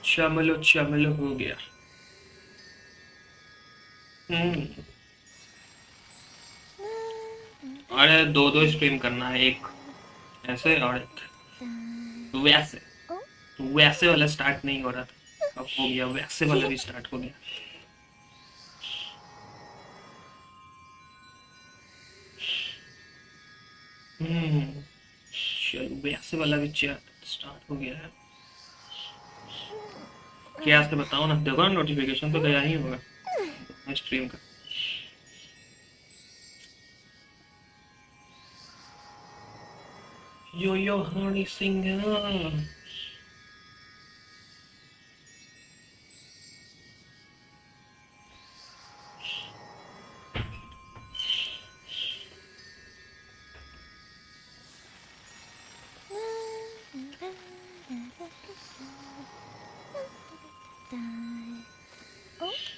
चमलो चमलो हो गया। अरे दो दो स्ट्रीम करना है, एक ऐसे और एक वैसे। वैसे वाला स्टार्ट नहीं हो रहा था, अब हो गया, वैसे वाला भी स्टार्ट हो गया। चलो वैसे वाला भी स्टार्ट हो गया है। क्या से बताओ ना, देखो ना नोटिफिकेशन तो गया ही होगा स्ट्रीम का। यो यो हनी सिंह।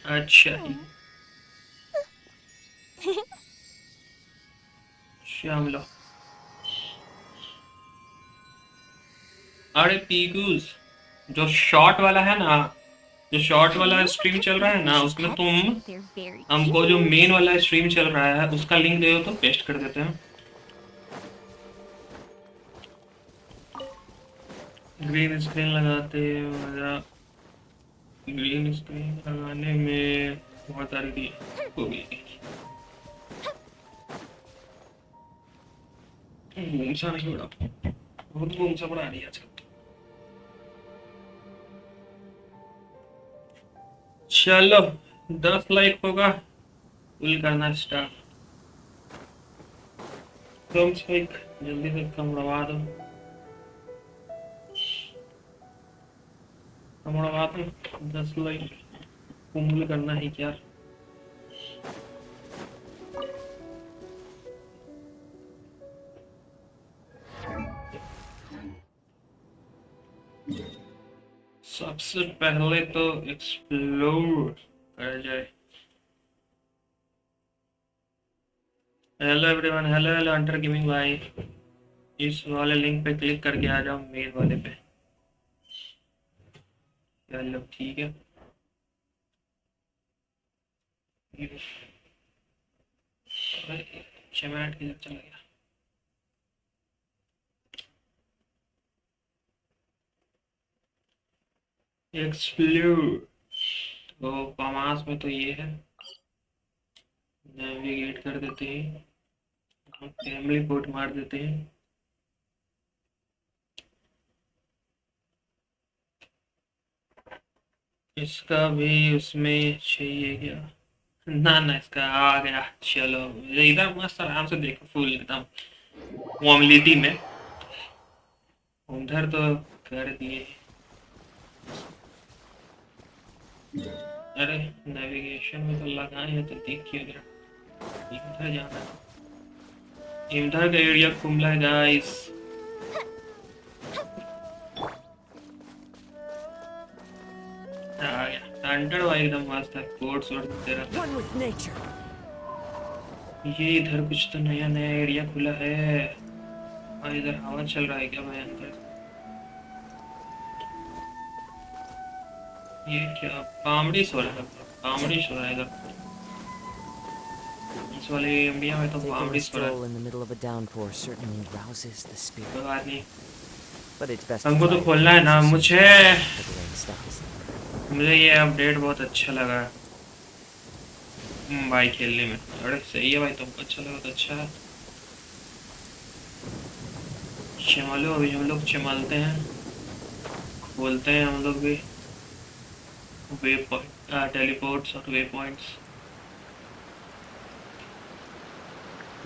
अच्छा ही शाम लो। अरे पीकूस, जो शॉर्ट वाला है ना, जो शॉर्ट वाला स्ट्रीम चल रहा है ना, उसमें तुम हमको जो मेन वाला स्ट्रीम चल रहा है उसका लिंक दे दो तो पेस्ट कर देते हैं। ग्रीन स्क्रीन लगाते मजा, ग्रीन स्क्रीन लगाने में बहुत सारी दी होगी। घूमसा नहीं उड़ा, बहुत घूमसा बना रही है आजकल। चलो 10 लाइक होगा फुल करना स्टार्ट। कम से जल्दी से कम उड़वा दो, कम उड़वा दो। 10 लाइक फुल करना है क्या? सबसे पहले तो एक्सप्लोर करा जाए। हेलो एवरीवन, हेलो हेलो अंटर गेमिंग भाई, इस वाले लिंक पे क्लिक करके आ जाओ मेन वाले पे। चलो ठीक है। 6 मिनट के लिए चला गया। एक्सप्लोर तो पामास में तो ये है, नेविगेट कर देते हैं, फैमिली पोर्ट मार देते हैं। इसका भी उसमें चाहिए क्या? ना ना, इसका आ गया। चलो इधर मस्त आराम से देखो, फुल एकदम वार्मलिटी में। उधर तो कर दिए। अरे नेविगेशन में तो लगाए हैं तो देखिए इधर जाना है, इधर का एरिया खुला है गाइस। आ गया हंटर भाई, एकदम मस्त है, कोड्स और तेरा। ये इधर कुछ तो नया नया एरिया खुला है। इधर हवा चल रहा है क्या भाई अंदर? ये क्या कॉमेडी हो रहा है? कॉमेडी हो रहा है इधर इस वाले इंडिया में तो कॉमेडी हो रहा है। हमको तो खोलना है ना, मुझे ये अपडेट बहुत अच्छा लगा भाई खेलने में। अरे सही है भाई, तुमको अच्छा लगा तो अच्छा है। चमलो, अभी हम लोग चमलते हैं, बोलते हैं हम लोग भी वे पॉइंट, टेलीपोर्ट्स और वे पॉइंट्स।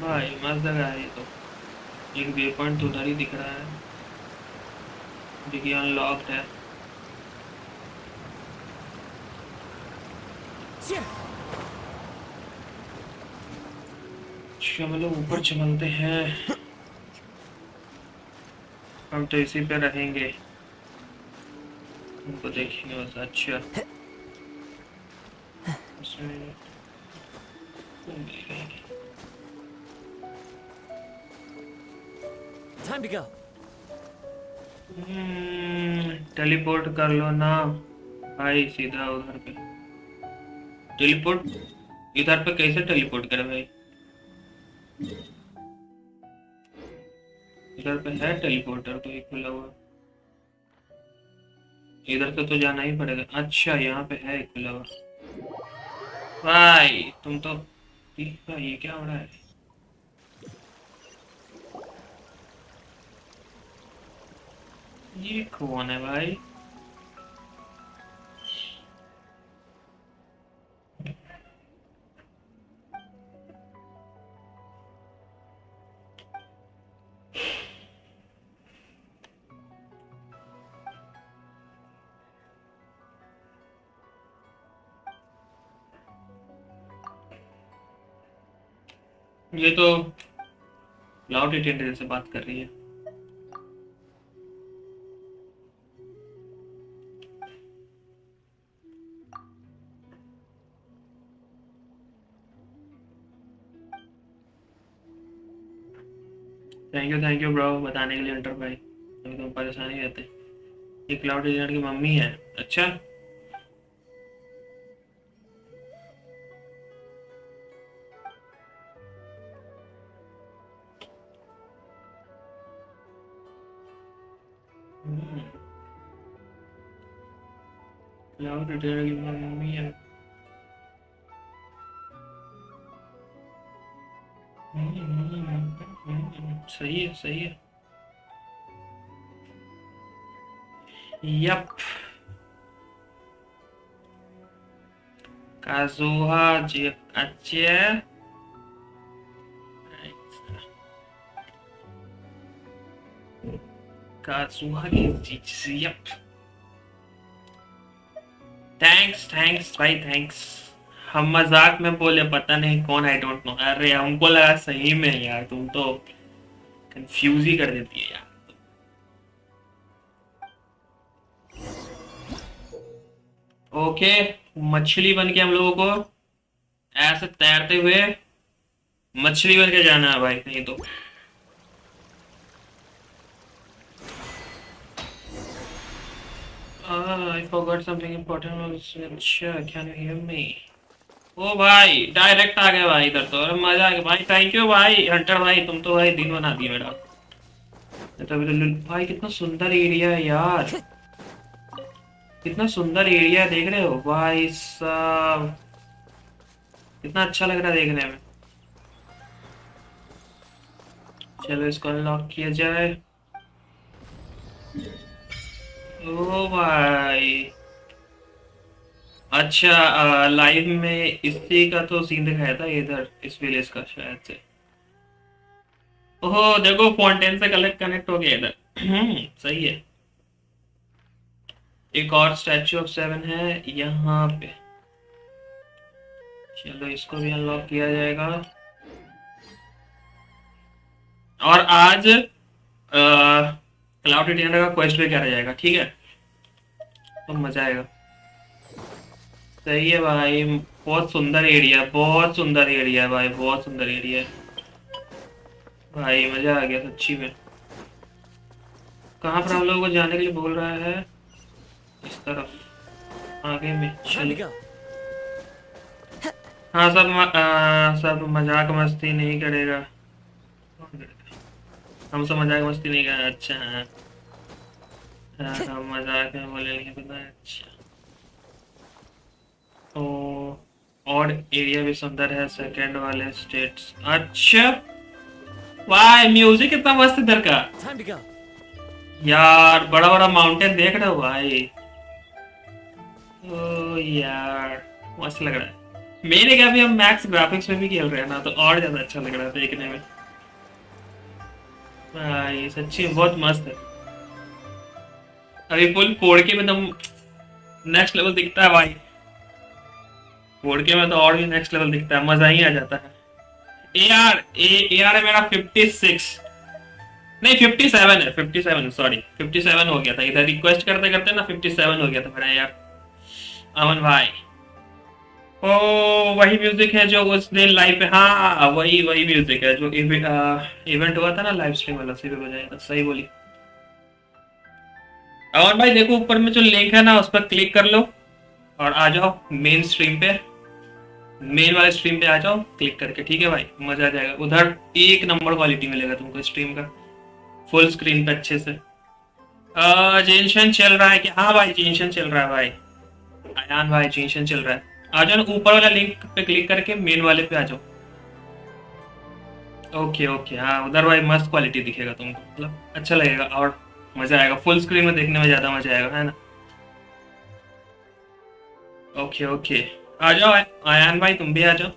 भाई मस्त जगह है ये तो। एक वे पॉइंट तो उधर ही दिख रहा है, देखिए अनलॉक्ड है। चलो ऊपर चलते हैं, हम तो इसी पे रहेंगे, उनको देखेंगे बस। अच्छा टेलीपोर्ट कर लो ना। भाई सीधा उधर पे टेलीपोर्ट, इधर पे कैसे टेलीपोर्ट करे भाई? इधर पे है टेलीपोर्टर तो एक खुला हुआ, इधर से तो जाना ही पड़ेगा। अच्छा यहाँ पे है एक खुला हुआ। भाई तुम तो भाई ये क्या हो रहा है? ये कौन है भाई? ये तो क्लाउड अटेंडेंट से बात कर रही है। थैंक यू ब्रो बताने के लिए इंटर भाई, अभी तुम परेशानी रहते। ये क्लाउड अटेंडेंट की मम्मी है। अच्छा क्लाउड अटेंडेंट की मम्मी है। सही है सही है। यप काजुहा जी। अच्छा काजुहा की चीज। यप थैंक्स भाई थैंक्स। हम मजाक में बोले पता नहीं कौन, आई डोंट नो। अरे हमको लगा सही में यार, तुम तो कंफ्यूज ही कर देती है यार। ओके मछली बन के हम लोगों को ऐसे तैरते हुए मछली बन के जाना है भाई, नहीं तो I forgot something important. अच्छा can you hear me? ओ भाई डायरेक्ट आ गए भाई इधर तो। अरे मजा आ गया भाई, थैंक यू भाई हंटर भाई, तुम तो भाई दिन बना दिया मेरा। भाई कितना सुंदर एरिया है यार, कितना सुंदर एरिया है, देख रहे हो भाई साहब, कितना अच्छा लग रहा है देखने में। चलो इसको अनलॉक किया जाए। ओ भाई अच्छा लाइव में इसी का तो सीन दिखाया था इधर, इस विलेज का शायद से। ओहो देखो फाउंटेन से कनेक्ट हो गया इधर। सही है। एक और स्टैचू ऑफ 7 है यहाँ पे। चलो इसको भी अनलॉक किया जाएगा। और आज क्लाउड रिटेनर का क्वेस्ट भी करा जाएगा, ठीक है तो मजा आएगा। सही है भाई, बहुत सुंदर एरिया, बहुत सुंदर एरिया है भाई, बहुत सुंदर एरिया है भाई, मजा आ गया सच्ची में। कहाँ पर हम लोगों को जाने के लिए बोल रहा है? इस तरफ आगे में चलिए। हाँ सब मजाक मस्ती नहीं करेगा, हम सब मजाक मस्ती नहीं करें। अच्छा हाँ हम मजाक में बोले नहीं पता। अच्छा तो और एरिया भी सुंदर है सेकंड वाले स्टेट्स। अच्छा वाह म्यूजिक कितना मस्त इधर का यार, बड़ा बड़ा माउंटेन देख रहे हो भाई। ओ यार मस्त लग रहा है। मेरे क्या भी हम मैक्स ग्राफिक्स में भी खेल रहे हैं ना, तो और ज्यादा अच्छा लग रहा है देखने में भाई, सच्ची में बहुत मस्त है। अभी फुल 4K में एकदम नेक्स्ट लेवल दिखता है भाई, 4K में तो और भी नेक्स्ट लेवल दिखता है, मजा ही आ जाता है। AR है मेरा 56 नहीं 57 है, 57 सॉरी 57 हो गया था इधर रिक्वेस्ट करते करते ना, 57 हो गया था मेरा यार। अमन भाई ओ वही म्यूजिक है जो उस दिन लाइव पे, हाँ वही म्यूजिक है जो इवेंट हुआ था ना लाइव स्ट्रीम वाला, उसी पे बजाया था। सही बोली। अमन भाई देखो ऊपर में जो लिंक है ना उस पर क्लिक कर लो, और आ जाओ मेन स्ट्रीम पे, मेन वाले स्ट्रीम पे आ जाओ क्लिक करके, ठीक है भाई, मजा आ जाएगा। उधर एक नंबर क्वालिटी मिलेगा तुमको स्ट्रीम का, फुल स्क्रीन पे अच्छे से। जेंशन चल रहा है कि? हाँ भाई जेंशन चल रहा है भाई, आयान भाई जेंशन चल रहा है। आ जाओ ना, ऊपर वाला लिंक पे क्लिक करके मेन वाले पे आ जाओ। ओके ओके, हाँ उधर भाई मस्त क्वालिटी दिखेगा तुमको, मतलब अच्छा लगेगा और मजा आएगा, फुल स्क्रीन में देखने में ज्यादा मजा आएगा, है ना। ओके ओके, आ जाओ आयान भाई, तुम भी आ जाओ।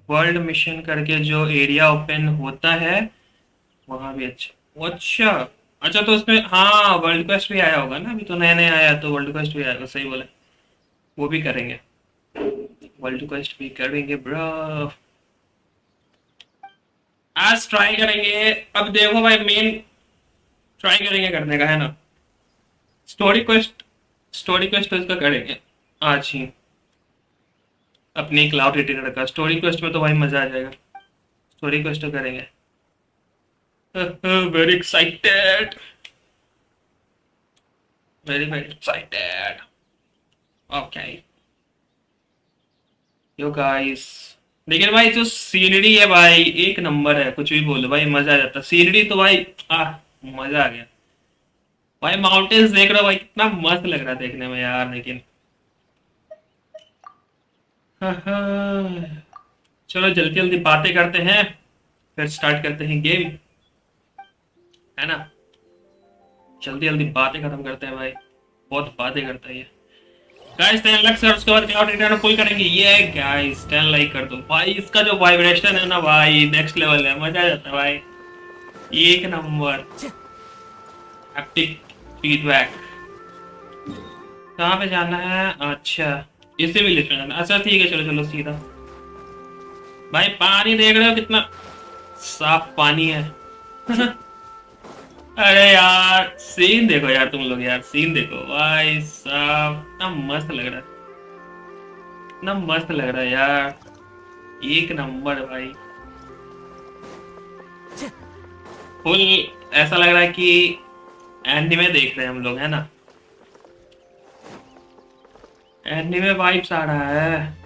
वर्ल्ड मिशन करके जो एरिया ओपन होता है वहां भी, अच्छा अच्छा। अच्छा तो उसमें हाँ वर्ल्ड क्वेस्ट भी आया होगा ना, अभी तो नया नया आया, तो वर्ल्ड क्वेस्ट भी आएगा, सही बोले, वो भी करेंगे, वर्ल्ड क्वेस्ट भी करेंगे ब्रो, आज ट्राई करेंगे। अब देखो भाई मेन ट्राई करेंगे करने का, है ना। स्टोरी क्वेस्ट, स्टोरी क्वेस्ट इसका करेंगे आज ही, अपनी क्लाउड रिटेनर का स्टोरी क्वेस्ट में तो भाई मजा आ जाएगा, स्टोरी क्वेस्ट तो करेंगे। Very excited, very very excited. Okay yo guys, लेकिन भाई जो सीनरी है भाई एक नंबर है, कुछ भी बोलो भाई मजा आ जाता, सीनरी तो भाई मजा आ गया भाई। माउंटेन्स देख रहा हो भाई, कितना मस्त लग रहा है देखने में यार, लेकिन चलो जल्दी जल्दी बातें करते हैं, फिर स्टार्ट करते हैं गेम, है ना। जल्दी जल्दी बातें खत्म करते हैं भाई, बहुत बातें करता है ये। गाइस 10 लाख से उसके बाद क्लाउड रिटर्न पुल करेंगे, ये गाइस 10 लाइक कर दो भाई, इसका जो वाइब्रेशन है ना भाई नेक्स्ट लेवल है, मजा आ जाता है भाई, एक नंबर। हैप्टिक फीडबैक कहाँ पे जाना है? अच्छा इसे भी लिस्ट में जाना, अच्छा ठीक है, चलो चलो सीधा। भाई पानी देख रहे हो कितना साफ पानी है। अरे यार सीन देखो यार तुम लोग, यार सीन देखो भाई साहब, इतना मस्त लग रहा है, इतना मस्त लग रहा है यार, एक नंबर भाई, फुल ऐसा लग रहा है कि एनिमे देख रहे हैं हम लोग, है ना, एनिमे वाइब्स आ रहा है।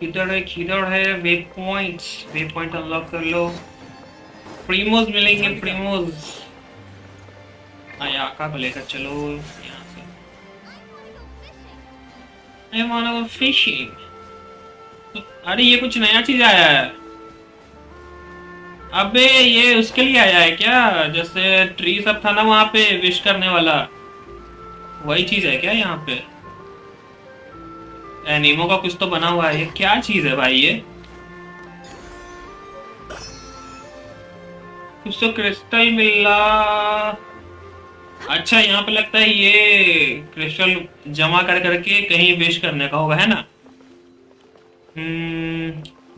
किधर है वे पॉइंट्स, वे पॉइंट अनलॉक कर लो, प्रीमोज मिलेंगे, प्रीमोज आयाका को लेकर चलो यहाँ से। I wanna go fishing। अरे ये कुछ नया चीज आया है, अबे ये उसके लिए आया है क्या, जैसे ट्री सब था ना वहां पे विश करने वाला, वही चीज है क्या यहाँ पे? एनिमो का कुछ तो बना हुआ है, ये क्या चीज है भाई ये? कुछ तो क्रिस्टल मिला, अच्छा यहाँ पे लगता है ये क्रिस्टल जमा कर करके कहीं विश करने का होगा, है ना।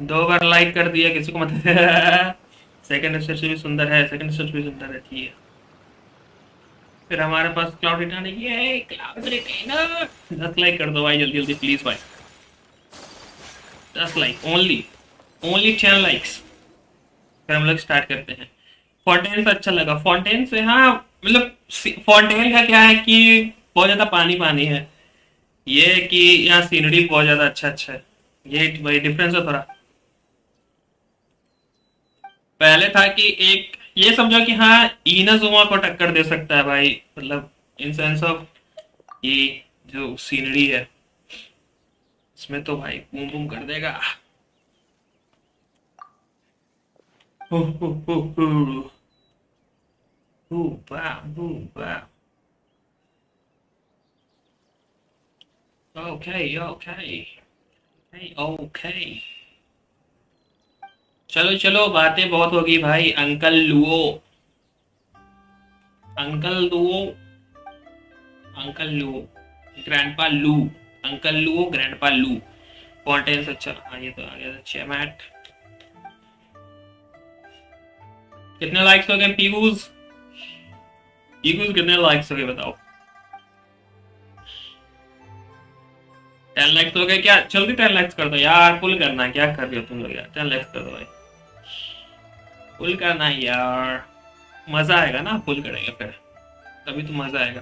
2 बार लाइक कर दिया, किसी को मत। सेकंड स्टेज भी सुंदर है, सेकंड स्टेज भी सुंदर है, ठीक है। फिर हमारे पास क्लाउड रिटर्न है, ये क्लाउड रिटर्नर। 10 लाइक कर दो भाई जल्दी जल्दी प्लीज भाई, 10 लाइक ओनली, ओनली 10 लाइक्स, फिर हम लोग स्टार्ट करते हैं। फॉन्टेन से अच्छा लगा, फॉन्टेन से, हाँ मतलब फॉन्टेन का क्या है कि बहुत ज्यादा पानी पानी है, ये है कि यहाँ सीनरी बहुत ज्यादा अच्छा अच्छा है, ये वही डिफरेंस है थोड़ा। पहले था कि एक ये समझो कि हाँ इनाजुमा को टक्कर दे सकता है भाई, मतलब इन सेंस ऑफ ये जो सीनरी है इसमें तो भाई बूम बूम कर देगा। हो हो हो हो, boba boba. Okay okay okay, चलो चलो बातें बहुत होगी भाई। Uncle Luo, uncle Luo, uncle Luo, grandpa लू, अंकल लुओ ग्रैंडपा लू, फॉन्टेन्स अच्छा, हाँ ये तो आ गया, अच्छा मैट। कितने लाइक्स हो गए पीगूज, पीगूज कितने लाइक्स हो गए बताओ? 10 लाइक्स हो गए क्या? जल्दी 10 लाइक्स कर दो यार, पुल करना है, क्या कर रहे हो तुम लोग यार, 10 लाइक्स कर दो भाई, पुल करना है यार। मजा आएगा ना, पुल करेंगे फिर, तभी तो मजा आएगा।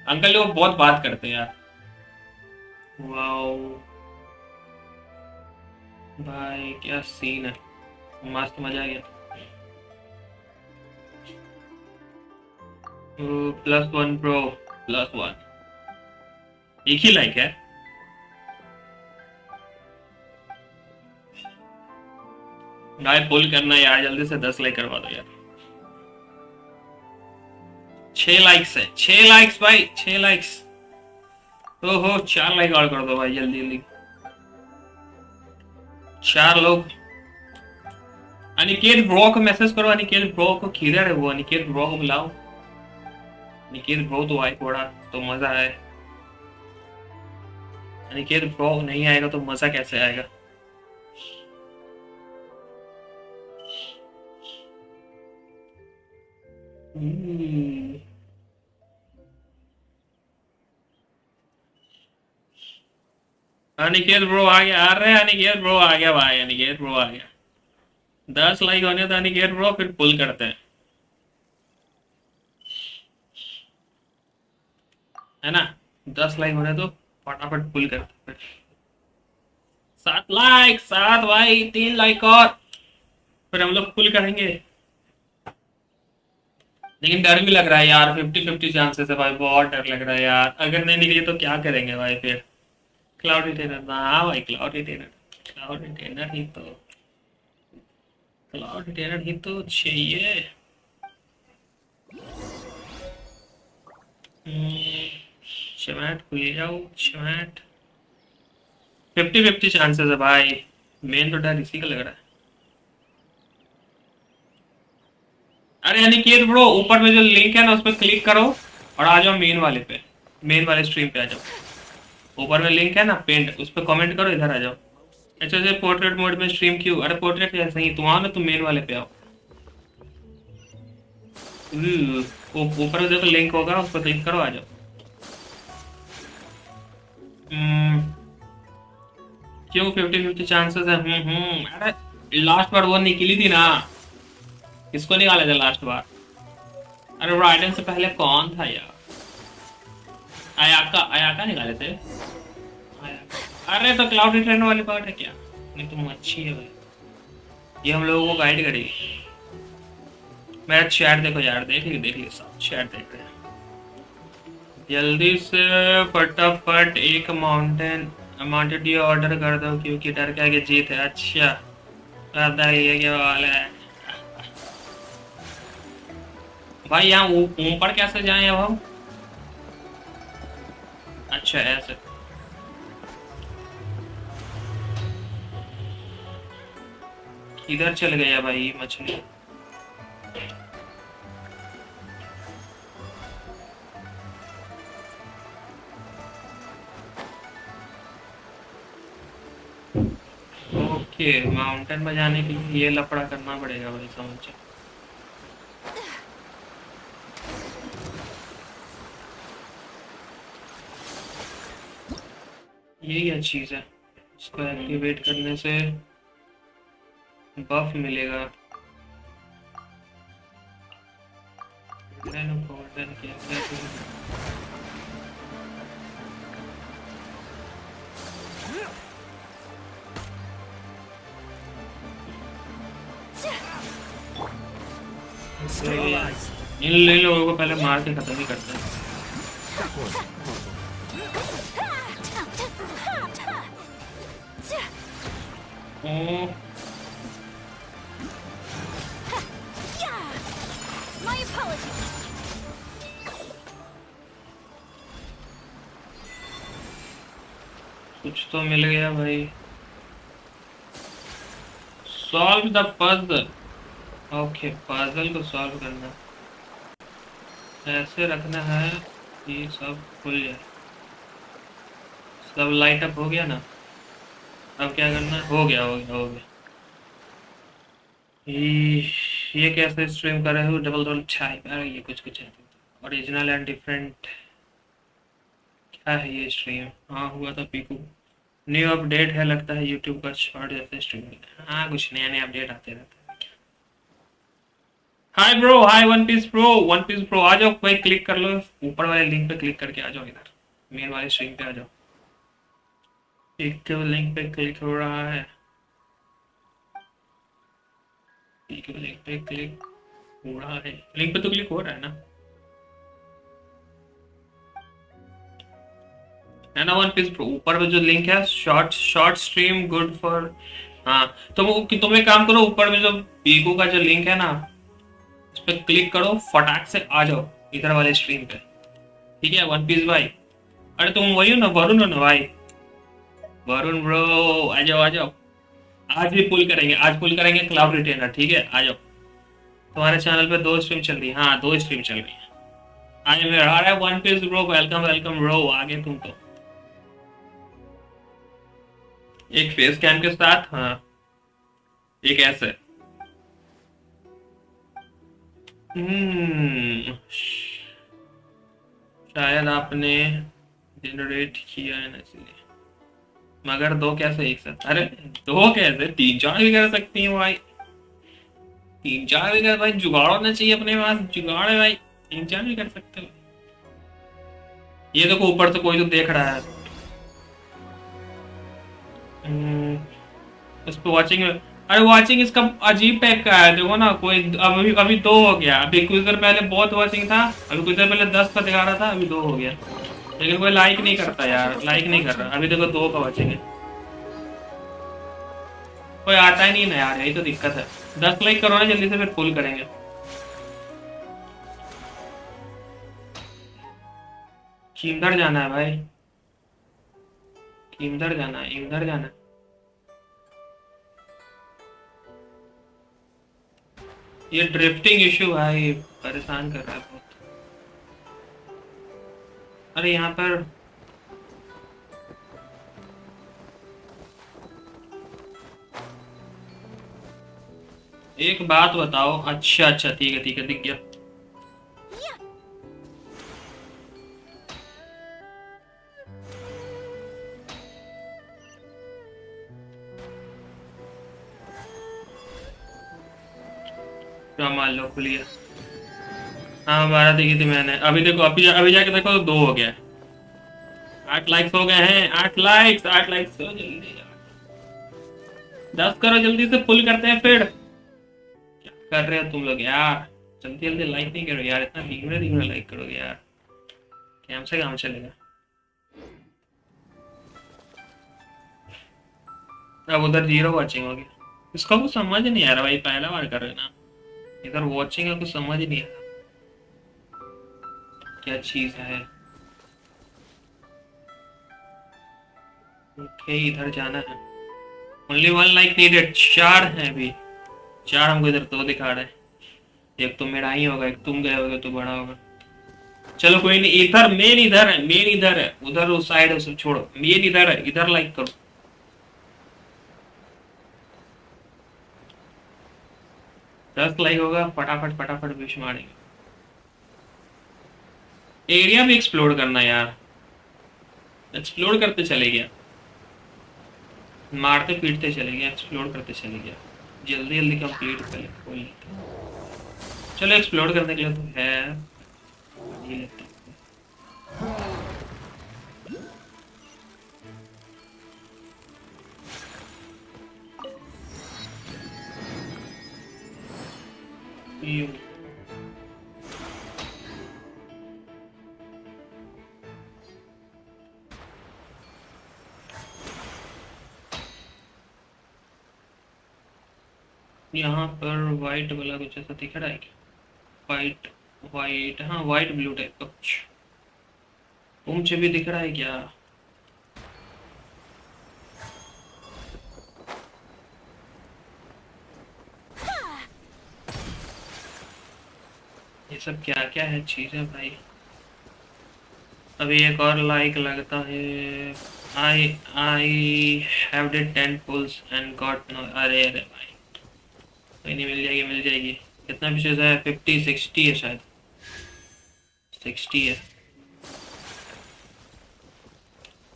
अंकल लोग बहुत बात करते हैं यार। वाओ भाई क्या सीन है, मस्त मजा आ गया। +1 प्रो, +1, एक ही लाइक है। भाई पुल करना यार, जल्दी से 10 लाइक करवा दो यार। 6 लाइक्स है, 6 लाइक्स भाई, 6 लाइक्स। ओहो 4 लाइक और कर दो भाई, जल्दी जल्दी। 4 लोग। अनिकेत ब्रो को मैसेज करो, अनिकेत ब्रो को, किधर है वो? अनिकेत ब्रो को बुलाओ, अनिकेत ब्रो तो आए थोड़ा तो मजा आए। अनिकेत ब्रो नहीं आएगा तो मजा कैसे आएगा? अनिकेत ब्रो आ गया, आ रहे हैं, अनिकेत ब्रो आ गया भाई, अनिकेत ब्रो आ गया। 10 लाइक होने तो अनिकेत ब्रो फिर पुल करते हैं, है ना? 10 लाइक होने तो फटाफट पुल करते हैं। 7 लाइक, 7 भाई, 3 लाइक और फिर हम लोग पुल करेंगे। लेकिन डर भी लग रहा है यार, 50-50 चांसेस है भाई, बहुत डर लग रहा है यार। अगर नहीं निकली तो क्या करेंगे भाई फिर? क्लाउड रिटेनर ना, हाँ भाई क्लाउड रिटेनर, क्लाउड रिटेनर ही तो, क्लाउड रिटेनर ही तो चाहिए। चमैट खुल जाओ, चमैट। 50-50 चांसेस है भाई, मेन तो डर इसी का लग रहा है। अरे अनिकेत ब्रो, ऊपर में जो लिंक है ना उस पर क्लिक करो और आ जाओ मेन वाले पे, मेन वाले स्ट्रीम पे आ जाओ। ऊपर में लिंक है ना पेंट, उस पर कमेंट करो, इधर आ जाओ। अच्छा से पोर्ट्रेट मोड में स्ट्रीम क्यों? अरे पोर्ट्रेट ऐसे ही, तुम आओ ना, तुम मेन वाले पे आओ। ऊपर में देखो लिंक होगा, उस पर क्लिक करो, आ जाओ। क्यों 50-50 चांसेस है? अरे लास्ट बार वो निकली थी ना, किसको निकाला था लास्ट बार? अरे राइडन से पहले कौन था यार? आयाका, आयाका निकाले थे। अरे तो क्लाउड रिटर्न वाली पार्ट है क्या? नहीं तुम अच्छी है भाई, ये हम लोगों को गाइड करेगी। मेरा चैट देखो यार, देख ली सब चैट देख रहे हैं। जल्दी से फटाफट एक माउंटेन ड्यू ऑर्डर कर दो, क्योंकि डर के आगे जीत है। अच्छा पता ये क्या वाला है भाई, यहाँ ऊपर कैसे जाएं अब हम? अच्छा ऐसे, किधर चल गया भाई मछली? ओके, माउंटेन में जाने के लिए ये लफड़ा करना पड़ेगा भाई, समझ। ये क्या चीज है? इसको एक्टिवेट करने से बफ मिलेगा। इन लोगों को पहले मार के खत्म ही करते हैं। कुछ तो मिल गया भाई। Solve the puzzle. Okay, puzzle को सॉल्व करना, ऐसे रखना है कि सब खुल जाए। सब लाइट अप हो गया ना? अब क्या करना है? हो गया हो गया हो गया। ये कैसे स्ट्रीम कर रहे हो? डबल डबल छाई, ये कुछ कुछ है ओरिजिनल एंड डिफरेंट। क्या है ये स्ट्रीम? हाँ हुआ था पीकू। न्यू अपडेट है लगता है यूट्यूब का शॉर्ट जैसे स्ट्रीम। हाँ कुछ नया नया अपडेट आते रहते हैं। Hi bro, hi one piece bro, one piece bro आ जाओ भाई, क्लिक कर लो ऊपर वाले लिंक पे, क्लिक करके आ जाओ इधर मेन वाले स्ट्रीम पे आ जाओ। एक लिंक पे क्लिक हो रहा है, एक लिंक पे क्लिक हो रहा है, लिंक पे तो क्लिक हो रहा है ना वन पीस प्रो, ऊपर में जो लिंक है short short stream good for. हाँ तो वो कि तुम एक काम करो, ऊपर में जो पीको का जो लिंक है ना उस पर क्लिक करो, फटाक से आ जाओ इधर वाले स्ट्रीम पे। ठीक है वन पीस भाई, अरे तुम वही हो ना, वरुण हो ना भाई, वरुण ब्रो आ जाओ आ जाओ। आज भी पुल करेंगे, आज पुल करेंगे क्लाउड रिटेनर, ठीक है आ जाओ। तुम्हारे चैनल पे 2 स्ट्रीम चल रही है, हाँ 2 स्ट्रीम चल रही है। आज मेरा आ रहा है One piece bro, welcome welcome bro, आगे तुम तो एक फेस कैम के साथ, हाँ एक ऐसे। शायद आपने जनरेट किया है ना इसलिए, मगर दो कैसे एक साथ, अरे दो कैसे, 3-4 भी कर सकती हैं भाई, 3-4 भी कर भाई, जुगाड़ होना चाहिए अपने पास, जुगाड़ है भाई, 3-4 भी कर सकते हो। ये देखो ऊपर से कोई तो देख रहा है। उस पर वॉचिंग, अरे वॉचिंग इसका अजीब टाइप का है, देखो ना कोई अभी अभी 2 हो गया, अभी कुछ देर पहले बहुत वॉचिंग था, अभी कुछ देर पहले 10 का दिखा रहा था, अभी 2 हो गया। लेकिन कोई लाइक नहीं करता यार, लाइक नहीं कर रहा, अभी देखो 2 का वॉचिंग है, कोई आता ही नहीं ना यार, यही तो दिक्कत है। 10 लाइक करो ना जल्दी से, फिर फुल करेंगे। किधर जाना है भाई, किधर जाना है, इधर जाना है। ये ड्रिफ्टिंग इशू भाई परेशान कर रहा है बहुत। अरे यहाँ पर एक बात बताओ, अच्छा अच्छा ठीक है दिख गया। क्या मान लो खुल गया, हाँ 12 देखी थी मैंने, अभी देखो अभी जाके देखो तो 2 हो गया। 8 लाइक्स हो गए हैं, 8 लाइक्स, 8 लाइक्स हो जल्दी, 10 करो जल्दी से, फुल करते हैं फिर। क्या कर रहे हो तुम लोग यार, जल्दी जल्दी लाइक नहीं करो यार, इतना धीमे धीमे लाइक करोगे यार, कैम से काम चलेगा। अब उधर 0 वॉचिंग हो गया, इसका कुछ समझ नहीं आ रहा भाई, पहला बार कर रहे ना, इधर वॉचिंग का कुछ समझ नहीं आ रहा क्या चीज है। ओके इधर जाना है, ओनली 1 लाइक नीडेड, 4 हैं अभी, 4 हमको इधर 2 दिखा रहे हैं, एक तो मेरा ही होगा, एक तुम गए होगे तो बड़ा होगा। चलो कोई नहीं, इधर मेन इधर है, मेन इधर है, उधर उस साइड है, सब छोड़ो, मेन इधर है, इधर लाइक करो। 10 लाइक होगा, फटाफट फटाफट विश मारेंगे। एरिया भी एक्सप्लोर करना यार, एक्सप्लोर करते चले गया, मारते पीटते चले गया, एक्सप्लोर करते चले गया, जल्दी जल्दी कंप्लीट कर ले कोई नहीं। चलो एक्सप्लोर करने के लिए तो है, ये लेते हैं। यूं। यहाँ पर वाइट वाला कुछ ऐसा दिख रहा है क्या, वाइट वाइट, हाँ वाइट ब्लू टाइप का कुछ मुझे भी दिख रहा है क्या। ये सब क्या क्या है चीजें भाई। अभी एक और लाइक लगता है, I I have did 10 pulls and got no, अरे अरे भाई कोई नहीं, मिल जाएगी मिल जाएगी। कितना विशेष है, 50 60 है शायद, 60 है,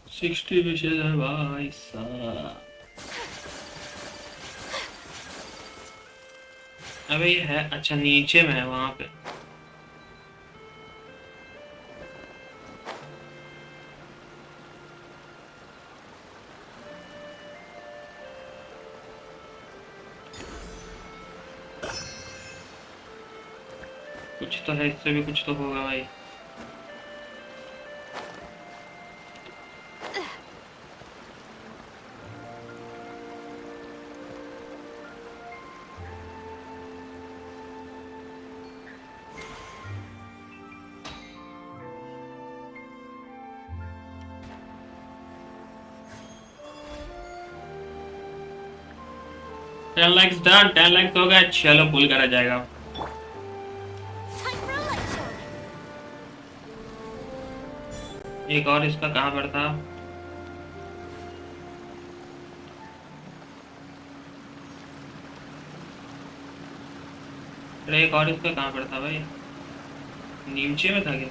60 विशेष है भाई साहब। अबे ये है, अच्छा नीचे में है वहां पे। कुछ तो है, इससे भी कुछ तो होगा भाई। टेन लाइक्स डन, 10 लाइक्स हो गए, चलो पुल करा जाएगा। एक और इसका कहाँ पर था? अरे एक और इसका कहाँ पर था भाई? नीचे में था क्या?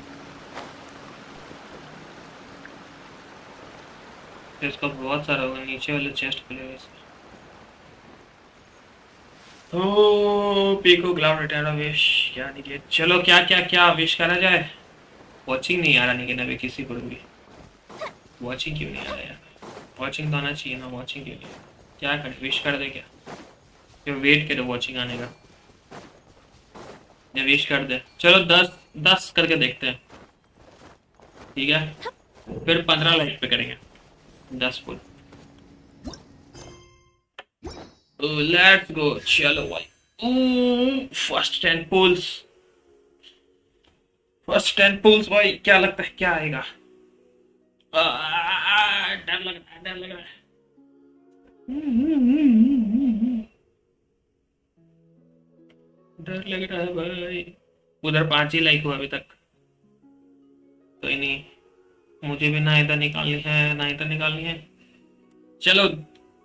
तो इसका बहुत सारा होगा, नीचे वाले चेस्ट खुलेगा इसका। ओ पीको क्लाउड रिटर्न विश, यानी कि चलो क्या क्या क्या विश करा जाए। वॉचिंग नहीं आ रहा लेकिन अभी किसी को भी। वॉचिंग क्यों नहीं आ रहा यार? वॉचिंग तो आना चाहिए ना, वॉचिंग क्यों नहीं? क्या करें, विश कर दे क्या? जो वेट करे वॉचिंग आने का, या विश कर दे। चलो 10 करके देखते हैं, ठीक है? फिर 15 लाइक पे करेंगे 10 पुल। लेट्स गो, चलो भाई। फर्स्ट 10 पुल्स, फर्स्ट 10 पुल्स भाई। क्या लगता है क्या आएगा? डर लग रहा है, डर लग रहा है। डर लग रहा है भाई। उधर 5 ही लाइक हुआ अभी तक। कोई नहीं, मुझे भी नाहिदा निकालनी है, नाहिदा निकालनी है। चलो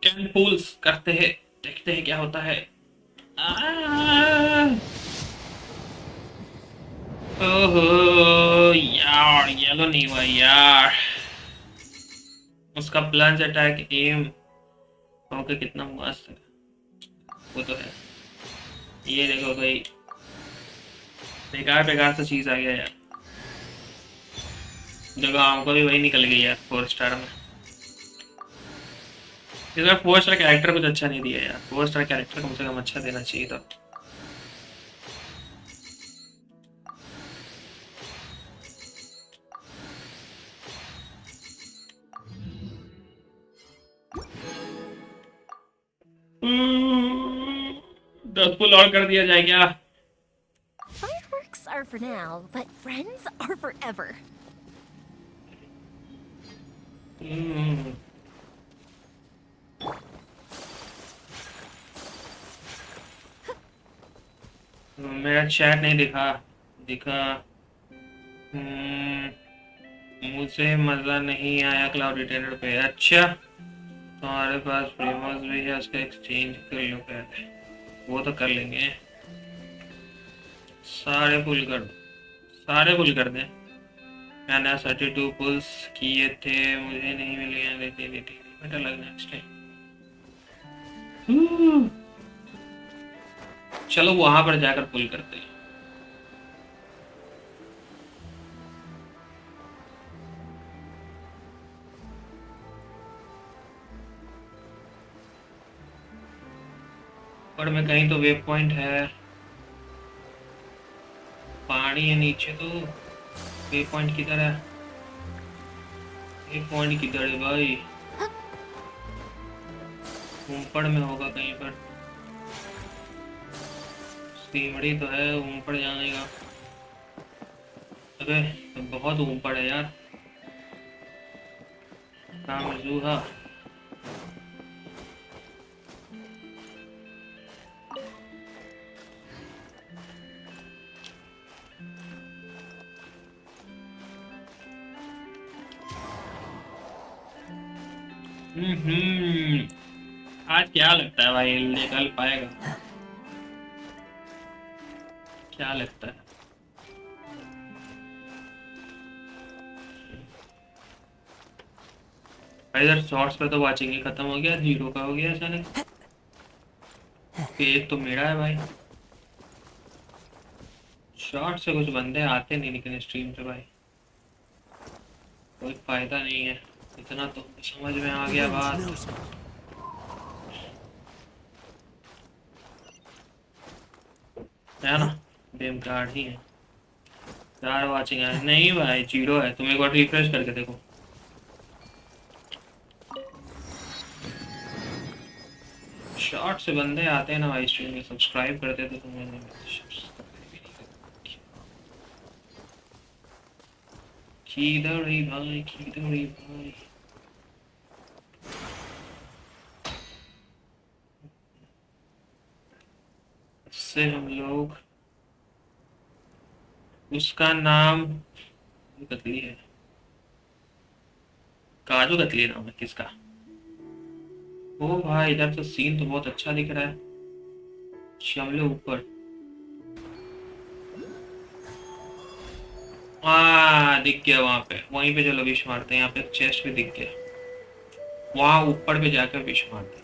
10 पुल्स करते हैं, देखते हैं क्या होता है। ओहो यार, येलो नहीं हुआ यार। उसका प्लंज अटैक एम ओके कितना मस्त है, वो तो है। ये देखो भाई, बेकार बेकार सा चीज आ गया यार। देखो हमको भी वही निकल गई यार 4 स्टार में। इस बार 4 स्टार कैरेक्टर कुछ अच्छा नहीं दिया यार। 4 स्टार कैरेक्टर कम से कम अच्छा देना चाहिए था। Hmm, 10 पुल और कर दिया जाए क्या? Fireworks are for now, but friends are forever. मेरा चैट नहीं दिखा, दिखा। मुझे मजा नहीं आया क्लाउड रिटेनर पे। अच्छा तुम्हारे पास प्रीमोस भी है, उसका एक्सचेंज कर लो पहले। वो तो कर लेंगे, सारे पुल कर दो, सारे पुल कर दें। मैंने 32 पुल्स किए थे, मुझे नहीं मिले हैं। बेटर लग नेक्स्ट टाइम। चलो वहां पर जाकर पुल करते हैं। पर में कहीं तो वेव पॉइंट है, पानी है नीचे तो। वेव पॉइंट किधर है? वेव पॉइंट किधर है भाई? ऊपर में होगा कहीं पर। सीमड़ी तो है ऊपर जाने का। अबे तो बहुत ऊपर है यार। कामजूहा आज क्या लगता है भाई निकल पाएगा? क्या लगता है? भाई इधर शॉर्ट्स पे तो वाचिंग ही खत्म हो गया, 0 का हो गया अचानक। एक तो मेरा है भाई। शॉर्ट से कुछ बंदे आते नहीं लेकिन स्ट्रीम पे भाई कोई फायदा नहीं है, इतना तो समझ में आ गया बात। है ना, गेम कार्ड ही है। 4 वाचिंग है नहीं भाई, 0 है। तुम एक बार रिफ्रेश करके देखो। शॉर्ट से बंदे आते हैं ना भाई स्ट्रीम में, सब्सक्राइब करते तो तुम्हें नहीं खीदड़ी भाई, खीदड़ी भाई। इससे हम लोग, उसका नाम कतली है, काजू कतली नाम है किसका। ओ भाई इधर तो सीन तो बहुत अच्छा दिख रहा है, शमले ऊपर। दिख गया वहां पे, वहीं पे चलो विश मारते हैं। यहाँ पे चेस्ट भी दिख गया, वहां ऊपर पे जाकर विश मारते हैं।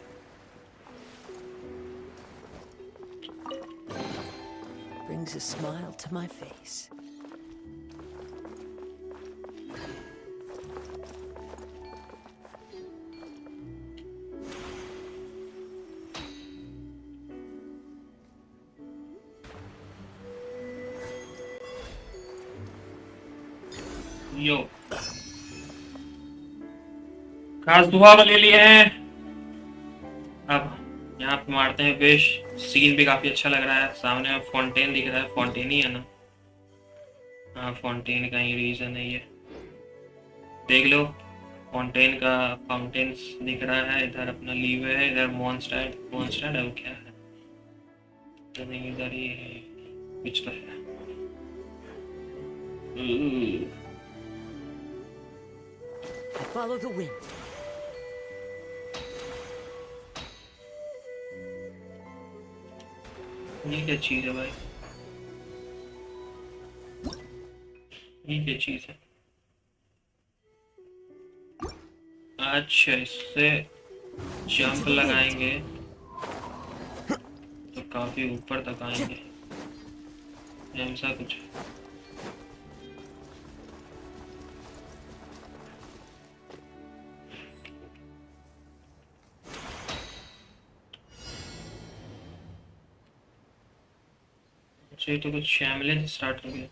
Brings a smile to my face. यो खास दुआ ले लिए हैं। अब यहाँ पे मारते हैं विश। सीन भी काफी अच्छा लग रहा है, सामने में फाउंटेन दिख रहा है, फाउंटेन ही है ना। हाँ फाउंटेन का ही रीजन है ये, देख लो फाउंटेन का, फाउंटेन्स दिख रहा है। इधर अपना लीव है, इधर मॉन्स्टैड, मॉन्स्टैड है वो क्या है तो नहीं, इधर ही कुछ तो है। I follow the wind. ये क्या चीज है भाई, ये क्या चीज है। अच्छा इससे जंप लगाएंगे तो काफी ऊपर तक आएंगे, ऐसा कुछ है। अच्छा ये तो कुछ शैमले स्टार्ट हो गया।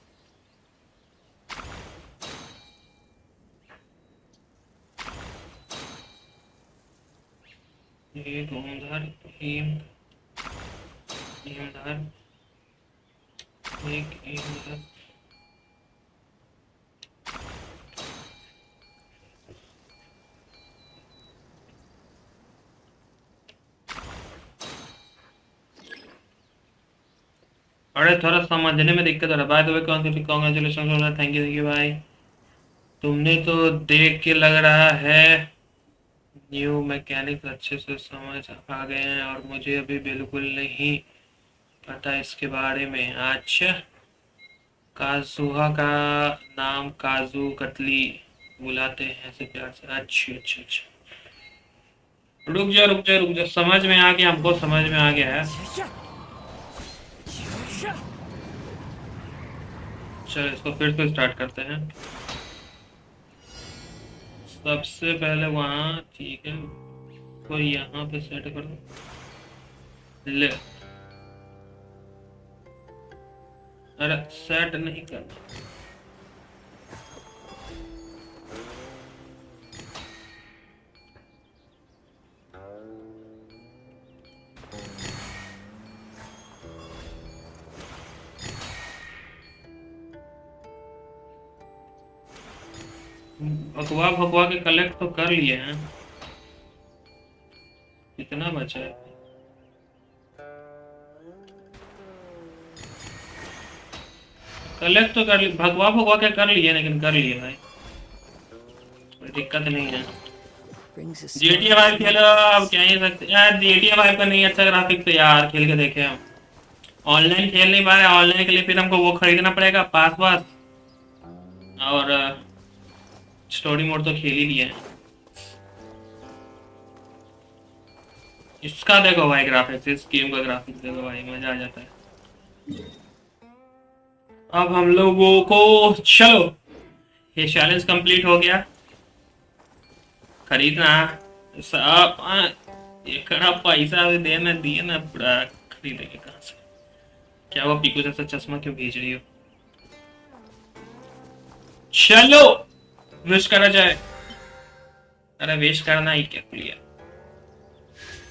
ये धूमधार धीमधार एक धर। अरे थोड़ा समझने में दिक्कत हो रहा है। By the way congratulation, thank you भाई। तुमने तो देख के लग रहा है न्यू मैकेनिक्स अच्छे से समझ आ गए हैं, और मुझे अभी बिल्कुल नहीं पता इसके बारे में। अच्छा काजुहा का नाम काजू कतली बुलाते हैं ऐसे प्यार से। अच्छा अच्छा अच्छा, रुक जा रुक जा रुक जा, समझ में आ गया, हमको समझ में आ गया है। चलो इसको फिर से स्टार्ट करते हैं। सबसे पहले वहाँ ठीक है, तो यहाँ पे सेट कर दो। ले अरे सेट नहीं करना, भगवा भगवा के कलेक्ट तो कर लिए हैं। कितना बचा है? कलेक्ट तो कर लिए, भगवा भगवा के कर लिए, लेकिन कर लिए भाई, कोई दिक्कत नहीं है। GTA 5 खेलो, अब क्या ही सकते यार। GTA 5 का नहीं अच्छा ग्राफिक्स तो यार खेल के देखे हम। ऑनलाइन खेल नहीं पा रहे, ऑनलाइन के लिए फिर हमको वो खरीदना पड़ेगा पास वास, और स्टोरी मोड तो खेल ही लिया है। इसका देखो भाई ग्राफिक्स, इस गेम का ग्राफिक्स देखो भाई, मजा आ जाता है। अब हम लोगों को चलो ये चैलेंज कंप्लीट हो गया। खरीदना सब ये कड़ा पैसा भी देना दिए ना, बड़ा खरीदेंगे कहाँ से? क्या वो पीकू जैसा चश्मा क्यों भेज रही हो? चलो विश करा जाए। अरे विश करना ही क्या clear.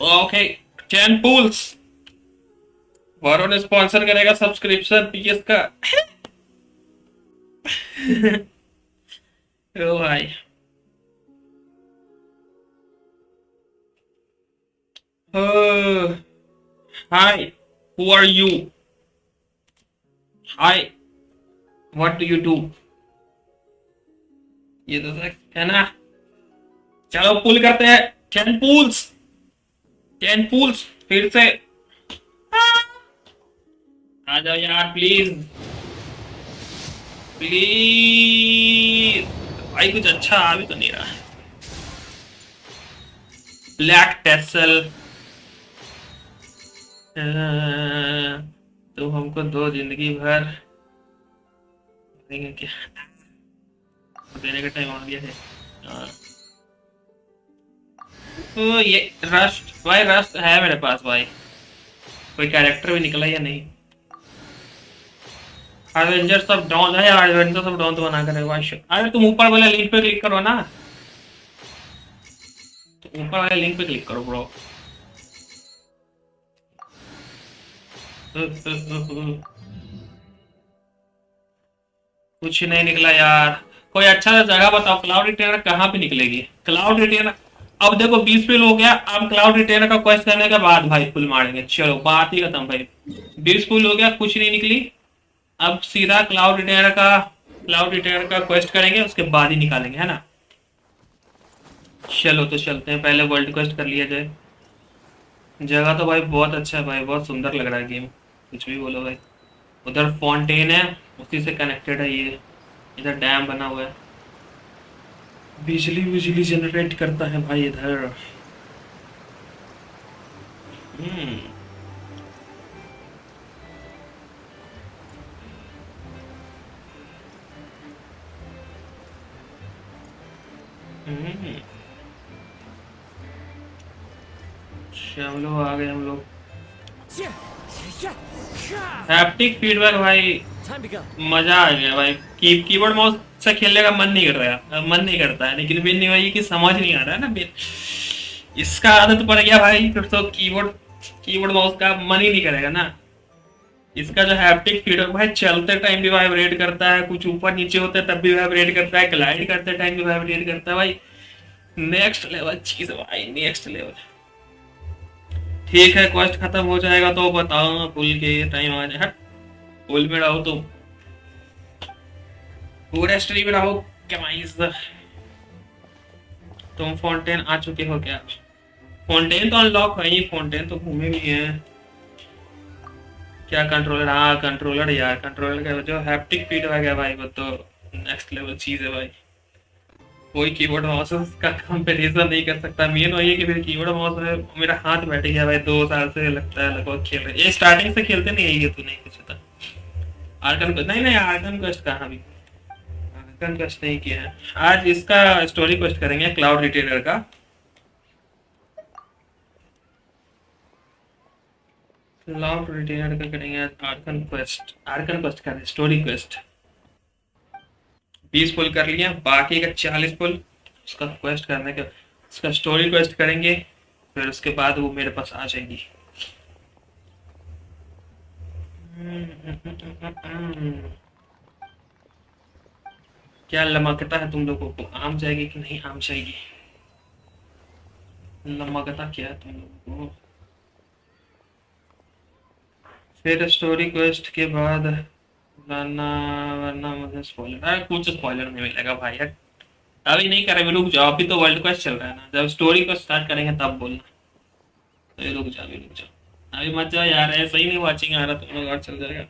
Okay 10 pulls Varun sponsor करेगा सब्सक्रिप्शन पीएस का। ओ भाई hi who are you? Hi what do you do? ये तो है ना। चलो पुल करते हैं 10 पूल्स 10 पूल्स फिर से। आ जाओ यार प्लीज प्लीज। भाई कुछ अच्छा आ भी तो नहीं रहा है। ब्लैक टेसल तो हमको दो जिंदगी भर देंगे क्या? देने का टाइम आ गया है। तो ये रस्ट भाई रस्ट है मेरे पास भाई। कोई कैरेक्टर भी निकला या नहीं? एवेंजर्स ऑफ डॉन है यार। एवेंजर्स ऑफ डॉन तो बना कर भाई। अरे तुम ऊपर वाले लिंक पे क्लिक करो ना। तो ऊपर वाले लिंक पे क्लिक करो ब्रो। कुछ नहीं निकला यार। कोई अच्छा सा जगह बताओ। क्लाउड रिटेनर कहाँ पे निकलेगी? क्लाउड रिटेनर अब देखो 20 फुल हो गया। अब क्लाउड रिटेनर का क्वेश्चन करने के बाद भाई फुल मारेंगे। चलो बात ही खत्म भाई। 20 फुल हो गया कुछ नहीं निकली। अब सीधा क्लाउड रिटेनर का क्वेस्ट करेंगे उसके बाद ही निकालेंगे है ना। चलो तो चलते हैं पहले वर्ल्ड क्वेस्ट कर लिया जाए। जगह तो भाई बहुत अच्छा है भाई। बहुत सुंदर लग रहा है गेम। कुछ भी बोलो भाई। उधर फाउंटेन है उसी से कनेक्टेड है ये। इधर डैम बना हुआ है। बिजली बिजली जनरेट करता है भाई इधर। हम लोग आ गए। हम लोग हैप्टिक फीडबैक भाई मजा आ गया भाई। कीबोर्ड माउस से खेलने का मन नहीं कर रहा मन नहीं करता है। लेकिन बिन नहीं भाई कि समझ नहीं आ रहा है ना बिन। इसका आदत पड़ गया भाई फिर तो कीबोर्ड माउस का मन ही नहीं करेगा ना। इसका जो हैप्टिक फीडबैक भाई चलते टाइम भी वाइब्रेट करता है। कुछ ऊपर नीचे होता है तब भी वाइब्रेट करता है। ग्लाइड करते टाइम भी वाइब्रेट करता है भाई। नेक्स्ट लेवल चीज भाई नेक्स्ट लेवल। ठीक है क्वेस्ट खत्म हो जाएगा तो बताओ। पुल के टाइम आ जाए। हट पुल में रहो तुम पूरे स्ट्रीम में रहो। क्या तुम फाउंटेन आ चुके हो क्या? फाउंटेन तो अनलॉक है ही। फाउंटेन तो घूमे भी हैं। क्या कंट्रोलर? हाँ कंट्रोलर यार। कंट्रोलर का जो हैप्टिक फीडबैक है भाई वो तो नेक्स्ट लेवल चीज है भाई। कोई कीबोर्ड माउस का कंपैरिजन नहीं कर सकता। मेन वही है कि मेरे कीबोर्ड माउस में मेरा हाथ बैठ गया भाई। 2 साल से लगता है लगभग खेल रहे। ये स्टार्टिंग से खेलते नहीं है ये तो नहीं कुछ था। आर्कन को नहीं आर्कन क्वेस्ट कहाँ भी आर्कन क्वेस्ट नहीं किया है। आज इसका स्टोरी क्वेस्ट करेंगे क्लाउड रिटेलर का। क्लाउड रिटेलर का करेंगे आर्कन क्वेस्ट करें स्टोरी क्वेस्ट। 20 पुल कर लिया बाकी का 40 पुल उसका क्वेस्ट करने के उसका स्टोरी क्वेस्ट करेंगे। फिर उसके बाद वो मेरे पास आ जाएगी। क्या लमकता है तुम लोगों को? आम जाएगी कि नहीं आम जाएगी? लमकता क्या है तुम लोगों को? फिर स्टोरी क्वेस्ट के बाद वरना मुझे स्पॉइलर कुछ स्पॉइलर नहीं मिलेगा भाई। अभी नहीं करेंगे रुक जाओ। अभी तो वर्ल्ड क्वेस्ट चल रहा है ना। जब स्टोरी को स्टार्ट करेंगे तब बोलना। तो रुक जाओ अभी मत जाओ यार। ऐसा ही नहीं वॉचिंग आ रहा तुम लोग और चल जाएगा।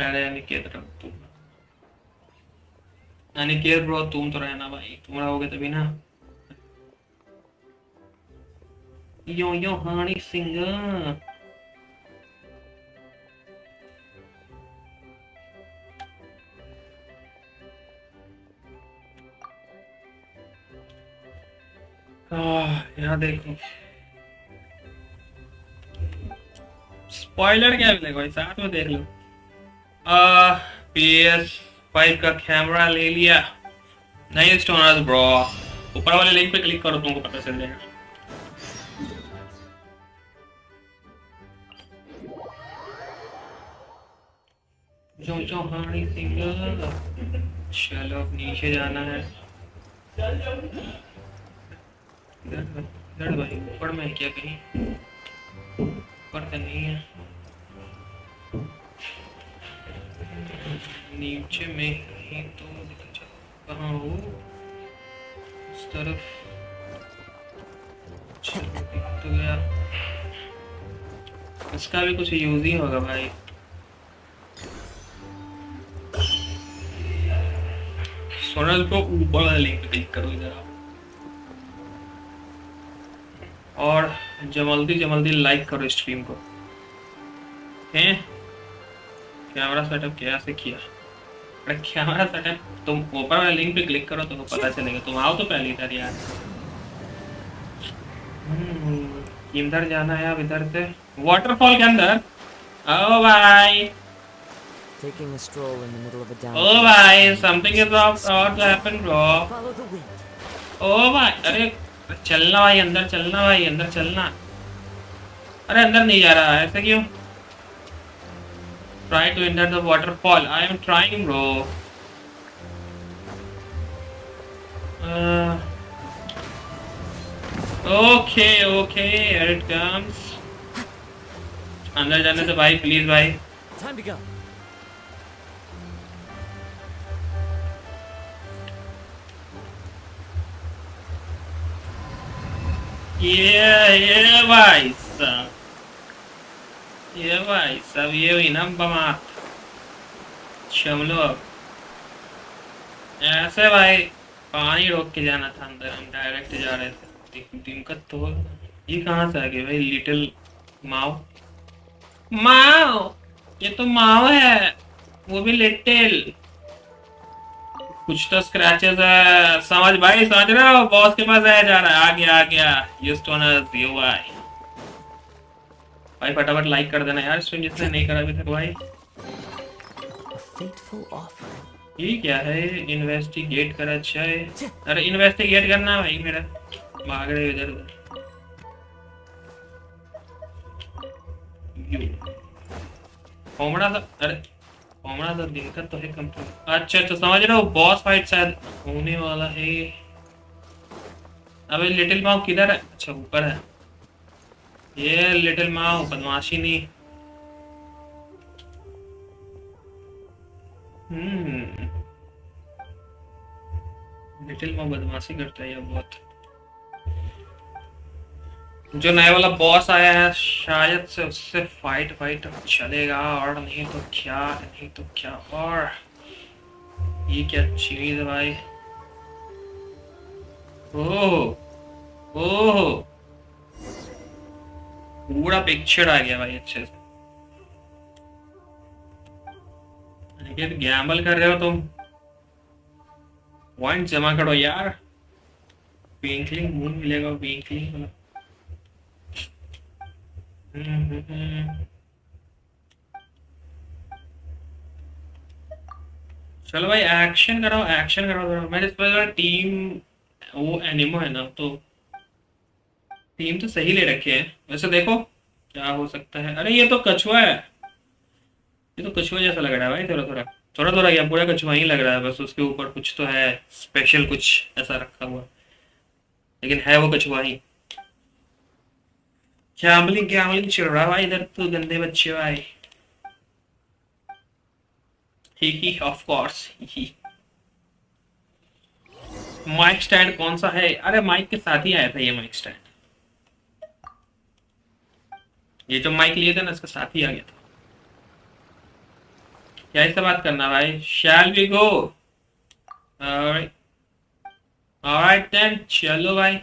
अरे अनिकेत ब्रो तुम तो रहना भाई। तुम रहोगे तभी ना। यो हानी सिंह यहाँ देखो, स्पॉइलर क्या मिलेगा भाई, साथ में देख लो। PS5 का कैमरा ले लिया। नहीं स्टोनर्स ब्रो, ऊपर वाले लिंक पे क्लिक करो, तुमको पता चल जाएगा। जो हानी सिंगर। चलो अब नीचे जाना है। इधर भाई ऊपर में क्या कहीं, ऊपर तो नहीं है, नीचे में ही तो कहाँ हो, इस तरफ। चलो दिख तो गया, इसका भी कुछ यूज ही होगा भाई। सोनल को ऊपर वाले लिंक पे क्लिक करो इधर आप, और जल्दी लाइक करो स्ट्रीम को। हैं कैमरा सेटअप कैसे किया? अरे कैमरा सेटअप तुम ऊपर वाले लिंक पे क्लिक करो, तुमको पता चलेगा। तुम आओ तो पहले इधर यार। इधर जाना है अब, इधर से वाटरफॉल के अंदर। ओ भाई, Taking a stroll in the middle of a down. ओ भाई, something is about to happen bro। Follow the wind. ओ भाई, अरे चलना भाई, अंदर चलना भाई, अंदर चलना। अरे अंदर नहीं जा रहा है, ऐसा क्यों? Try to enter the waterfall. I am trying bro। Okay, here it comes। अंदर जाने से भाई, प्लीज भाई। Time to go. ये भाई साहब, ये भाई साहब, ये हुई ना बमात। चलो अब ऐसे भाई, पानी रोक के जाना था अंदर, हम डायरेक्ट जा रहे थे। दिक्कत तो ये कहाँ से आ गई भाई? लिटिल माओ, ये तो माओ है, वो भी लिटिल। कुछ तो स्क्रैचेस है, समझ भाई, समझ रहे हो? बॉस के पास आया जा रहा है, आ गया यू स्टोनर्स यू भाई फटाफट लाइक कर देना यार स्ट्रीम, जिसने नहीं करा अभी तक भाई। A fateful offering. ये क्या है? इन्वेस्टिगेट कर, अच्छा है। अरे इन्वेस्टिगेट करना भाई मेरा, भाग रहे इधर उधर। अरे हमारा तो दिक्कत तो है कंप्लीट। अच्छा समझ रहे हो, बॉस फाइट शायद होने वाला है। अबे लिटिल माउ किधर है? अच्छा ऊपर है ये लिटिल माउ, बदमाशी नहीं। लिटिल माउ बदमाशी करता है ये बहुत। जो नया वाला बॉस आया है शायद से उससे फाइट चलेगा, और नहीं तो क्या। और ये क्या चीज है भाई? ओह पूरा पिक्चर आ गया भाई अच्छे से। लेकिन गैम्बल कर रहे हो तुम, पॉइंट जमा करो यार। विंकलिंग मून मिलेगा, विंकलिंग मतलब। चलो भाई एक्शन कराओ थोड़ा। मेरे पास टीम वो एनिमो है ना, तो टीम तो सही ले रखे है वैसे। देखो क्या हो सकता है। अरे ये तो कछुआ है, ये तो कछुआ जैसा लग रहा है भाई। थोड़ा क्या, पूरा कछुआ ही लग रहा है, बस उसके ऊपर कुछ तो है स्पेशल, कुछ ऐसा रखा हुआ, लेकिन है वो कछुआ ही। गैम्बलिंग चल रहा भाई इधर तो, गंदे बच्चे भाई। ही ऑफ कोर्स ही। माइक स्टैंड कौन सा है? अरे माइक के साथ ही आया था ये माइक स्टैंड। ये जो माइक लिए थे ना, इसके साथ ही आ गया था। क्या इससे बात करना भाई? Shall we go? Alright then, चलो भाई।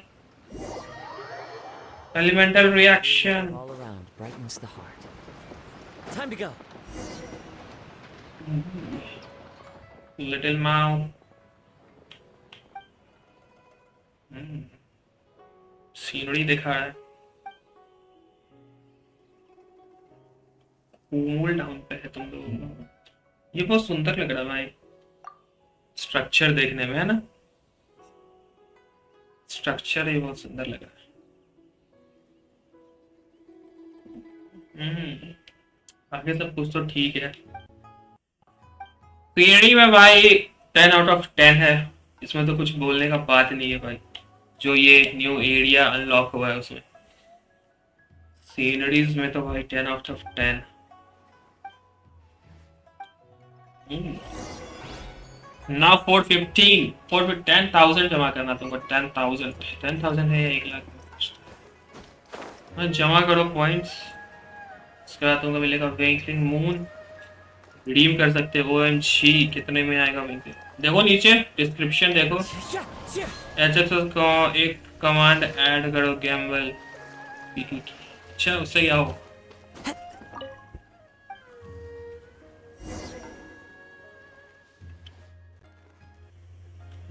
Elemental reaction All around brightens the heart. Time to go. Little माउ। सीनरी दिखा रहा है, कूल डाउन पे है तुम लोग। ये बहुत सुंदर लग रहा है भाई, स्ट्रक्चर देखने में, है ना? स्ट्रक्चर ये बहुत सुंदर लग रहा है। आगे सब कुछ तो ठीक है। सीनरी में भाई 10 out of 10 है, इसमें तो कुछ बोलने का बात नहीं है भाई। जो ये न्यू एरिया अनलॉक हुआ है उसमें सीनरीज में तो भाई 10 out of 10। ना 10,000 जमा करना तुमको। 10,000 है या 1 लाख? जमा करो पॉइंट्स, उसके बाद तुमको मिलेगा वेंकलिंग मून, रिडीम कर सकते हो। OMG कितने में आएगा वेंकलिंग? देखो नीचे डिस्क्रिप्शन देखो, HSS को एक कमांड ऐड करो, गैम्बल। अच्छा उससे क्या हो?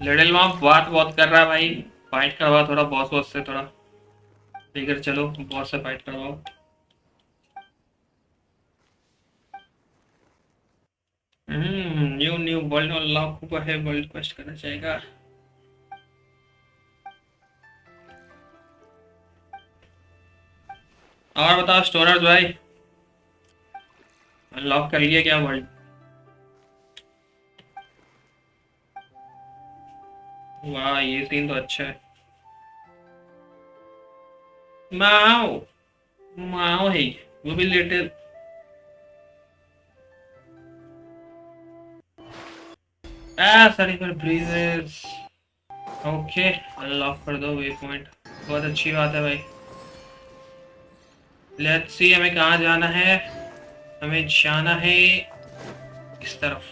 लिटिल मॉम बात बहुत कर रहा है भाई, फाइट करवा थोड़ा बॉस से, थोड़ा लेकर चलो, बॉस से फाइट करवाओ। न्यू वर्ल्ड अनलॉक हुआ है, वर्ल्ड क्वेस्ट करना चाहेगा। और बताओ स्टोनर्स भाई, अनलॉक कर लिए क्या वर्ल्ड? वाह ये सीन तो अच्छा है। माओ माओ है वो भी little. Sorry for breezes. Okay unlock कर दो वे पॉइंट, बहुत अच्छी बात है भाई। लेट्स सी हमें कहाँ जाना है। हमें जाना है इस तरफ।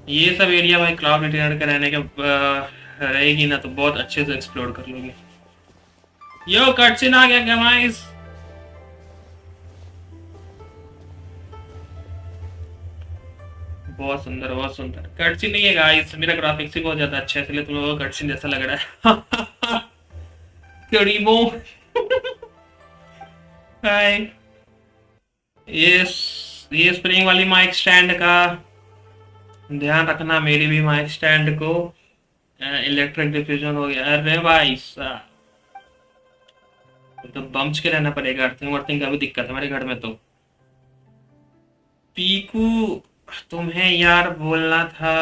ये सब एरिया भाई क्लाउड रिटेनर का रहने के रहेगी ना तो बहुत अच्छे से एक्सप्लोर कर लोगे। यो कटसिन आ गया गाइस। बहुत सुंदर, बहुत सुंदर। कटसिन नहीं है गाइस, मेरा ग्राफिक्स ही बहुत ज्यादा अच्छा है इसलिए तुम लोगों को कटसिन जैसा लग रहा है। गरीबों। हाय। ये स्प्रिंग वाली माइक स्टैंड का ध्यान रखना, मेरी भी माइक स्टैंड को इलेक्ट्रिक डिफ्यूजन हो गया। अरे भाई साहब तो बम्च के रहना पड़ेगा। अर्थिंग वर्थिंग का भी दिक्कत है मेरे घर में। तो पीकू तुम्हें यार बोलना था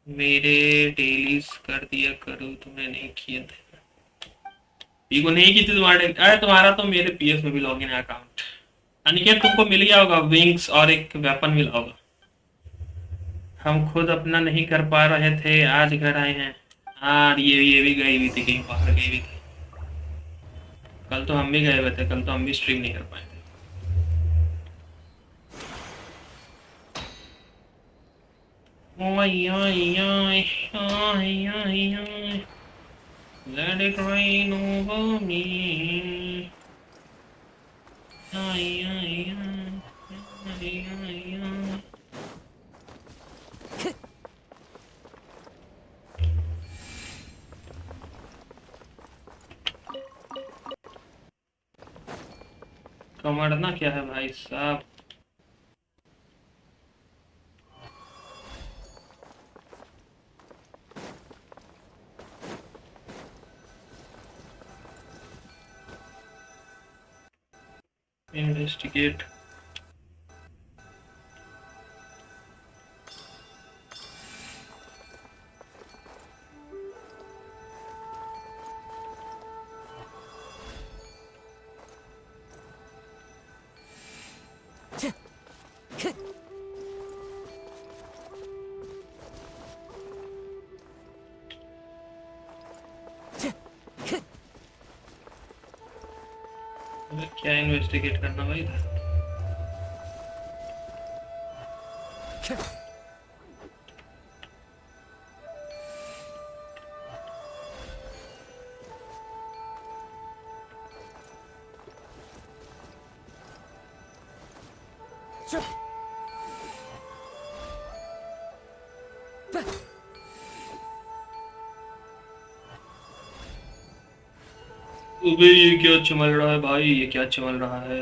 मेरे डेलीज कर दिया करो, तुम्हें नहीं किए थे। पीकू नहीं की थी तुम्हारे? अरे तुम्हारा तो मेरे PS में भी लॉगिन है अकाउंट। अनिकेत तुमको मिल गया होगा विंग्स और एक वेपन मिला होगा। हम खुद अपना नहीं कर पा रहे थे, आज घर आए हैं। हाँ ये भी गई हुई थी, कहीं बाहर गई हुई थी। कल तो हम भी गए हुए थे, कल तो हम भी स्ट्रीम नहीं कर पाए थे। ओय ओय ओय ओय ओय ओय let it rain over me। ओय ओय ओय ओय ओय। कमरना क्या है भाई साहब? इन्वेस्टिगेट। क्या इन्वेस्टिगेट करना भाई था? अबे ये क्या चमल रहा है भाई, ये क्या चमल रहा है।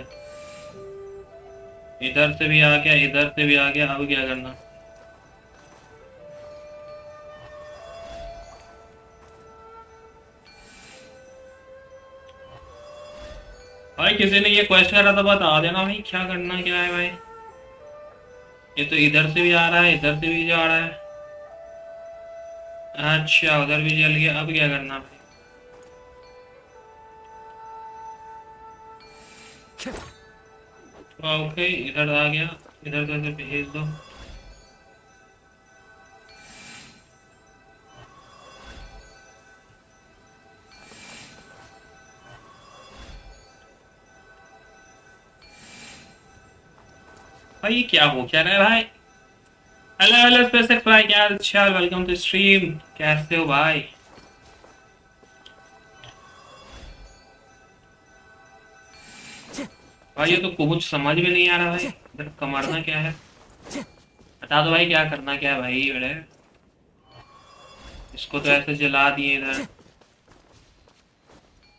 इधर से भी आ गया, इधर से भी आ गया, अब क्या करना। भाई किसी ने ये क्वेश्चन करा था, बता देना भाई क्या करना क्या है भाई। ये तो इधर से भी आ रहा है, इधर से भी जा रहा है। अच्छा उधर भी जल गया, अब क्या करना भाई। ओके इधर आ गया, इधर से भेज दो। भाई ये क्या हो क्या रहा है भाई। हेलो हेलो स्पेसएक्स भाई, क्या हाल चाल, वेलकम टू स्ट्रीम, कैसे हो भाई। भाई ये तो कुछ समझ में नहीं आ रहा भाई, इधर कमरना क्या है, बता दो भाई क्या करना क्या है भाई। बड़े इसको तो ऐसे जला दिए इधर,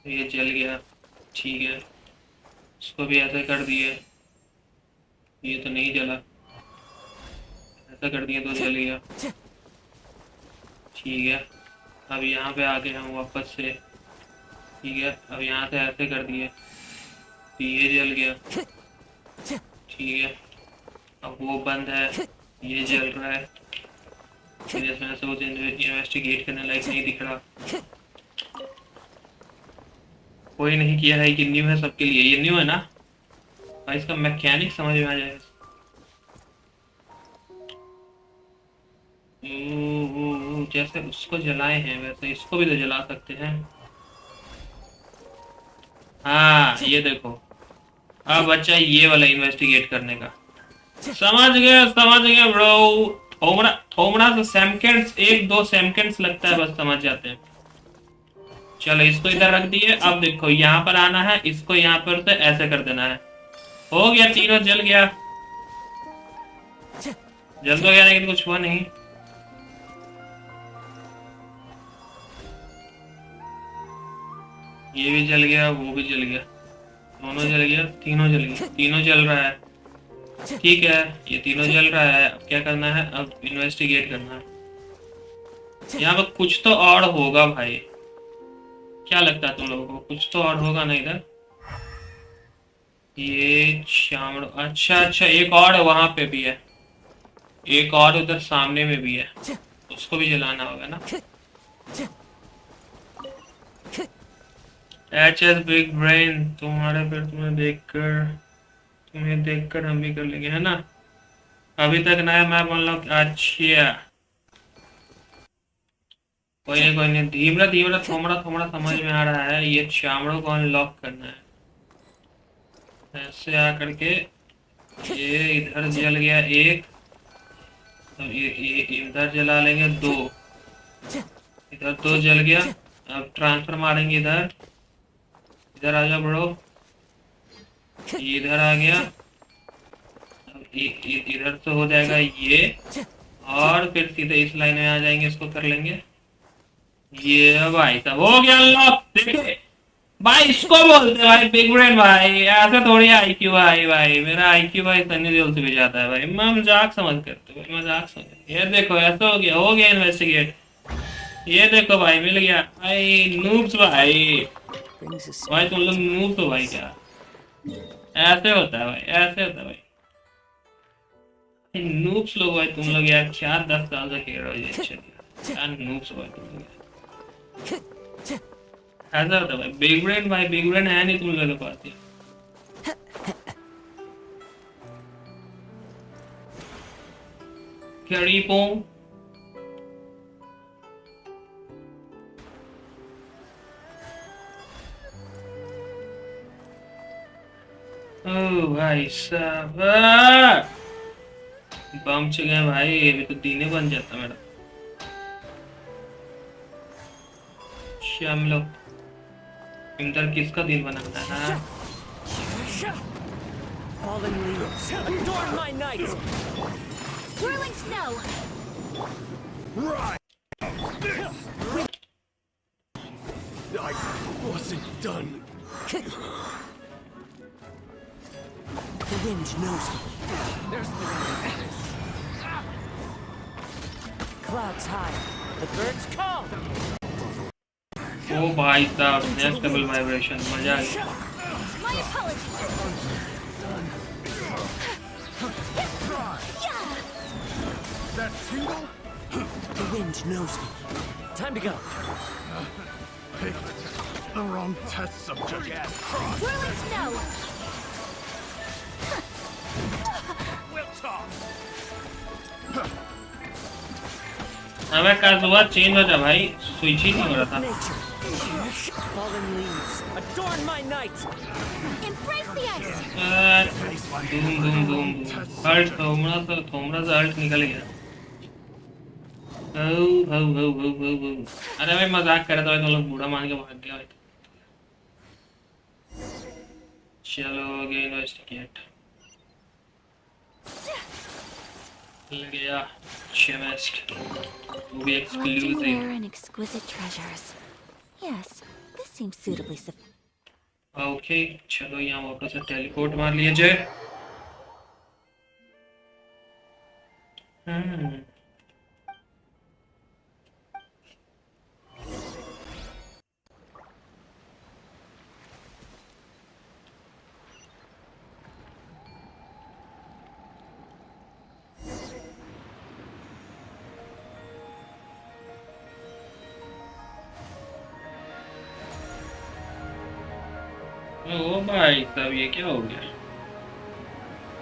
ये जल गया ठीक है। इसको भी ऐसे कर दिए, ये तो नहीं जला, ऐसा कर दिए तो जल गया ठीक है। अब यहाँ पे आ गए हम वापस से, ठीक है। अब यहाँ से ऐसे कर दिए तो ये जल गया ठीक है। अब वो बंद है, ये जल रहा है, इसमें से वो इन्वेस्टिगेट करने लायक नहीं दिख रहा। कोई नहीं किया है कि न्यू है सबके लिए, ये न्यू है ना भाई, इसका मैकेनिक समझ में आ जाए। जैसे उसको जलाए हैं वैसे इसको भी तो जला सकते हैं। हाँ ये देखो, अब बच्चा ये वाला इन्वेस्टिगेट करने का, समझ गया ब्रो। थोड़ा थोड़ा सा सेकंड्स, 1-2 सेकंड्स लगता है बस, समझ जाते हैं। चलो इसको इधर रख दिए, अब देखो यहाँ पर आना है, इसको यहाँ पर से ऐसे कर देना है। हो गया, तीनों जल गया, जल तो गया लेकिन कुछ हुआ नहीं। ये भी जल गया, वो भी जल गया, दोनों जल गया, तीनों जल गया, तीनों जल रहा है ठीक है। ये तीनों जल रहा है, अब क्या करना है, अब इन्वेस्टिगेट करना है। यहाँ पर कुछ तो और होगा भाई, क्या लगता है तुम लोगों को, कुछ तो और होगा ना इधर। ये चामड़, अच्छा एक और वहां पे भी है, एक और उधर सामने में भी है, उसको भी जलाना होगा ना। HS बिग ब्रेन, तुम्हारे फिर तुम्हें देखकर हम भी कर लेंगे है ना। अभी तक नया मैं बोल रहा हूँ। अच्छा कोई नहीं, धीमरा थोड़ा समझ में आ रहा है। ये चामड़ों को अनलॉक करना है, ऐसे आ करके। ये इधर जल गया एक, अब ये इधर जला लेंगे 2, इधर 2 जल गया। अब ट्रांसफर मारेंगे इधर, इधर आ जाओ ब्रो, इधर आ गया। अब इधर से हो जाएगा ये, और फिर सीधे इस लाइन में आ जाएंगे, इसको कर लेंगे। ये भाई साहब हो गया अनलॉक। देखिए भाई, इसको बोलते हैं भाई बिग ब्रेन भाई, ऐसे थोड़ी IQ भाई मेरा IQ भाई सनी देओल से भी ज्यादा है भाई। मैं मजाक समझ करते भाई, मजाक समझ। ये देखो ऐसा हो गया इन्वेस्टिगेट। ये देखो भाई मिल गया भाई, नूब्स भाई तुम लोग नूब्स हो भाई, क्या ऐसे होता है भाई, ऐसे होता है भाई, नूब्स लोग भाई तुम लोग यार, क्या 10 साल से खेल रहे हो ये, अच्छा क्या नूब्स भाई तुम लोग, ऐसा होता है भाई। बिग ब्रेन है नहीं तुम लोगों के पास। गरीबों ओ भाई साहब, बम चुके हैं भाई, अभी तो दीने बन जाता मेरा। हम लोग इंटर किसका दिन बनाना है। Fallen leaves, adorn my night! Whirling snow! I wasn't done. The wind knows me. There's the Clouds high. The birds call. ओ भाई साहब नेक्स्ट लेवल वाइब्रेशन मजा आ गया My apologies. that tingle? The wind knows me. Time to go. Picked the wrong test subject. Whirling snow. We'll talk. हमें कल सुबह change हो जा भाई स्विच ही नहीं हो रहा था Nature. Fallen leaves. Adorn my night. Embrace the ice. धूम धूम धूम हल्ट थोमड़ा से हल्ट निकल गया हो हो अरे भाई मजाक कर रहा था तुम लोग बूढ़ा मान के भाग गया भाई चलो आगे इन्वेस्टिगेट मिल गया चेमिस्ट वो भी Collecting exclusive rare and exquisite treasures. Yes, this seems suitably sufficient. Okay चलो यहाँ वापस से टेलीपोर्ट मार लिया जाए ओ भाई साहब ये क्या हो गया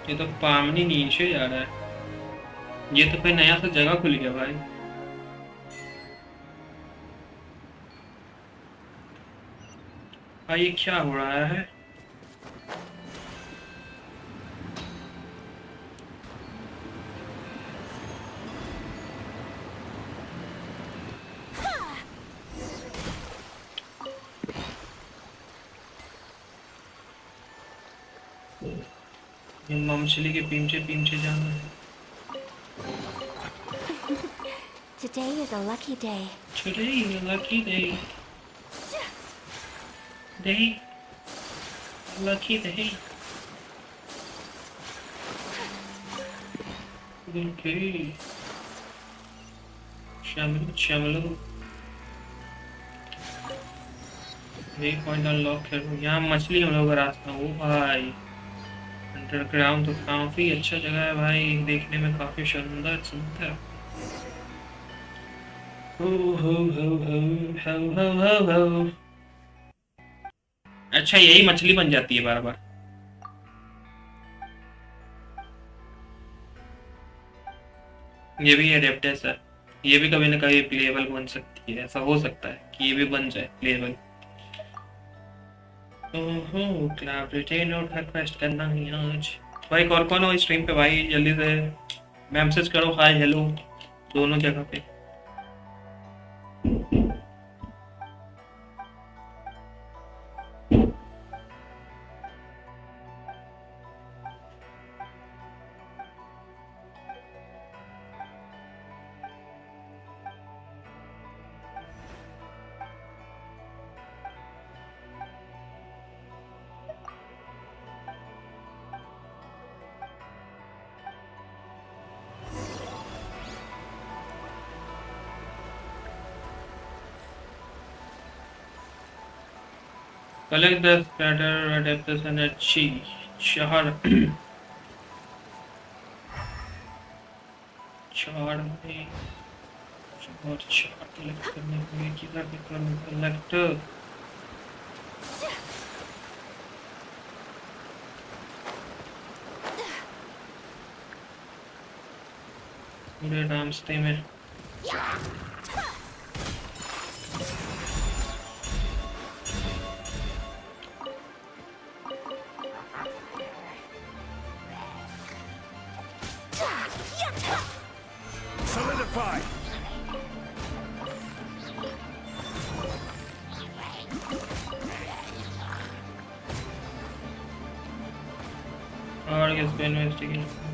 ये तो पामनी नीचे जा रहा है ये तो कोई नया सा जगह खुल गया भाई भाई ये क्या हो रहा है ये ममचली के पीछे पीछे जाना है Today is a lucky day. Today is a lucky day. Lucky day. Okay. Shamalo. Waypoint point unlock करो यहाँ मछली हम लोग का रास्ता वो भाई अंडरग्राउंड तो काफी अच्छा जगह है भाई देखने में काफी शानदार सुंदर हो अच्छा यही मछली बन जाती है बार बार ये भी एडेप्टेस है ये भी कभी ना कभी प्लेएबल बन सकती है ऐसा हो सकता है कि ये भी बन जाए प्लेएबल ओहो क्लाउड रिटेनर का क्वेस्ट करना है आज भाई कौन हो स्ट्रीम पे भाई जल्दी से मैसेज करो हाय हेलो दोनों जगह पे Collect the scatter adapters energy. चार में चार कलेक्ट करने के लिए किधर से करूँ कलेक्ट पूरे रास्ते में Solidify! और किस पे इन्वेस्टिगेट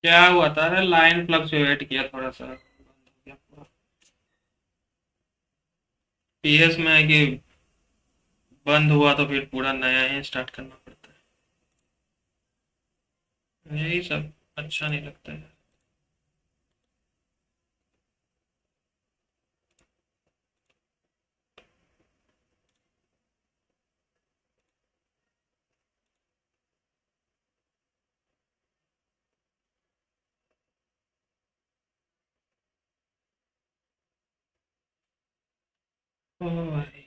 क्या हुआ था? अरे लाइन फ्लक्चुएट किया थोड़ा सा, पीएस में है कि बंद हुआ तो फिर पूरा नया ही स्टार्ट करना पड़ता है। यही सब अच्छा नहीं लगता है। ओ भाई,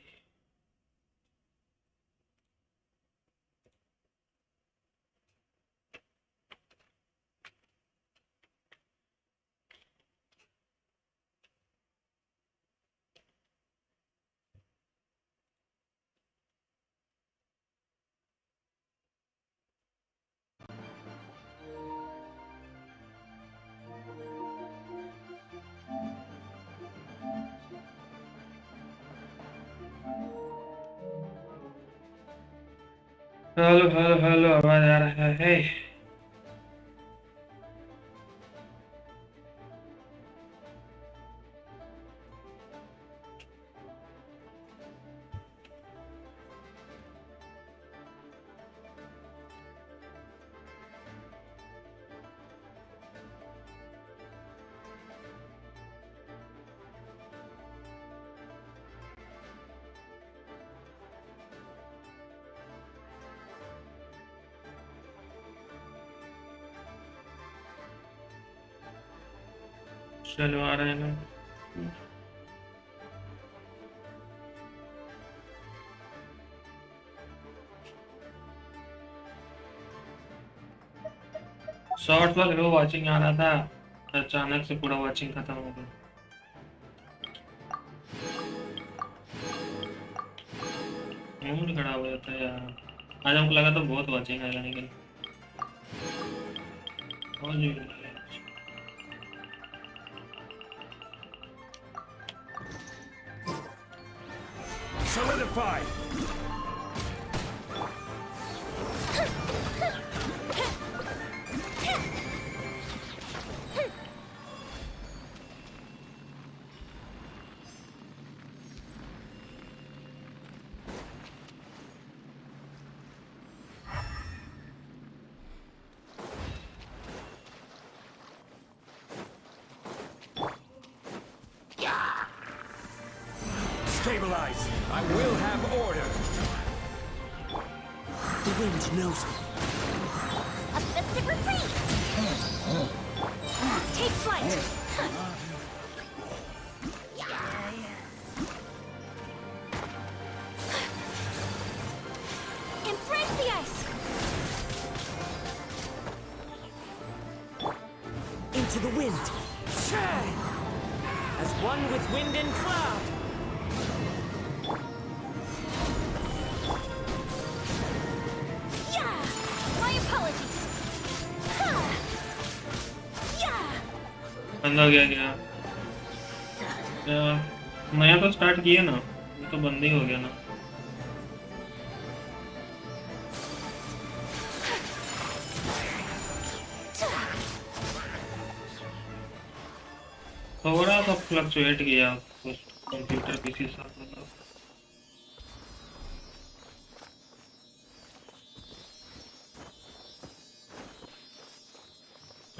हेलो हेलो हेलो, आवाज आ रहा है? चलो आ रहे हैं ना। शॉर्ट्स वाले वो वाचिंग आ रहा था, अचानक से पूरा वाचिंग खत्म हो गया। मूड खराब हो जाता है यार। आज हमको लगा तो बहुत वाचिंग आएगा, लेकिन हो जी Solidify. Stabilize. I will have order. The wind knows me. A festive retreat! Take flight! Embrace the ice! Into the wind. As one with wind and cloud. Yeah! My apologies! Ha! Yeah! बंद हो गया? नया तो start किया ना, ये तो बंद ही हो गया ना। थोड़ा सा फ्लक्चुएट किया कुछ कंप्यूटर पीसी साथ मतलब।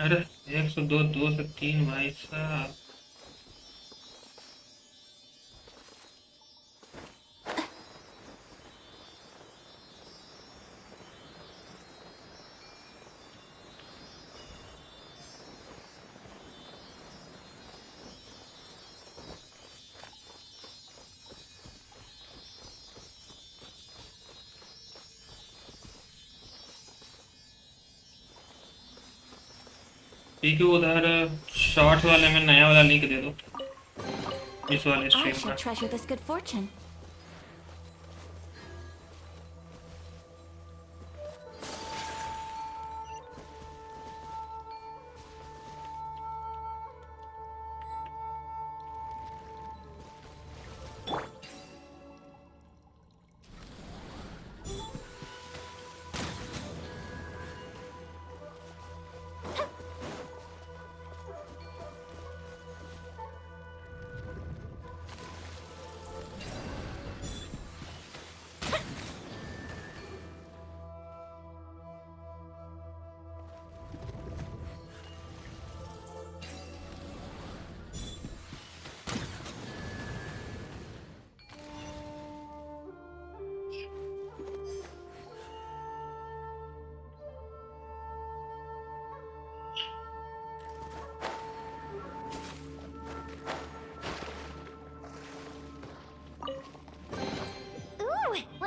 अरे 102 203 भाई साहब। ठीक है, उधर शॉर्ट्स वाले में नया वाला लिंक दे दो इस वाले I स्ट्रीम shall का। treasure this good fortune.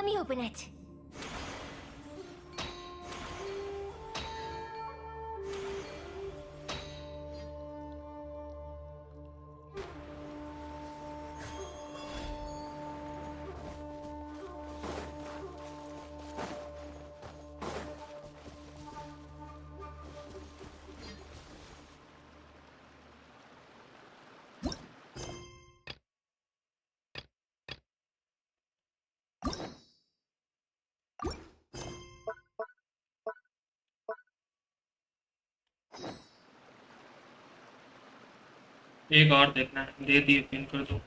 Let me open it. एक और देखना है, दे दिए, पिन कर दो।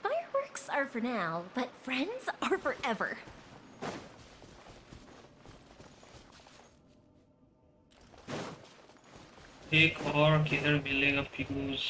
Fireworks are for now, but friends are forever. एक और किधर मिलेगा फ्यूज?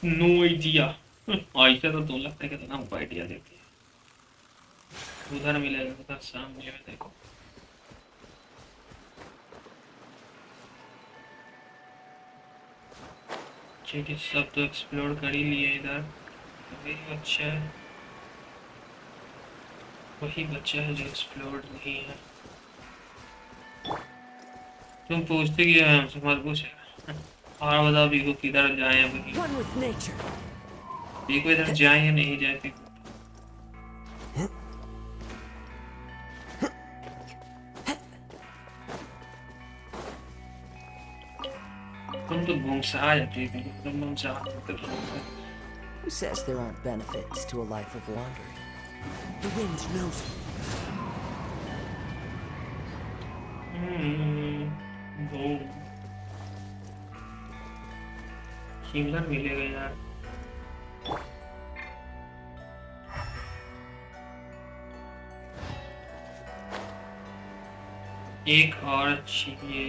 No idea. ऐसा तो 2 लाख कितना हमको आइडिया देती है। उधर मिलेगा, उधर सामने में देखो। ठीक है, सब तो एक्सप्लोर कर ही लिए इधर। वही बच्चा है, वही बच्चा है जो एक्सप्लोर नहीं है। तुम पूछते क्या है हमसे? मत पूछेगा। और बताओ बीको किधर जाए? One with nature. बीको इधर जाए या नहीं जाए? तुम तो घूमसा जाती है, तुम घूमसा। Who says there aren't benefits to a life of wandering? The wind knows me. Shimla मिलेगा यार। एक और चाहिए।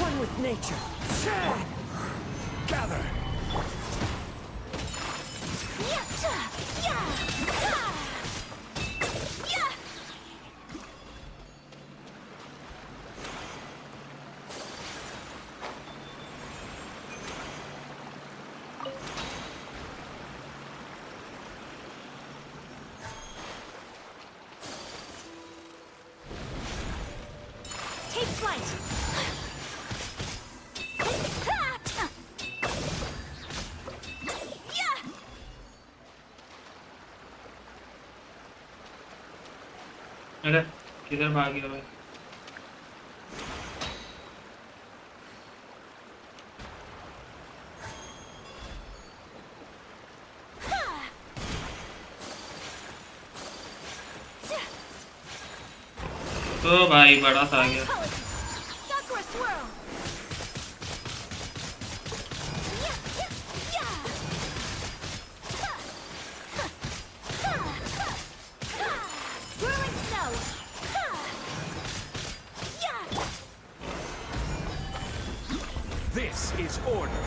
One with nature. Gather. Take flight. अरे किधर भाग गया भाई? तो भाई बड़ा सा आ गया। Sakura swirl. Whirling snow. This is order.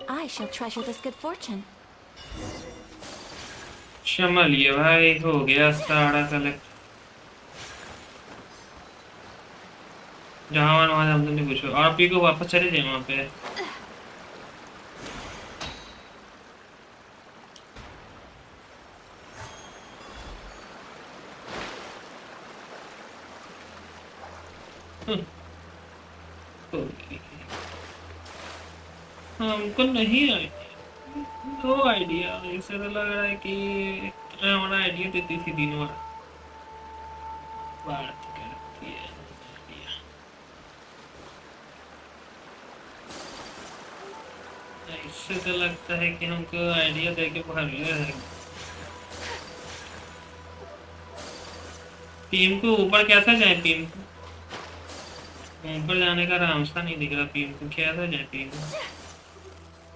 I shall treasure this good fortune. चलिए भाई, हो गया सारा कलेक्ट। जहाँ वहाँ हम तुमने पूछो, आप ही को वापस चले जाए वहाँ पे। हमको नहीं आई। नो आइडिया, इससे तो लग रहा है कि हमारा आइडिया तो इसी दिन वाला बात करती है। इससे तो लगता है कि हमको आइडिया देके भर ले हैं। टीम को ऊपर कैसे जाए? टीम को ऊपर जाने का रास्ता नहीं दिख रहा। टीम को कैसे जाए? टीम को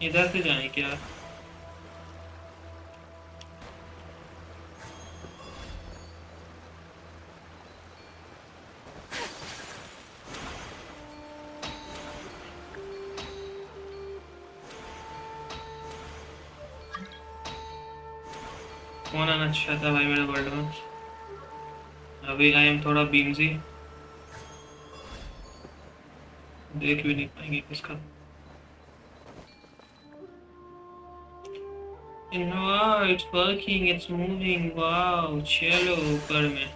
इधर से जाए क्या? कौन आना अच्छा था भाई मेरे वर्ल्ड में? अभी आई एम थोड़ा बिजी, देख भी नहीं पाएंगे किसका। वाह इट्स वर्किंग, इट्स मूविंग। वाह चलो ऊपर में।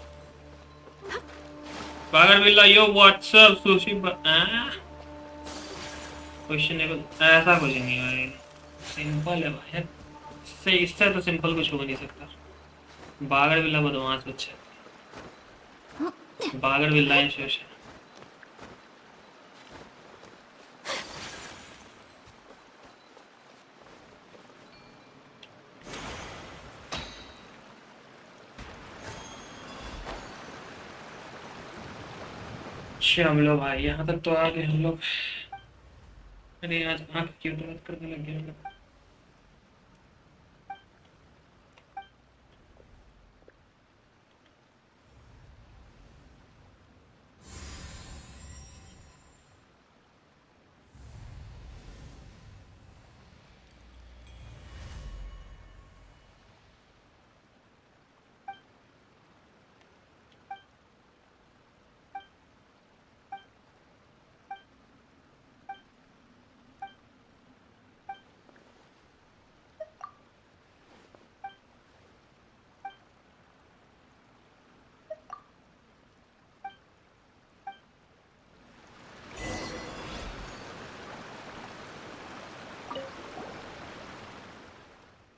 पागल बिल्ला यो व्हाट्सएप सुशी क्वेश्चनेबल। ऐसा कुछ नहीं भाई, सिंपल है भाई। इससे तो सिंपल कुछ हो नहीं सकता। बागर बिल्ला बदमाश बच्चा, बागर बिल्ला है शेष। हम लोग भाई यहाँ तक तो आ गए हम लोग। अरे आज आँख क्यों दर्द करने लग गया हम लोग।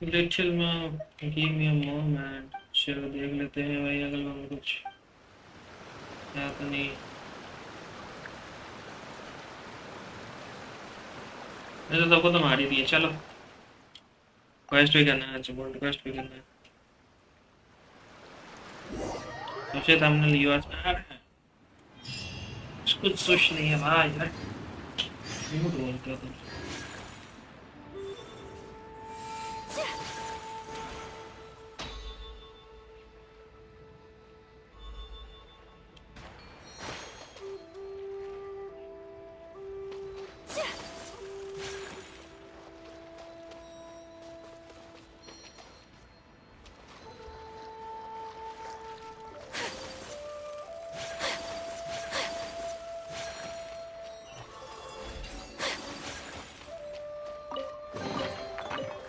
लिटिल में गिव मी अ मोमेंट। चलो देख लेते हैं भाई अगल बगल कुछ है तो नहीं। मैं तो सबको तो मार ही दिए। चलो क्वेस्ट भी करना है, वर्ल्ड क्वेस्ट भी करना है। सोचे था हमने लिया कुछ सोच नहीं है भाई यार। क्यों बोलते हो तुम?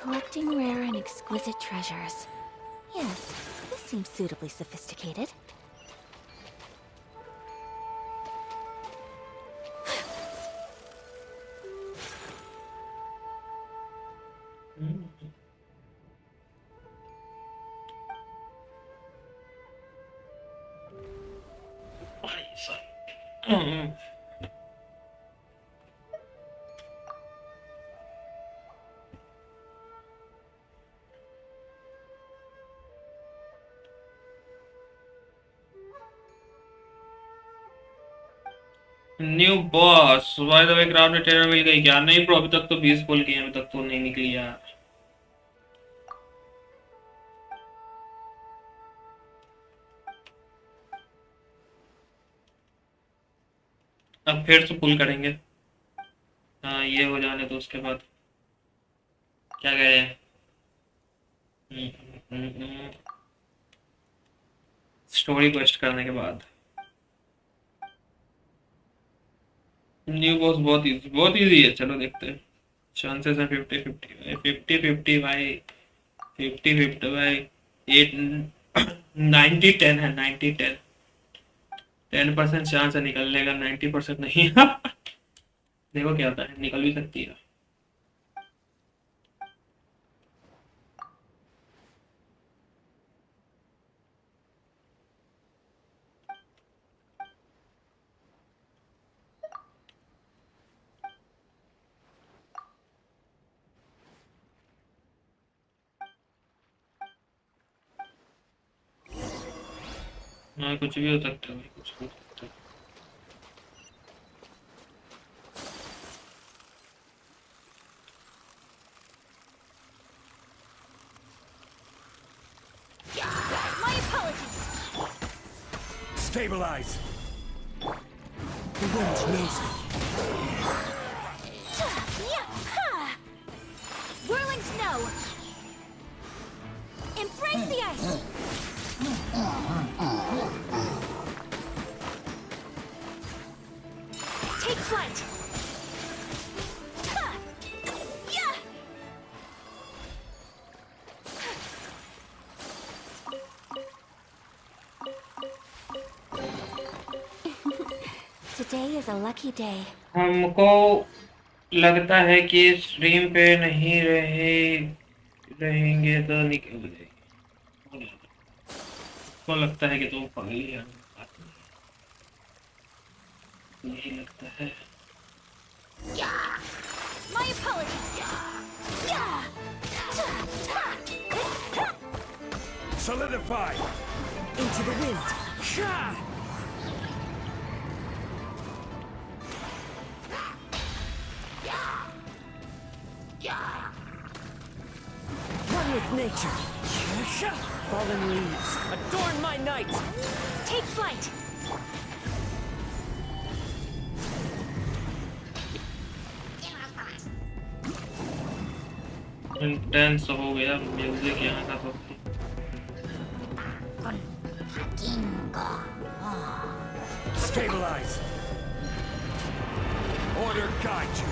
Collecting rare and exquisite treasures. Yes, this seems suitably sophisticated. New boss by the way crowd में ट्रेनर मिल गई क्या? नहीं ब्रो अभी तक तो 20 पुल किए, अभी तक तो नहीं निकली यार। अब फिर से पुल करेंगे। हाँ ये हो जाने तो उसके बाद क्या कह रहे हैं? स्टोरी क्वेस्ट करने के बाद न्यू बॉस बहुत इजी है। चलो देखते हैं। चांसेस है 50-50 50-50 भाई। 50-50 भाई 8 90-10 है। 90-10 10% चांस है निकलने का, 90% नहीं। देखो क्या होता है, निकल भी सकती है। हाँ कुछ भी हो सकता है भाई, कुछ भी हो सकता है। My apologies. Stabilize. The wind knows me. Whirling snow. Embrace the ice. Take flight. Yeah. Today is a lucky day. हमको लगता है कि स्ट्रीम पे नहीं रहेंगे तो निकल जाएंगे। को लगता है कि तुम पागल है, यही लगता है। My apologies. Yeah. Solidify. Into the wind. One with nature. Fallen leaves. Adorn my night. Take flight. Intense हो गया म्यूजिक यहाँ का तो। Stabilize. Order guide you.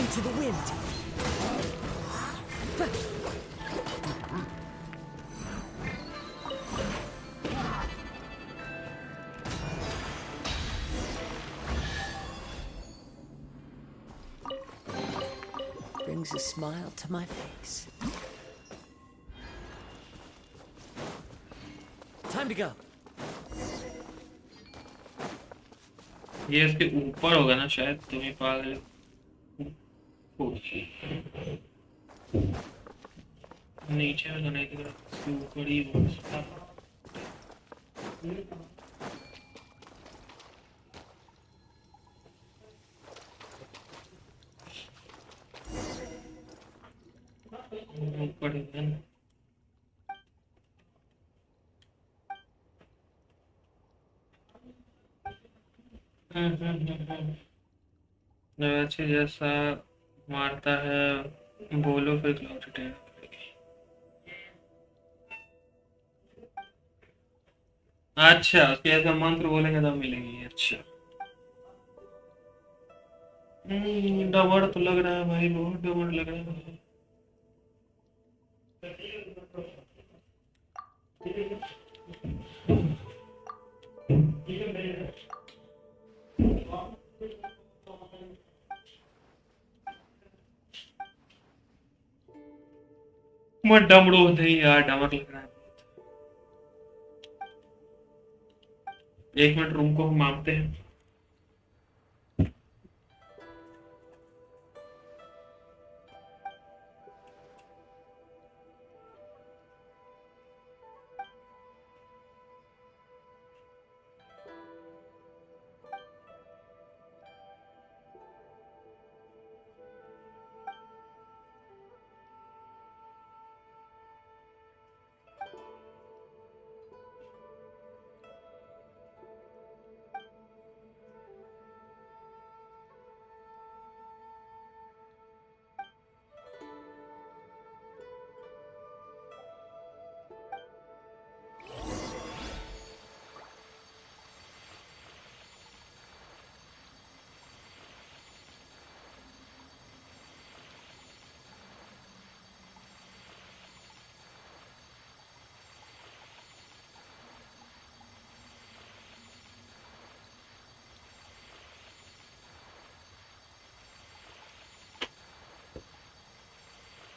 Into the wind. Brings a smile to my face. Time to go. ये इसके ऊपर होगा ना शायद, तुम्हें पागल नीचे में तो नहीं दिख रहा, इसके ऊपर ही होगा। ऊपर ही है ना। वैसे जैसा मारता है बोलो फिर क्लाउड रिटेन। अच्छा उसके ऐसा मंत्र बोलेंगे तब मिलेगी। अच्छा डबड़ तो लग रहा है भाई, बहुत डबड़ लग रहा है। मैं डमड़ो नहीं यार, डमर लग रहा है। एक मिनट रूम को हम मापते हैं।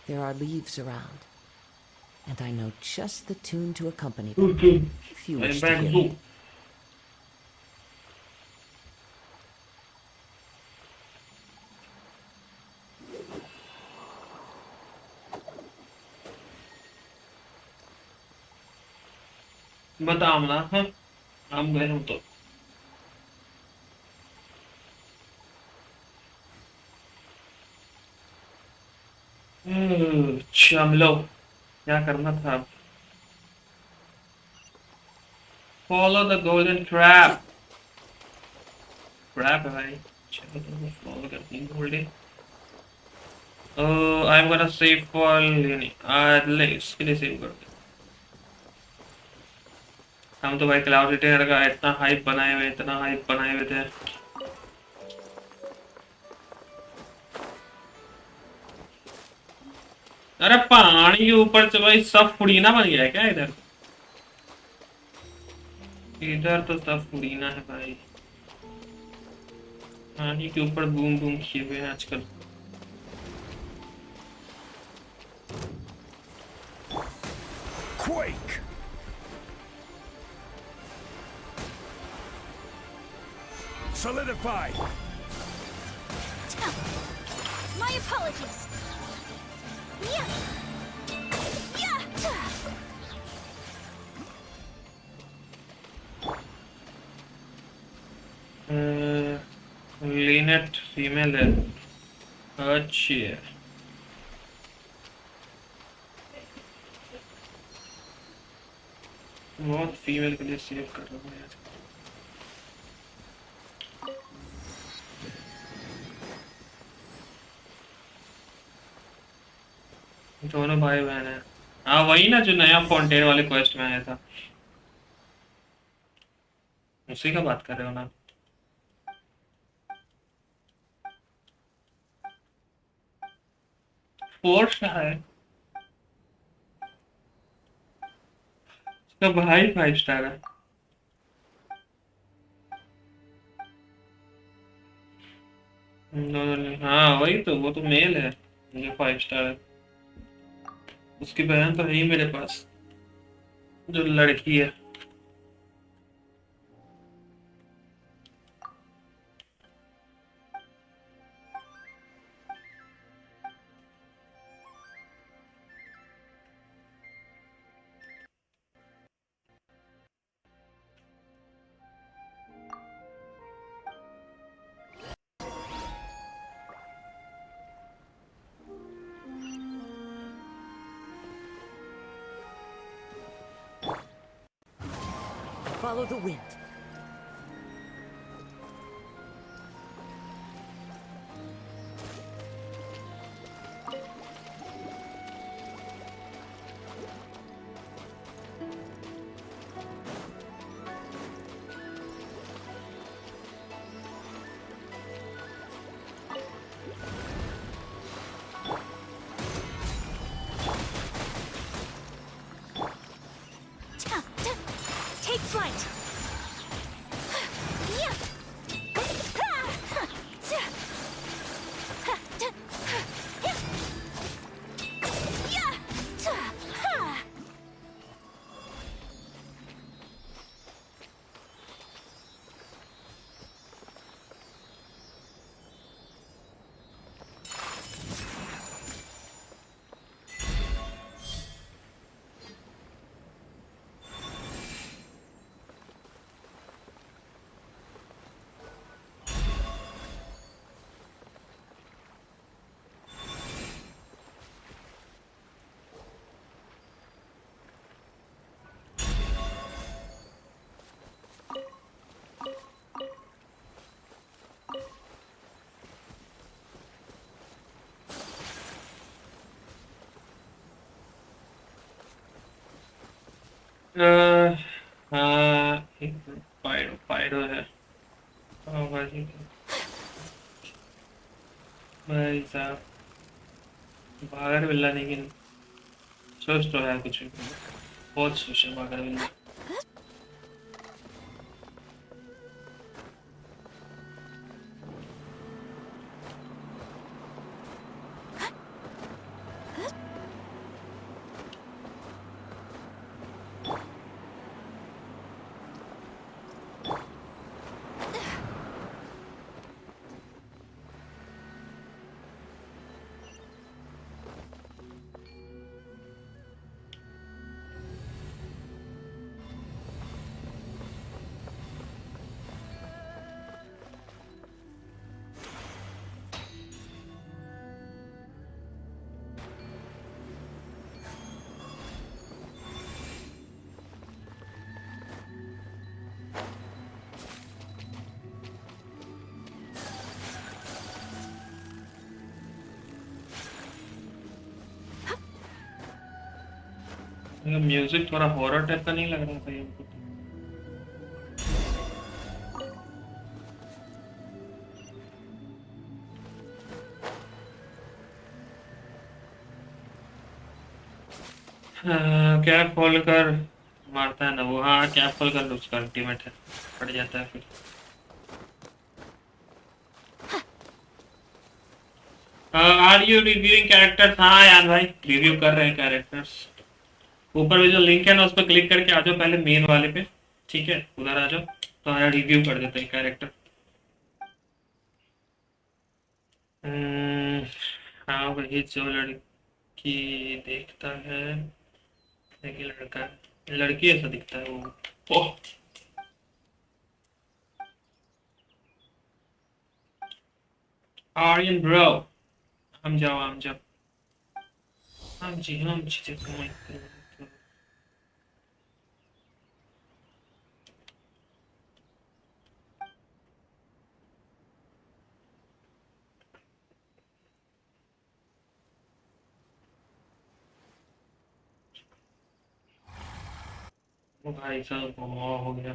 There are leaves around, and I know just the tune to accompany them, if you wish to hear it. बताओ ना। हाँ, हम गए हम तो। चलो, क्या करना था अब? Follow the golden trap. Trap है भाई। चलो तो फॉलो करती हूँ golden. I am gonna save for लेनी। ले इसके लिए सेव कर दे। हम तो भाई क्लाउड रिटेनर का इतना हाइप बनाए हुए, इतना हाइप बनाए हुए थे। अरे पानी के ऊपर से भाई सब फुड़ीना बन गया है क्या इधर? इधर तो सब फुड़ीना है भाई। पानी के ऊपर बूम बूम किए हुए हैं आजकल। Quake! Solidify! My apologies. Yeah. Yeah. Lynette female है। अच्छी है। बहुत फीमेल के लिए सेव कर रहा हूँ यार। दोनों भाई बहन है। हाँ वही ना जो नया फॉन्टेन वाले क्वेस्ट में आया था, उसी का बात कर रहे हो ना? फोर्स का है उसका भाई 5 स्टार है। हाँ वही तो, वो तो मेल है, मुझे 5 स्टार है। उसकी बहन तो है ही मेरे पास, जो लड़की है। Follow the wind. Take flight. Yeah. हाँ एक पायरो पायरो है। हाँ भाई भाई साहब, भागर बिल्ला लेकिन सोच तो है कुछ भी, बहुत सोच है भागर बिल्ला। म्यूजिक थोड़ा हॉरर टाइप का नहीं लग रहा भाई हमको? कैप खोल कर मारता है ना वो। हाँ कैप खोल कर उसका अल्टीमेट है, पड़ जाता है फिर। Are you reviewing characters? हाँ यार भाई रिव्यू कर रहे हैं कैरेक्टर्स। ऊपर में जो लिंक है ना उस पर क्लिक करके आ जाओ पहले मेन वाले पे, ठीक है उधर आ जाओ तो हमारा रिव्यू कर देते हैं कैरेक्टर। हाँ वही जो लड़की देखता है, लेकिन लड़का लड़की ऐसा दिखता है वो। ओह आर्यन ब्रो, हम जाओ हम जाओ हम जी देखो। वो भाई साहब बहुत हो गया।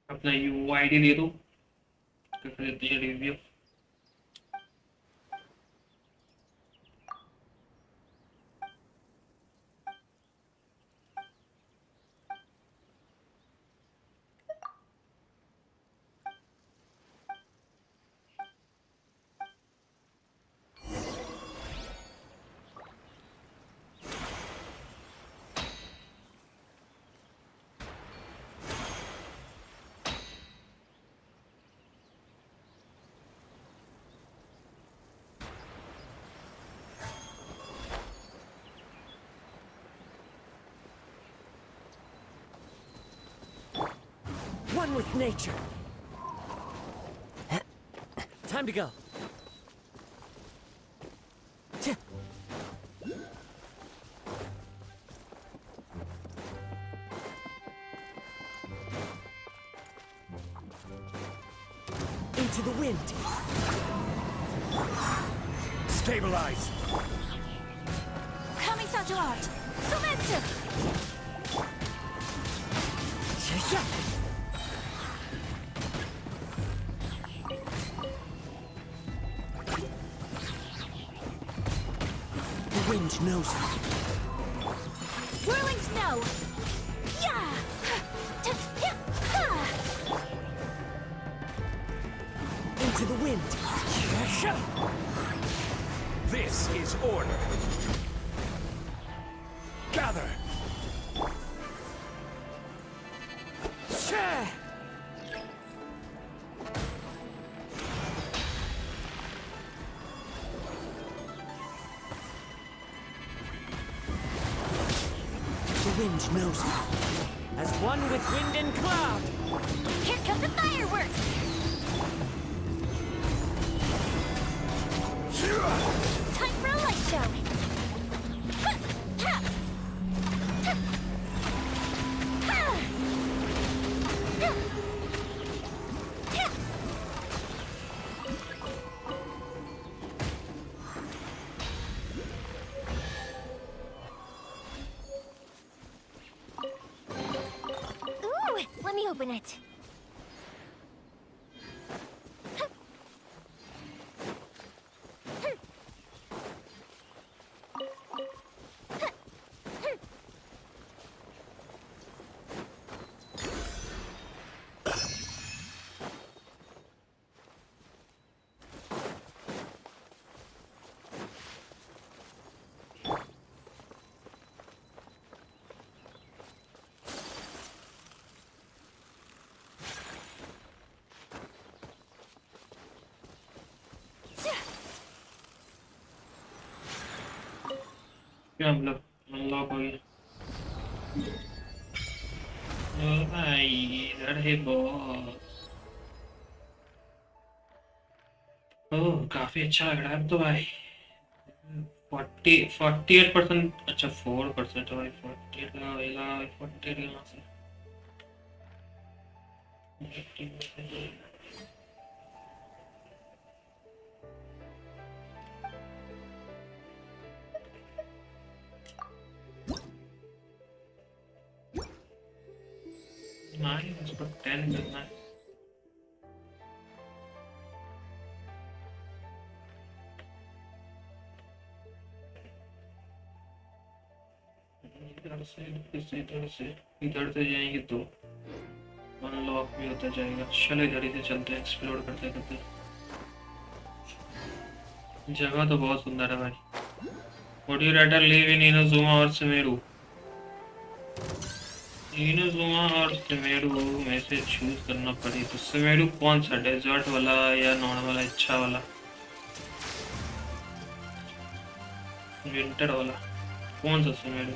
अपना यूआईडी दे दो, कर देते हैं review. One with nature. Time to go. Into the wind. Stabilize. Kamisato art. Sumetsu. The wind knows me. Whirling snow. Yeah. Into the wind. This is order. Gather. The wind knows me. As one with wind and cloud. Here come the fireworks. Time for a light show. Ooh, let me open it. क्या मतलब unlock हो गया? ओ भाई इधर है boss. ओह काफी अच्छा लग रहा है अब तो भाई। 48%। अच्छा 4% भाई। 48 लगा 48 यहाँ से नहीं, इसको 10 करना है। इधर से जाएंगे तो अनलॉक भी होता जाएगा। चलो इधर ही से चलते हैं, एक्सप्लोर करते करते। जगह तो बहुत सुंदर है भाई। Would you rather live in Inazuma और सुमेरु? इनोजुमा और सुमेरु में से चूज करना पड़े तो सुमेरु कौन सा, डेजर्ट वाला या नॉर्मल अच्छा वाला? विंटर वाला कौन सा सुमेरु?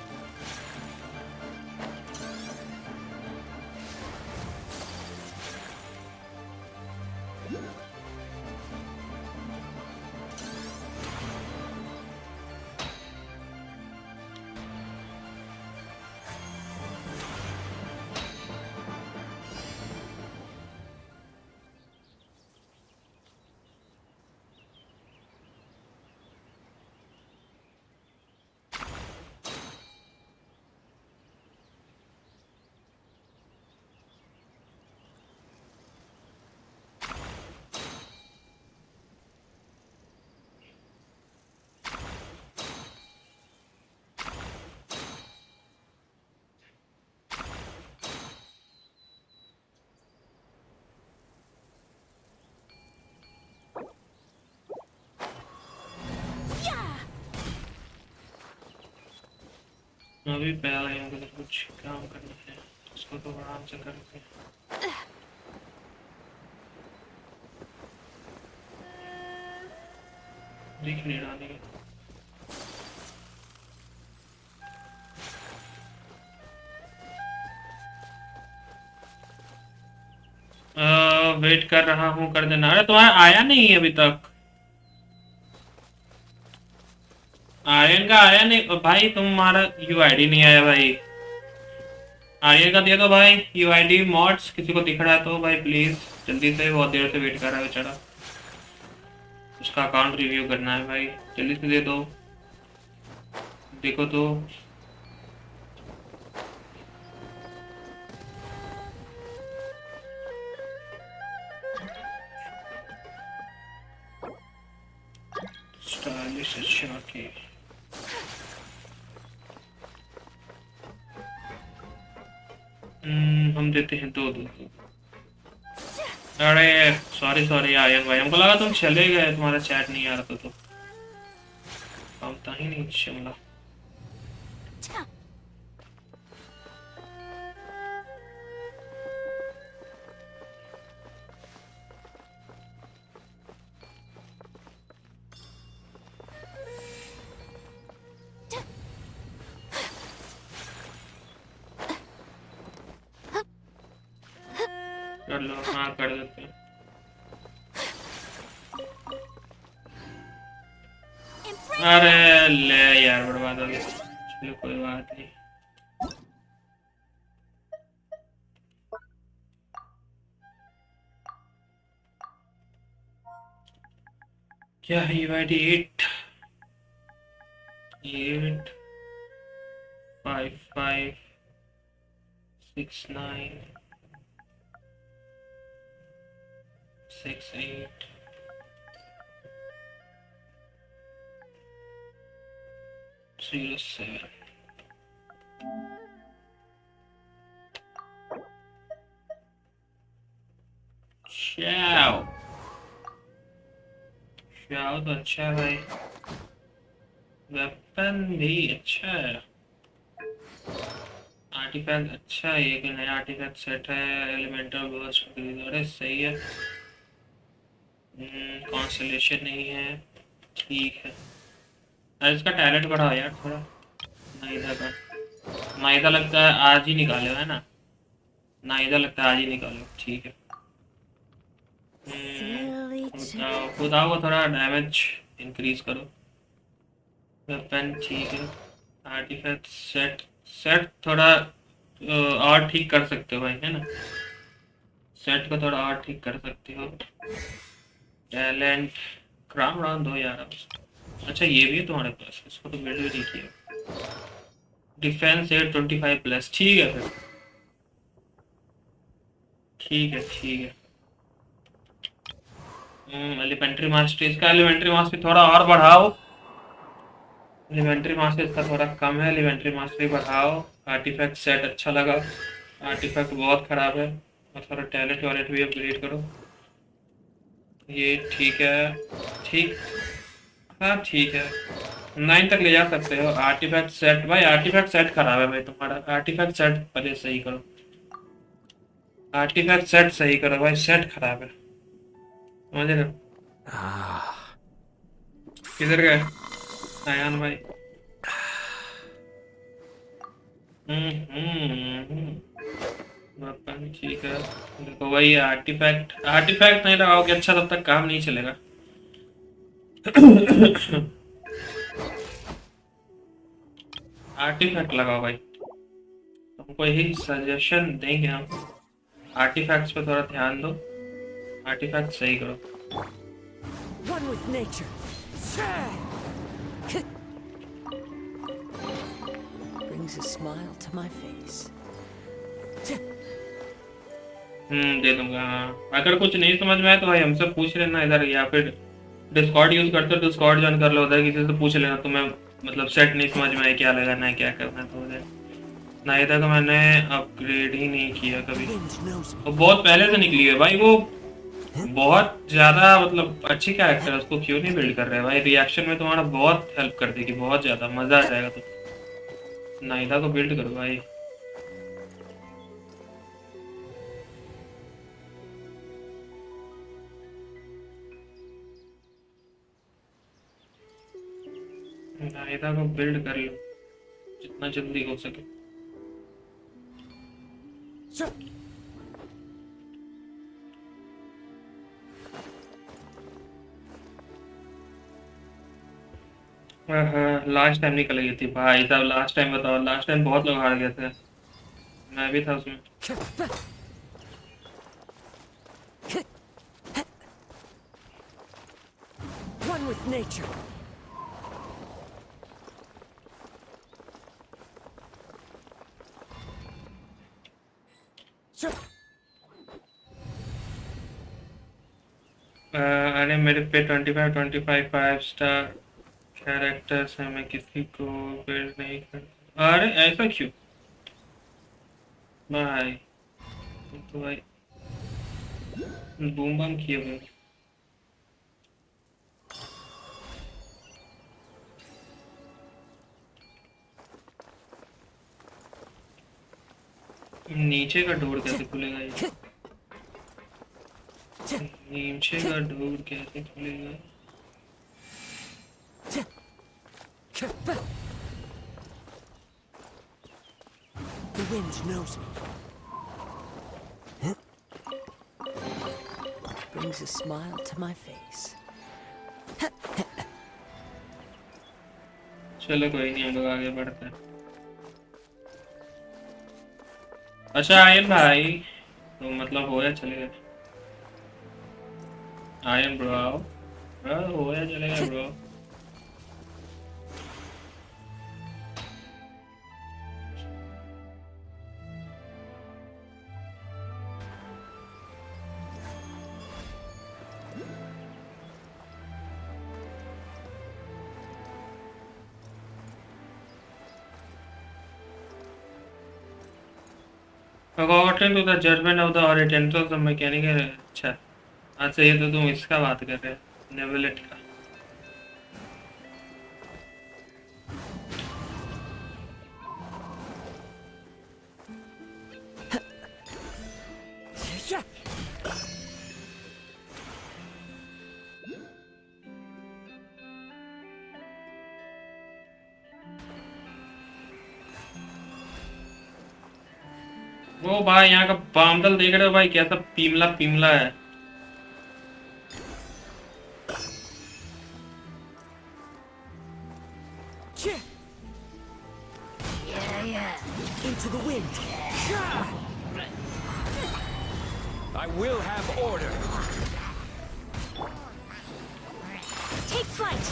अभी पहले इनको तो कुछ काम करना है, उसको तो आराम से करते हैं। दिख नहीं रहा नहीं। वेट कर रहा हूँ, कर देना। अरे तुम्हारा आया नहीं है अभी तक। आर्यन का आया नहीं भाई, तुम्हारा यूआईडी नहीं आया भाई। आर्यन का दे दो भाई यूआईडी मॉड्स, किसी को दिख रहा है तो भाई प्लीज जल्दी से, बहुत देर से वेट कर रहा है बेचारा। उसका अकाउंट रिव्यू करना है भाई, जल्दी से दे दो। देखो तो स्टाइलिश अच्छा के हम देते हैं दो। अरे सॉरी सॉरी आर्यन भाई, हमको लगा तुम चले गए, तुम्हारा चैट नहीं आ रहा था तो हम था ही नहीं शिमला। कर लो, हाँ कर देते हैं। अरे ले यार बर्बाद हो गया, चलो कोई बात नहीं। क्या है यूआईडी 85569 68 07। शाओ शाओ तो अच्छा है भाई, वेपन भी अच्छा है, आर्टिफैक्ट अच्छा है, एक नया आर्टिफैक्ट सेट है, एलिमेंटल बर्स्ट। अरे सही है। कॉन्स्टेलेशन नहीं है, ठीक है। अरे इसका टैलेंट बढ़ाओ यार थोड़ा। नाहिदा का, नाहिदा लगता है आज ही निकाले है ना, नाहिदा लगता है आज ही निकालो, ठीक है। खुदाओ को थोड़ा डैमेज इंक्रीज करो। वेपन ठीक है, आर्टिफैक्ट सेट थोड़ा और ठीक कर सकते हो भाई, है ना। सेट को थोड़ा और ठीक कर सकती हो। टैलेंट क्राउन राउंड दो यार अब। अच्छा ये भी है तुम्हारे पास, इसको तो बिल्ड भी नहीं किया। डिफेंस 825 प्लस, ठीक है फिर, ठीक है ठीक है। एलिमेंट्री मास्टरी, इसका एलिमेंट्री मास्टरी थोड़ा और बढ़ाओ। एलिमेंट्री मास्टरी इसका थोड़ा कम है, एलिमेंट्री मास्टरी बढ़ाओ। आर्टिफैक्ट सेट अच्छा लगा, आर्टिफैक्ट बहुत खराब है। और थोड़ा टैलेंट वैलेंट भी अपग्रेड करो। ये ठीक है, ठीक, हाँ ठीक है, 9 तक ले जा सकते हो। आर्टिफैक्ट सेट भाई, आर्टिफैक्ट सेट खराब है भाई तुम्हारा। आर्टिफैक्ट सेट पहले सही करो, आर्टिफैक्ट सेट सही करो भाई, सेट खराब है, समझ रहे हो? किधर गए आयान भाई? वेपन ठीक है। देखो भाई आर्टिफैक्ट, आर्टिफैक्ट नहीं लगाओगे अच्छा तब तक काम नहीं चलेगा। आर्टिफैक्ट लगाओ भाई, तुमको यही सजेशन देंगे हम। आर्टिफैक्ट्स पे थोड़ा ध्यान दो, आर्टिफैक्ट सही करो। One with nature. Brings a smile to my face. दे दूंगा हाँ। अगर कुछ नहीं समझ में आए तो भाई हमसे पूछ लेना इधर, या फिर डिस्कॉर्ड यूज करते हो डिस्कॉर्ड ज्वाइन कर लो, उधर किसी से पूछ लेना। तुम्हें मतलब सेट नहीं समझ में आए क्या लगाना है क्या करना है तो उधर। नाहिदा को मैंने अपग्रेड ही नहीं किया कभी, वो बहुत पहले से निकली है भाई। वो बहुत ज्यादा मतलब अच्छी कैरेक्टर है, उसको क्यों नहीं बिल्ड कर रहे भाई? रिएक्शन में तुम्हारा बहुत हेल्प कर देगी, बहुत ज्यादा मजा आ जाएगा। तो नाहिदा को बिल्ड करो भाई। नाहिदा को बिल्ड कर लो जितना जल्दी हो सके। लास्ट टाइम निकल गई थी भाई साहब, लास्ट टाइम बताओ, लास्ट टाइम बहुत लोग हार गए थे, मैं भी था उसमें। One with nature. अरे मेरे पे 25 5 स्टार कैरेक्टर्स हैं, मैं किसी को बिल्ड नहीं करता। अरे ऐसा क्यों भाई? तो भाई बूम बम किए हुए। नीचे का डोर कैसे खुलेगा ये? नीचे का डोर कैसे खुलेगा? The wind knows me. Brings a smile to my face. चलो कोई नहीं, हम लोग आगे बढ़ते हैं। अच्छा आयन भाई, तो मतलब हो या चलेगा? आयन ब्रो आओ, हो या चलेगा bro? According to the judgment of the Oriental of the mechanical, अच्छा अच्छा ये तो तुम इसका बात कर रहे हो, नेबुलेट का। वो भाई यहाँ का बामदल देख रहे हो भाई, कैसा पीमला पीमला है। Into the wind. I will have order. Take flight.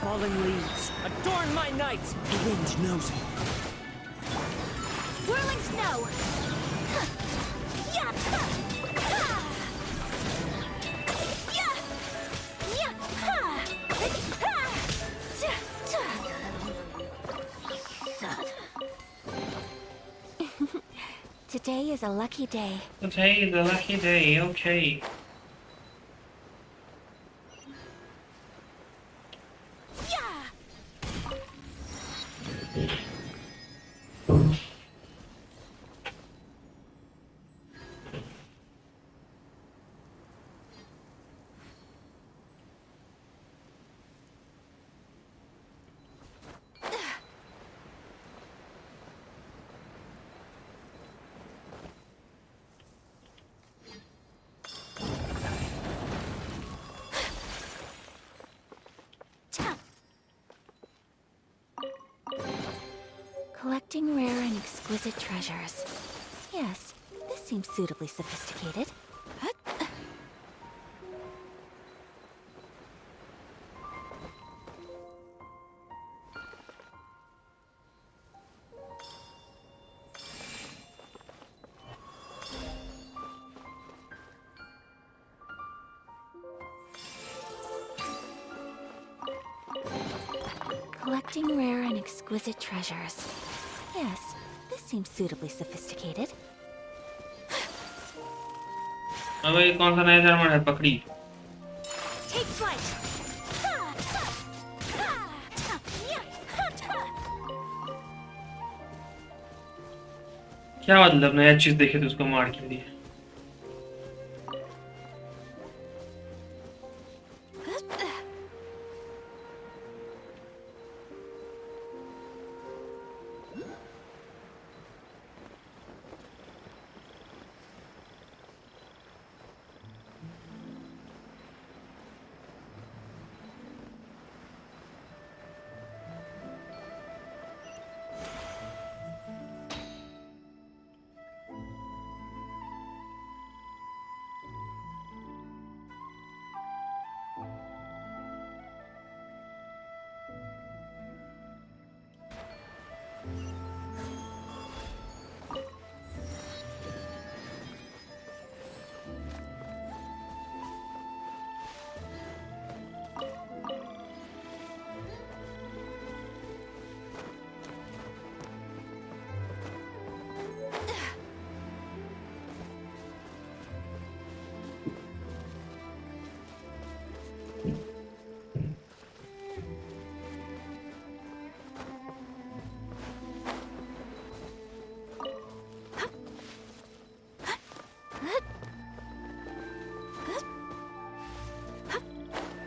Falling leaves, adorn my night. The wind knows me. Whirling snow. Today is a lucky day. Today is a lucky day, okay. Collecting rare and exquisite treasures. Yes, this seems suitably sophisticated. Collecting rare and exquisite treasures. Yes, this seems suitably sophisticated. अब ये कौन सा नया जानवर है? पकड़ी। Take flight. क्या मतलब नया चीज देखे तो उसको मार के लिए?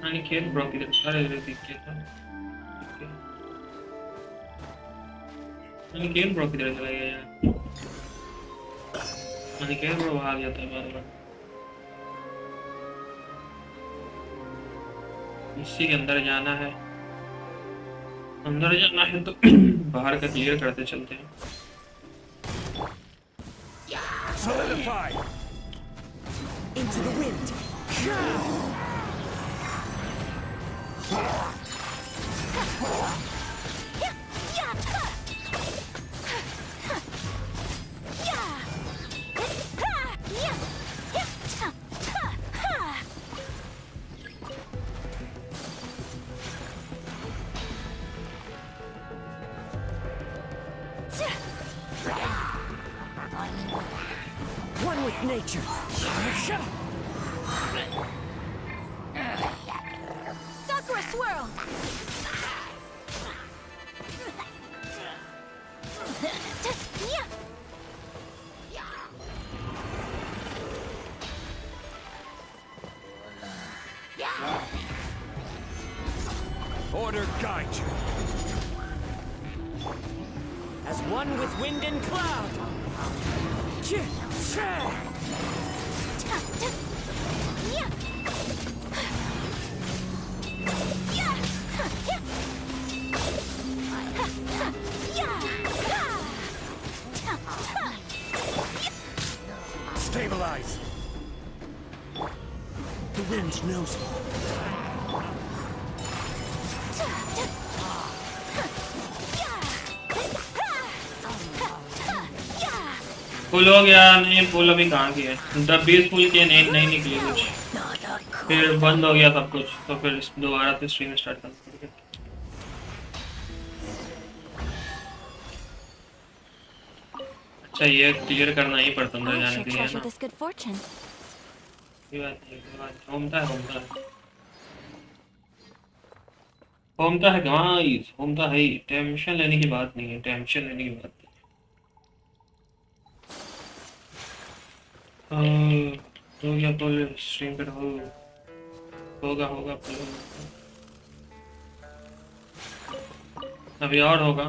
अनिकेत ब्रो किधर? अरे दिख गया था। अनिकेत ब्रो किधर चला गया यार? अनिकेत ब्रो भाग जाता है बार बार। इसी के अंदर जाना है। अंदर जाना है तो बाहर का क्लियर करते चलते हैं। Solidify. Into the wind. One with nature. Sakura swirl. Order guide you. As one with wind and cloud. knows me. Full हो गया नहीं? फुल अभी कहाँ की है? 20 फुल किए नहीं निकली कुछ, फिर बंद हो गया सब कुछ, तो फिर दोबारा से स्ट्रीम स्टार्ट करना पड़ेगा। अच्छा ये क्लियर करना ही पड़ता अंदर I जाने shall के लिए है treasure ना? this good fortune. ये बात नहीं, ये बात घूमता है गाइस, घूमता है। टेंशन लेने की बात नहीं है, टेंशन लेने की बात नहीं। हो गया पुल, स्ट्रीम पर होगा पुल अभी और होगा।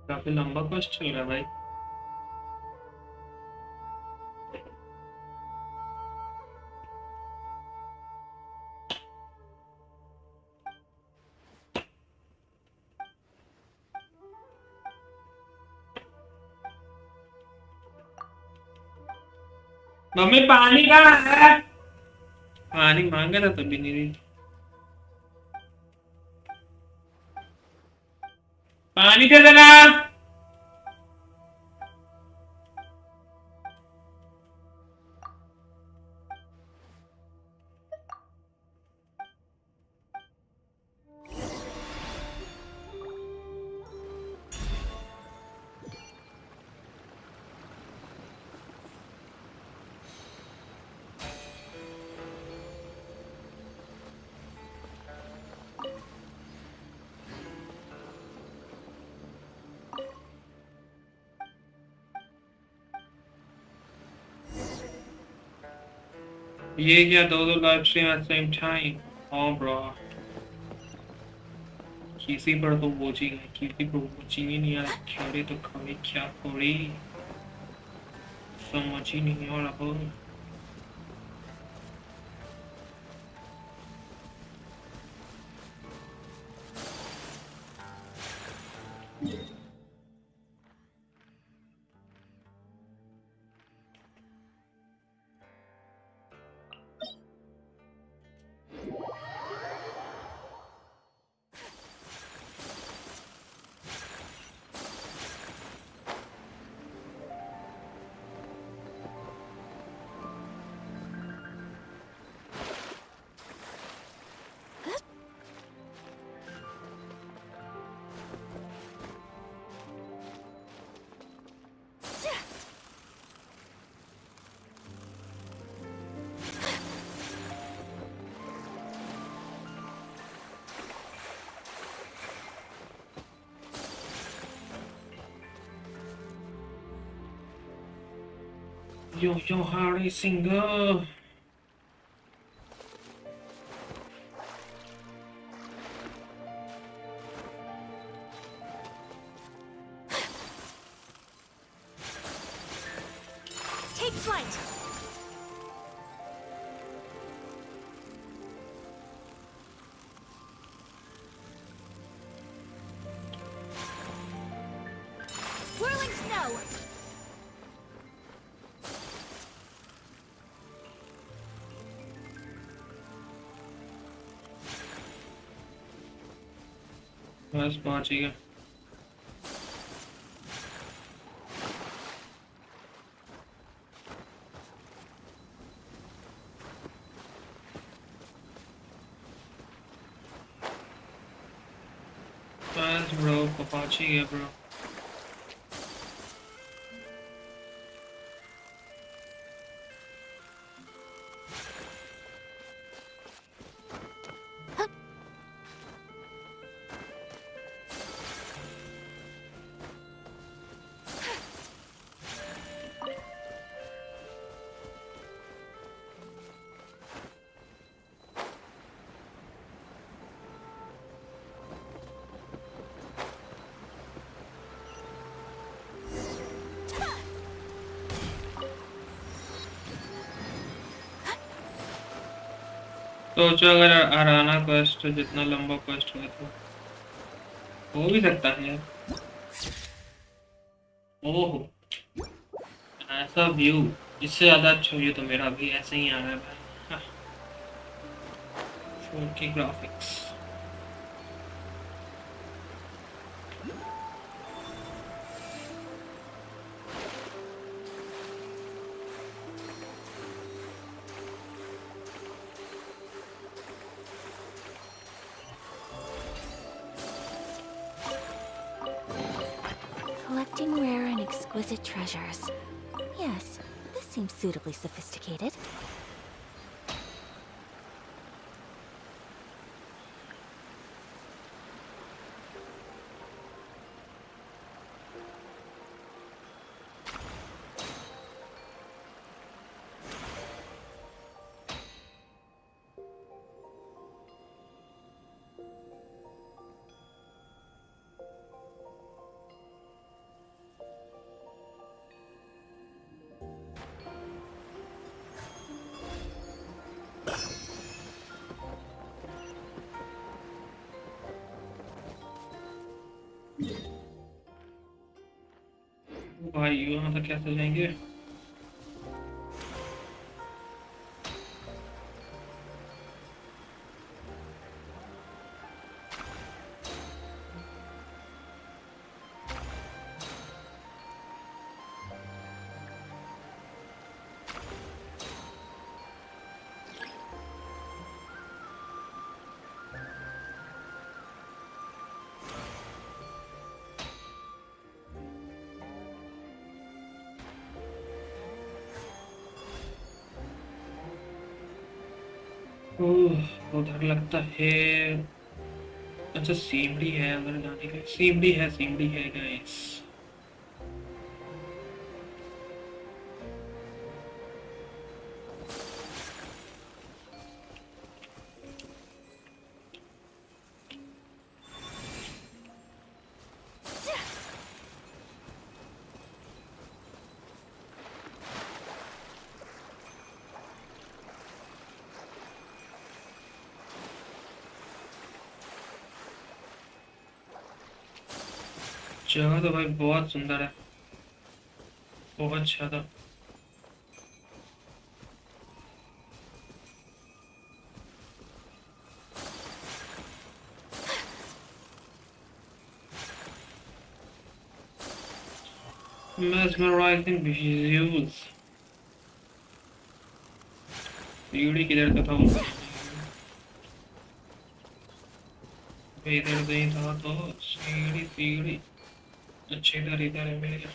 काफी लंबा क्वेश्चन चल रहा है भाई। मम्मी पानी कहाँ है? पानी मांगे था तभी नहीं दी। पानी दे देना। ये क्या दो live stream at same time? हाँ ब्रो, किसी पर तो वोचिंग है, किसी पर वोचिंग ही नहीं आ रहा। खड़े तो खड़े क्या थोड़ी समझ ही नहीं आ रहा। Yo, Harry Singer. Take flight. Whirling snow. बस पहुंच गया। बस ब्रो पहुंच ही गया ब्रो। सोचो अगर हराना क्वेस्ट जितना लंबा क्वेस्ट हुआ तो हो भी सकता है यार। ओहो, ऐसा व्यू, इससे ज्यादा अच्छा व्यू तो मेरा भी ऐसे ही आ रहा है भाई। 4K graphics. Collecting rare and exquisite treasures. Yes, this seems suitably sophisticated. भाई वहां तक कैसे जाएंगे? उधर लगता है। अच्छा सीमडी है अगर जाने के, सीमडी है गाइस। जगह तो भाई बहुत सुंदर है, बहुत ज्यादा। mesmerizing visuals। सीढ़ी किधर से था वो? इधर नहीं था तो सीढ़ी अच्छे इधर है मेरे।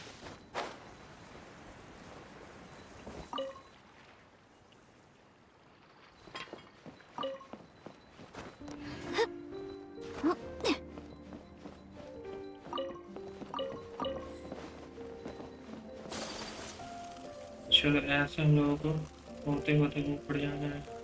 चलो ऐसे हम लोगों को होते होते ऊपर जाना है।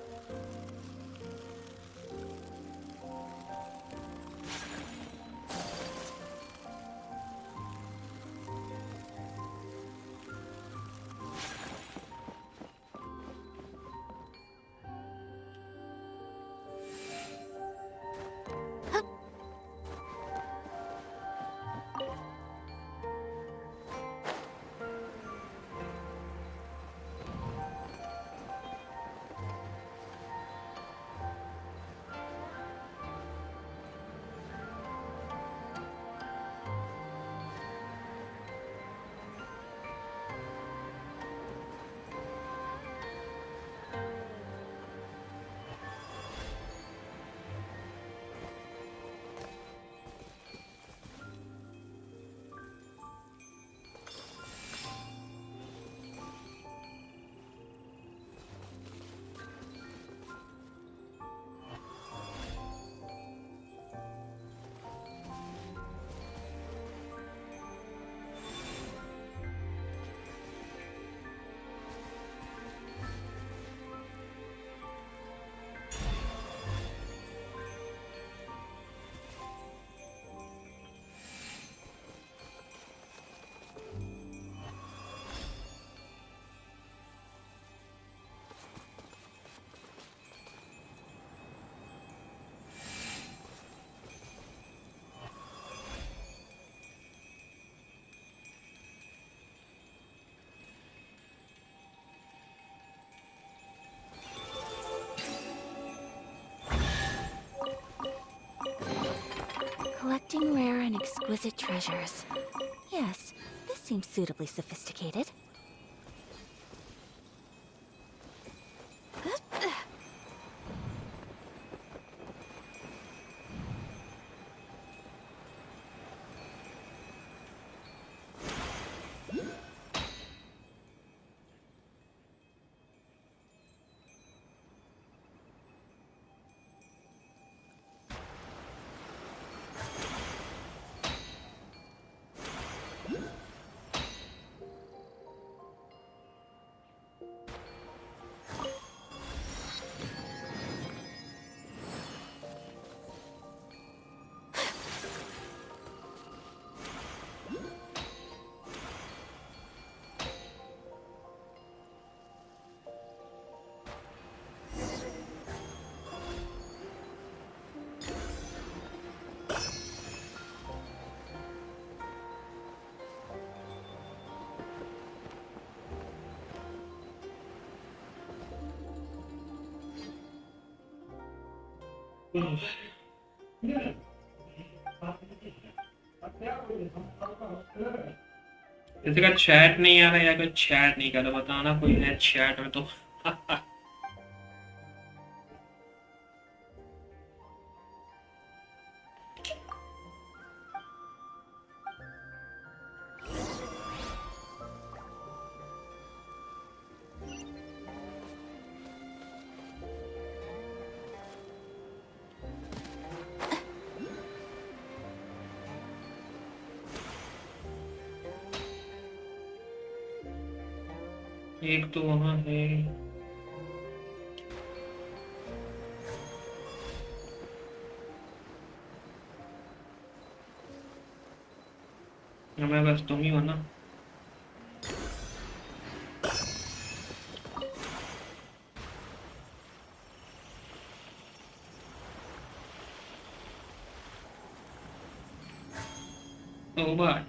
exquisite treasures. Yes, this seems suitably sophisticated. किसी का चैट नहीं आ रहा या कोई चैट नहीं कर रहा, बताना कोई है चैट में तो। एक तो वहां है, मैं बस तुम ही हो ना। ओ बाय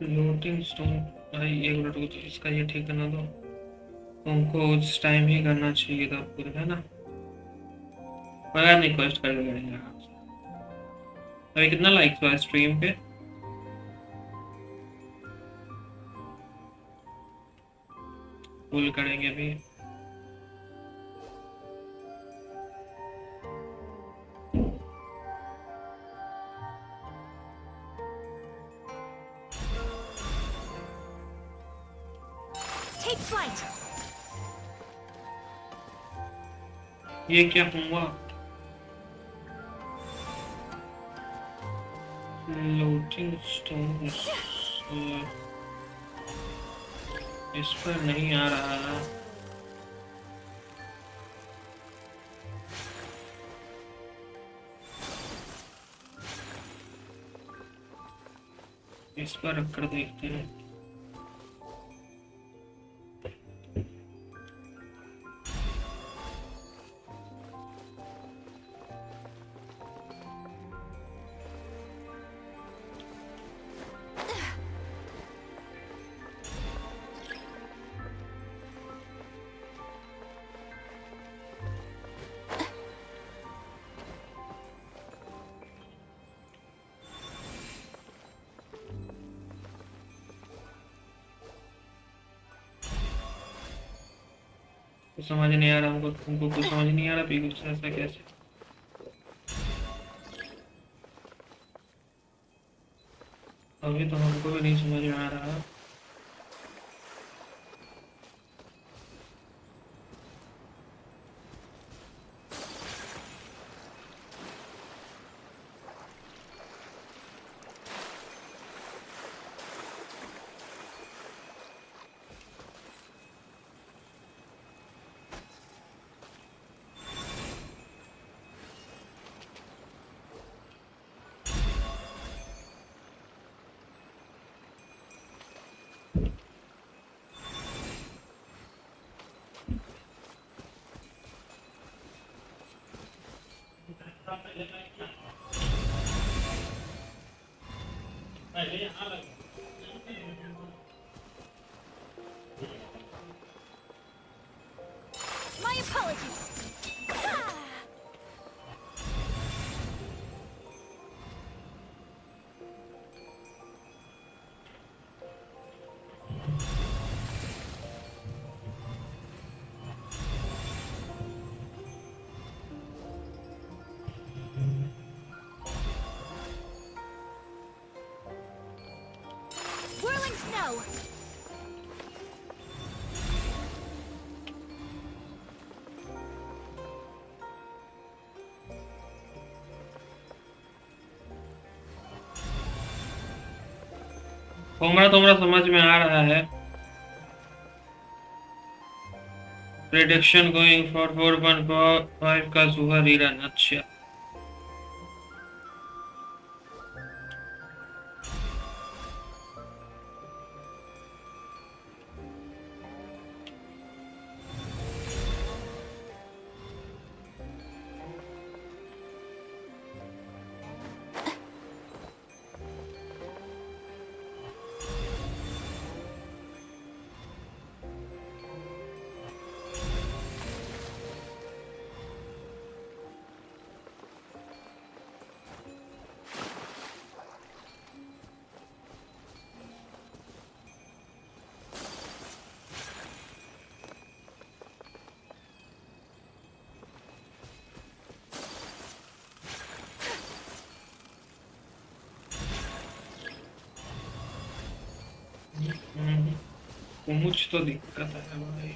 लोटिंग स्टोन भाई, एक मिनट रुको, इसका ये ठीक करना दो। तुमको उस टाइम ही करना चाहिए था पूरा, है ना? पता नहीं, क्वेस्ट करके करेंगे आराम से। अभी कितना लाइक्स हुआ स्ट्रीम पे? फुल करेंगे अभी। Take flight. ये क्या हुआ? लोटिंग स्टोन इस पर नहीं आ रहा। इस पर रखकर देखते हैं। कुछ समझ नहीं आ रहा हमको, तुमको कुछ समझ नहीं आ रहा भी कुछ ऐसा कैसे? अभी तो हमको भी नहीं समझ में आ रहा। My apologies. Ah! Whirling snow. तुम्हारा समझ में आ रहा है। प्रेडिक्शन गोइंग फॉर 4.5 का सुहा रीरन। अच्छा कुछ तो दिक्कत है भाई।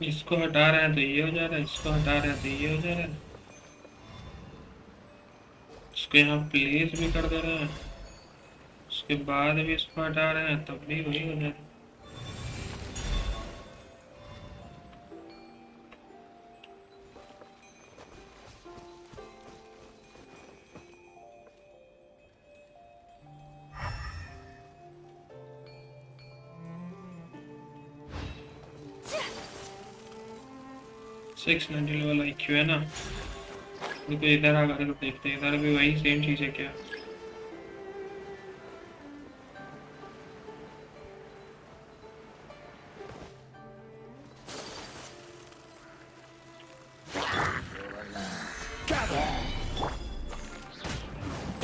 इसको हटा रहे हैं तो ये हो जा रहा है, इसको हटा रहे हैं तो ये हो जा रहा है, इसको यहाँ प्लेस भी कर दे रहे हैं, उसके बाद भी इसको हटा रहे हैं तब भी वही हो जा रहा है। सिक्स 90 लेवल IQ है ना। देखो इधर आकर तो देखते हैं, इधर भी वही सेम चीज है क्या।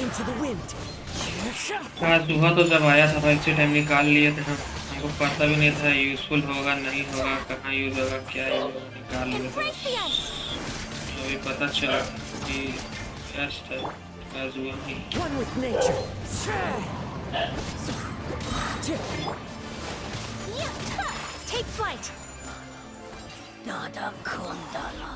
Into the wind. आज सुबह तो जब आया था भाई इसी टाइम निकाल लिए थे हम, हमको पता भी नहीं था यूजफुल होगा नहीं होगा, कहाँ यूज होगा क्या यूज होगा, निकाल लिए थे। अभी पता चला कि बेस्ट है, आज हुआ नहीं। One with nature. Take flight. Nada kundala.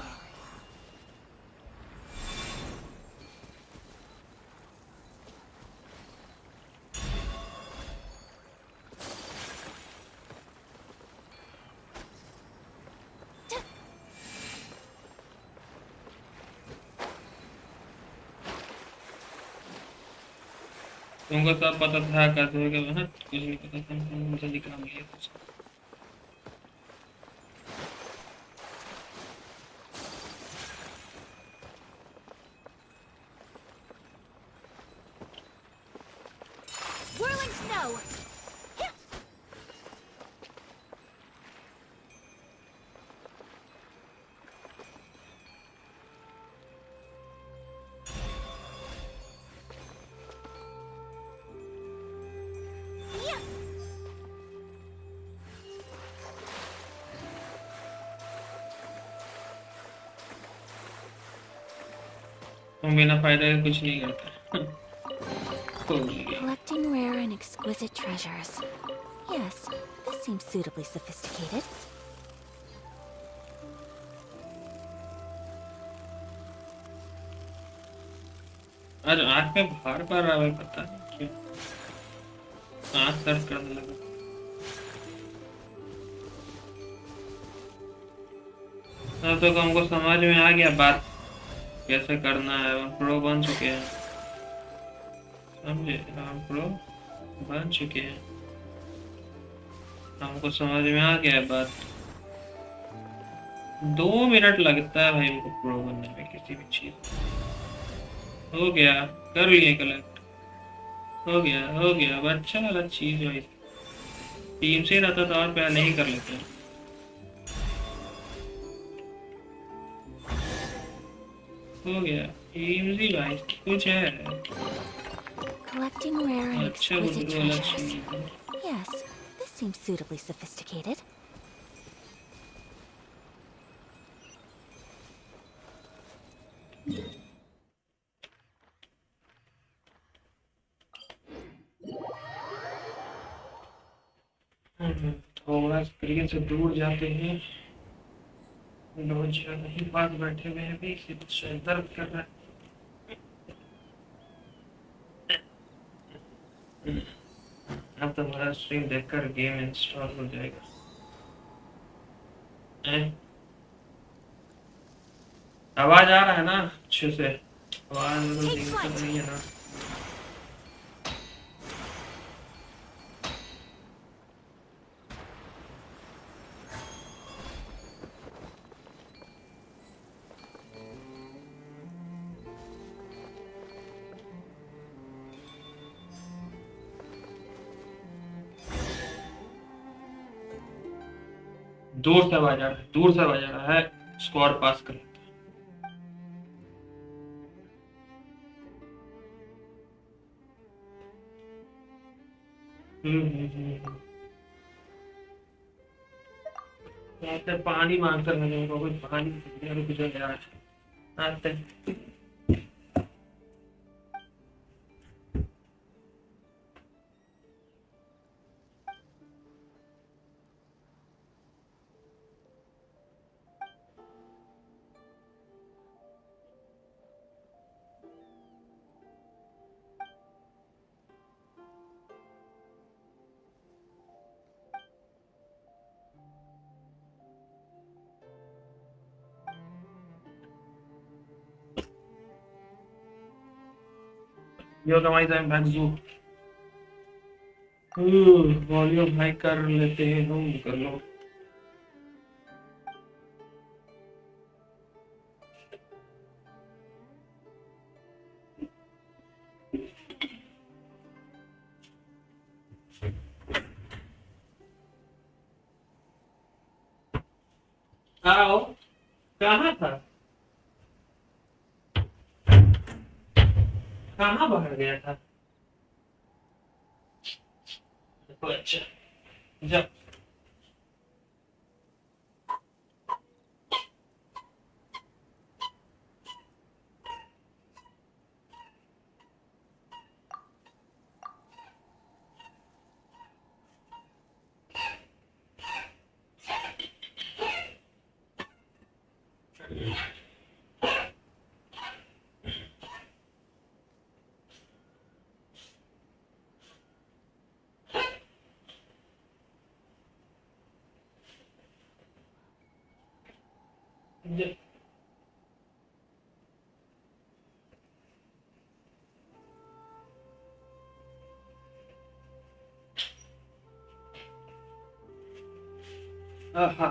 तुमको सब पता था कैसे होगा, हाँ कुछ नहीं पता था, मुझे निकाल लिया कुछ। Whirling snow. तुम बिना फायदे के कुछ नहीं करता। Collecting rare and exquisite treasures. Yes, this seems suitably sophisticated. आज आँख में भार पड़ रहा है, पता नहीं क्यों आँख दर्द करने लगा। अब तो हमको समझ में आ गया बात कैसे करना है। हम प्रो बन चुके हैं, समझे? हम प्रो बन चुके हैं, हमको समझ में आ गया है बात। 2 मिनट लगता है भाई हमको प्रो बनने में किसी भी चीज। हो गया, कर लिए कलेक्ट, हो गया। अब अच्छा वाला चीज भाई, टीम से रहता तो और पहले ही कर लेते हैं। हो गया इजी भाई, कुछ है Collecting rare and अच्छा exquisite वाला treasures. चीज। Yes, this seems suitably sophisticated. थोड़ा स्क्रीन से दूर जाते हैं। लोग ज्यादा ही पास बैठे हुए हैं, भी सिर दर्द कर रहा है। अब तो हमारा स्ट्रीम देखकर गेम इंस्टॉल हो जाएगा। आवाज आ रहा है ना अच्छे से? आवाज में तो दिक्कत नहीं है ना? दूर से आवाज आ रहा है, दूर से आवाज आ रहा है। स्कोर पास कर लेते हैं। आते पानी मांगकर मैं कोई पानी रुक जाए आज आते। यो कमाई टाइम बैक जू वॉल्यूम हाई कर लेते हैं हम, कर लो। आओ, कहाँ था? कहाँ बाहर गया था? अच्छा जब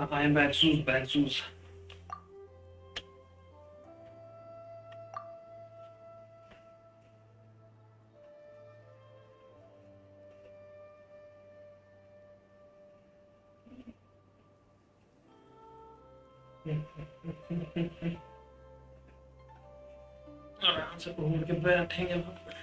I am back shoes. आराम से घूम के बैठेंगे वहां पर।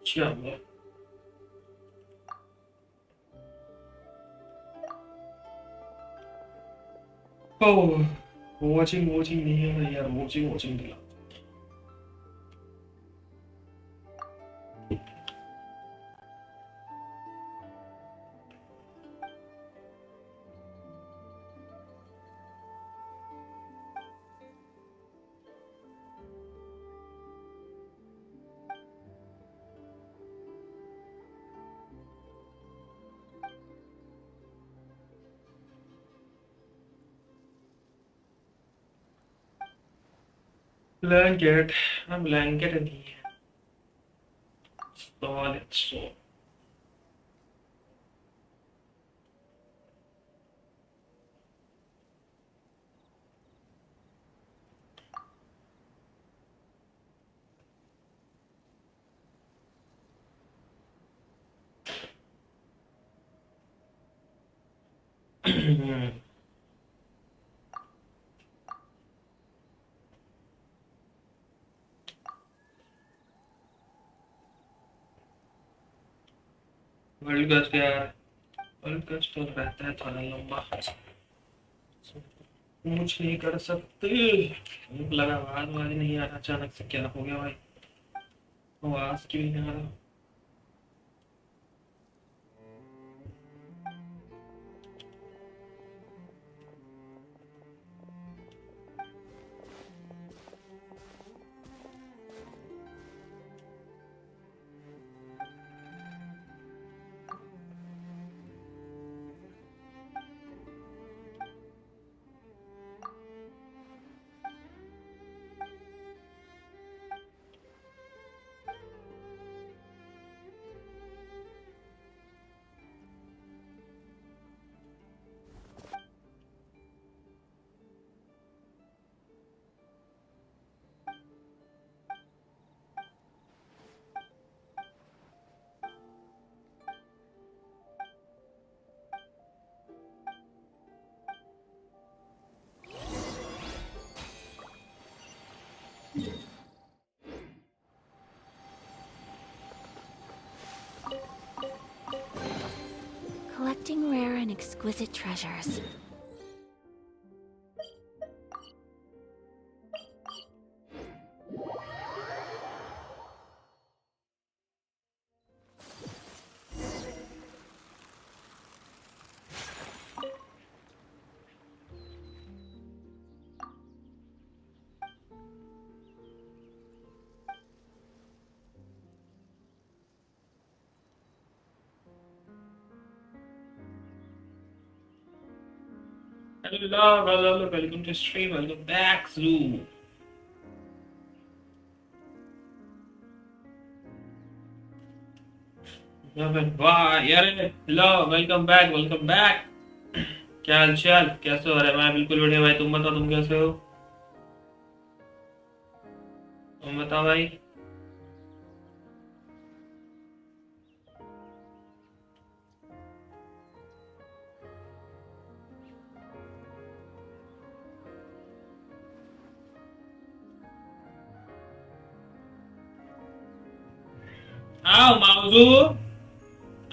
चलो वॉचिंग नहीं है ना यार, वॉचिंग दिला। Blanket. A blanket नहीं है. Solid soul. वर्ल्ड कस्ट यार, वर्ल्ड कस्ट तो रहता है थोड़ा लंबा, कुछ नहीं कर सकते. भूख लगा, आवाज नहीं आ रहा, अचानक से क्या हो गया भाई, आवाज क्यों नहीं आ रहा. Collecting rare and exquisite treasures. Hello, welcome to stream, welcome back, Zoo. वाह यार, हेलो, वेलकम बैक. क्या हाल चाल, कैसे हो रहा है? मैं बिल्कुल बढ़िया भाई, तुम बताओ, तुम कैसे हो? तुम बताओ भाई. आओ माउजू,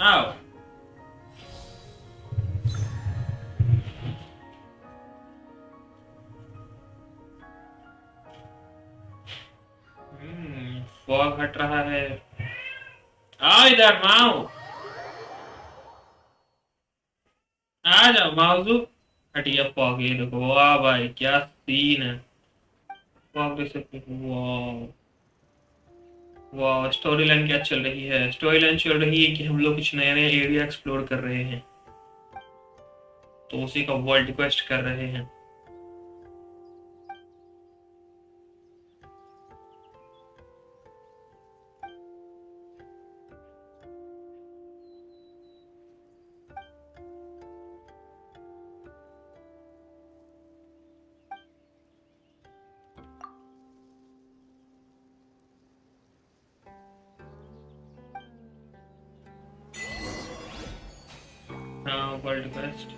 आओ. फॉग हट रहा है. आओ इधर माओ, आ जाओ माउजू. हटिया फॉग, ये देखो, वाह भाई क्या सीन है. फॉग जैसे, वाह वाह. स्टोरी लाइन क्या चल रही है? स्टोरी लाइन चल रही है कि हम लोग कुछ नए नए एरिया एक्सप्लोर कर रहे हैं, तो उसी का वर्ल्ड रिक्वेस्ट कर रहे हैं. हाँ, वर्ल्ड रिक्वेस्ट.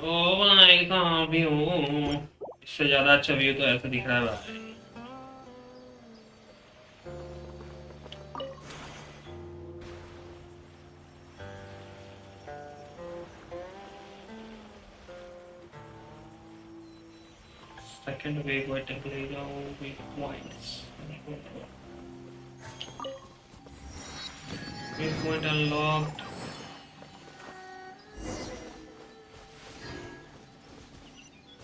ओ भाई कहाँ भी हूँ, इससे ज्यादा अच्छा व्यू तो ऐसा दिख रहा है भाई. सेकंड वेव वेटिंग ले जाओ, wave points. Wave point unlocked.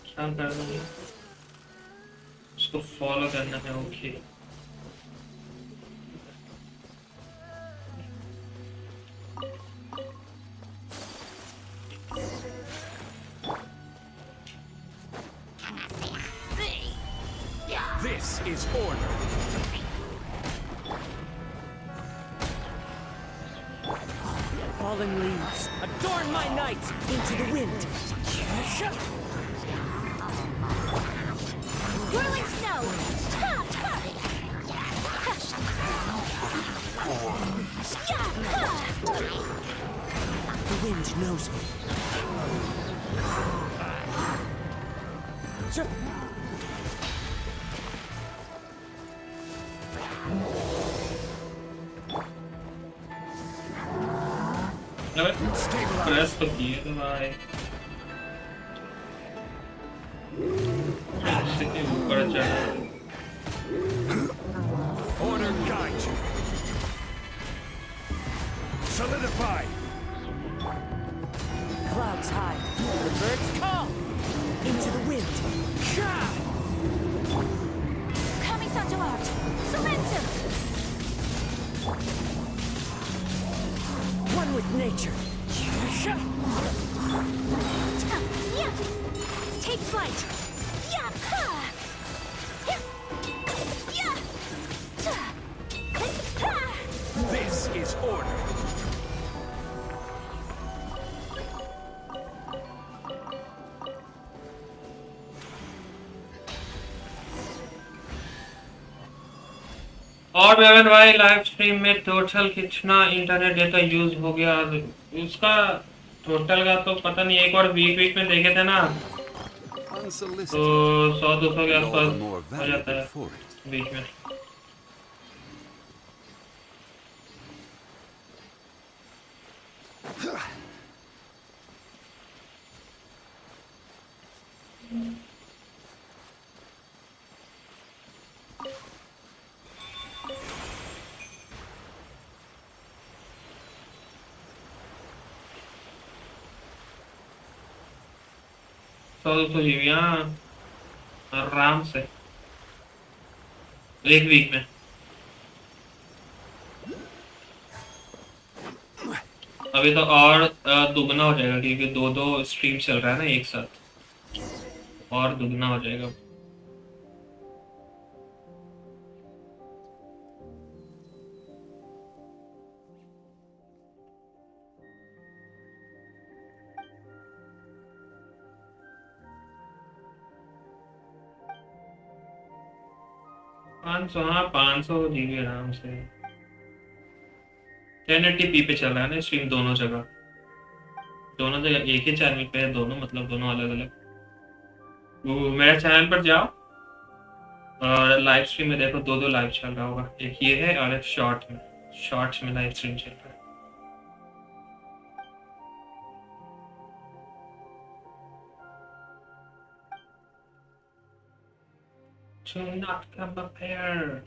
क्या कर रहा हूँ? उसको फॉलो करना है. Okay, order. Fallen leaves, adorn my night into the wind. Whirling snow! Ha, ha. Yeah, ha. The wind knows me. अबे प्रेस तो किए तो भाई इससे ऊपर चढ़ा Order guide you. Solidify. Clouds high, the birds call. Into the wind. Kami-santo art! Silencio! One with nature. Yeah. Take flight! Yeah, ha. Yeah. Ha. This is order. और Bevan भाई लाइव स्ट्रीम में total कितना internet data use हो गया उसका total का तो पता नहीं एक बार वीक में देखे थे ना तो 100-200 के आसपास हो जाता है वीक में तो जीबी आराम से एक वीक में अभी तो और दुगना हो जाएगा क्योंकि दो स्ट्रीम चल रहा है ना एक साथ और दुगना हो जाएगा 500 हाँ 500 जीबी आराम से 1080p पे चल रहा है ना स्ट्रीम दोनों जगह एक ही चैनल पे है दोनों मतलब दोनों अलग अलग वो मेरे चैनल पर जाओ और लाइव स्ट्रीम में देखो दो लाइव चल रहा होगा एक ये है और एक शॉर्ट्स में लाइव स्ट्रीम चल रहा है Do not come up here.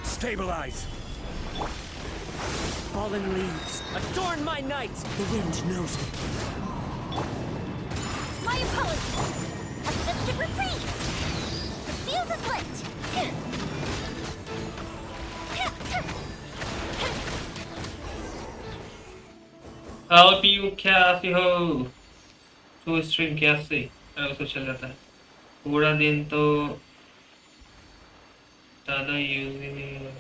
Stabilize. Fallen leaves, adorn my night. The wind knows me. My apologies. A festive reprise. The fuse is lit. Help you कैसे हो तो स्ट्रीम कैसे ऐसा चल जाता है पूरा दिन तो ज़्यादा यूज ही नहीं हो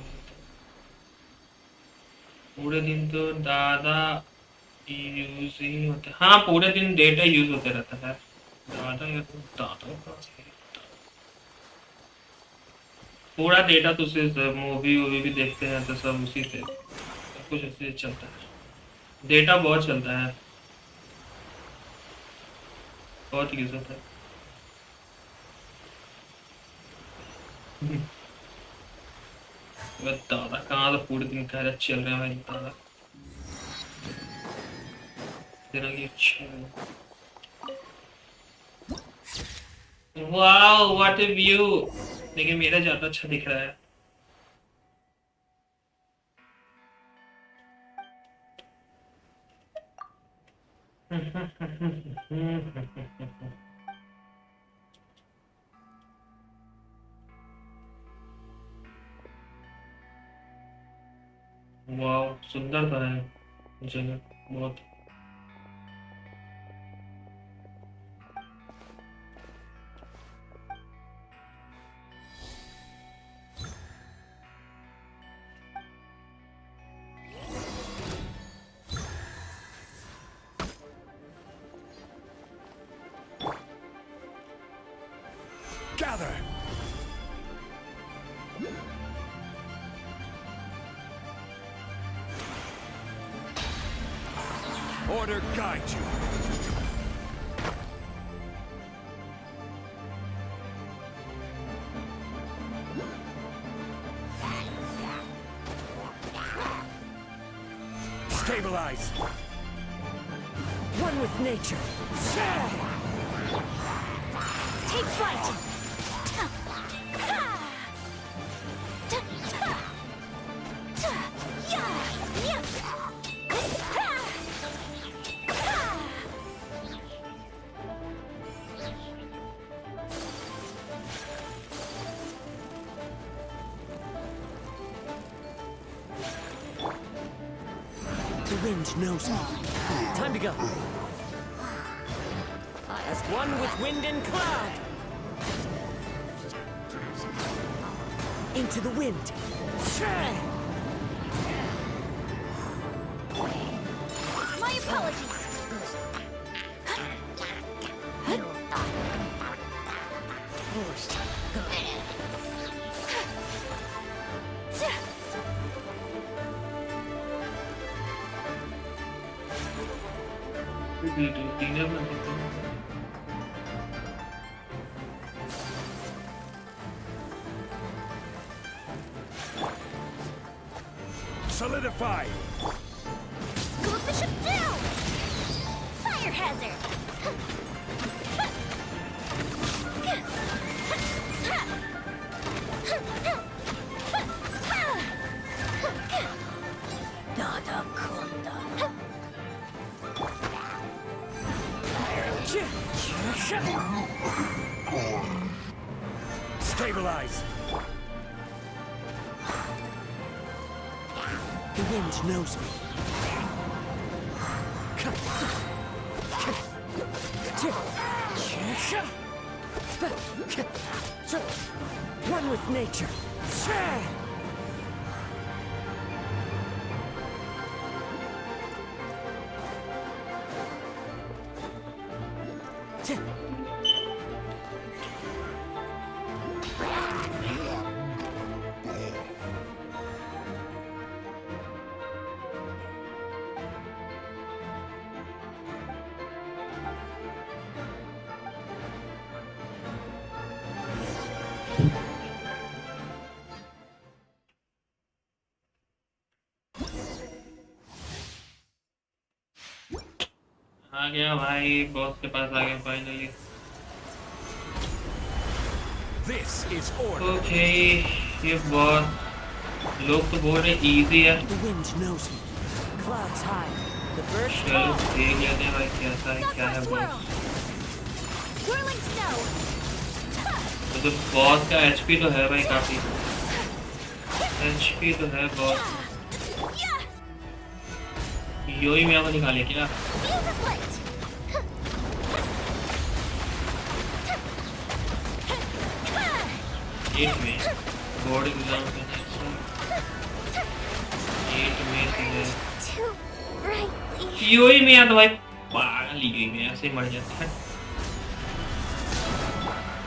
पूरे दिन तो ज़्यादा यूज ही होता है हाँ पूरे दिन डेटा यूज होते रहता है ज़्यादा या तो ज़्यादा पूरा डेटा तो सिर्फ मूवी भी देखते हैं तो सब उसी से सब कुछ उसी से चलता है डेटा बहुत चलता है बहुत यूज होता है दादा कहाँ तो पूरे दिन कह रहा चल रहे हैं भाई दादा तेरा की अच्छा वाओ व्हाट अ व्यू लेकिन मेरा ज्यादा अच्छा दिख रहा है वाह सुंदर तो है जगह बहुत Gather. Order guide you. Stabilize. One with nature. Take flight! The wind knows me. Time to go. As one with wind and cloud. Into the wind. My apologies. Solidify. Put the ship down! Fire hazard! Nada conda. Stabilize. The wind knows me. One with nature. आ गया भाई, boss के पास आ गया finally. This is order. Okay, ये boss लोग तो बोल रहे easy है। The wind knows me. Clouds high. The birds चलो fall. देख लेते हैं भाई कैसा है, क्या है बॉस। Whirling snow! तो बॉस का एचपी तो है भाई काफी, एचपी तो है बॉस। योई में आपको निकाले क्या? एट में बोर्ड एग्जाम के 8 में योई में या तो भाई पागल ही गई में ऐसे मर जाता है।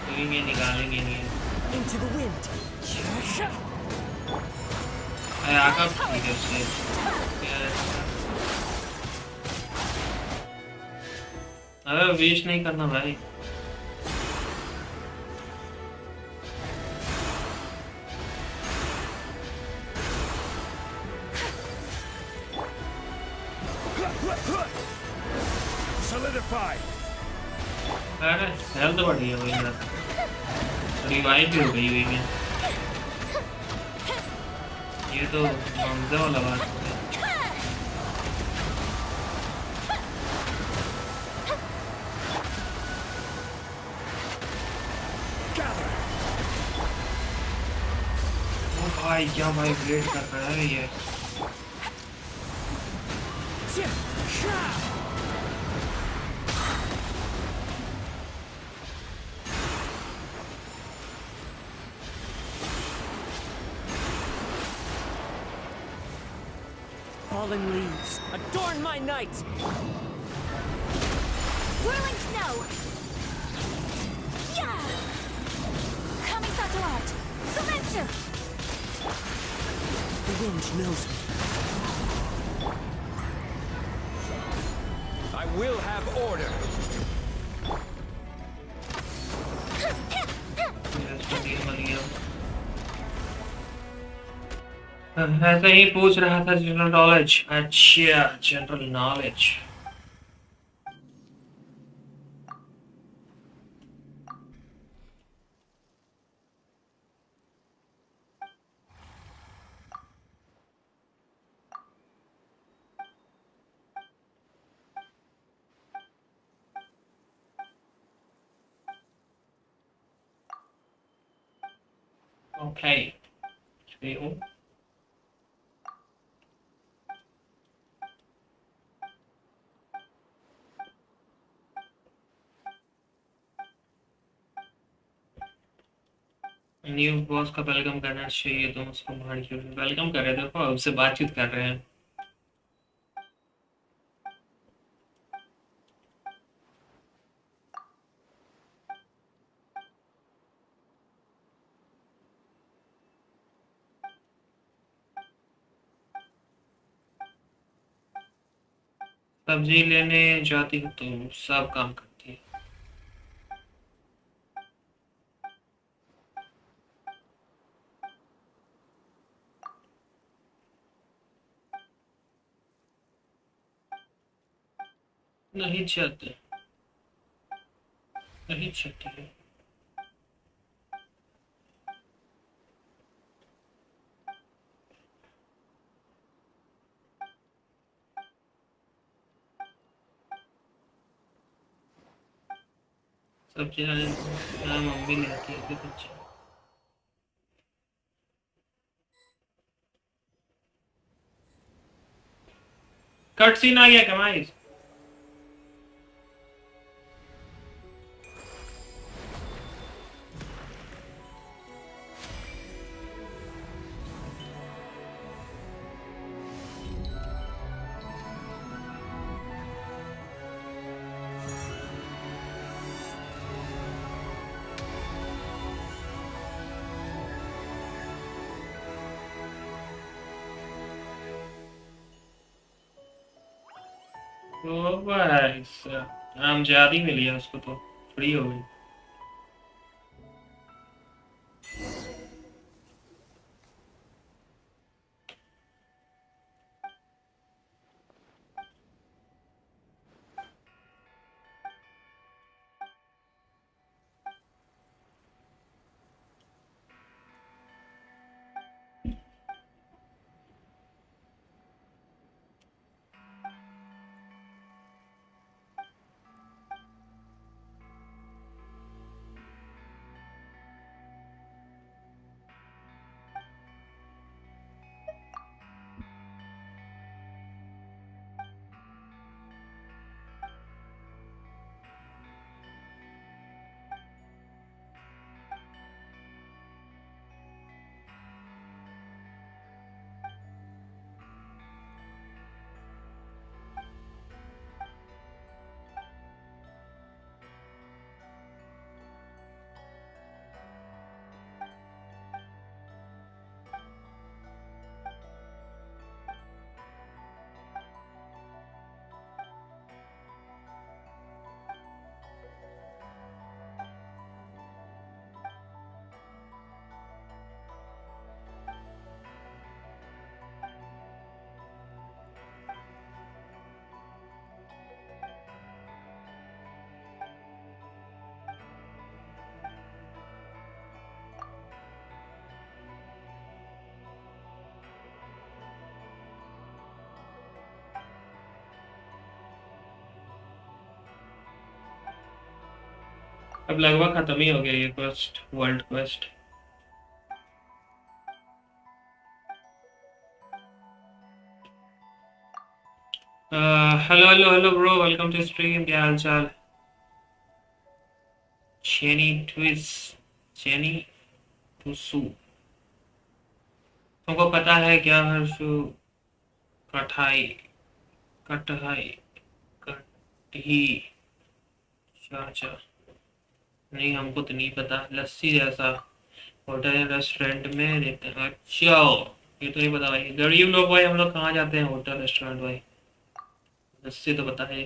योई में निकालेंगे नहीं। Into the wind. आका ठीक है उससे। अबे वेस्ट नहीं करना भाई। Solidify. अरे हेल्थ बढ़ी है भाई, रिवाइव भी हो गई हुई में। ये तो मजा वाला बात है। भाई क्या भाई ब्लेड कर रहा है ये। Falling leaves adorn my night. Whirling snow! Yeah! wind knows me. I will have order. ऐसे ही पूछ रहा था जनरल नॉलेज। अच्छा जनरल नॉलेज। ओके फ्री हूँ। न्यू बॉस का वेलकम करना चाहिए, तुम उसको वेलकम कर रहे थे, देखो उससे बातचीत कर रहे हैं। सब्जी लेने जाती हो तो सब काम करती है। नहीं चाहते, नहीं चाहती है। सब्जी लाने मम्मी ले आती है कुछ। कट सीन आ गया कमाई। तो बस आम ज्यादा मिल गया उसको, तो फ्री हो गई। अब लगभग खत्म ही हो गया ये quest, world quest. Hello hello hello bro, welcome to stream. क्या हाल चाल? चेनी ट्विस, चेनी टुसू। तुमको पता है क्या हर्षु? कठाई कटहाई कटही चाचा। नहीं हमको तो नहीं पता। लस्सी जैसा होटल रेस्टोरेंट में देते हैं। अच्छा ये तो नहीं पता भाई, गरीब लोग भाई हम लोग कहाँ जाते हैं, होटल रेस्टोरेंट भाई, इससे तो पता है।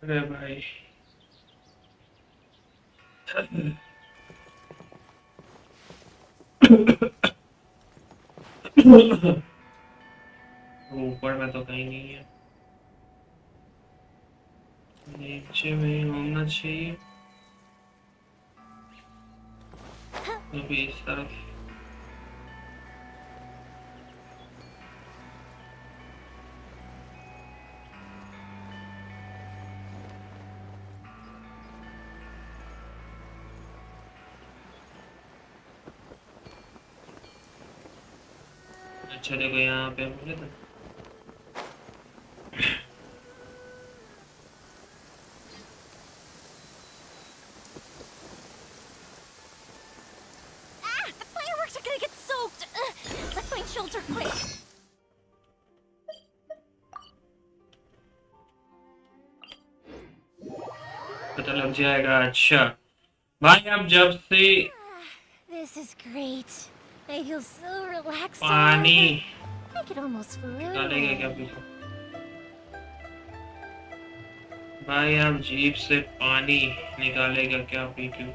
अरे भाई ऊपर में तो कहीं नहीं है, नीचे में होना चाहिए, अभी इस तरफ। अच्छा देखो यहाँ पे मुझे तो Ah, the fireworks are gonna get soaked. Let's find shelter quick. पता लग जाएगा। अच्छा भाई अब जब से This is great. I feel so relaxed. पानी I could almost float. निकालेगा क्या पीछे, भाई अब जीप से पानी निकालेगा क्या पी क्यों,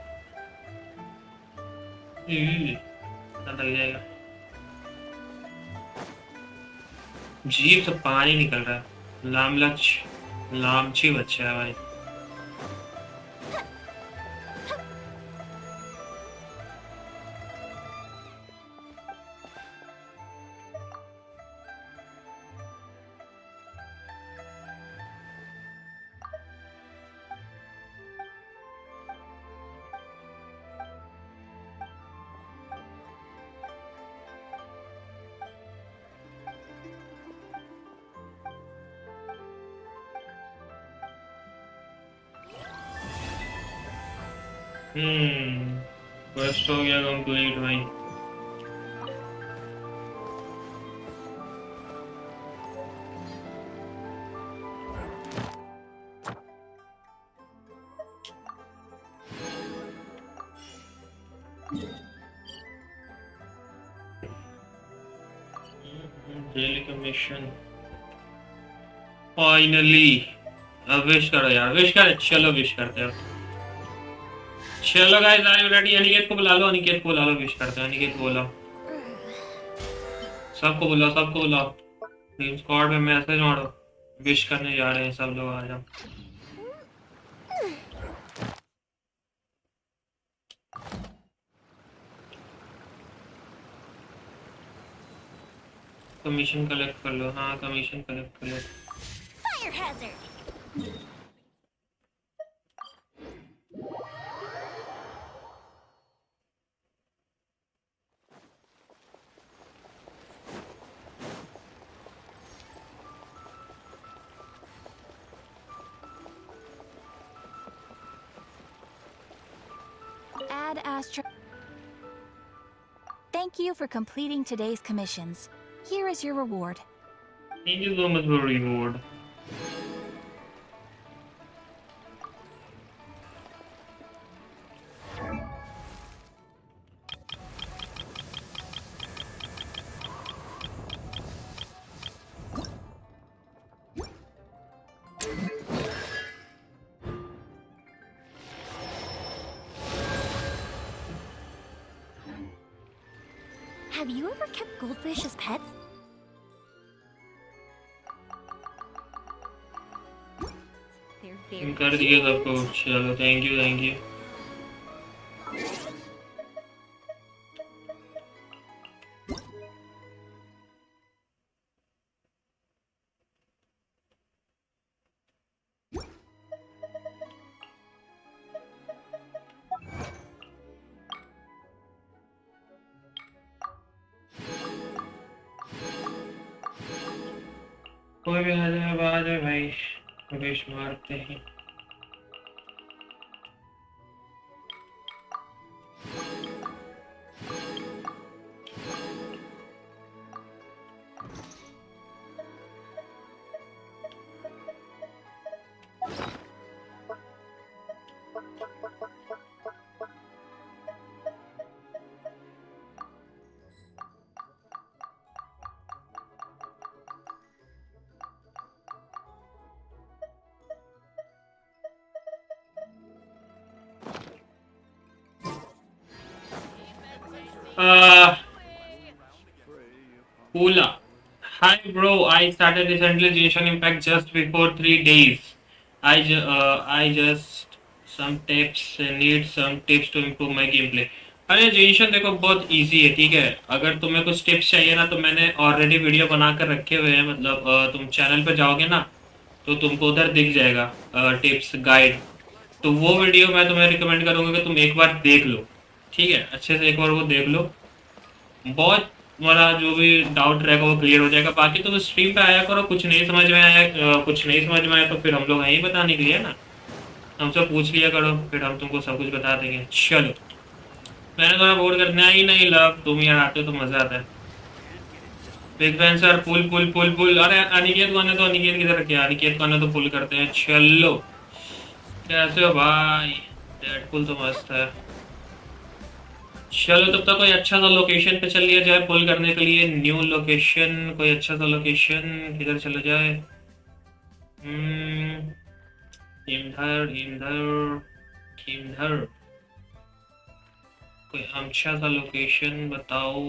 पता लग जाएगा। जीप से पानी निकल रहा है, लामची बच्चा है भाई। क्वेस्ट हो गया कंप्लीट भाई। डेली का मिशन फाइनली। अब विश करो यार, विश कर, चलो विश करते हैं। चलो guys are you ready? Aniket को बुला लो, अनिकेत को बुला लो, विश करते हैं। अनिकेत बोलो, सबको बुलाओ, सबको बुलाओ, टीम स्क्वाड में मैसेज मारो, विश करने जा रहे हैं सब लोग, आ जाओ। कमीशन कलेक्ट कर लो, हाँ कमीशन कलेक्ट कर लो। Fire hazard. Add Astra. Thank you for completing today's commissions. Here is your reward. Thank you so much for reward. Have you ever kept goldfish as pets? They're very कर दिए cute. सबको, चलो thank you thank you. कोई भी आ जाए भाई, wish मारते हैं। Pula. Hi bro, I started recently Genshin Impact just before 3 days. I just some tips need some tips to improve my gameplay. अरे जेंशन देखो बहुत इजी है, ठीक है। अगर तुम्हें कुछ टिप्स चाहिए ना तो मैंने ऑलरेडी वीडियो बना कर रखे हुए हैं, मतलब तुम चैनल पे जाओगे ना तो तुमको उधर दिख जाएगा टिप्स गाइड। तो वो वीडियो मैं तुम्हें रिकमेंड करूँगा कि तुम एक बार देख लो, ठीक है, अच्छे से एक बार वो देख लो। बहुत तुम्हारा जो भी डाउट रहेगा वो क्लियर हो जाएगा। बाकी तुम स्ट्रीम पे आया करो, कुछ नहीं समझ में आया कुछ नहीं समझ में आया तो फिर हम लोग यहीं बताने के लिए ना, हमसे पूछ लिया करो, फिर हम तुमको सब कुछ बता देंगे। चलो मैंने थोड़ा बोर्ड करना ही नहीं, लव तुम यार आते हो तो मजा आता है। बिग फैन सर, पुल पुल पुल पुल। अरे अनिकेत को आने तो, अनिकेत किधर क्या, अनिकेत को आने तो पुल करते हैं। चलो कैसे हो भाई, डेडपुल तो मस्त है। चलो तब तक कोई अच्छा सा लोकेशन पे चल लिया जाए पुल करने के लिए। न्यू लोकेशन, कोई अच्छा सा लोकेशन किधर चला जाए? इधर इधर इधर कोई अच्छा सा लोकेशन बताओ।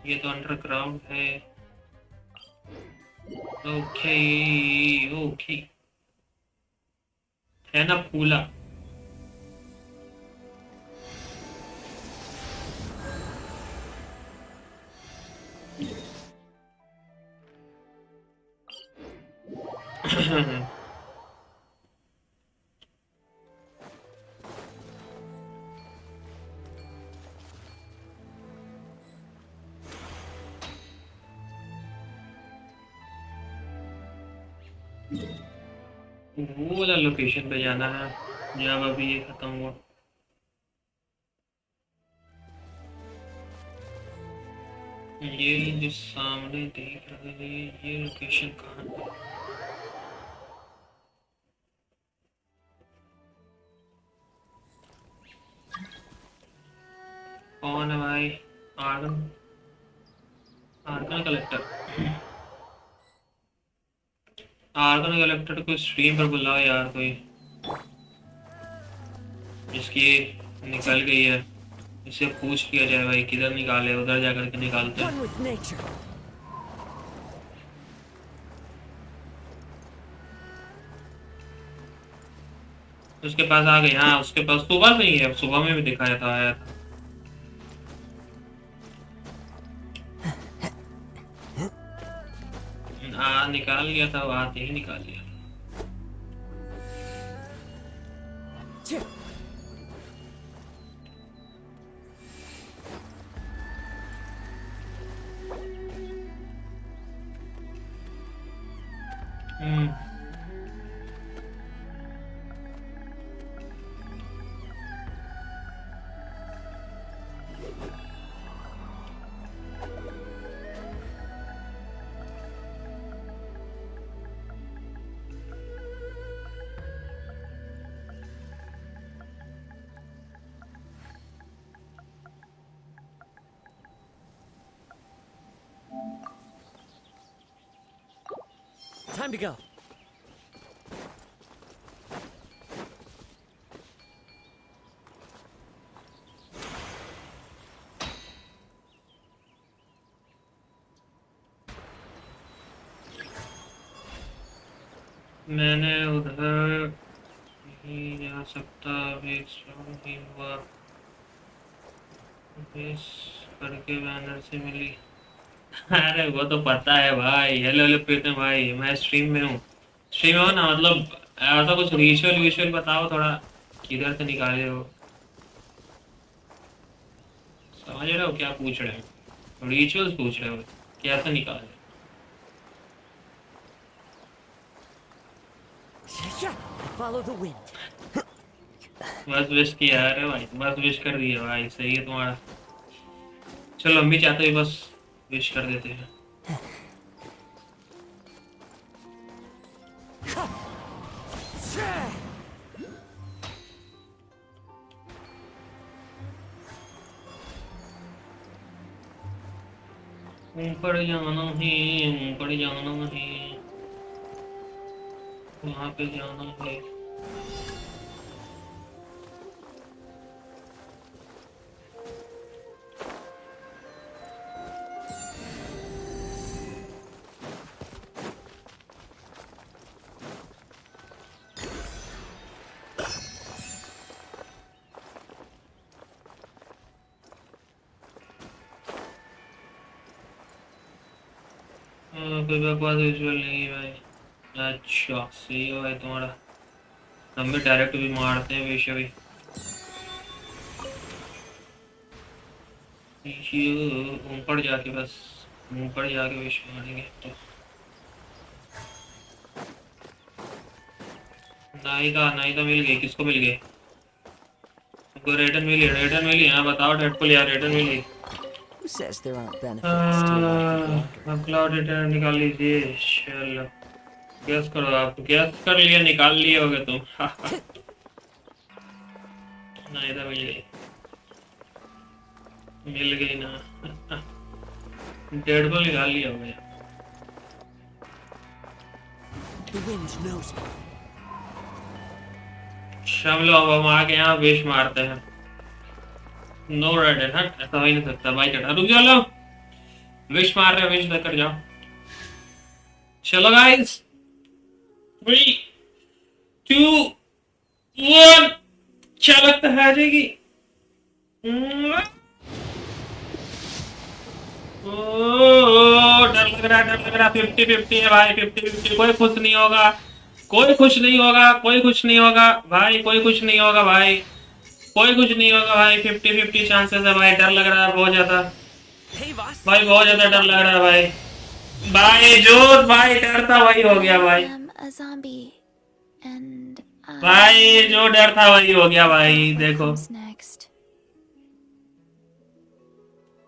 ये तो अंडरग्राउंड है। ओके ओके है ना पूला। वो वाला लोकेशन पे जाना है जब अभी ये खत्म हुआ। ये जो सामने देख रहे हैं ये लोकेशन कहाँ है? कौन है भाई? आर्गन, आर्गन कलेक्टर। आर्गन कलेक्टर को स्ट्रीम पर बुलाओ यार, कोई इसकी निकल गई है, इसे पूछ लिया जाए भाई किधर निकाले, उधर जाकर के निकालते हैं। उसके पास आ गई। हाँ उसके पास सुबह से ही है, सुबह में भी दिखाया था, आया था। निकाल लिया था, आते ही निकाल लिया था। Time to go. मैंने उधर नहीं जा सकता, अभी एक्सप्लोर नहीं हुआ। बेस करके बैनर से मिली। अरे वो तो पता है भाई। हेलो हेलो प्रीतम भाई, मैं स्ट्रीम में हूँ। स्ट्रीम में हो ना, मतलब ऐसा कुछ रिचुअल विचुअल बताओ थोड़ा, किधर से निकाले हो? समझ रहे हो क्या पूछ रहे हैं? रिचुअल्स पूछ रहे हो? कैसे निकाले? Follow the wind. बस विश किया है भाई, बस विश कर दिया भाई, सही है तुम्हारा। चलो हम भी चाहते हैं, बस विश कर देते हैं। ऊपर जाना है, ऊपर जाना है, वहाँ पे जाना है। कोई बकवास विजुअल नहीं है भाई। अच्छा सही है भाई तुम्हारा, हम भी डायरेक्ट भी मारते हैं वैसे भी। ऊपर जाके बस ऊपर जाके विश मारेंगे तो। नाहिदा मिल गई, किसको मिल गई? तुमको रेडन मिली, रेडन मिली। हाँ बताओ डेडपुल यार, रेडन मिली। Who says there aren't benefits to a life of wandering? अब क्लाउड रिटर्न निकाल लीजिए। चलो गैस करो, आप गैस कर लिया, निकाल लिए होगे तुम। नाहिदा मिल गई ना। डेडपुल निकाल लिया होगा। The wind knows me. चलो अब हम आगे यहाँ विश मारते हैं। नो रेडन, हट ऐसा हो ही नहीं सकता भाई। चढ़ा रुक जाओ, विश मार रहे, विश देकर जाओ। चलो गाइस 3 2 1 क्या लगता है आ जाएगी? डर लग रहा है, डर लग रहा है। 50-50 है भाई, 50-50। कोई खुश नहीं होगा, कोई खुश नहीं होगा, कोई खुश नहीं होगा भाई, कोई कुछ नहीं होगा भाई, कोई कुछ नहीं होगा भाई। 50-50 चांसेस है भाई। डर लग रहा है बहुत ज्यादा भाई, बहुत ज्यादा डर लग रहा है भाई। भाई जो भाई डर था वही हो गया भाई। A zombie, and भाई जो डर था वही हो गया भाई। देखो comes next.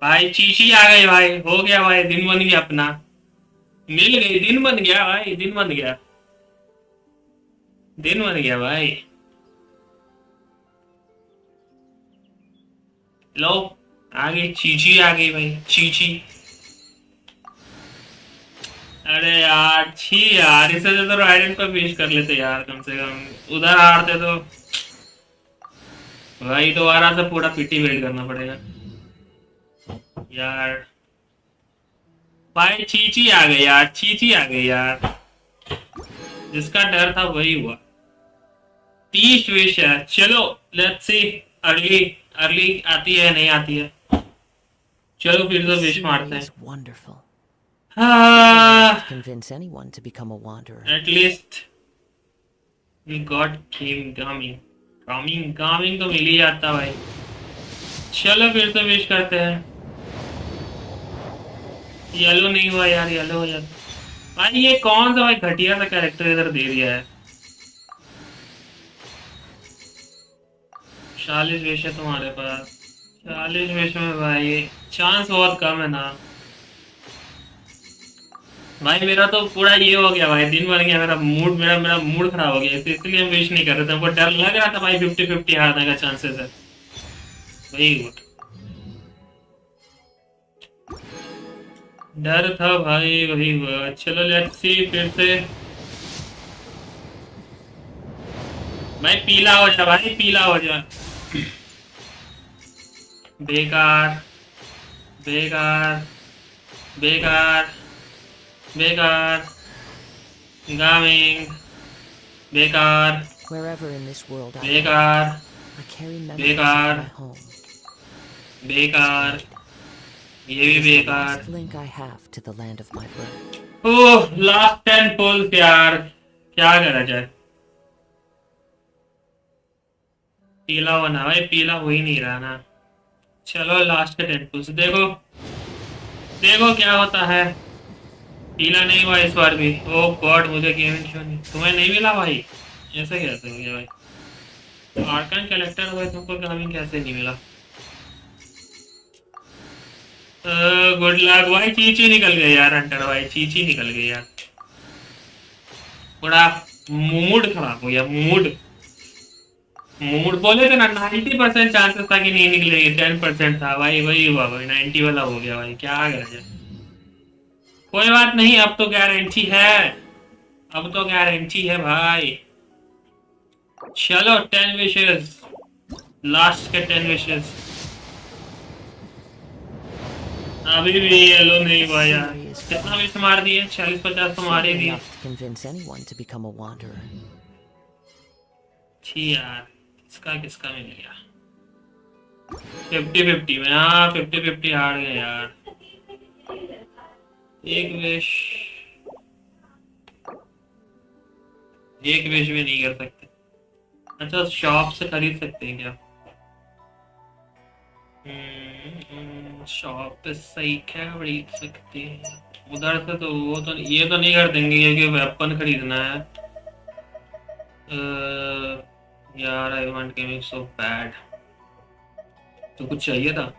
भाई चीची आ गई भाई, हो गया भाई, दिन बन गया अपना, मिल गई, दिन बन गया भाई, दिन बन गया, दिन बन गया भाई। लो आ गई चीची, आ गई भाई चीची। अरे यार छी यार, इसे तो राइडन पर पेश कर लेते यार, कम से कम उधर हारते तो भाई दोबारा से पूरा पीटी बिल्ड करना पड़ेगा यार। भाई चीची आ गई यार, चीची आ गई यार, जिसका डर था वही हुआ। 30 विश है। चलो लेट्स सी अर्ली अर्ली आती है नहीं आती है। चलो फिर तो विश मारते हैं। It's wonderful. हाँ Convince anyone to become a wanderer. at least we got coming तो मिल ही जाता भाई। चलो फिर से विश करते हैं। येलो नहीं हुआ यार, येलो हो जाता भाई। ये कौन सा भाई घटिया सा कैरेक्टर इधर दे दिया है। 40 विश है तुम्हारे पास, 40 विश में भाई चांस बहुत कम है ना भाई। मेरा तो पूरा ये हो गया भाई, दिन बन गया, मेरा मूड खराब हो गया, इसलिए हम विश नहीं कर रहे थे। हमको डर लग रहा था भाई 50-50 हारने का चांसेस है, वही हुआ। डर था भाई वही हुआ। चलो लेट्स सी फिर से भाई, पीला हो जा भाई, पीला हो जा। बेकार बेकार बेकार बेकार गामिंग बेकार Wherever in this world I बेकार carry memories बेकार of my home. बेकार, ये भी बेकार। Last link I have to the land of my birth. Oh last 10 pulls यार, क्या करा जाए। पीला होना भाई, पीला हो ही नहीं रहा ना। चलो लास्ट के 10 पुल्स देखो। देखो क्या होता है। पीला नहीं हुआ इस बार भी। ओ गॉड, मुझे गेमिंग क्यों नहीं, तुम्हें नहीं मिला भाई? ऐसे कैसे हो गया भाई? आर्कन कलेक्टर हुए तुमको गेमिंग कैसे नहीं मिला? गुड लक भाई। चीची निकल गई यार हंटर भाई, चीची निकल गई यार। बड़ा मूड खराब हो गया, मूड। मूड बोले थे ना 90% चांसेस था कि नहीं निकलेगी, 10% था भाई, वही हुआ भाई, 90 वाला हो गया भाई, क्या करें जाए। कोई बात नहीं, अब तो गारंटी है, अब तो गारंटी है भाई। चलो 10 विशेस, लास्ट के 10 विशेस। अभी भी येलो नहीं हुआ यार। कितना विश मार दिए? 40-50 तो मार ही Certainly दिए। enough to convince anyone to become a wanderer. छी यार, किसका मिल गया? 50-50 में, हाँ 50-50 हार गए यार। एक विश, एक विश भी नहीं कर सकते। अच्छा शॉप से खरीद सकते हैं क्या? शॉप पे सही क्या खरीद सकते हैं? उधर से तो वो तो ये तो नहीं कर देंगे क्योंकि वेपन खरीदना है। यार I want gaming so bad. तो कुछ चाहिए था।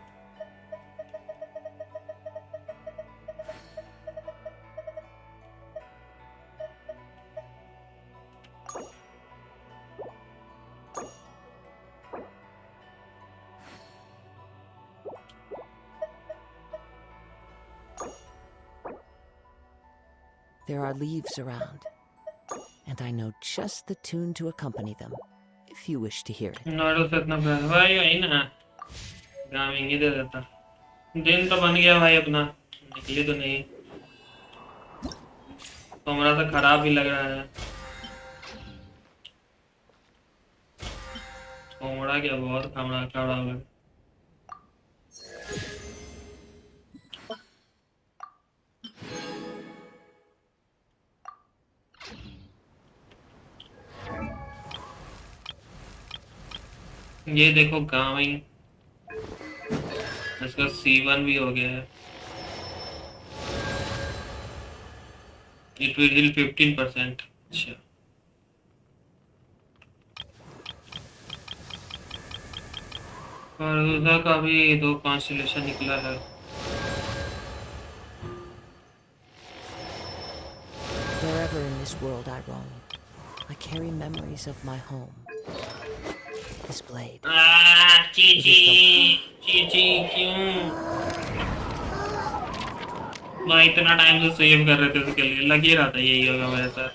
There are leaves around, and I know just the tune to accompany them, if you wish to hear it. नाडो से इतना प्यार भाई, वही ना गामिंग ही दे देता। दिन तो बन गया भाई अपना, निकले तो नहीं। कमरा तो खराब भी लग रहा है। कमरा क्या, बहुत कमरा खराब है। ये देखो गामिंग, इसका C1 भी हो गया है। इट विल हिल 15%। अच्छा और उसका का भी 2 कॉन्स्टेलेशन निकला है। Wherever in this world I roam, I carry memories of my home. This blade. Chichi क्यों भाई? इतना टाइम से सेव कर रहे थे उसके लिए, लग ही रहा था यही होगा मेरे साथ,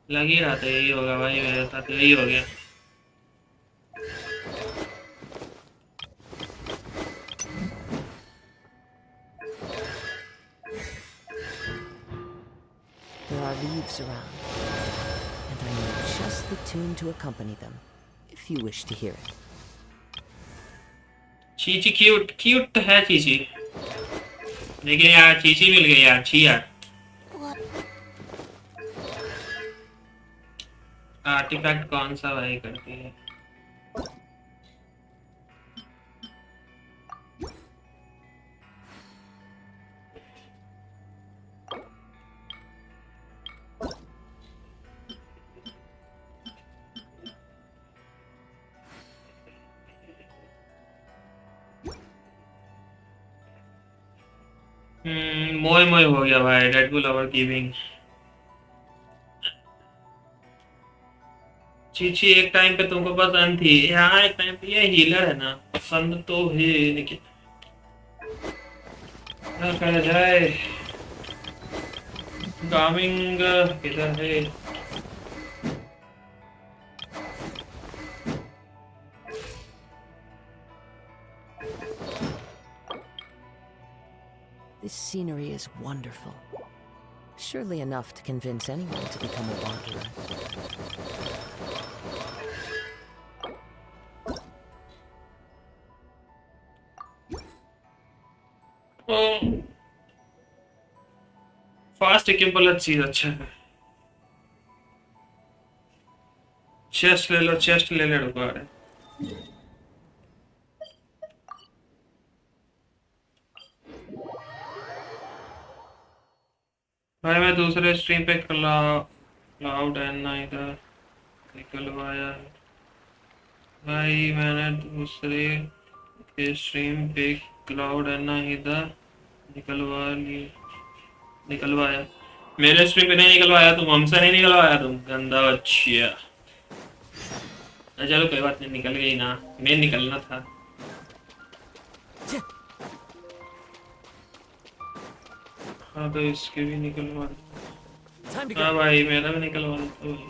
लग ही रहा था यही होगा भाई, मेरे साथ यही हो गया। There are leaves around, and I know just the tune to accompany them, if you wish to hear it. Chichi cute, cute तो है चीची, लेकिन यार चीची मिल गई यार, छी यार। आर्टिफैक्ट कौन सा भाई करती है? मोय मोय हो गया भाई, red bull over keeping. Chichi एक टाइम पे तुमको पसंद थी, यहाँ एक टाइम पे ये हीलर है ना, पसंद तो है लेकिन क्या करा जाए। गामिंग किधर है? This scenery is wonderful. Surely enough to convince anyone to become a wanderer. Fast equipment चीज अच्छा है। चेस्ट ले लो, चेस्ट ले ले रुको। भाई मैं दूसरे स्ट्रीम पे क्लाउड एंड नाहिदा निकलवाया है। भाई मैंने दूसरे के स्ट्रीम पे क्लाउड एंड नाहिदा निकलवाया। मेरे स्ट्रीम पे नहीं निकलवाया तुम, हमसे नहीं निकलवाया तुम, गंदा बच्चिया। चलो कोई बात नहीं, निकल गई ना, मैं निकलना था। हाँ तो इसके भी निकलवा दो। हाँ भाई मेरा भी निकलवा दो भाई।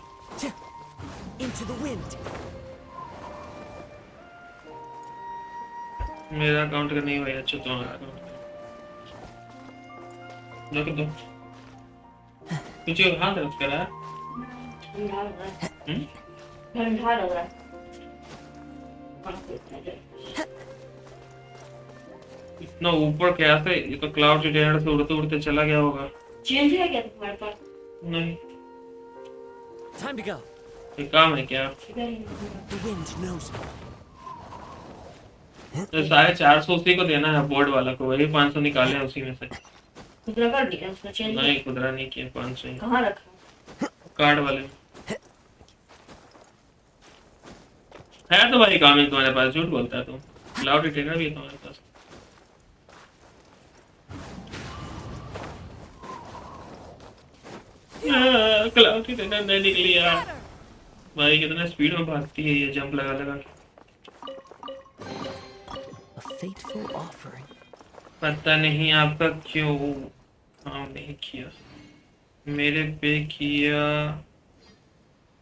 Into the wind. मेरा अकाउंट का नहीं भाई, अच्छा तुम्हारा अकाउंट दो। तुझे कहाँ दर्ज करा है? इतना ऊपर कैसे? ये तो क्लाउड जनरेटर से उड़ते उड़ते चला गया होगा। चेंज है क्या तुम्हारे पास? नहीं, Time to go. ये काम है क्या? The wind knows me. तो 450 उसी को देना है बोर्ड वाला को, वही 500 निकाले उसी में से। खुदरा कर दिया उसने चेंज? नहीं खुदरा नहीं किया, 500 ही कहाँ रखा? कार्ड वाले में है। तो भाई काम है तुम्हारे पास, झूठ बोलता है तुम। क्लाउड रिटेनर भी है तुम्हारे पास। क्लाउड रिटेनर नहीं निकली यार। भाई कितना स्पीड में भागती है ये, जंप लगा लगा के। A fateful offering. पता नहीं आपका क्यों काम नहीं किया, मेरे पे किया,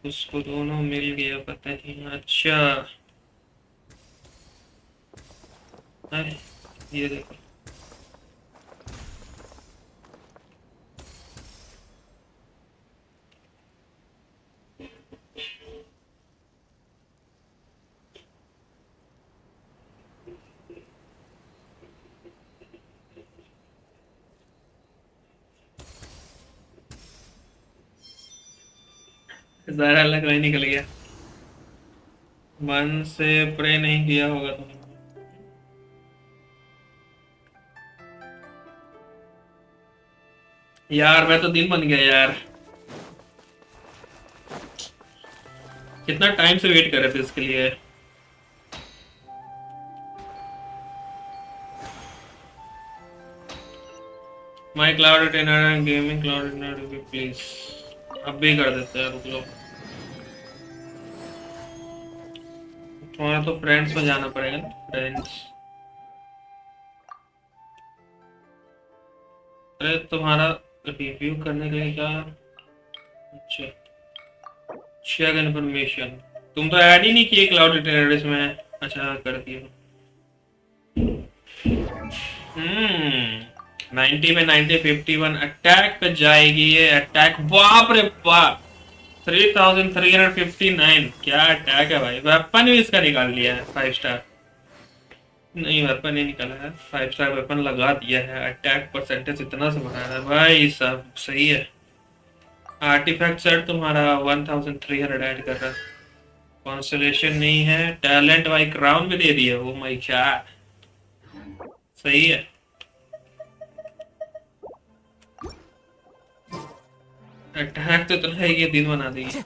उसको दोनों मिल गया, पता नहीं। अच्छा अरे ये देखो, ज़रा लग रहा निकल गया। मन से प्रे नहीं किया होगा तुमने। यार मैं तो दिन बन गया यार, कितना टाइम से वेट कर रहे थे इसके लिए। My cloud retainer and gaming cloud retainer please, अब भी कर देते हैं, रुक लो। तुम्हारा तो फ्रेंड्स में जाना पड़ेगा ना, फ्रेंड्स। अरे तुम्हारा रिव्यू करने के लिए क्या? अच्छा चेक इन्फॉर्मेशन, तुम तो ऐड ही नहीं किए क्लाउड रिटेनर इसमें। अच्छा कर दिया। 90 में 90 51 अटैक पे जाएगी ये। अटैक बाप रे बाप, 3359। क्या अटैक है भाई। वेपन भी इसका निकाल लिया है 5 स्टार। नहीं वेपन नहीं निकाला है, 5 स्टार वेपन लगा दिया है। अटैक परसेंटेज इतना से बढ़ा रहा है भाई, सब सही है। आर्टिफैक्ट सेट तुम्हारा 1300 ऐड कर रहा है। कॉन्स्टेलेशन नहीं है। टैलेंट भाई क्राउन भी दे दिया। ओ माय गॉड सही है। अटैक तो इतना है कि दिन बना देगी।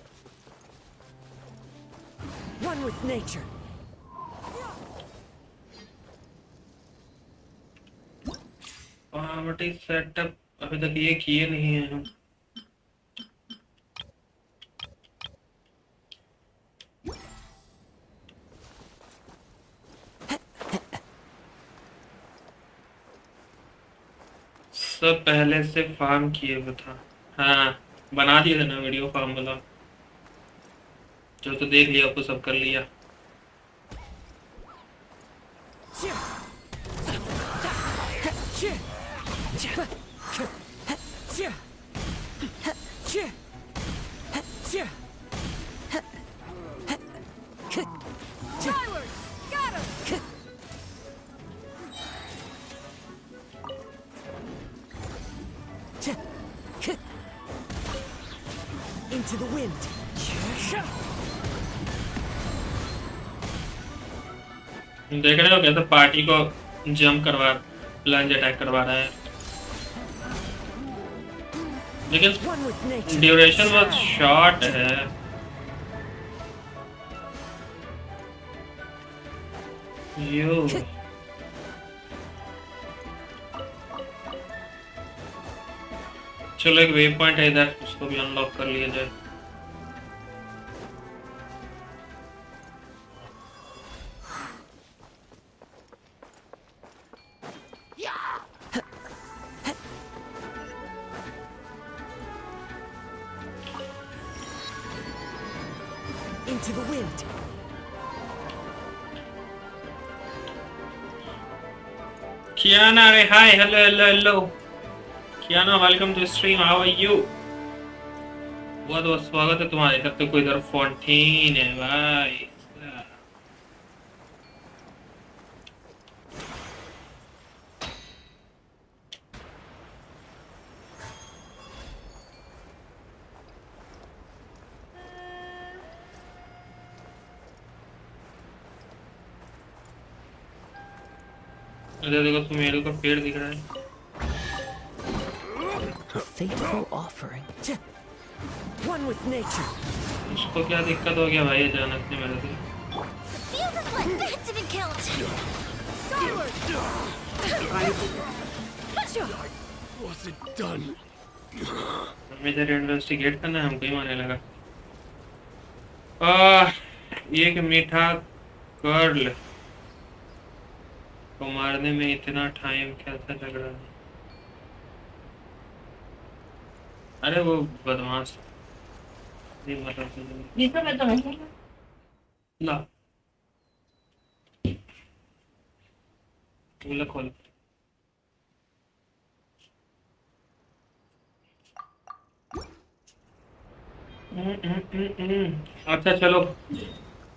One with nature. Poverty setup अभी तक ये किए नहीं है हम। सब पहले से फार्म किए हुए था। हाँ बना दिया था ना वीडियो फार्म वाला, जो तो देख लिया आपको, सब कर लिया। Into the wind. देख रहे हो कैसे पार्टी को जंप करवा, लंज अटैक करवा रहा है। लेकिन One with nature. ड्यूरेशन बहुत शॉर्ट है। यो चलो एक वे पॉइंट है इधर, उसको भी अनलॉक कर लिया जाए। Into the wind. Kiana, hi, hello. Kiana, welcome to stream. How are you? बहुत बहुत स्वागत है तुम्हारे। तब तो कोई इधर फाउंटेन है भाई। इधर देखो, सुमेरु का पेड़ दिख रहा है। A fateful offering. One with nature. उसको क्या दिक्कत हो गया भाई अचानक से मेरे से? Fuse is what that didn't count. Was it done? हमें इधर इन्वेस्टिगेट करना है, हमको ही मारने लगा। एक मीठा कर्ल को मारने में इतना टाइम कैसे लग रहा है? अरे वो बदमाश नहीं मतलब ला खोल। अच्छा चलो,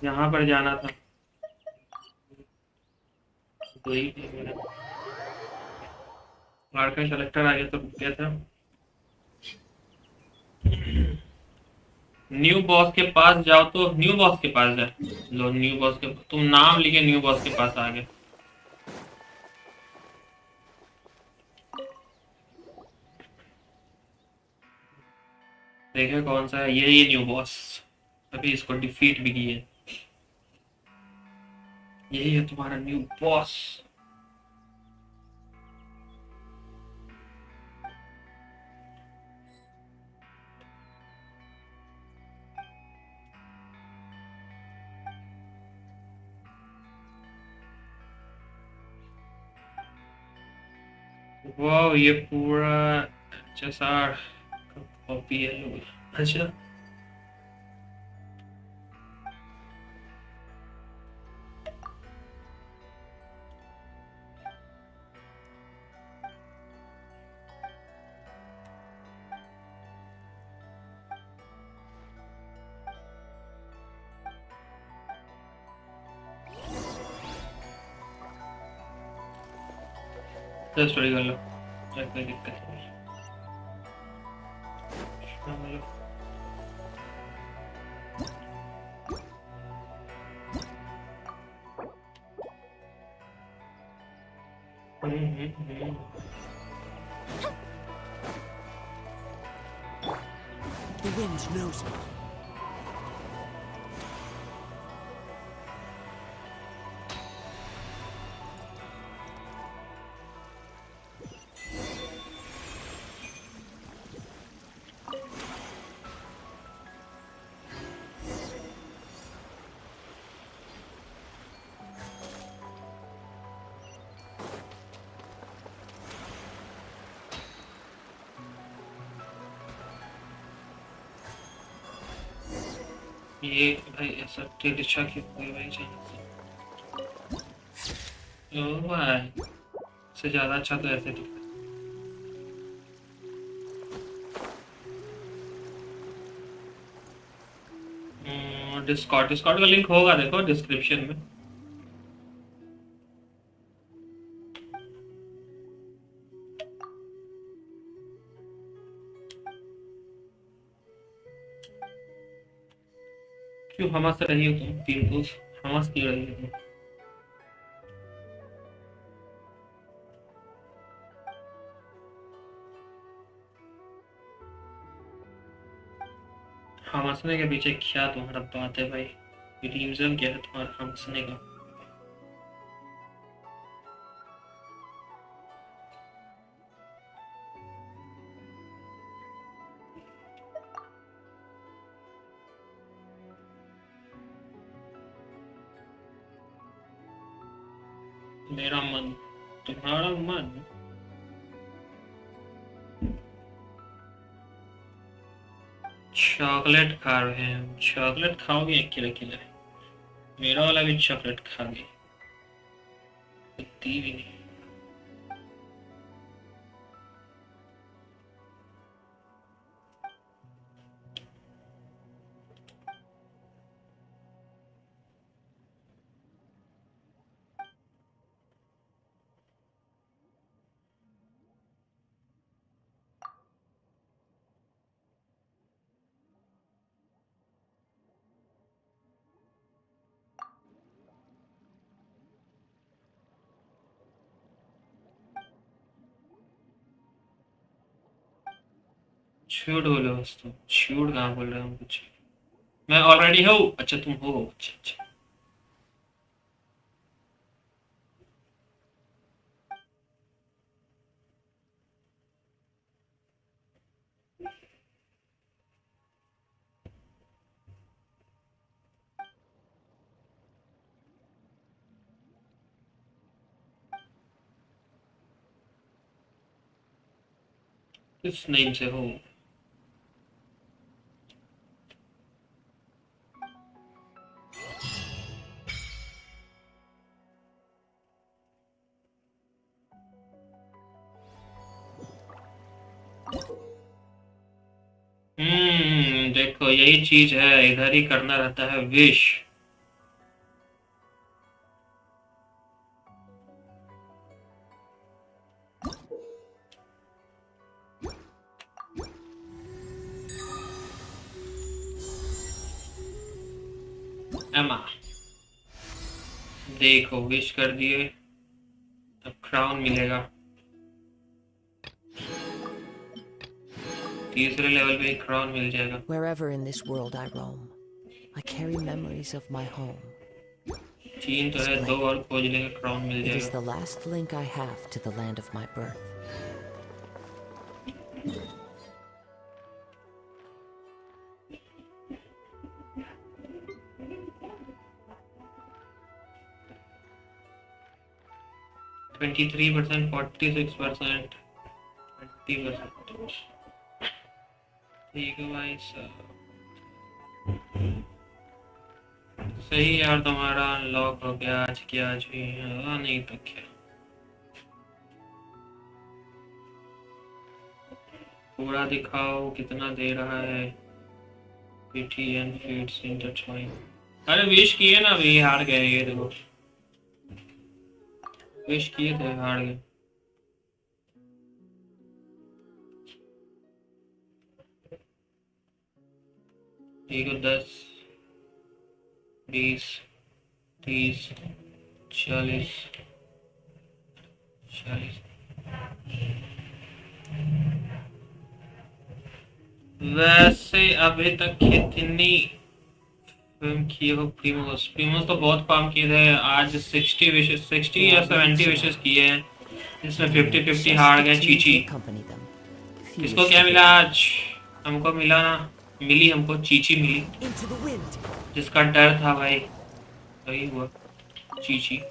यहाँ पर जाना था। तो ही का सेलेक्टर आ गया तो रुक गया था। न्यू बॉस के पास जाओ तो न्यू बॉस के पास जाए लो। न्यू बॉस के तुम नाम लिखे न्यू बॉस के पास आ गए। देखे कौन सा है ये न्यू बॉस। अभी इसको डिफीट भी किए। यही है तुम्हारा न्यू बॉस। वाह ये पूरा HSR का कॉपी है लोग। अच्छा स्टोरी कर लो, कोई दिक्कत नहीं। The wind knows me. ये भाई ऐसा दिशा क्यों हुई भाई चैनल से? ओ भाई से ज्यादा अच्छा तो ऐसे दिखता है। डिस्कॉर्ड का लिंक होगा देखो डिस्क्रिप्शन में। क्यों हमास रही हो तुम तीन दोस्त? हमास क्यों रही हो तुम? हम हंसने के पीछे क्या तुम्हारा बात है भाई? रीजन क्या है तुम्हारा हंसने का? मेरा मन, तुम्हारा मन। चॉकलेट खा रहे हैं? चॉकलेट खाओगे अकेले अकेले? मेरा वाला भी चॉकलेट खा गई, कुत्ती भी नहीं। झूठ बोलो बस, तुम झूठ कहाँ बोल रहे हो? कुछ मैं ऑलरेडी हूँ। अच्छा तुम हो? अच्छा अच्छा। किस नेम से हो? देखो यही चीज है, इधर ही करना रहता है विश। एमा देखो विश कर दिए, अब क्राउन मिलेगा। तीसरे लेवल पे क्राउन मिल जाएगा। Wherever in this world I roam, I carry memories of my home. चीन तो है, दो और खोज लेंगे, क्राउन मिल It is जाएगा। the last link I have to the land of my birth. Twenty 3%, 46%, 20%। ठीक है भाई साहब, सही यार, तुम्हारा अनलॉक हो गया आज की आज ही। नहीं तो क्या, पूरा दिखाओ कितना दे रहा है। Paytm feeds intertwine। अरे विश किए ना, अभी हार गए ये देखो, विश किए थे हार गए। ठीक है, 10, 20, 30, 40, 40। वैसे अभी तक कितनी फिल्म किए हो? प्रीमोस तो बहुत काम किए थे। आज 60 विशेस, 60 या 70 विशेस किए हैं, जिसमें 50-50 हार गए। Chichi, Accompany them. इसको क्या मिला आज? हमको मिला ना, मिली हमको चीची मिली, Into the wind. जिसका डर था भाई वही हुआ, चीची।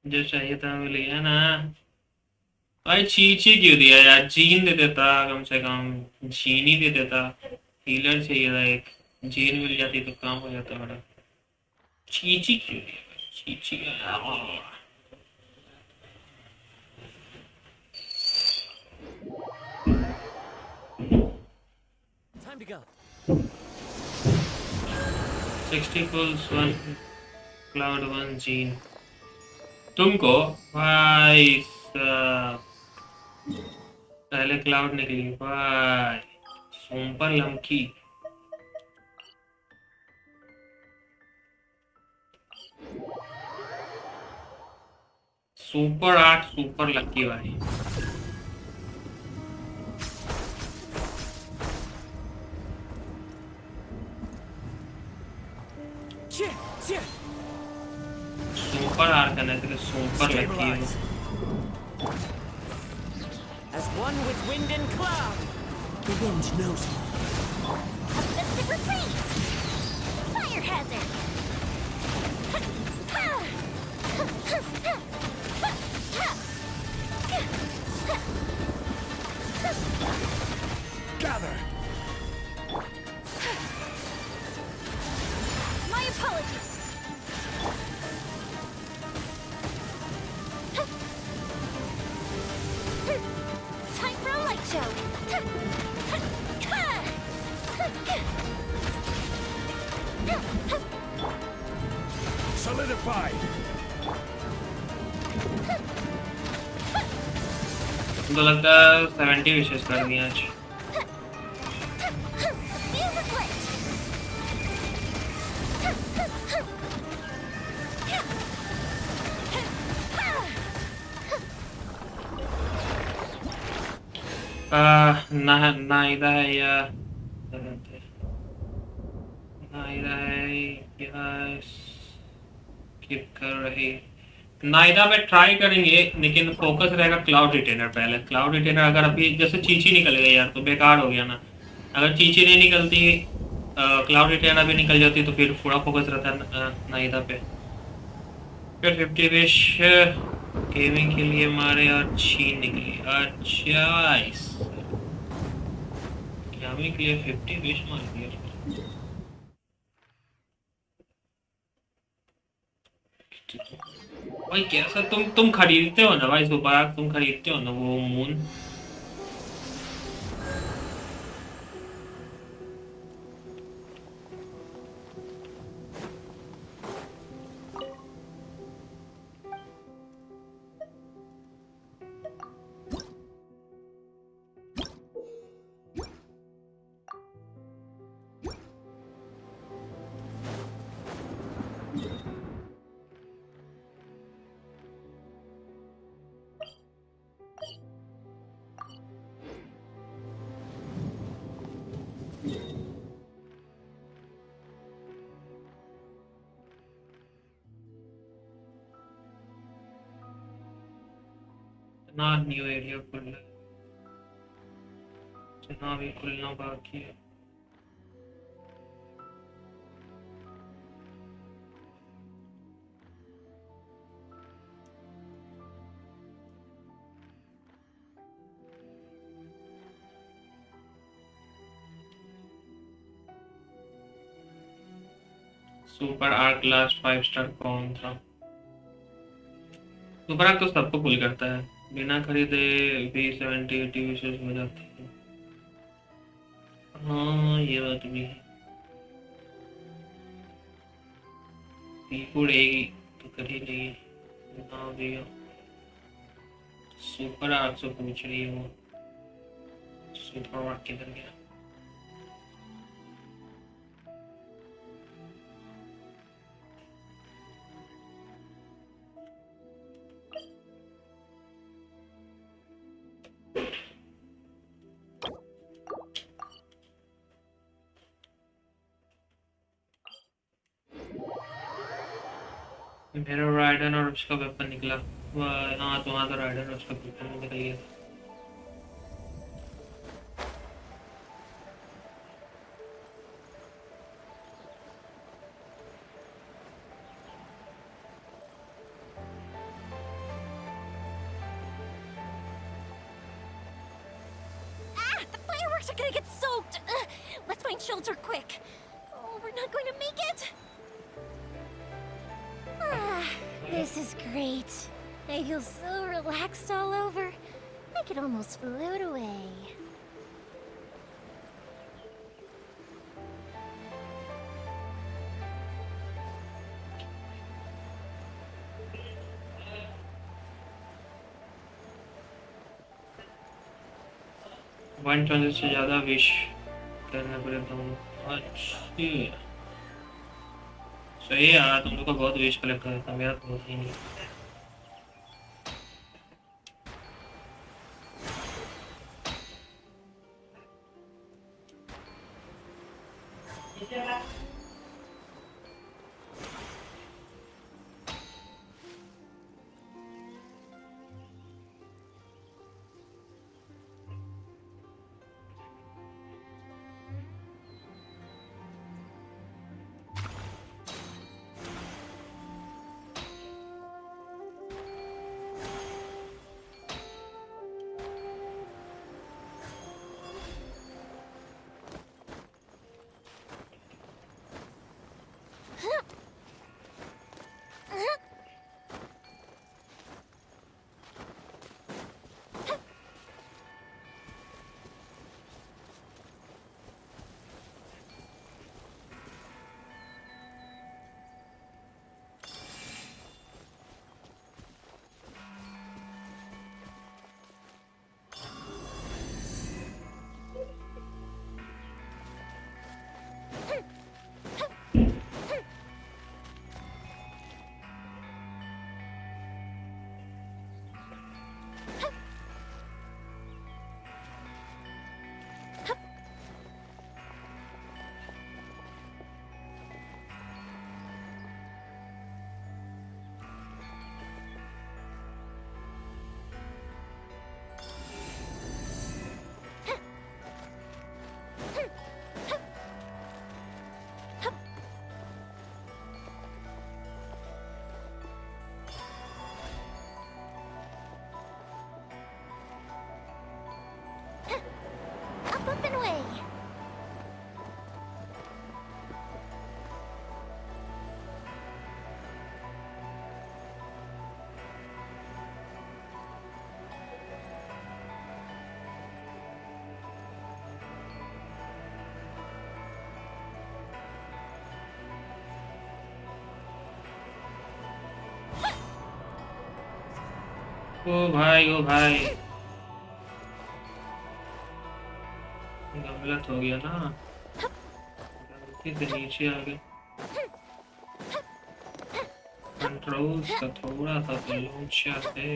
जो चाहिए था मिल गया ना भाई। चीची क्यों दिया यार? जीन दे देता, कम से कम जीन ही दे देता। हीलर चाहिए था एक, जीन मिल जाती तो काम हो जाता बड़ा। चीची क्यों दिया भाई? Chichi Time to go. 60 pulls 1 cloud 1 gene. तुमको भाई पहले क्लाउड निकली भाई, सुपर लमकी। सुपर 8 सुपर लकी भाई। सुपर आर करने के लिए सुपर लकी है। As one with wind and cloud, the wind knows me. A festive reprise! Fire hazard! Gather. My apologies. Time for a light show. Solidified. तो लगता है 70 विशेष कर दिया आज। Fuse is lit. नाहिदा है या नाहिदा है या स्किप कर रही। नाहिदा पे ट्राई करेंगे लेकिन फोकस रहेगा क्लाउड रिटेनर पहले। क्लाउड रिटेनर अगर अभी जैसे चीची निकल गई यार तो बेकार हो गया ना। अगर चीची नहीं निकलती, क्लाउड रिटेनर भी निकल जाती तो फिर पूरा फोकस रहता नाहिदा पे। फिर 50 विश गेमिंग के लिए हमारे अच्छी निकली। अच्छा गेमिंग के लिए 50 विश मार दिया। भाई कैसा तुम खरीदते हो ना भाई सुपर, तुम खरीदते हो ना वो मून। ना न्यू एरिया खुल रहा है, ना भी खुलना बाकी है। सुपर आर्क लास्ट 5 स्टार कौन था? सुपर आर्क तो सबको पुल करता है, बिना खरीदे भी 70-80 विशेष हो जाती है। हाँ ये बात भी है, उड़ेगी तो कर ही लेगी ना भैया। सुपर आर्क से पूछ रही है वो, सुपर आर्क किधर गया? मेरा राइडन और उसका वेपन निकला। हाँ तुम्हारा राइडन और उसका वेपन निकल गया। Ah, the fireworks are gonna get soaked. Let's find shelter quick. Oh, we're not going to make it. Ah, this is great. I feel so relaxed all over. I could almost float away. 120 से ज़्यादा wish करने पड़े तुम। अच्छी सही है यार, तुम लोग का बहुत विश कलेक्ट करता, मेरा तो बहुत ही नहीं। Up and away. ओ भाई गलत हो गया ना, गलती से नीचे आ गए। कंट्रोल्स का थोड़ा सा तो ऊंचा है।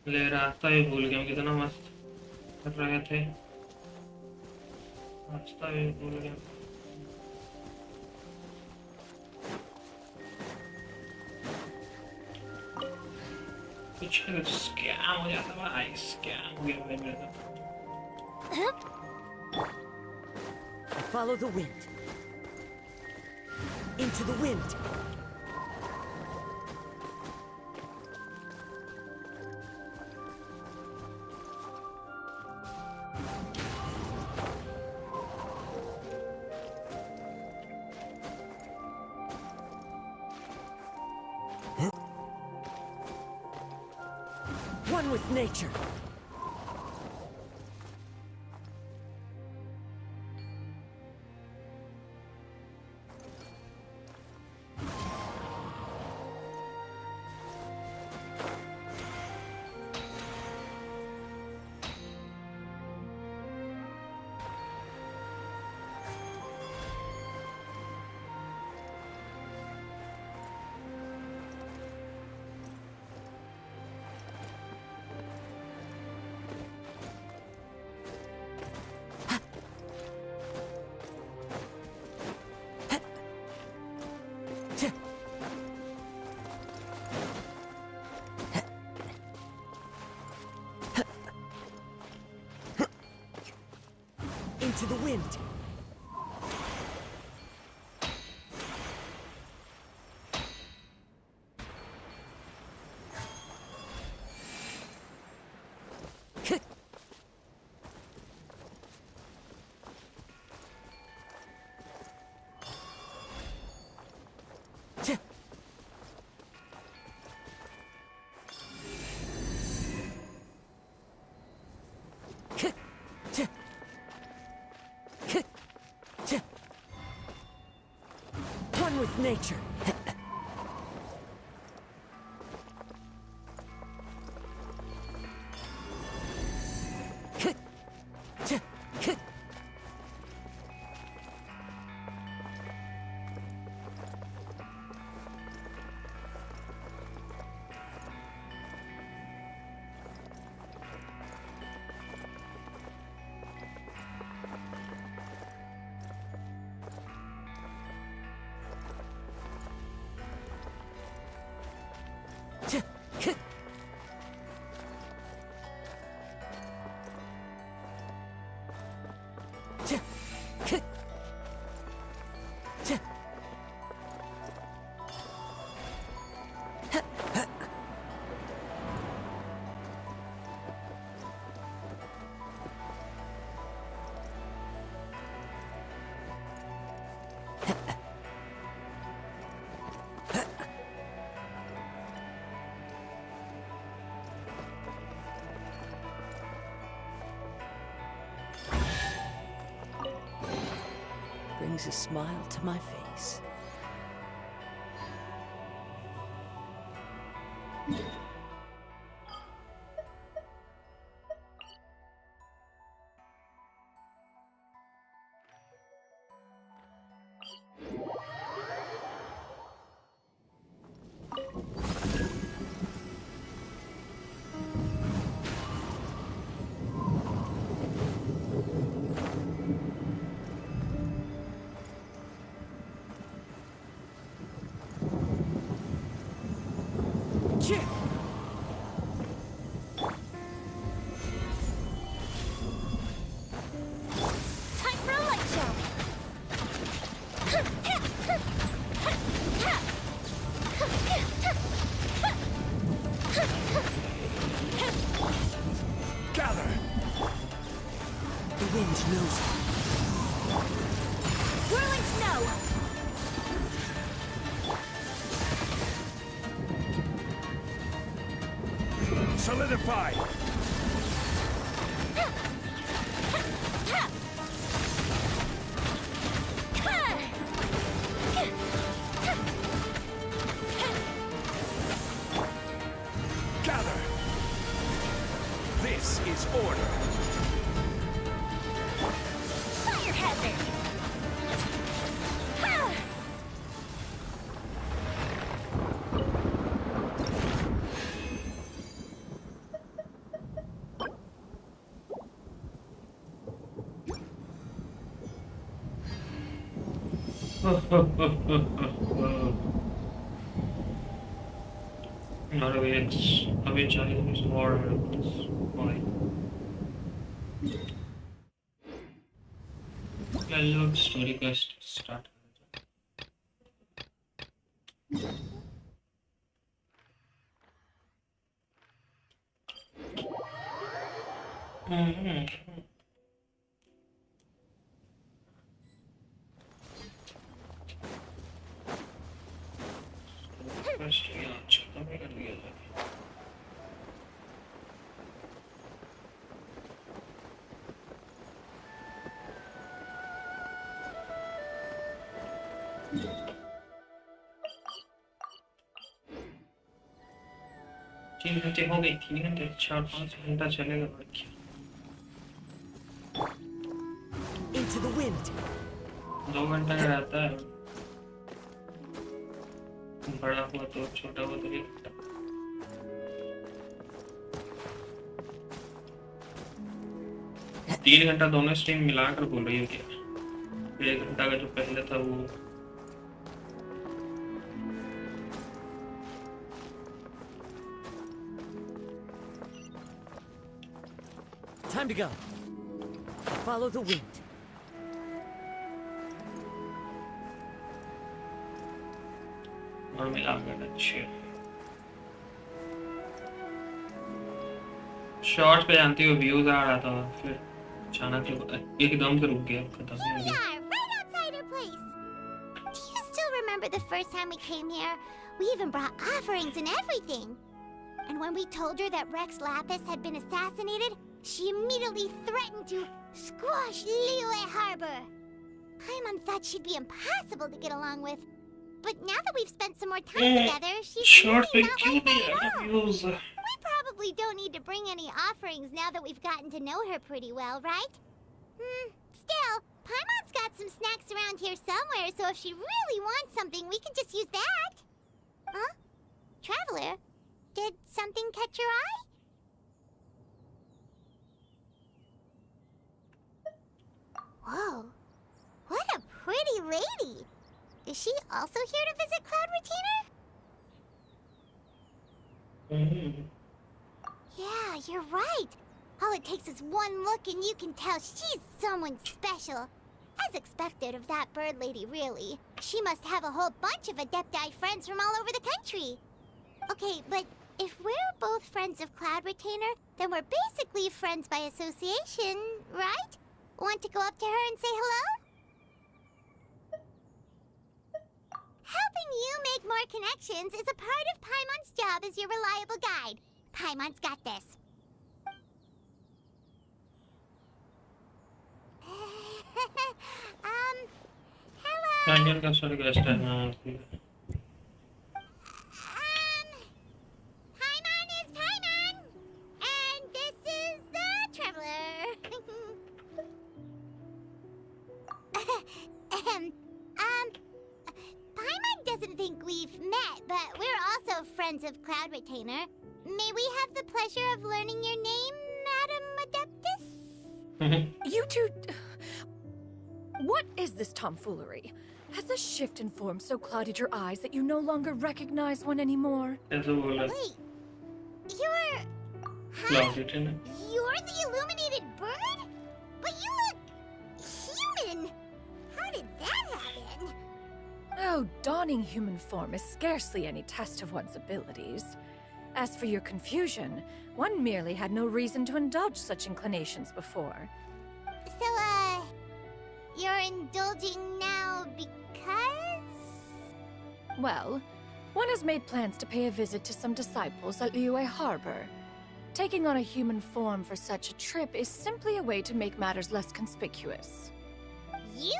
ले रास्ता भी भूल गया, कितना मस्त कर रहे थे, रास्ता भी भूल गया। पीछे स्कैम हो जाता भाई, स्कैम हो गया भाई मेरे साथ। Follow the wind. Into the wind. One with nature. Into the wind. nature. Brings a smile to my face. Time for a light show. Gather! The wind knows it. Whirling snow. Solidify! Gather! This is order. Fire hazard. Not a way Chinese war why? Load story quest start. Quest yeah, अच्छा मैं कर लिया था. तीन घंटे हो गई 3 घंटे 4-5 घंटा चलेगा बाकी Into the wind. 2 घंटा का रहता है बड़ा हुआ तो छोटा हुआ तो 1 घंटा 3 घंटा दोनों स्ट्रीम मिलाकर बोल रही हो क्या फिर 1 घंटा का जो पहले था वो Time to go. Follow the wind. और मिलाकर अच्छे शॉर्ट्स पे जानती हो व्यूज आ रहा था फिर अचानक से एकदम से रुक गया खत्म Here हो we गया are, right outside our place. Do you still remember the first time we came here? We even brought offerings and everything. And when we told her that Rex Lapis had been assassinated, she immediately threatened to squash Liyue Harbor. Paimon thought she'd be impossible to get along with. But now that we've spent some more time together, she's Short really with not like that QB at all. views. We probably don't need to bring any offerings now that we've gotten to know her pretty well, right? Still, Paimon's got some snacks around here somewhere, so if she really wants something, we can just use that. Huh? Traveler, did something catch your eye? Whoa, what a pretty lady. Is she also here to visit Cloud Retainer? Yeah, you're right. All it takes is one look and you can tell she's someone special. As expected of that bird lady, really. She must have a whole bunch of Adepti friends from all over the country. Okay, but if we're both friends of Cloud Retainer, then we're basically friends by association, right? Want to go up to her and say hello? Helping you make more connections is a part of Paimon's job as your reliable guide. Paimon's got this. Hello. Onion का sorry guest है ना. Paimon is Paimon, and this is the Traveler. Paimon doesn't think we've met, but we're also friends of Cloud Retainer. May we have the pleasure of learning your name, Madam Adeptus? You two... What is this tomfoolery? Has this shift in form so clouded your eyes that you no longer recognize one anymore? ऐसे बोला. Wait, you're... Cloud Retainer. You're the illuminated bird? But you look... human! How did that happen? Oh, donning human form is scarcely any test of one's abilities. As for your confusion, one merely had no reason to indulge such inclinations before. So, you're indulging now because... Well, one has made plans to pay a visit to some disciples at Liyue Harbor. Taking on a human form for such a trip is simply a way to make matters less conspicuous. You?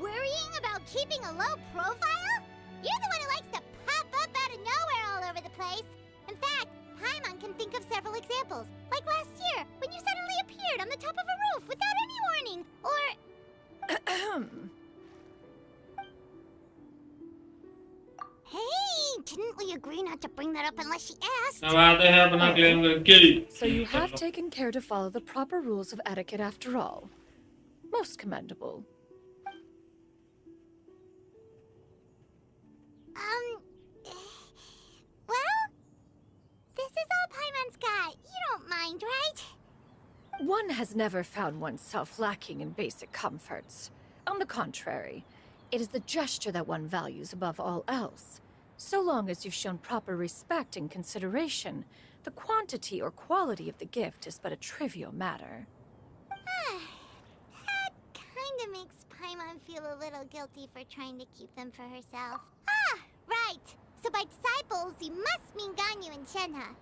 Worrying about keeping a low profile? You're the one who likes to pop up out of nowhere all over the place. In fact, Paimon can think of several examples. Like last year, when you suddenly appeared on the top of a roof without any warning. Or... Hey, didn't we agree not to bring that up unless she asked? अब आते हैं अपना claim करके. So you have taken care to follow the proper rules of etiquette after all. Most commendable. Well, this is all Paimon's got. You don't mind, right? One has never found oneself lacking in basic comforts. On the contrary, it is the gesture that one values above all else. So long as you've shown proper respect and consideration, the quantity or quality of the gift is but a trivial matter. That kinda makes Paimon feel a little guilty for trying to keep them for herself. Right. So by disciples, you must mean Ganyu and Shenhe.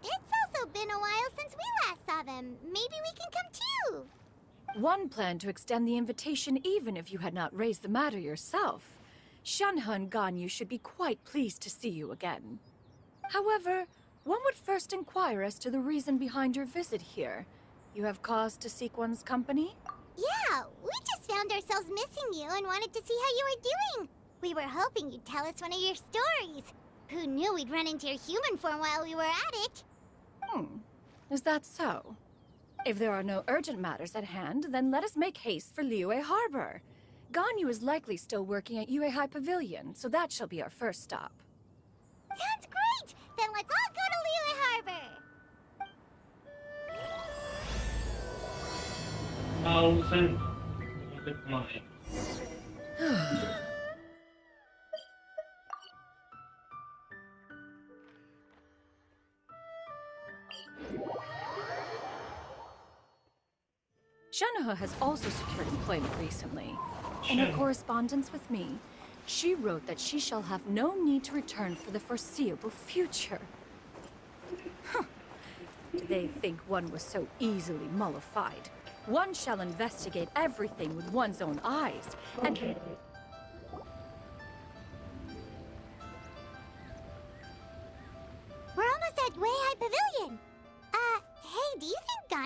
It's also been a while since we last saw them. Maybe we can come too. One planned to extend the invitation even if you had not raised the matter yourself. Shenhe and Ganyu should be quite pleased to see you again. However, one would first inquire as to the reason behind your visit here. You have cause to seek one's company? Yeah, we just found ourselves missing you and wanted to see how you were doing. We were hoping you'd tell us one of your stories. Who knew we'd run into your human form while we were at it? Is that so? If there are no urgent matters at hand, then let us make haste for Liyue Harbor. Ganyu is likely still working at BHAI Pavilion, so that shall be our first stop. Sounds great! Then let's all go to Liyue Harbor! Thousand. My. Shenhe has also secured employment recently. In her correspondence with me, she wrote that she shall have no need to return for the foreseeable future. Did they think one was so easily mollified? One shall investigate everything with one's own eyes, and...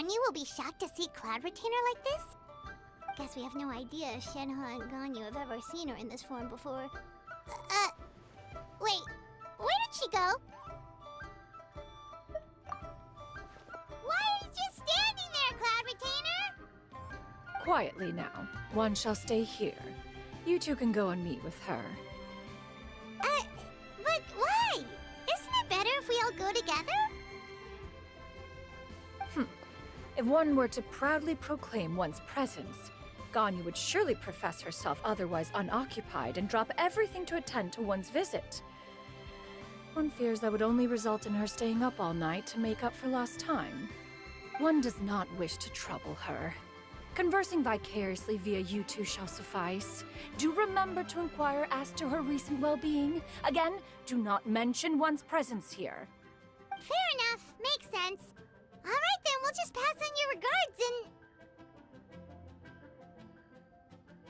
Ganyu will be shocked to see Cloud Retainer like this? Guess we have no idea if Shenhe and Ganyu have ever seen her in this form before. Wait, where did she go? Why are you just standing there, Cloud Retainer? Quietly now. One shall stay here. You two can go and meet with her. But why? Isn't it better if we all go together? If one were to proudly proclaim one's presence, Ganyu would surely profess herself otherwise unoccupied and drop everything to attend to one's visit. One fears that would only result in her staying up all night to make up for lost time. One does not wish to trouble her. Conversing vicariously via you two shall suffice. Do remember to inquire as to her recent well-being. Again, do not mention one's presence here. Fair enough, makes sense. Alright then, we'll just pass on your regards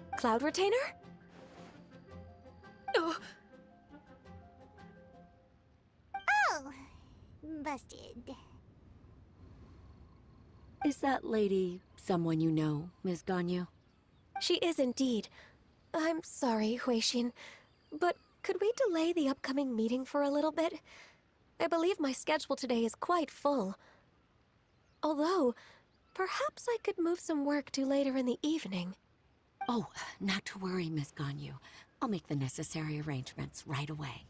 and... Cloud Retainer? Oh, Oh, busted. Is that lady someone you know, Ms. Ganyu? She is indeed. I'm sorry, Huixin, but could we delay the upcoming meeting for a little bit? I believe my schedule today is quite full. Although, perhaps I could move some work to later in the evening. Oh, not to worry, Miss Ganyu. I'll make the necessary arrangements right away.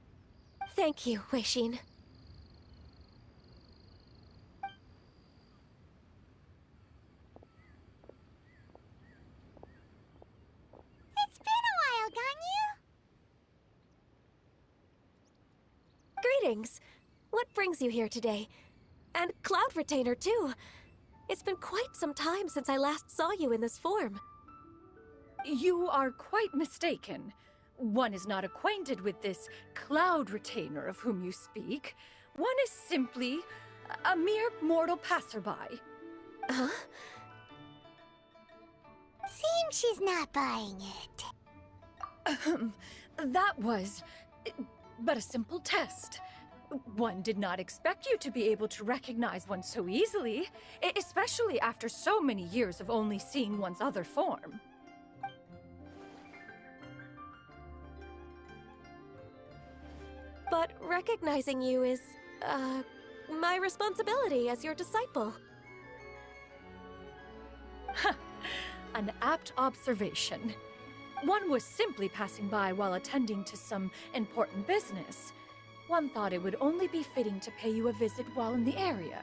Thank you, Huixin. It's been a while, Ganyu. Greetings. What brings you here today? And Cloud Retainer, too. It's been quite some time since I last saw you in this form. you are quite mistaken. One is not acquainted with this Cloud Retainer of whom you speak. One is simply a mere mortal passerby. Huh? Seems she's not buying it. That was but a simple test. One did not expect you to be able to recognize one so easily, especially after so many years of only seeing one's other form. But recognizing you is, my responsibility as your disciple. An apt observation. One was simply passing by while attending to some important business. One thought it would only be fitting to pay you a visit while in the area.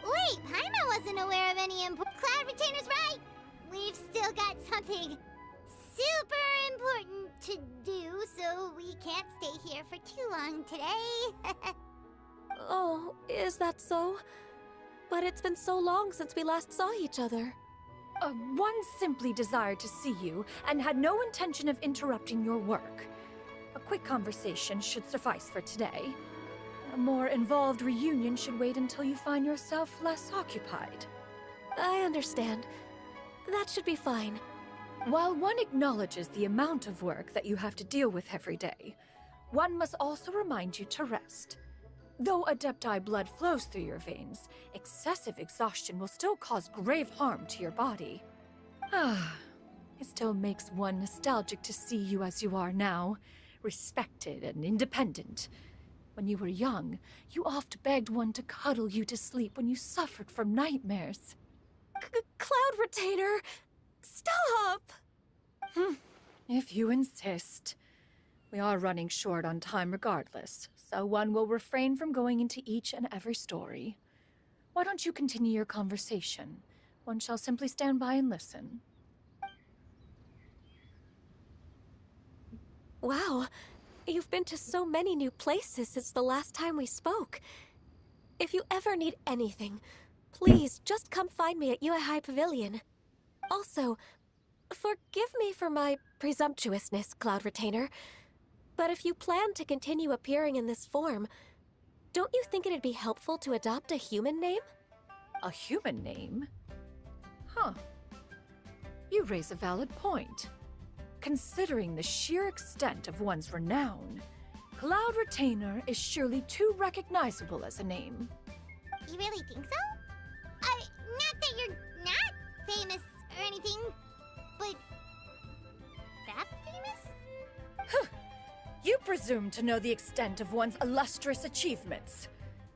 Wait, Paimon wasn't aware of any Cloud Retainer's right! We've still got something super important to do, so we can't stay here for too long today. Oh, is that so? But it's been so long since we last saw each other. One simply desired to see you and had no intention of interrupting your work. A quick conversation should suffice for today. A more involved reunion should wait until you find yourself less occupied. I understand. That should be fine. While one acknowledges the amount of work that you have to deal with every day, one must also remind you to rest. Though Adepti blood flows through your veins, excessive exhaustion will still cause grave harm to your body. It still makes one nostalgic to see you as you are now, respected and independent. When you were young, you oft begged one to cuddle you to sleep when you suffered from nightmares. Cloud Retainer! Stop! If you insist. We are running short on time regardless, so one will refrain from going into each and every story. Why don't you continue your conversation? One shall simply stand by and listen. Wow, you've been to so many new places since the last time we spoke. If you ever need anything, please just come find me at BHAI Pavilion. Also, forgive me for my presumptuousness, Cloud Retainer, but if you plan to continue appearing in this form, don't you think it'd be helpful to adopt a human name? A human name? Huh. You raise a valid point. Considering the sheer extent of one's renown, Cloud Retainer is surely too recognizable as a name. You really think so? Not that you're not famous or anything, but that famous? You presume to know the extent of one's illustrious achievements.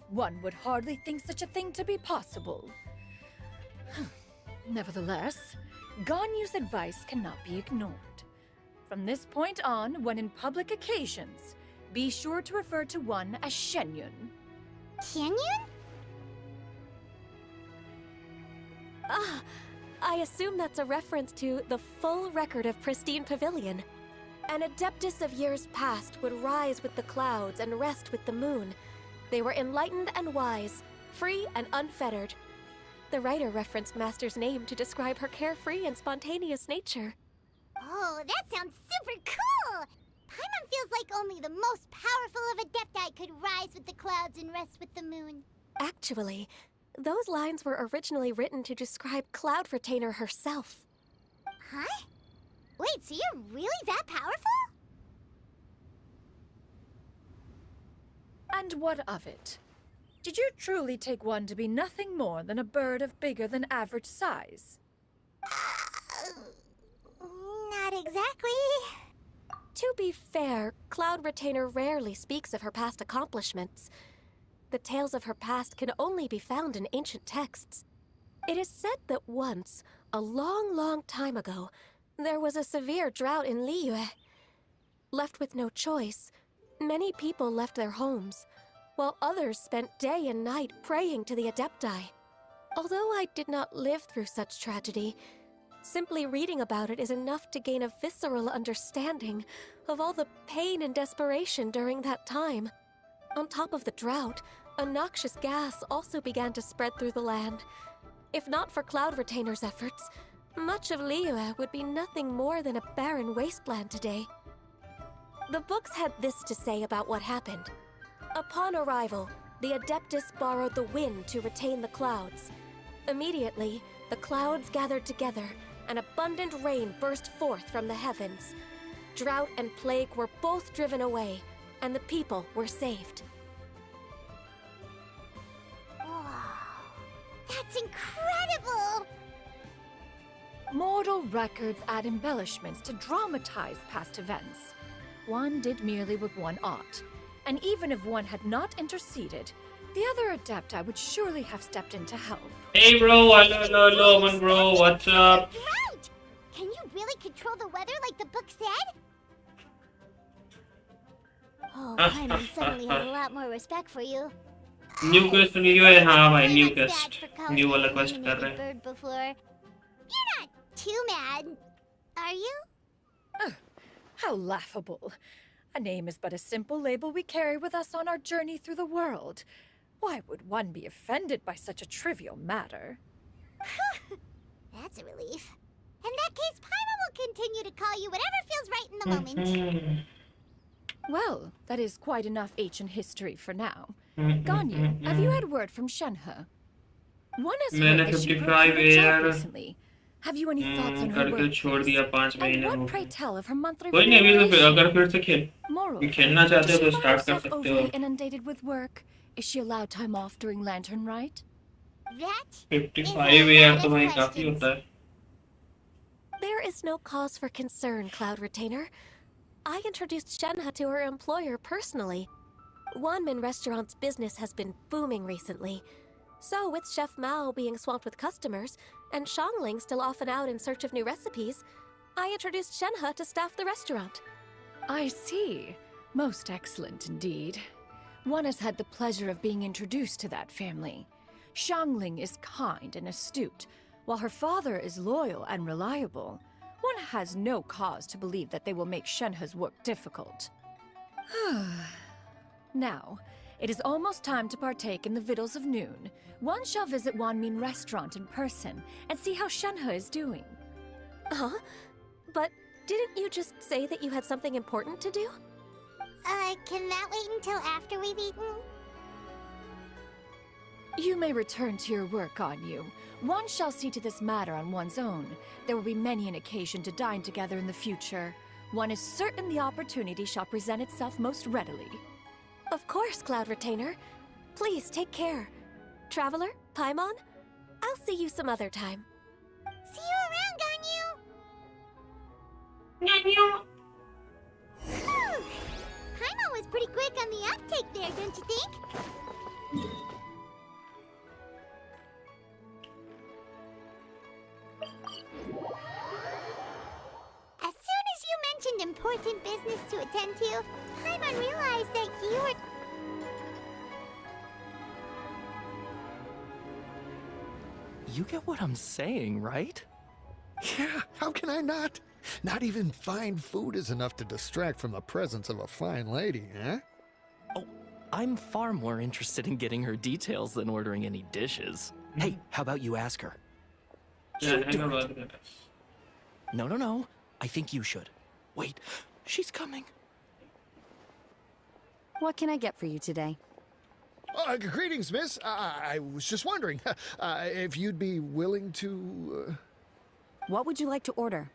One would hardly think such a thing to be possible. Nevertheless, Ganyu's advice cannot be ignored. From this point on, when in public occasions, be sure to refer to one as XIANYUN. XIANYUN? Ah, I assume that's a reference to the full record of Pristine Pavilion. An adeptus of years past would rise with the clouds and rest with the moon. They were enlightened and wise, free and unfettered. The writer referenced Master's name to describe her carefree and spontaneous nature. Oh, that sounds super cool! Paimon feels like only the most powerful of Adepti could rise with the clouds and rest with the moon. Actually, those lines were originally written to describe Cloud Retainer herself. Huh? Wait, so you're really that powerful? And what of it? Did you truly take one to be nothing more than a bird of bigger than average size? Not exactly. To be fair, Cloud Retainer rarely speaks of her past accomplishments. The tales of her past can only be found in ancient texts. It is said that once, a long, long time ago, there was a severe drought in Liyue. Left with no choice, many people left their homes, while others spent day and night praying to the Adepti. Although I did not live through such tragedy, simply reading about it is enough to gain a visceral understanding of all the pain and desperation during that time. On top of the drought, a noxious gas also began to spread through the land. If not for Cloud Retainer's efforts, much of Liyue would be nothing more than a barren wasteland today. The books had this to say about what happened. Upon arrival, the Adeptus borrowed the wind to retain the clouds. Immediately, the clouds gathered together, and abundant rain burst forth from the heavens. Drought and plague were both driven away, and the people were saved. Wow, that's incredible! Mortal records add embellishments to dramatize past events. One did merely what one ought, and even if one had not interceded, the other Adepti would surely have stepped in to help. Hey bro, hello, man bro, what's up? Right! Can you really control the weather like the book said? Oh, Paimon suddenly has a lot more respect for you. New quest new है हाँ भाई new That's quest bad for new वाला cosplaying quest a कर रहे naked हैं bird before. You're not too mad, are you? How laughable. A name is but a simple label we carry with us on our journey through the world. Why would one be offended by such a trivial matter? That's a relief. In that case, Paimon will continue to call you whatever feels right in the moment. Well, that is quite enough ancient history for now. Ganyu, have you had word from Shenhe? One has heard मैंने that she 55 broke her job AR recently. Have you any thoughts on her करके work? छोड़ दिया 5 And महीने हो what, pray गए tell, of her monthly कोई नहीं अभी तो remuneration? अगर फिर से Moreover, खेलना चाहते हो does तो she find स्टार्ट कर herself सकते हो overly inundated with work? Is she allowed time off during Lantern Rite? That 55 AR तो भाई काफी होता है There is no cause for concern, Cloud Retainer. I introduced Shenhe to her employer personally. Wanmin Restaurant's business has been booming recently. So, with Chef Mao being swamped with customers, and Shangling still off and out in search of new recipes, I introduced Shenhe to staff the restaurant. I see. Most excellent indeed. One has had the pleasure of being introduced to that family. Shangling is kind and astute, while her father is loyal and reliable. One has no cause to believe that they will make Shenhe's work difficult. Now, it is almost time to partake in the victuals of noon. One shall visit Wanmin Restaurant in person and see how Shenhe is doing. Huh? But didn't you just say that you had something important to do? Can that wait until after we've eaten? You may return to your work, Ganyu. One shall see to this matter on one's own. There will be many an occasion to dine together in the future. One is certain the opportunity shall present itself most readily. Of course, Cloud Retainer. Please take care. Traveler, Paimon, I'll see you some other time. See you around, Ganyu! Paimon was pretty quick on the uptake there, don't you think? As soon as you mentioned important business to attend to, Paimon realized that you were... You get what I'm saying, right? Yeah, how can I not? Not even fine food is enough to distract from the presence of a fine lady, eh? Oh, I'm far more interested in getting her details than ordering any dishes. Hey, how about you ask her? Yeah, You hang do on it. about that. No. I think you should. Wait, she's coming. What can I get for you today? Greetings, miss. I was just wondering if you'd be willing to... What would you like to order?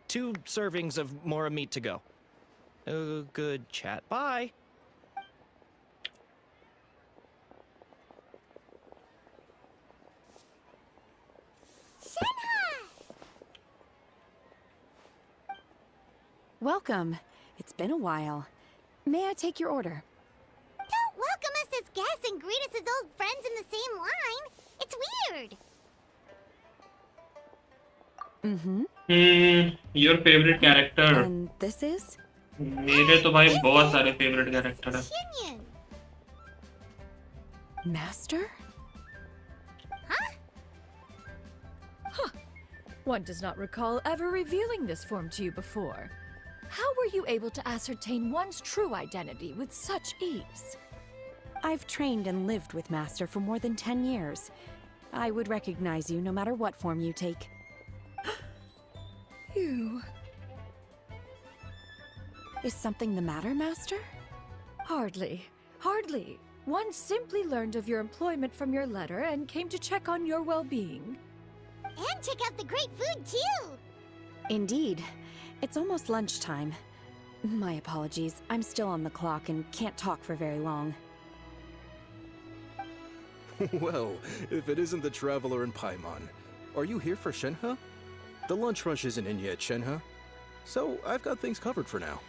2 servings of more meat to go. Good chat. Bye. Welcome. It's been a while. May I take your order? Don't welcome us as guests and greet us as old friends in the same line. It's weird. Your favorite character? And this is? मेरे तो भाई बहुत सारे favorite character हैं. XIANYUN. Master? One does not recall ever revealing this form to you before. How were you able to ascertain one's true identity with such ease? I've trained and lived with Master for more than 10 years. I would recognize you no matter what form you take. You... Is something the matter, Master? Hardly. One simply learned of your employment from your letter and came to check on your well-being. And check out the great food, too. Indeed. It's almost lunchtime. My apologies. I'm still on the clock and can't talk for very long. Well, if it isn't the traveler in Paimon. Are you here for Shenhe? The lunch rush isn't in yet, Shenhe. So I've got things covered for now.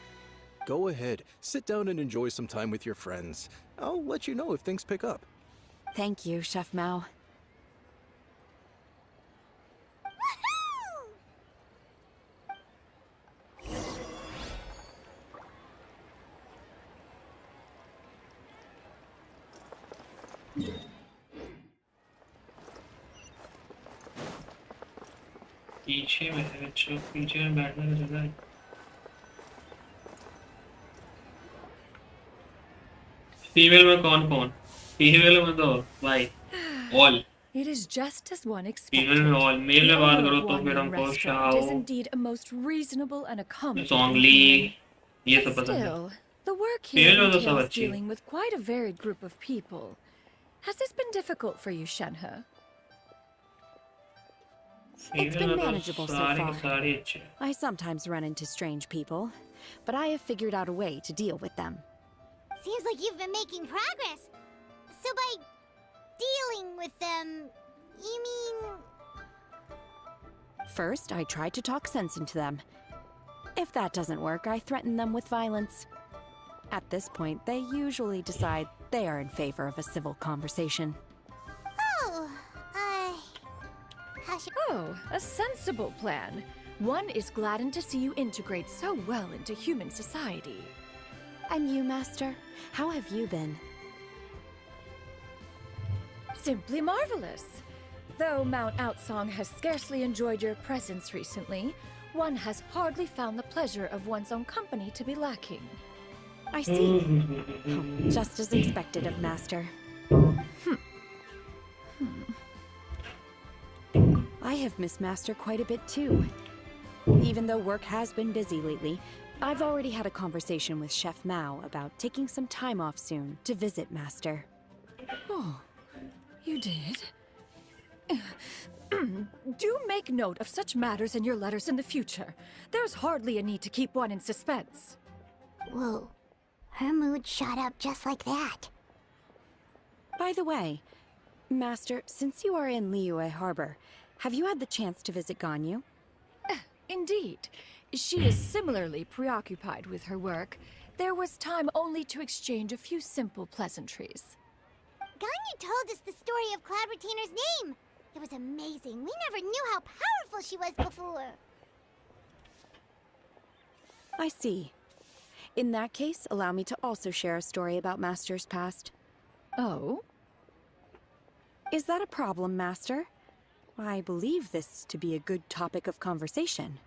Go ahead, sit down and enjoy some time with your friends. I'll let you know if things pick up. Thank you, Chef Mao. पीछे में है अच्छा पीछे में बैठने की जगह है फीमेल में कौन फीमेल में तो भाई all It is just as one female expected. में ऑल मेल में बात करो तो One फिर हमको restaurant Shao is indeed a most reasonable and accommodating. सोंगली ये सब पसंद है Still, the work Female here में तो सब entails अच्छी है dealing with quite a varied group of people. Has this been difficult for you, Shenhe? It's been manageable so सारी far. की सारी अच्छी है I sometimes run into strange people, but I have figured out a way to deal with them. Seems like you've been making progress. So by dealing with them, you mean... First, I try to talk sense into them. If that doesn't work, I threaten them with violence. At this point, they usually decide they are in favor of a civil conversation. Oh, how should... Oh, a sensible plan. One is gladdened to see you integrate so well into human society. And you, Master? How have you been? Simply marvelous. Though Mount Outsong has scarcely enjoyed your presence recently, one has hardly found the pleasure of one's own company to be lacking. I see. Oh, just as expected of Master. I have missed Master quite a bit too. Even though work has been busy lately, I've already had a conversation with Chef Mao about taking some time off soon to visit Master. Oh, you did? Do make note of such matters in your letters in the future. There's hardly a need to keep one in suspense. Whoa. Her mood shot up just like that. By the way, Master, since you are in Liyue Harbor, have you had the chance to visit Ganyu? Indeed. She is similarly preoccupied with her work. There was time only to exchange a few simple pleasantries. Ganyu told us the story of Cloud Retainer's name. It was amazing. We never knew how powerful she was before. I see. In that case, allow me to also share a story about Master's past. Oh? Is that a problem, Master? I believe this to be a good topic of conversation.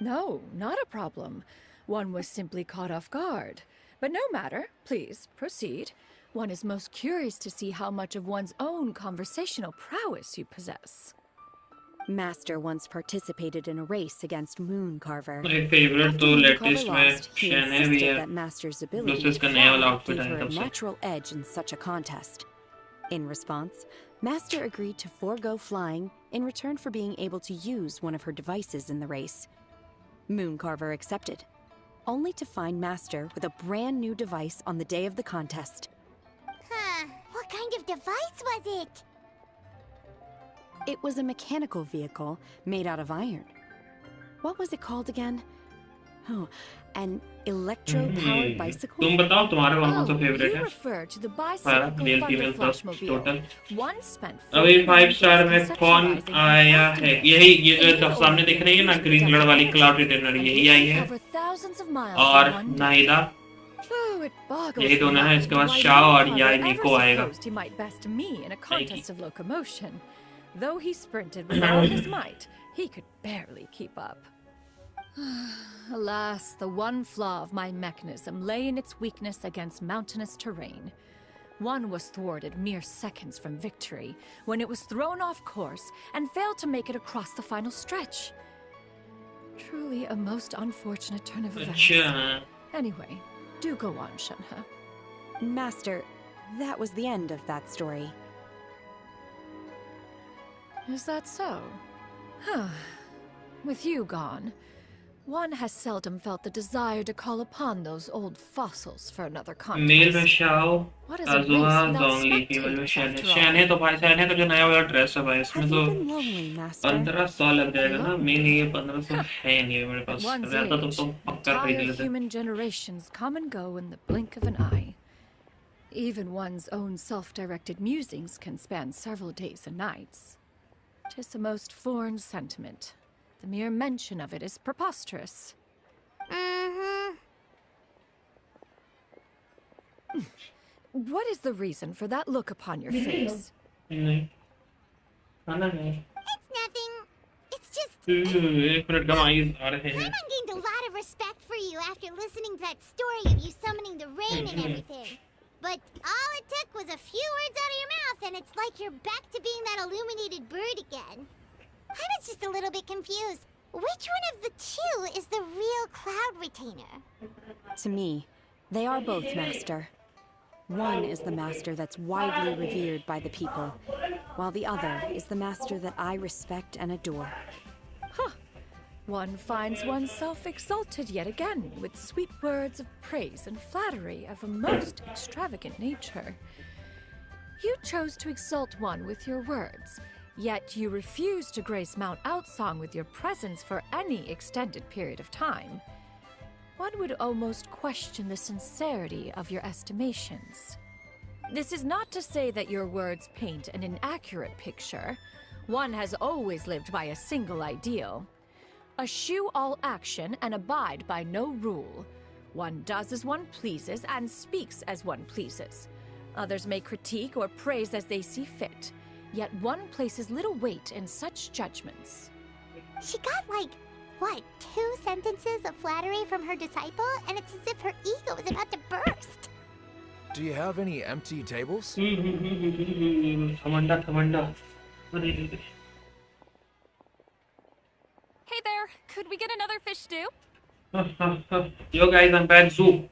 No, not a problem. One was simply caught off guard. But no matter. Please, proceed. One is most curious to see how much of one's own conversational prowess you possess. Master once participated in a race against Mooncarver. My favorite तो latest में he शहने भी insisted है that Master's ability दूसरे to इसका नया वाला fly outfit gave है her a तब से natural edge in such a contest. In response, Master agreed to forego flying in return for being able to use one of her devices in the race. Mooncarver accepted, only to find Master with a brand new device on the day of the contest. Huh. What kind of device was it? It was a mechanical vehicle made out of iron. What was it called again? Oh, an electro-powered bicycle? तुम बताओ तुम्हारा कौन सा Oh, favourite you है refer to the हमारा bicycle male Thunder female first Flashmobile. Total One spent अभी 49 5 star days में कौन conceptualizing आया and है crafting यही ये it. जो सामने दिख रही है ना ग्रीन कलर वाली क्लाउड रिटेनर यही आई है Cover thousands of miles और in one day. Nahida Oh, it boggles यही the दोनों हैं mind इसके बाद why शाओ और Mooncarver याई ever निको आएगा supposed he might best me in a contest of locomotion. Though he sprinted with all his might, he could barely keep up. Alas, the one flaw of my mechanism lay in its weakness against mountainous terrain. One was thwarted mere seconds from victory, when it was thrown off course and failed to make it across the final stretch. Truly a most unfortunate turn of events. अच्छा Anyway, do go on, Shenhe. Master, that was the end of that story. Is that so? Huh. With you gone, one has seldom felt the desire to call upon those old fossils for another male में contest. Xiao What is a race अजुआ without Zhongli female में spectators शहने after all? शहने तो भाई शहने तो जो नया वाला ड्रेस है भाई इसमें Have तो you been lonely, Master? 1500 लग जाएगा ना मेरे लिए 1500 है नहीं मेरे At पास one's रहता तो age, तुम पक्का खरीद entire लेते human generations come and go in the blink of an eye. Even one's own self-directed musings can span several days and nights. 'Tis a most foreign sentiment. The mere mention of it is preposterous. Mm-hmm. What is the reason for that look upon your face? नहीं खाना नहीं It's nothing. It's just... एक minute का eyes आ रहे हैं Paimon gained a lot of respect for you after listening to that story of you summoning the rain and everything. But all it took was a few words out of your mouth and it's like you're back to being that illuminated bird again. I was just a little bit confused. Which one of the two is the real cloud retainer? To me, they are both, Master. One is the master that's widely revered by the people, while the other is the master that I respect and adore. Huh. One finds oneself exalted yet again with sweet words of praise and flattery of a most extravagant nature. You chose to exalt one with your words, yet you refuse to grace Mount Outsong with your presence for any extended period of time. One would almost question the sincerity of your estimations. This is not to say that your words paint an inaccurate picture. One has always lived by a single ideal. Eschew all action and abide by no rule. One does as one pleases and speaks as one pleases. Others may critique or praise as they see fit, yet one places little weight in such judgments. She got like, what, 2 sentences of flattery from her disciple? And it's as if her ego is about to burst. Do you have any empty tables? थमंडा थमंडा Hey there, could we get another fish stew? Yo guys, I'm back. Zoo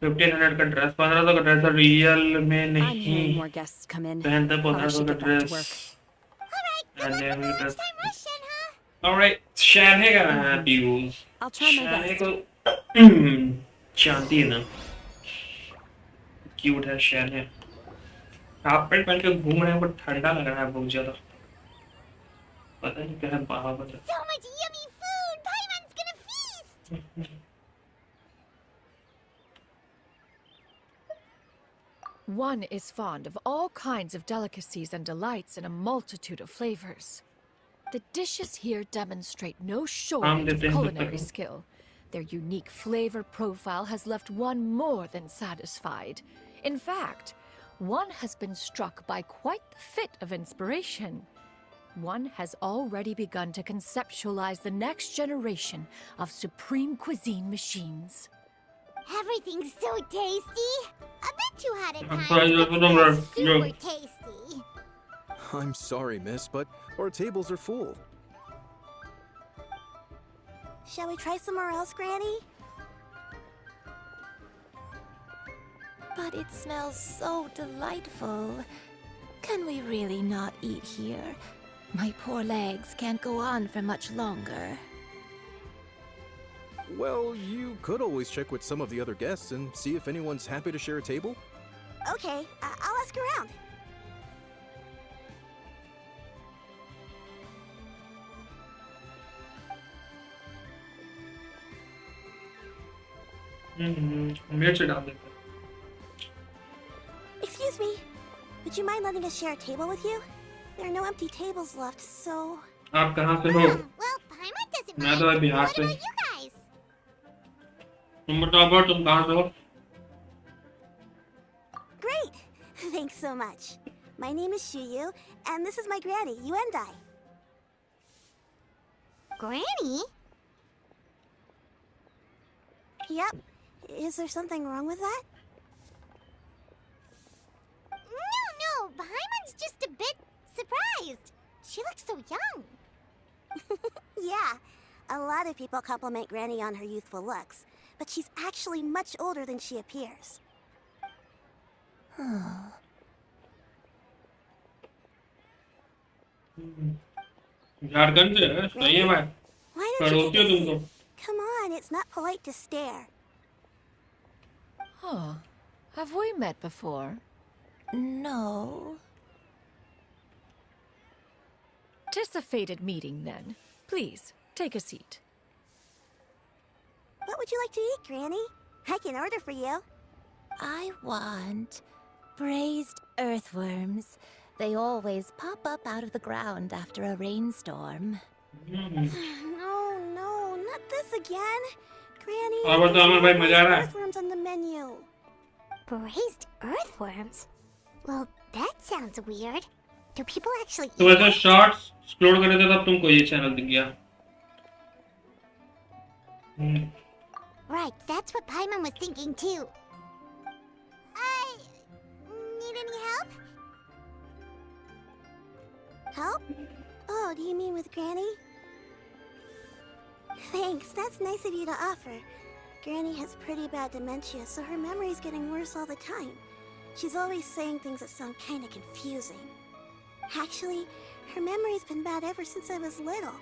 1500 का dress 1500 का dress real में I'm नहीं hearing more guests come in. पहनते Probably 1500 should का get back to dress work. Alright, good luck with the lunchtime rush, Shenhe. Alright, शहने का है views I'll try my शहने best. को चांदी है ना, क्यूट है, शैन है। हाफ पैंट पहन के घूम रहे हैं, पर ठंडा लग रहा है बहुत ज्यादा। पता नहीं क्या है बाहर। So much yummy food! Paimon's gonna feast! One is fond of all kinds of delicacies and delights in a multitude of flavors. The dishes here demonstrate no shortage of culinary skill. Their unique flavor profile has left one more than satisfied. In fact, one has been struck by quite the fit of inspiration. One has already begun to conceptualize the next generation of supreme cuisine machines. Everything's so tasty! I bet you had it, Paimon's. super tasty! I'm sorry, miss, but our tables are full. Shall we try somewhere else, Granny? But it smells so delightful. Can we really not eat here? My poor legs can't go on for much longer. Well, you could always check with some of the other guests and see if anyone's happy to share a table. Okay, I'll ask around. मिर्च डाल देते हैं। Excuse me, would you mind letting us share a table with you? There are no empty tables left, so... आप कहाँ से हो? Well, Paimon doesn't मैं तो बिहार What से। about you guys? तुम बताओ तुम कहाँ से हो? Great! Thanks so much. My name is Shuyu, and this is my granny, Yuendai. Granny? Yep. Is there something wrong with that? No, Paimon's just a bit surprised. She looks so young. Yeah. A lot of people compliment Granny on her youthful looks, but she's actually much older than she appears. Jharkhand से है, सही है भाई। Why don't you पड़ोसी हो take a तुम तो। seat? Come on, it's not polite to stare. Huh. Have we met before? No. Tis a fated meeting, then. Please, take a seat. What would you like to eat, Granny? I can order for you. I want braised earthworms. They always pop up out of the ground after a rainstorm. No, not this again. Granny, और बताओ अमर भाई मजा आ रहा है? earthworms on the menu. Braised earthworms? Well, that sounds weird. Do people actually तो eat ऐसा shorts explore कर रहे थे तब तुमको ये चैनल दिख गया। Right, that's what Paimon was thinking too. Need any help? Help? Oh, do you mean with Granny? Thanks, that's nice of you to offer. Granny has pretty bad dementia, so her memory's getting worse all the time. She's always saying things that sound kinda confusing. Actually, her memory's been bad ever since I was little.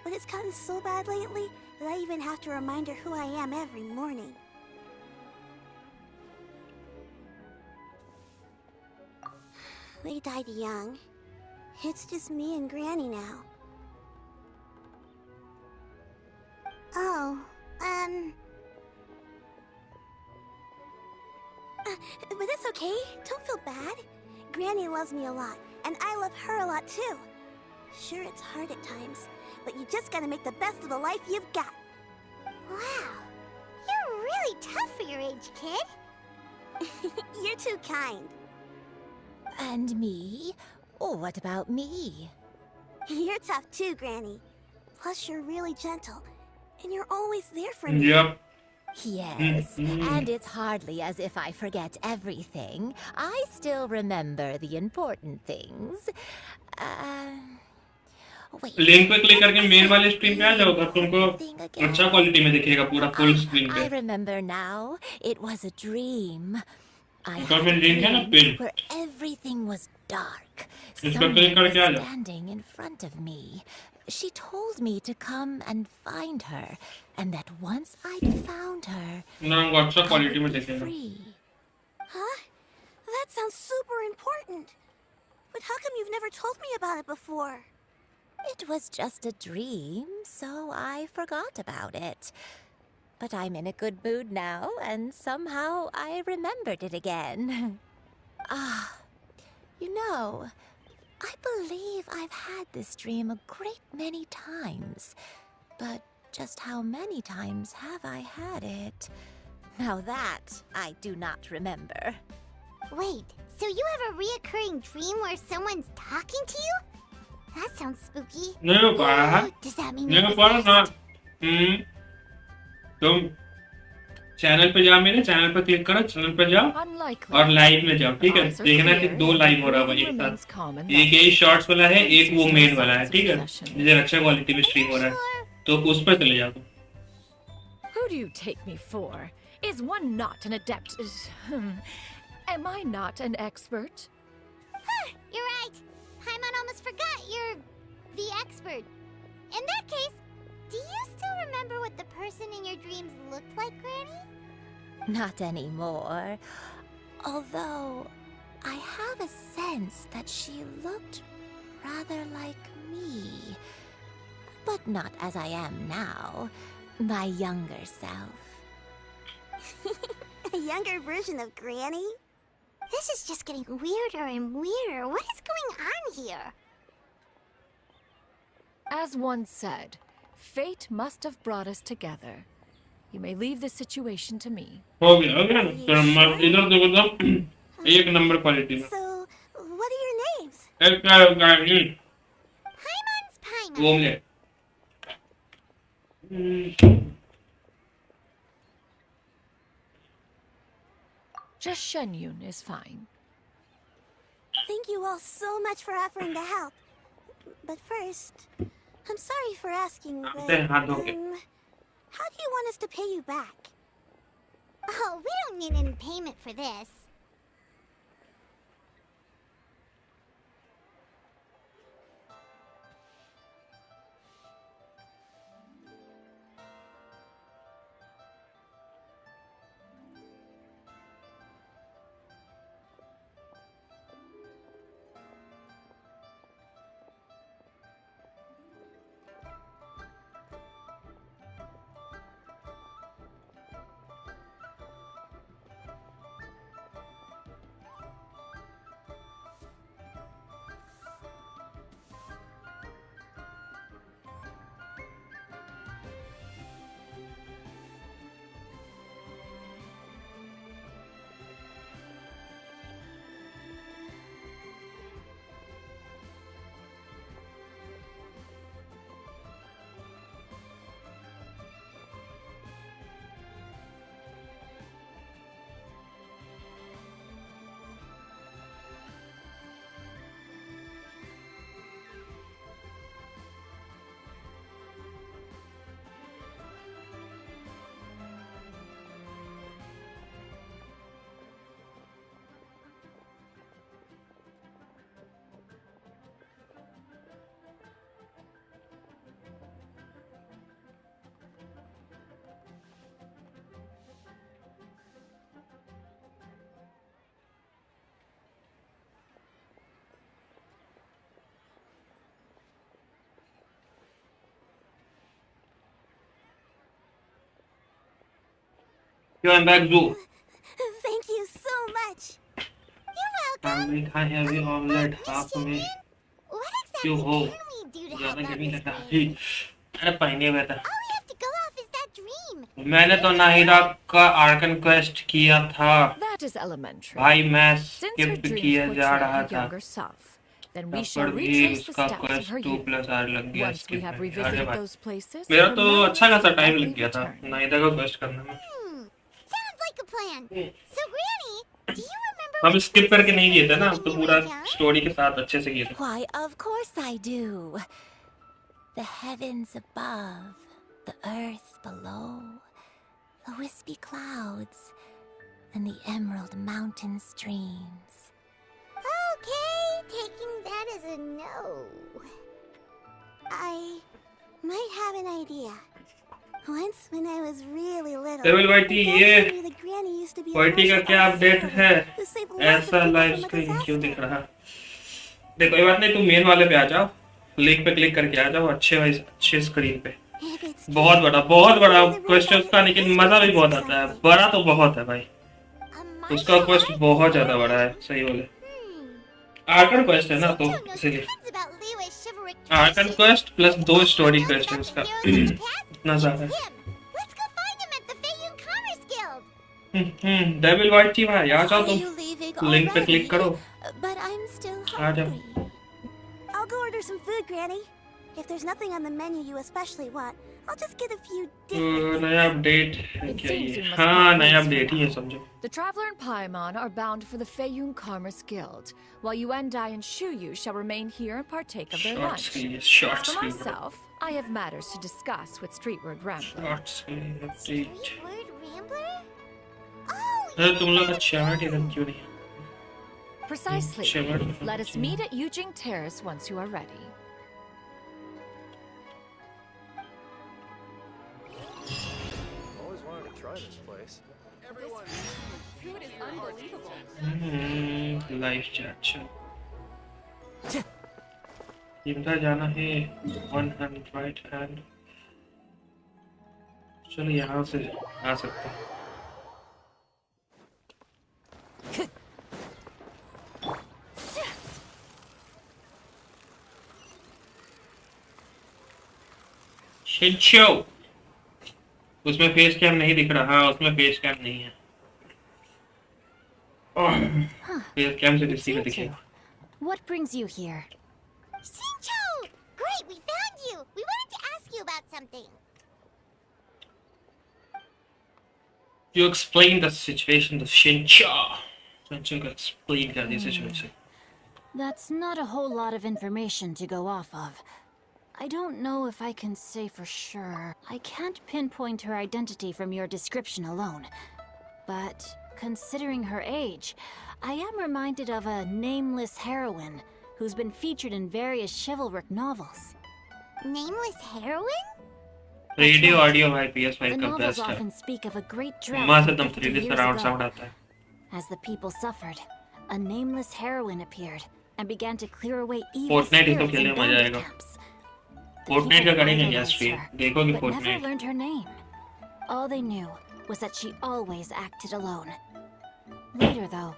But it's gotten so bad lately that I even have to remind her who I am every morning. They died young. It's just me and Granny now. Oh, but it's okay. Don't feel bad. Granny loves me a lot, and I love her a lot too. Sure, it's hard at times, but you just gotta make the best of the life you've got. Wow, you're really tough for your age, kid. You're too kind. And me? Oh, what about me? You're tough too, Granny. Plus, you're really gentle, and you're always there for me. Yep. Yes, and it's hardly as if I forget everything. I still remember the important things. Wait. Link पे click करके main वाली screen पे आ जाओ, तब तुमको अच्छा quality में दिखेगा पूरा फुल स्क्रीन पे। I remember now. It was a dream. I तो had फिर a लिंक है ना dream pin, where everything was dark. इस पर क्लिक Someone करके आ was जाओ। standing in front of me, She told me to come and find her, and that once I'd found her, ना अच्छा I quality में would be देखेगा. free. Huh? That sounds super important. But how come you've never told me about it before? It was just a dream, so I forgot about it. But I'm in a good mood now, and somehow I remembered it again. You know, I believe I've had this dream a great many times. But just how many times have I had it? Now that I do not remember. Wait, so you have a reoccurring dream where someone's talking to you? That sounds spooky. नहीं पा रहा है. Does that mean नहीं you're पा रहा possessed? ना. तुम channel पे जाओ, मेरे चैनल पर क्लिक करो, चैनल पे जाओ और लाइव में जाओ, ठीक है? देखना कि 2 लाइव हो रहा है एक साथ. एक यही शॉर्ट्स वाला है, एक वो मेन वाला है, ठीक है? जिसे अच्छा क्वालिटी में स्ट्रीम हो रहा है, तो उस पर चले जाओ. Who do you take me for? Is one not an adept? Am I not an expert? Huh, you're right. Paimon almost forgot you're the expert. In that case, do you still remember what the person in your dreams looked like, Granny? Not anymore. Although, I have a sense that she looked rather like me. But not as I am now. My younger self. A younger version of Granny? This is just getting weirder and weirder. What is going on here? As one said, fate must have brought us together. You may leave the situation to me. हो गया तो मैं इधर देखो तो एक number quality में. So, what are your names? एक गाड़ी Paimon's Paimon. वो मिले. Just XIANYUN is fine. Thank you all so much for offering to help. But first, I'm sorry for asking, but, how do you want us to pay you back? Oh, we don't need any payment for this. I'm back, Zoo. Thank you so much. मैं खा heavy omelette half में क्यों हो ज़्यादा गर्मी लगा ही अरे पहने हुए था मैंने तो नाहिदा का आर्कन क्वेस्ट किया था भाई मैं स्किप किया जा रहा था Then we पर shall भी retrace the उसका steps of quest her 2+R लग गया Once we skip have में। अरे revisited भाई those places, मेरा तो remember अच्छा खासा टाइम when लग we गया था return. नाहिदा का क्वेस्ट करने में Sounds like a plan. So, Granny, do you remember? हम स्किप करके नहीं किए थे ना तो पूरा स्टोरी के साथ अच्छे से किए थे Why, of course I do. The heavens above, the earth below, the wispy clouds, and the emerald mountain streams. Okay, taking that as a no. I might have an idea. Once when I was really little, Devil Whitey, ये told me that Granny used to be a Whitey का martial क्या arts update है? to save lots of ऐसा people live from a screen क्यों दिख disaster. रहा? देखो ये बात नहीं, तुम मेन वाले पे आ जाओ, लिंक पे क्लिक करके आ जाओ, अच्छे स्क्रीन पे। बहुत बड़ा क्वेस्ट है उसका, लेकिन मजा भी बहुत आता है। बड़ा तो बहुत है भाई, उसका क्वेस्ट बहुत ज्यादा बड़ा है, सही बोले। आर्कन क्वेस्ट है ना, तो इसीलिए Arkan quest plus 2 story quest है उसका, इतना ज्यादा है। डेविल वाइटी भाई आ जाओ, तुम लिंक पे क्लिक करो, आ जाओ। I'll go order some food, Granny. If there's nothing on the menu you especially want, I'll just get a few different. नया अपडेट है क्या ये? हाँ, नया अपडेट ही है समझो। The Traveler and Paimon are bound for the Feiyun Commerce Guild, while Yuendai and Shuyu shall remain here and partake of their lunch. Short For myself, I have matters to discuss with Streetward Rambler. Update. अरे तुम लोग का chart इधर क्यों नहीं? Precisely. Let us meet at Yujing Terrace once you are ready. Always wanted to try this place. Everyone, food is unbelievable. Live chat चल। इधर जाना है, 1 hand right hand। चलो यहाँ से आ सकते हैं। शिनचो, उसमें फेस कैम नहीं दिख रहा। हाँ, उसमें फेस कैम नहीं है। फेस कैम से किसी को दिखेगा। What brings you here? Shincho! Great, we found you! We wanted to ask you about something. You explain the situation to Shincho. Shincho को explain कर दी situation। That's not a whole lot of information to go off of. I don't know if I can say for sure. I can't pinpoint her identity from your description alone. But considering her age, I am reminded of a nameless heroine who's been featured in various chivalric novels. Nameless heroine? Radio audio भाई PS5 The का novels best है। often speak of a great drought मस्त एकदम 50 3D years surround ago. Sound आता है। As the people suffered, a nameless heroine appeared and began to clear away evil Fortnite इसको spirits खेलने in में मजा bandit आएगा। camps. Fortnite का करेंगे क्या idolized स्ट्रीम? her, देखोगे but never Fortnite? learned her name. All they knew was that she always acted alone. Later, though,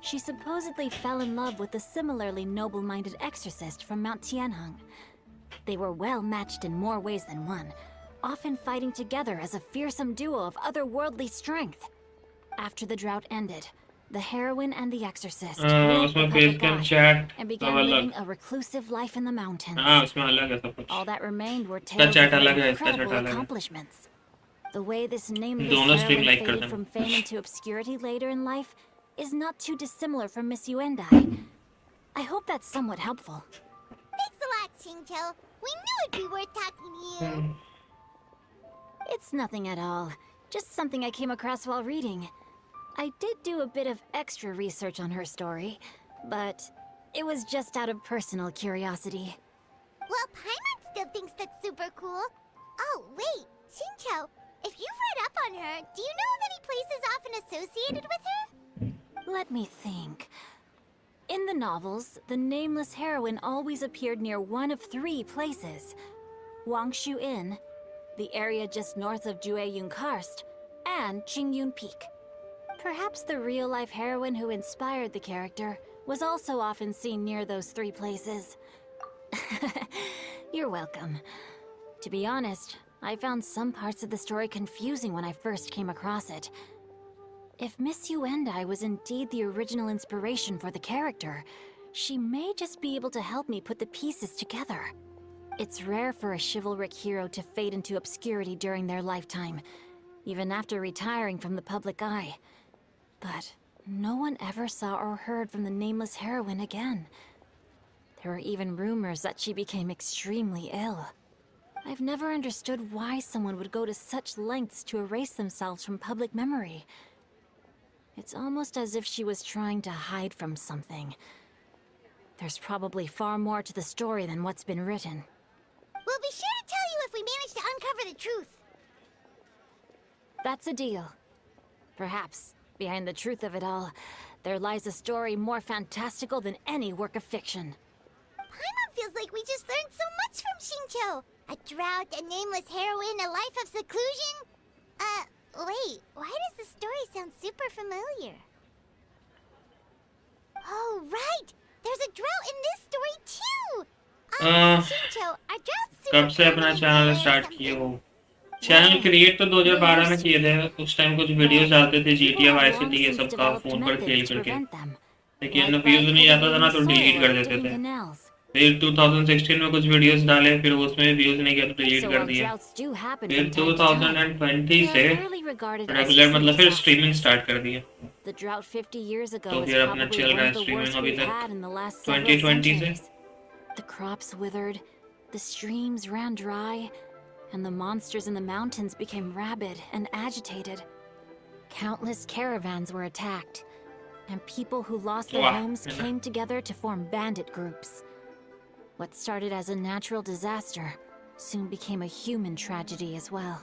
she supposedly fell in love with a similarly noble-minded exorcist from Mount Tianheng. They were well matched in more ways than one, often fighting together as a fearsome duo of otherworldly strength. After the drought ended, the heroine and the exorcist left the उसमें public facecam eye chat and सब began अलग। living a reclusive life in the mountains. हाँ, उसमें अलग है सब कुछ। All that remained were इसका tales chat of their अलग है, इसका chat incredible अलग है। accomplishments. The way this nameless दोनों stream heroine like कर faded देना। from fame into obscurity later in life is not too dissimilar from Miss Yuendai. I hope that's somewhat helpful. Thanks a lot, Shincho. We knew it'd be worth talking to you. It's nothing at all. Just something I came across while reading. I did do a bit of extra research on her story, but it was just out of personal curiosity. Well, Paimon still thinks that's super cool. Oh, wait, Shincho, if you've read up on her, do you know of any places often associated with her? Let me think. In the novels, the nameless heroine always appeared near one of 3 places. Wangshu Inn, the area just north of Jueyun Karst, and Qingyun Peak. Perhaps the real-life heroine who inspired the character was also often seen near those 3 places. You're welcome. To be honest, I found some parts of the story confusing when I first came across it. If Miss Yuendai was indeed the original inspiration for the character, she may just be able to help me put the pieces together. It's rare for a chivalric hero to fade into obscurity during their lifetime, even after retiring from the public eye. But no one ever saw or heard from the nameless heroine again. There were even rumors that she became extremely ill. I've never understood why someone would go to such lengths to erase themselves from public memory. It's almost as if she was trying to hide from something. There's probably far more to the story than what's been written. We'll be sure to tell you if we manage to uncover the truth. That's a deal. Perhaps, behind the truth of it all, there lies a story more fantastical than any work of fiction. Paimon feels like we just learned so much from Xingqiu. A drought, a nameless heroine, a life of seclusion. Wait, why does the story sound super familiar? Oh, right! There's a drought in this story too! Xingqiu, are droughts super कब से अपना channel start किए हो? Channel create तो 2012 में किए थे। उस टाइम कुछ वीडियोस आते थे GTA वाइस सिटी ये सब का फोन पर खेल करके, लेकिन व्यूज नहीं आता था ना तो डिलीट कर देते थे। फिर 2016 में कुछ वीडियोस डाले, फिर उसमें व्यूज नहीं गए तो डिलीट कर दिए। फिर 2020 से रेगुलर मतलब फिर स्ट्रीमिंग स्टार्ट कर दिए। तो फिर अपना चल रहा है स्ट्रीमिंग अभी तक 2020 से। The crops withered, the streams ran dry, and the monsters in the mountains became rabid and agitated. Countless caravans were attacked, and people who lost their homes came together to form bandit groups. What started as a natural disaster soon became a human tragedy as well.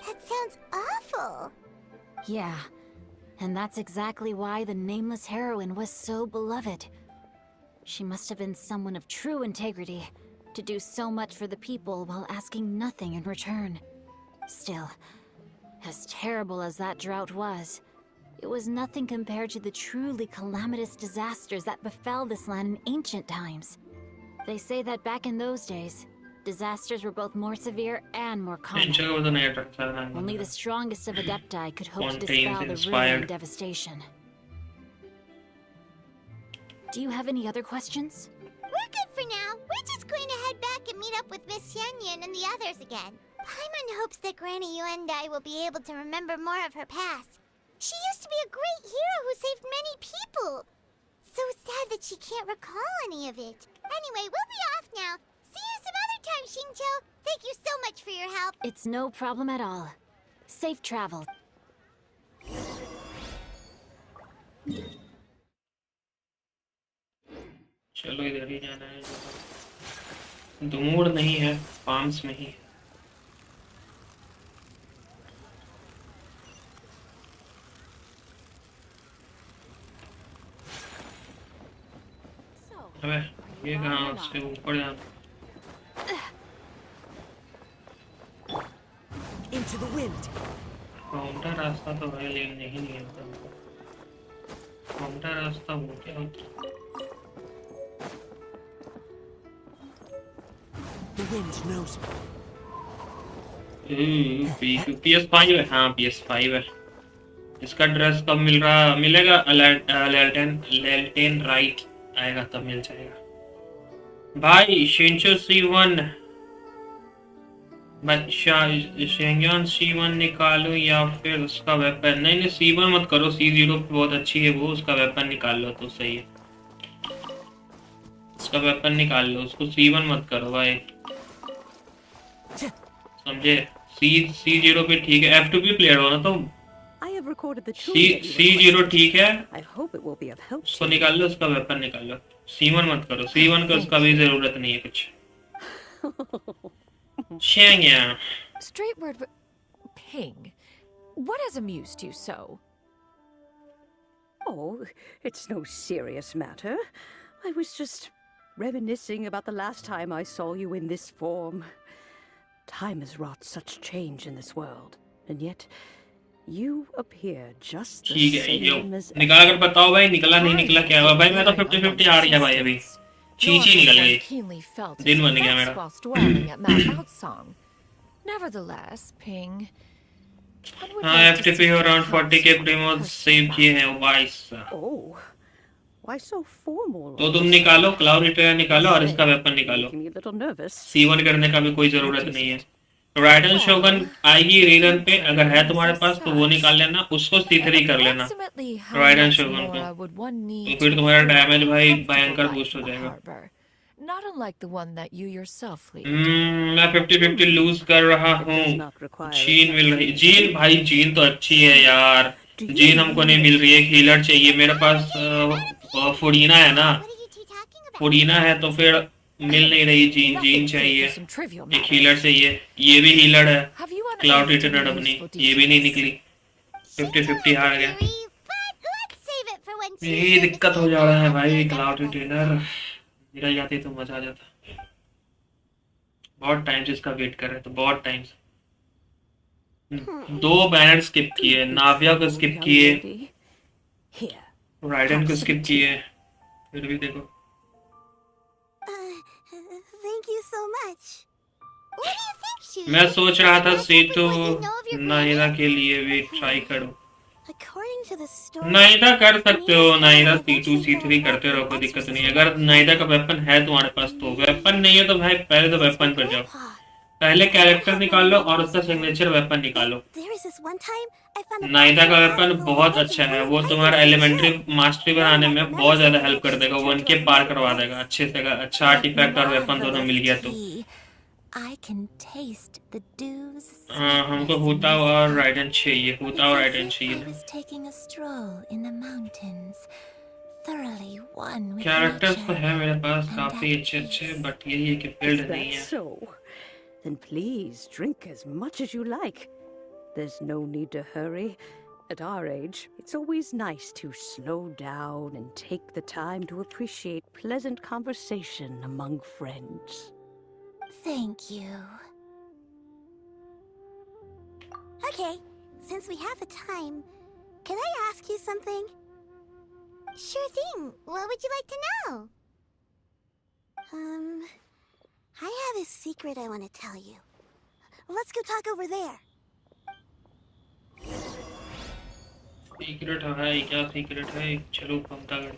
That sounds awful. Yeah, and that's exactly why the nameless heroine was so beloved. She must have been someone of true integrity, to do so much for the people while asking nothing in return. Still, as terrible as that drought was, it was nothing compared to the truly calamitous disasters that befell this land in ancient times. They say that back in those days, disasters were both more severe and more common. Only the strongest of Adepti could hope to dispel the ruin and devastation. Do you have any other questions? We're good for now. We're just going to head back and meet up with Miss XIANYUN and the others again. Paimon hopes that Granny Yuendai will be able to remember more of her past. She used to be a great hero who saved many people. So sad that she can't recall any of it. Anyway, we'll be off now. See you some other time, Xingqiu. Thank you so much for your help. It's no problem at all. Safe travel. चलो इधर ही जाना है। दूर नहीं है, palms में ही। अबे ये कहाँ उसके ऊपर जाना? Into the wind. काउंटर रास्ता तो है लेकिन नहीं है। काउंटर रास्ता वो क्या होता है? The wind knows me. PS5 है, हाँ PS5 है। इसका ड्रेस कब मिलेगा? लेल्टेन राइट आएगा तब मिल जाएगा। भाई शिंचो C1 शेंगयन C1 निकालो या फिर उसका वेपन? नहीं C1 मत करो, C0 बहुत अच्छी है वो, उसका वेपन निकाल लो तो सही है। उसका वेपन निकाल लो, उसको C1 मत करो भाई, समझे? C0 पे ठीक है, F2p प्लेयर हो ना तो C0 ठीक है, उसको निकाल लो, उसका वेपन निकाल लो। C1 मत करो, C1 का उसका भी जरूरत नहीं है कुछ। Straight word, Ping. What has amused you so? Oh, it's no serious matter. I was just reminiscing about the last time I saw you in this form. Time has wrought such change in this world, and yet you appear just the same as ever. निकाल कर बताओ भाई, निकला नहीं निकला क्या हुआ? भाई मैं तो 50-50 आ रही है भाई, अभी चीची निकल गई, दिन बन गया मेरा। Nevertheless, Ping. हाँ FTP around 40k प्रीमोड सेव किए हैं भाई साहब। Oh, why so formal? तो तुम निकालो, क्लाउड रिटेयर निकालो और इसका वेपन निकालो। C1 करने का भी कोई जरूरत नहीं है। राइडन शोगन आएगी रीजन पे, अगर है तुम्हारे पास तो वो निकाल लेना, उसको C3 कर लेना राइडन शोगन को, तो फिर तुम्हारा डैमेज भाई भयंकर बूस्ट हो जाएगा। Not unlike the one that you yourself lead. मैं 50-50 लूज कर रहा हूँ। जीन मिल रही, जीन भाई जीन तो अच्छी है यार, जीन हमको नहीं मिल रही है, हीलर चाहिए। मेरे पास फुडीना है ना, फुडीना है तो फिर मिल नहीं रही। जीन Nothing चाहिए, save for some trivial एक हीलर matters. चाहिए, ये भी हीलर है। Have you cloud unearthed returner any अपनी, useful ये भी नहीं details? निकली। 50-50 हार गया। Let's save it for when यही दिक्कत हो जा रहा है भाई। क्लाउड रिटेनर निकल जाती तो मजा आ जाता। बहुत टाइम से इसका वेट कर रहे हैं, तो बहुत टाइम से। 2 बैनर स्किप किए, नाविया को स्किप किए, राइडन को स्किप किए, फिर भी देखो। Thank you so much. What do you think, Shu? मैं सोच रहा था C2 नाहिदा के लिए भी ट्राई करूं। According to the story, Nahida कर सकते हो, नाहिदा C2 C3 करते रहो, कोई दिक्कत नहीं। अगर नाहिदा का वेपन है तुम्हारे पास तो, वेपन नहीं है तो भाई पहले तो वेपन पर जाओ। पहले कैरेक्टर निकाल लो और उसका सिग्नेचर वेपन निकालो। there is this one time I found a Nahida का वेपन बहुत अच्छा है, वो तुम्हारा एलिमेंट्री मास्टरी बनाने में बहुत ज्यादा हेल्प कर देगा, 1K पार करवा देगा अच्छे से। अच्छा आर्टिफैक्ट और वेपन दोनों मिल गया तो। I can taste the dews. हमको हुता और राइडन चाहिए, हुता और राइडन I चाहिए। was taking a stroll in the mountains, thoroughly one with characters तो nature. है मेरे पास काफी अच्छे, बट यही है कि बिल्ड Is नहीं that है। so? Then please drink as much as you like. There's no need to hurry. At our age, it's always nice to slow down and take the time to appreciate pleasant conversation among friends. Thank you. Okay, since we have the time, can I ask you something? Sure thing. What would you like to know? I have a secret I want to tell you. Let's go talk over there. Secret है क्या? Secret है, चलो घूमता गए।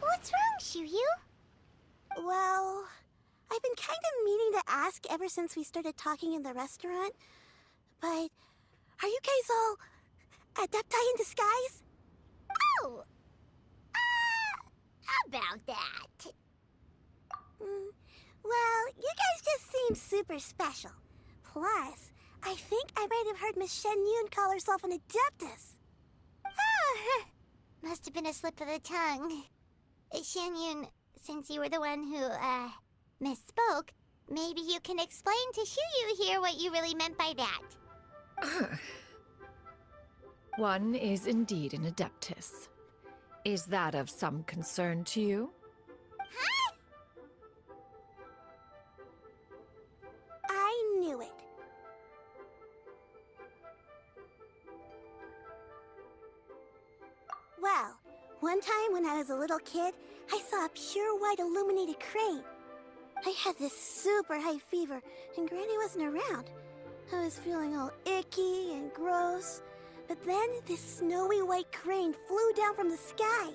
What's wrong, Shuryu? Well, I've been kind of meaning to ask ever since we started talking in the restaurant, but are you guys all adepti in disguise? Oh! About that. Well, you guys just seem super special. Plus, I think I might have heard Miss XIANYUN call herself an adeptus. Oh, must have been a slip of the tongue. XIANYUN, since you were the one who, misspoke, maybe you can explain to Shuryu here what you really meant by that. One is indeed an adeptus. Is that of some concern to you? Huh? I knew it. Well, one time when I was a little kid, I saw a pure white illuminated crane. I had this super high fever, and Granny wasn't around. I was feeling all icky and gross. But then this snowy white crane flew down from the sky.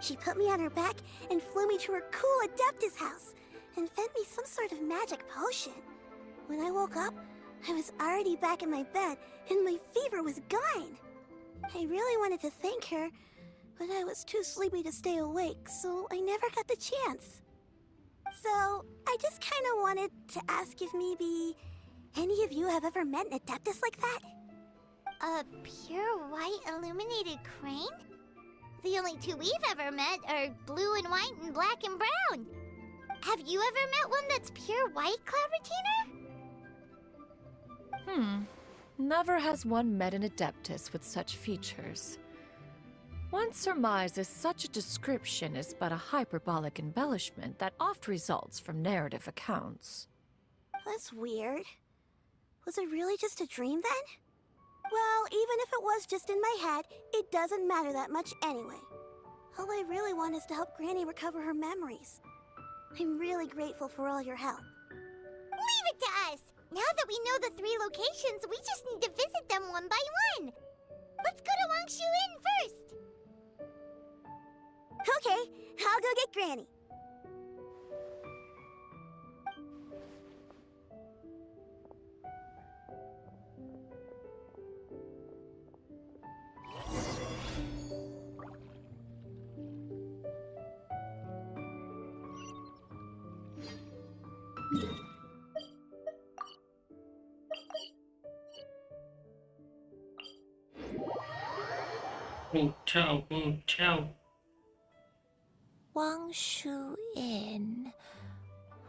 She put me on her back and flew me to her cool adeptus house and fed me some sort of magic potion. When I woke up, I was already back in my bed and my fever was gone. I really wanted to thank her, but I was too sleepy to stay awake, so I never got the chance. So, I just kind of wanted to ask if maybe any of you have ever met an adeptus like that? A pure white illuminated crane? The only two we've ever met are blue and white and black and brown. Have you ever met one that's pure white, Cloud Retainer? Never has one met an adeptus with such features. One surmises such a description is but a hyperbolic embellishment that oft results from narrative accounts. That's weird. Was it really just a dream then? Well, even if it was just in my head, it doesn't matter that much anyway. All I really want is to help Granny recover her memories. I'm really grateful for all your help. Leave it to us! Now that we know the 3 locations, we just need to visit them one by one. Let's go to Wangshu Inn first. Okay, I'll go get Granny. Oh, ciao, oh, ciao. Wangshu Inn.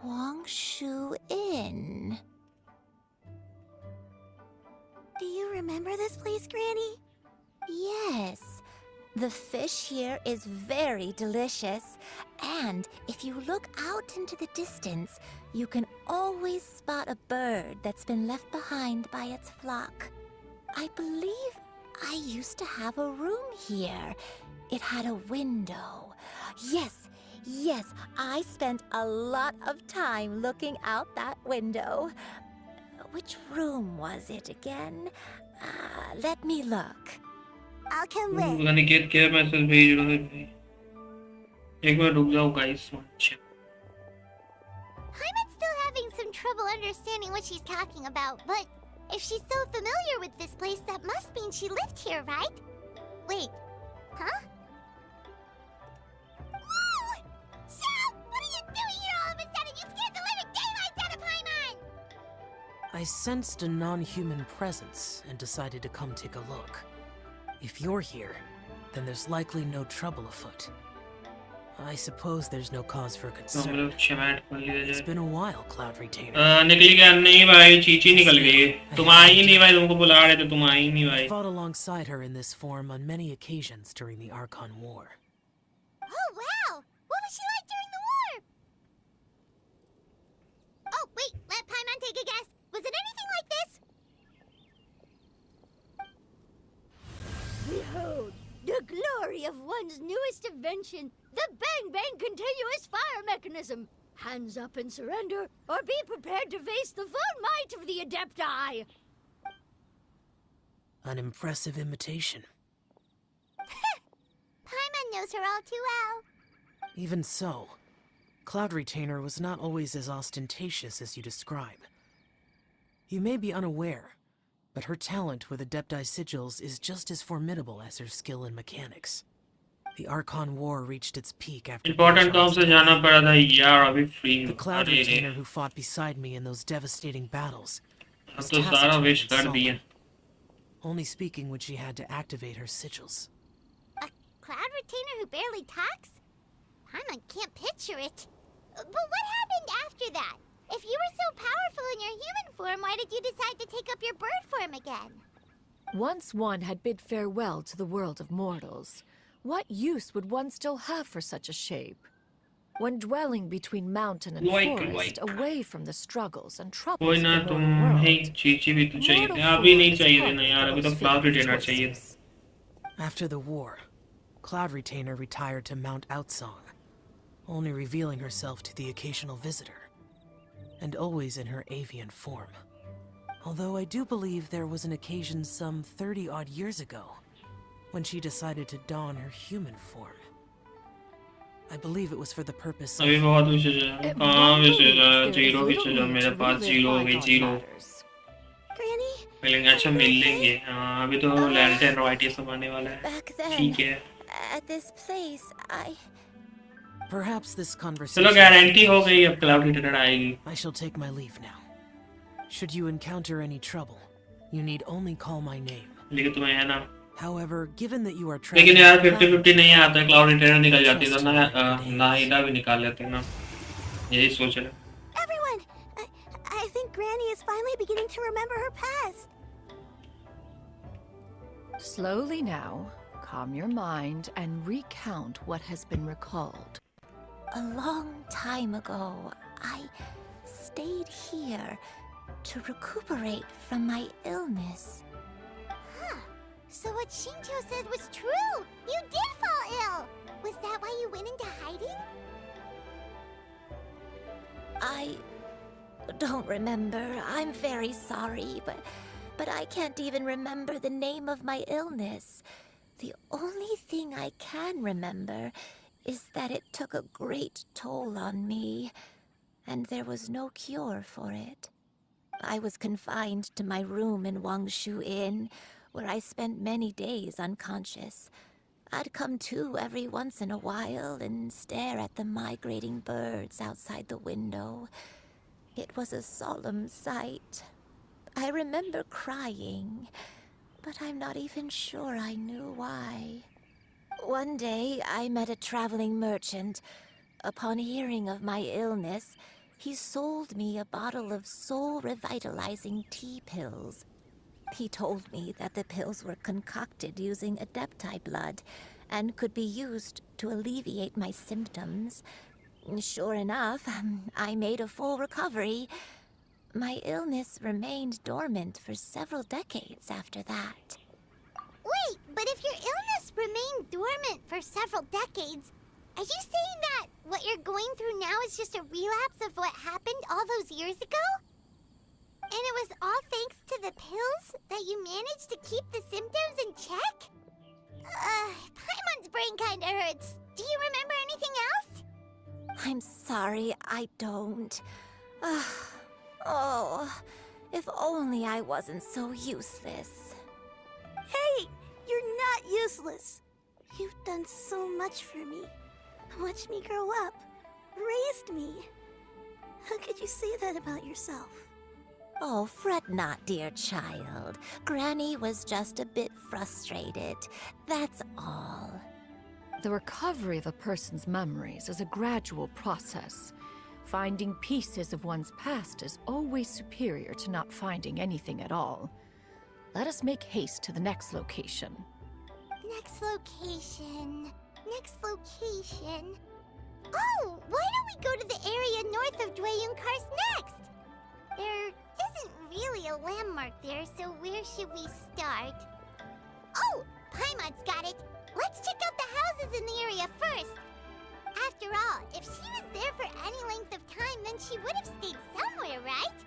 Wangshu Inn. Do you remember this place, Granny? Yes. The fish here is very delicious. And if you look out into the distance, you can always spot a bird that's been left behind by its flock. I believe I used to have a room here. It had a window. Yes, I spent a lot of time looking out that window. Which room was it again? Let me look. I'll come with. Aniket क्या message भेज रहा है भाई? एक बार रुक जाओ guys. Paimon's still having some trouble understanding what she's talking about, but if she's so familiar with this place, that must mean she lived here, right? Wait, huh? Whoa! Shao, what are you doing here all of a sudden? You scared the living daylights out of Paimon! I sensed a non-human presence and decided to come take a look. If you're here, then there's likely no trouble afoot. I suppose there's no cause for concern. It's been a while, Cloud Retainer. निकली क्या? नहीं भाई, चीची निकल गई. तुम आई नहीं भाई, तुमको बुला रहे थे, तुम आई नहीं भाई. I fought alongside her in this form on many occasions during the Archon War. Oh, wow! What was she like during the war? Oh, wait, let Paimon take a guess. Was it anything like this? Behold, the glory of one's newest invention, the Bang Bang Continuous Fire Mechanism. Hands up and surrender, or be prepared to face the full might of the Adepti. An impressive imitation. Paimon knows her all too well. Even so, Cloud Retainer was not always as ostentatious as you describe. You may be unaware, but her talent with Adepti sigils is just as formidable as her skill in mechanics. The Archon War reached its peak after Important काम से जाना पड़ा था यार, अभी free the Cloud Retainer who fought beside me in those devastating battles. अब तो सारा wish कर दिया. Only speaking when she had to activate her sigils. A Cloud Retainer who barely talks? Paimon can't picture it. But what happened after that? If you were so powerful in your human form, why did you decide to take up your bird form again? Once one had bid farewell to the world of mortals, what use would one still have for such a shape? When dwelling between mountain and forest, away from the struggles and troubles कोई of ना, the तुम known ही world, Chichi भी तो चाहिए थे. अभी नहीं चाहिए थे ना यार, अभी तो Cloud Retainer चाहिए था. After the war, Cloud Retainer retired to Mount Outsong, only revealing herself to the occasional visitor, and always in her avian form. Although I do believe there was an occasion some 30-odd years ago, when she decided to don her human form. I believe it was for the purpose of... अभी बहुत विशेष है. कहाँ विशेष है? Zero विशेष है. मेरे पास zero हो गई, zero. मिलेंगे, अच्छा मिल लेंगे. हाँ, अभी तो लैल्टेन रॉयल्टी सब आने वाला है. Back then, ठीक है. at this place, Perhaps this conversation... चलो गारंटी हो गई, अब Cloud Retainer आएगी. I shall take my leave now. Should you encounter any trouble, you need only call my name. लेकिन तुम्हें है ना. However, given that you are लेकिन यार 50-50 नहीं आता है. Cloud Retainer निकल जाती है तो ना नाहिदा भी निकाल लेते हैं ना. यही सोच रहे. Everyone, I think Granny is finally beginning to remember her past. Slowly now, calm your mind and recount what has been recalled. A long time ago, I stayed here to recuperate from my illness. Huh. So what Shinjo said was true! You did fall ill! Was that why you went into hiding? I don't remember. I'm very sorry, but I can't even remember the name of my illness. The only thing I can remember is that it took a great toll on me, and there was no cure for it. I was confined to my room in Wangshu Inn, where I spent many days unconscious. I'd come to every once in a while and stare at the migrating birds outside the window. It was a solemn sight. I remember crying, but I'm not even sure I knew why. One day, I met a traveling merchant. Upon hearing of my illness, he sold me a bottle of soul-revitalizing tea pills. He told me that the pills were concocted using Adepti blood and could be used to alleviate my symptoms. Sure enough, I made a full recovery. My illness remained dormant for several decades after that. Wait, but if your illness remained dormant for several decades, are you saying that what you're going through now is just a relapse of what happened all those years ago? And it was all thanks to the pills that you managed to keep the symptoms in check? Paimon's brain kinda hurts. Do you remember anything else? I'm sorry, I don't. Oh, if only I wasn't so useless. Hey, you're not useless. You've done so much for me. Watched me grow up. Raised me. How could you say that about yourself? Oh, fret not, dear child. Granny was just a bit frustrated. That's all. The recovery of a person's memories is a gradual process. Finding pieces of one's past is always superior to not finding anything at all. Let us make haste to the next location. Next location. Next location. Oh, why don't we go to the area north of XIANYUN next? There isn't really a landmark there, so where should we start? Oh, Paimon's got it. Let's check out the houses in the area first. After all, if she was there for any length of time, then she would have stayed somewhere, right?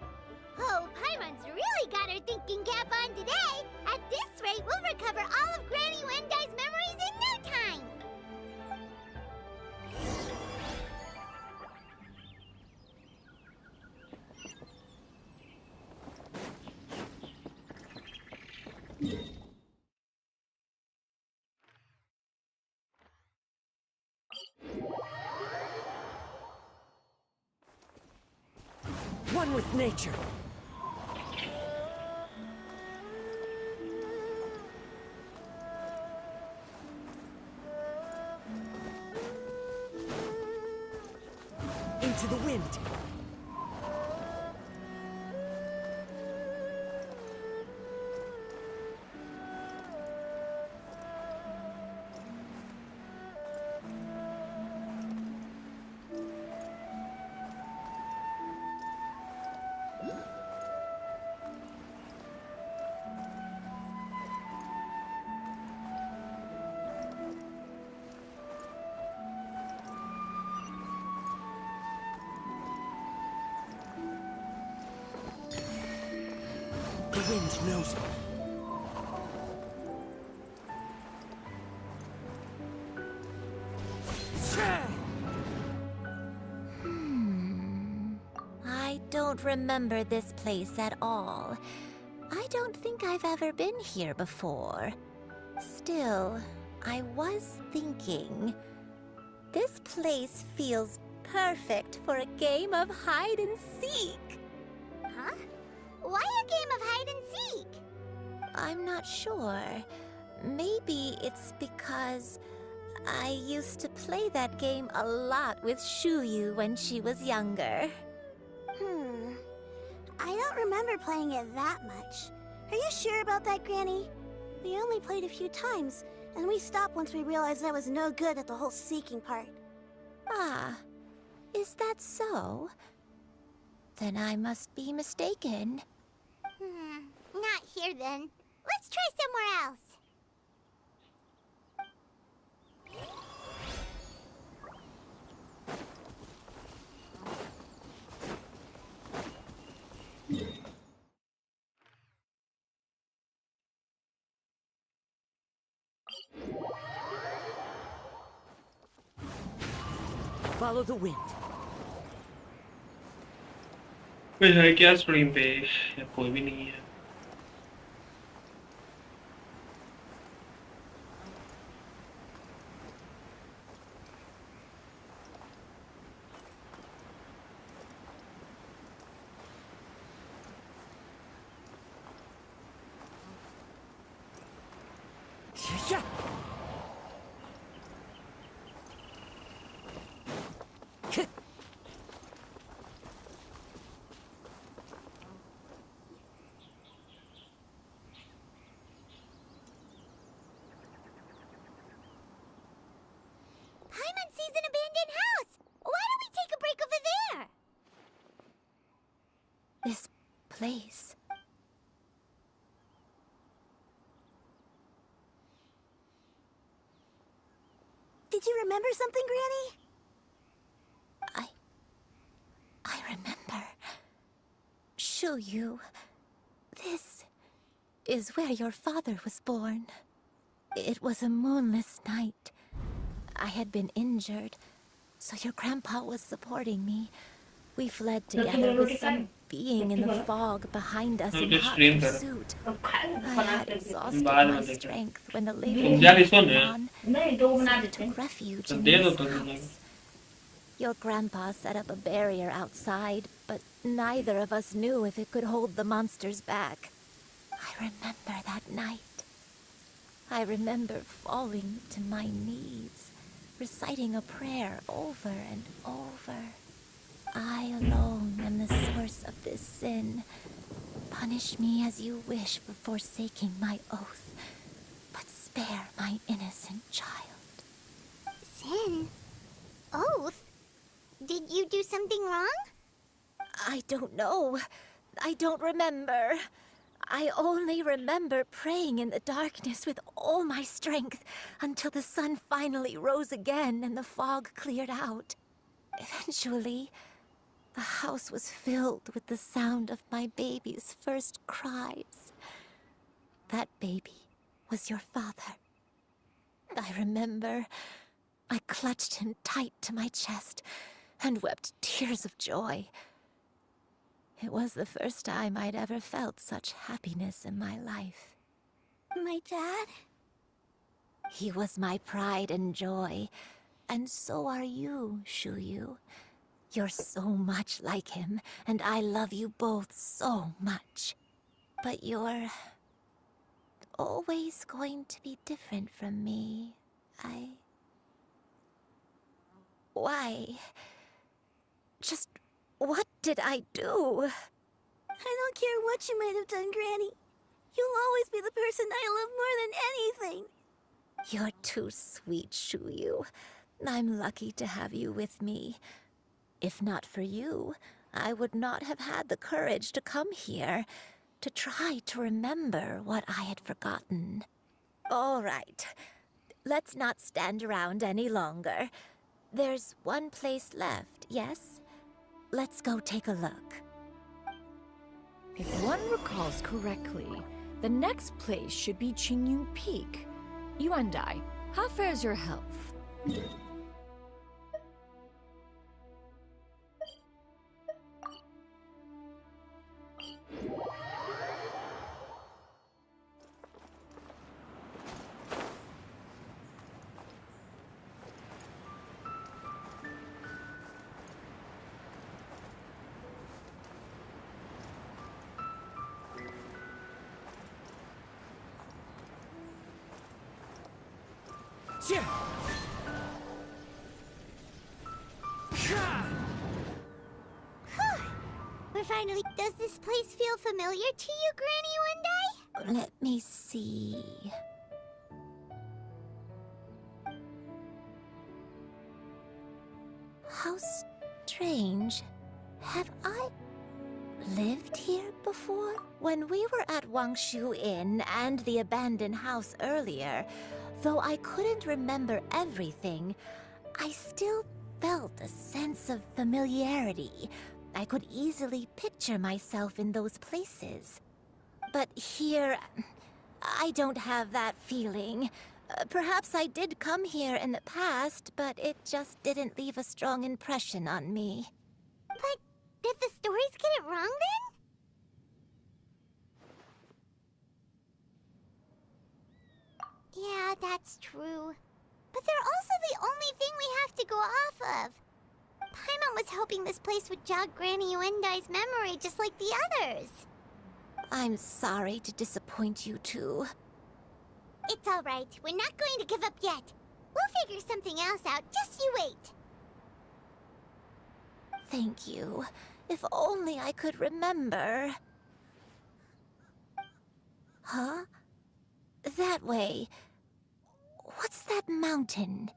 Oh, Paimon's really got her thinking cap on today. At this rate, we'll recover all of Granny Wendai's memories in no time. One with nature. Into the wind. The wind knows me. I don't remember this place at all. I don't think I've ever been here before. Still, I was thinking, this place feels perfect for a game of hide and seek. Huh? Why a game of hide and seek? I'm not sure. Maybe it's because I used to play that game a lot with Shuyu when she was younger. I don't remember playing it that much. Are you sure about that, Granny? We only played a few times, and we stopped once we realized I was no good at the whole seeking part. Ah, is that so? Then I must be mistaken. Not here then. Let's try somewhere else. Follow the wind. कोई है क्या stream पे या कोई भी नहीं है place. Did you remember something, Granny? I remember. Shuyu, this is where your father was born. It was a moonless night. I had been injured, so your grandpa was supporting me. We fled together with some being in the fog behind us in hot pursuit. I had exhausted my strength when the lady came on, so we took refuge in this house. Your grandpa set up a barrier outside, but neither of us knew if it could hold the monsters back. I remember that night. I remember falling to my knees, reciting a prayer over and over. I alone am the source of this sin. Punish me as you wish for forsaking my oath, but spare my innocent child. Sin? Oath? Did you do something wrong? I don't know. I don't remember. I only remember praying in the darkness with all my strength until the sun finally rose again and the fog cleared out. Eventually, the house was filled with the sound of my baby's first cries. That baby was your father. I remember I clutched him tight to my chest and wept tears of joy. It was the first time I'd ever felt such happiness in my life. My dad? He was my pride and joy, and so are you, Shuyu. You're so much like him, and I love you both so much. But you're always going to be different from me. Why? Just what did I do? I don't care what you might have done, Granny. You'll always be the person I love more than anything. You're too sweet, Shuyu. I'm lucky to have you with me. If not for you, I would not have had the courage to come here, to try to remember what I had forgotten. All right, let's not stand around any longer. There's one place left, yes? Let's go take a look. If one recalls correctly, the next place should be Qingyun Peak. Yuandai, how fares your health? We're finally... Does this place feel familiar to you, Granny One Day? Let me see... How strange. Have I lived here before? When we were at Wangshu Inn and the abandoned house earlier, though I couldn't remember everything, I still felt a sense of familiarity. I could easily picture myself in those places. But here, I don't have that feeling. Perhaps I did come here in the past, but it just didn't leave a strong impression on me. But did the stories get it wrong then? Yeah, that's true. But they're also the only thing we have to go off of. Paimon was hoping this place would jog Granny Uendai's memory just like the others. I'm sorry to disappoint you too. It's all right. We're not going to give up yet. We'll figure something else out. Just you wait. Thank you. If only I could remember. Huh? That way. What's that mountain?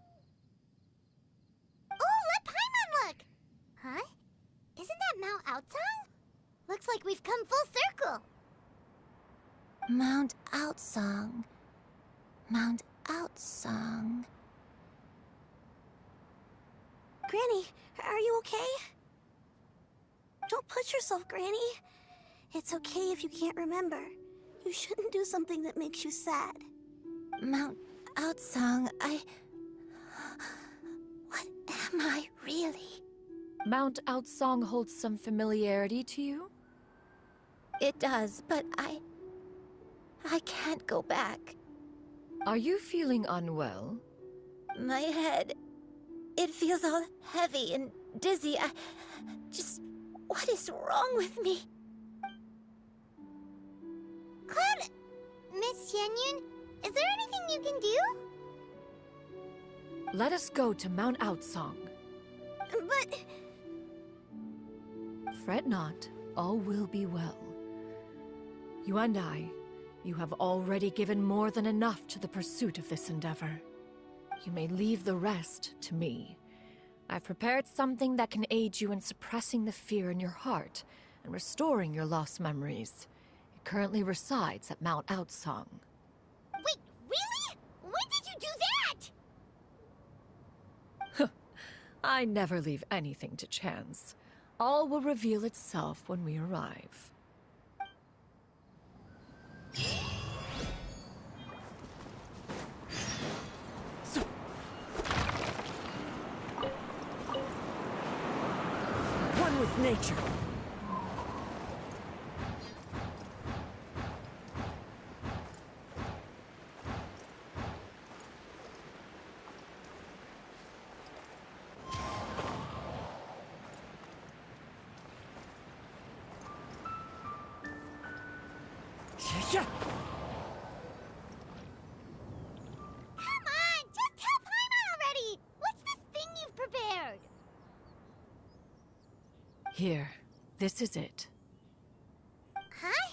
Oh, let Paimon look! Huh? Isn't that Mount Outsang? Looks like we've come full circle. Mount Outsong. Mount Outsong. Granny, are you okay? Don't push yourself, Granny. It's okay if you can't remember. You shouldn't do something that makes you sad. Mount Outsong, What am I really? Mount Outsong holds some familiarity to you? It does, but I can't go back. Are you feeling unwell? My head, it feels all heavy and dizzy. What is wrong with me? Cloud, Miss XIANYUN, is there anything you can do? Let us go to Mount Outsong. But... Fret not, all will be well. You and I, you have already given more than enough to the pursuit of this endeavor. You may leave the rest to me. I've prepared something that can aid you in suppressing the fear in your heart and restoring your lost memories. It currently resides at Mount Outsong. Wait, really? When did you do that? I never leave anything to chance. All will reveal itself when we arrive. One with nature. Come on, just tell Paimon already! What's this thing you've prepared? Here, this is it. Huh?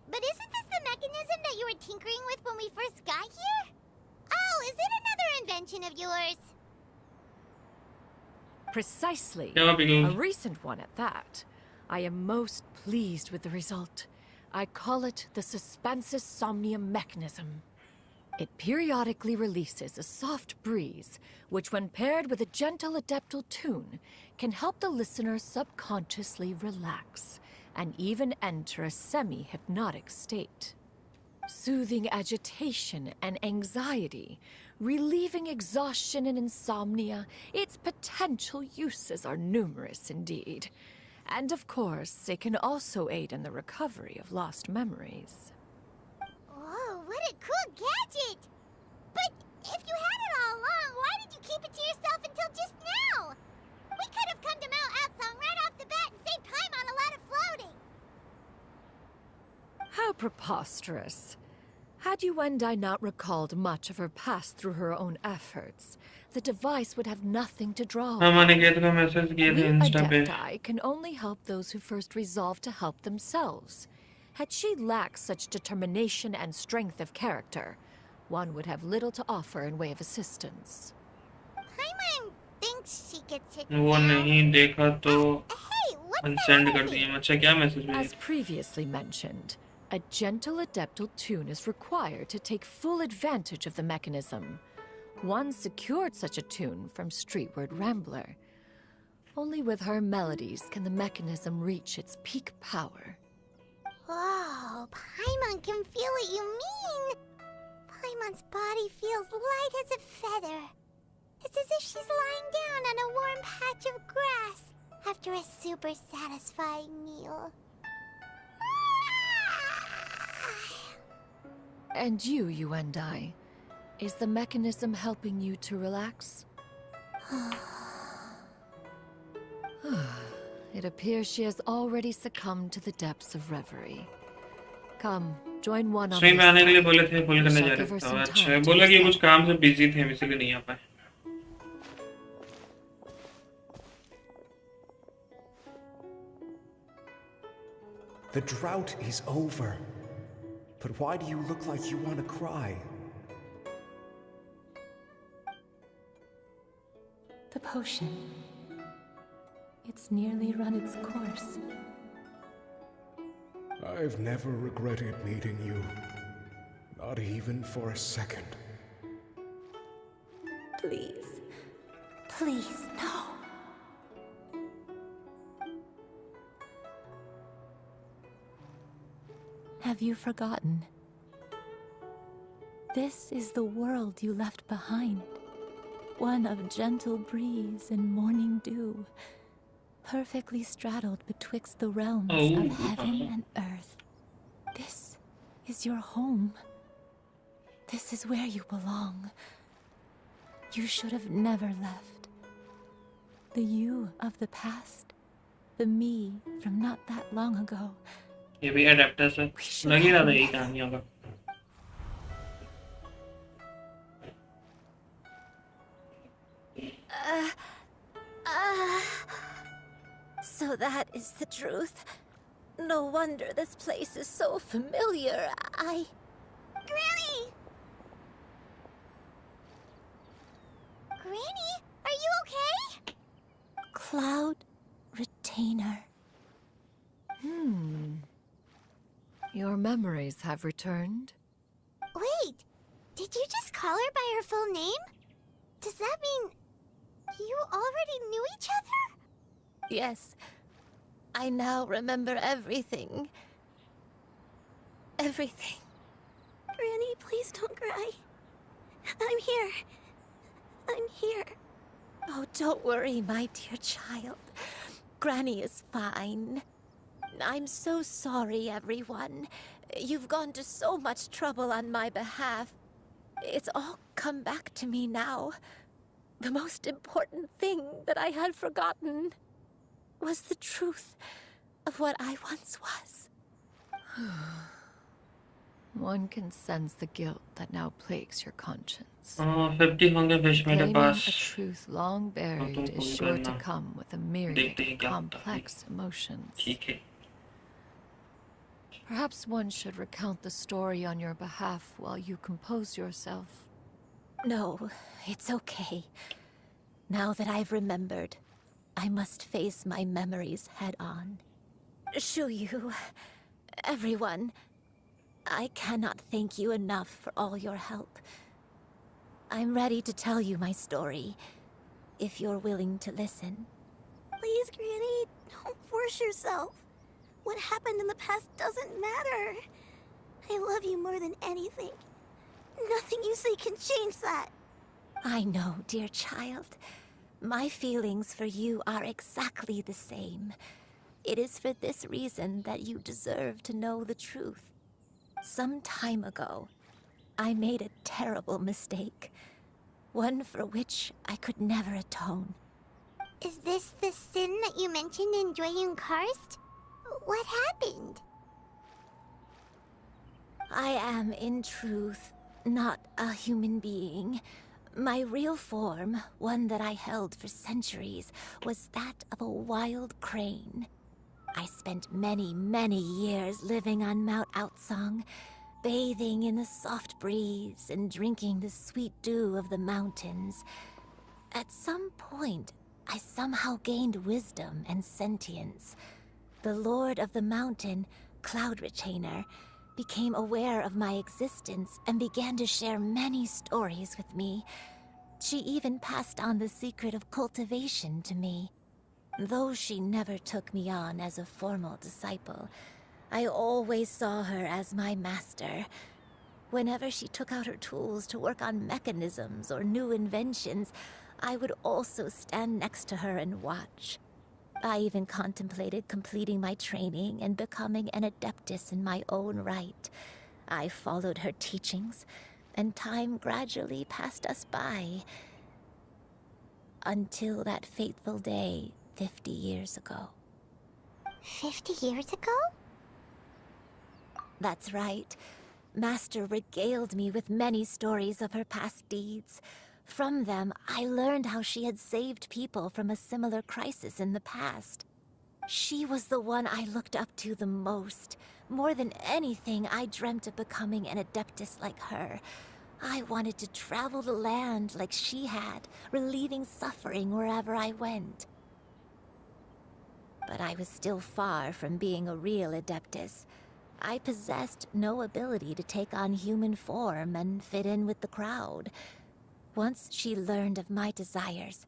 But isn't this the mechanism that you were tinkering with when we first got here? Oh, is it another invention of yours? Precisely. Yeah, A recent one at that. I am most pleased with the result. I call it the Suspensus Somnium mechanism. It periodically releases a soft breeze, which when paired with a gentle adeptal tune, can help the listener subconsciously relax and even enter a semi-hypnotic state. Soothing agitation and anxiety, relieving exhaustion and insomnia, its potential uses are numerous indeed. And of course, it can also aid in the recovery of lost memories. Whoa, what a cool gadget! But if you had it all along, why did you keep it to yourself until just now? We could have come to Mount Outsong right off the bat and saved Paimon a lot of floating. How preposterous. Had you and I not recalled much of her past through her own efforts, the device would have nothing to draw on. मैंने किया था message किए थे Insta पे Adepti can only help those who first resolve to help themselves. Had she lacked such determination and strength of character, one would have little to offer in way of assistance. Paimon thinks she gets it वो now. नहीं देखा तो Hey, what's unsent कर दिया अच्छा क्या message भेजा As previously mentioned, a gentle adeptal tune is required to take full advantage of the mechanism. One secured such a tune from Streetward Rambler. Only with her melodies can the mechanism reach its peak power. Whoa, Paimon can feel what you mean. Paimon's body feels light as a feather. It's as if she's lying down on a warm patch of grass after a super satisfying meal. And you and I, is the mechanism helping you to relax? It appears she has already succumbed to the depths of reverie. Come, join one on stream this पे आने के लिए side. बोले थे full करने Shall जा give her रहे थे some अच्छा time to बोला कि reset. कुछ काम से बिजी थे हम इसलिए नहीं आ पाए The drought is over. But why do you look like you want to cry? The potion. It's nearly run its course. I've never regretted meeting you. Not even for a second. Please. Please, no. Have you forgotten? This is the world you left behind. One of gentle breeze and morning dew, perfectly straddled betwixt the realms of heaven and earth. This is your home. This is where you belong. You should have never left. The you of the past, the me from not that long ago. ये भी adapters है, लग ही रहा था यही कहानियों का। So that is the truth. No wonder this place is so familiar. Granny! Granny, are you okay? Cloud Retainer. Your memories have returned. Wait, did you just call her by her full name? Does that mean you already knew each other? Yes. I now remember everything. Everything. Granny, please don't cry. I'm here. I'm here. Oh, don't worry, my dear child. Granny is fine. I'm so sorry, everyone. You've gone to so much trouble on my behalf. It's all come back to me now. The most important thing that I had forgotten was the truth of what I once was. One can sense the guilt that now plagues your conscience. 50 होंगे fish मेरे Claiming pass. a truth long buried is sure to come with a myriad of complex emotions. ठीक है। Perhaps one should recount the story on your behalf while you compose yourself. No, it's okay. Now that I've remembered, I must face my memories head on. Shuyu, everyone, I cannot thank you enough for all your help. I'm ready to tell you my story, if you're willing to listen. Please, Granny, don't force yourself. What happened in the past doesn't matter. I love you more than anything. Nothing you say can change that. I know, dear child. My feelings for you are exactly the same. It is for this reason that you deserve to know the truth. Some time ago, I made a terrible mistake. One for which I could never atone. Is this the sin that you mentioned in XIANYUN Karst? What happened? I am, in truth, not a human being. My real form, one that I held for centuries, was that of a wild crane. I spent many, many years living on Mount Outsong, bathing in the soft breeze and drinking the sweet dew of the mountains. At some point, I somehow gained wisdom and sentience. The Lord of the Mountain, Cloud Retainer, became aware of my existence and began to share many stories with me. She even passed on the secret of cultivation to me. Though she never took me on as a formal disciple, I always saw her as my master. Whenever she took out her tools to work on mechanisms or new inventions, I would also stand next to her and watch. I even contemplated completing my training and becoming an adeptus in my own right. I followed her teachings, and time gradually passed us by. Until that fateful day 50 years ago. 50 years ago? That's right. Master regaled me with many stories of her past deeds. From them, I learned how she had saved people from a similar crisis in the past. She was the one I looked up to the most. More than anything, I dreamt of becoming an adeptus like her. I wanted to travel the land like she had, relieving suffering wherever I went. But I was still far from being a real adeptus. I possessed no ability to take on human form and fit in with the crowd. Once she learned of my desires,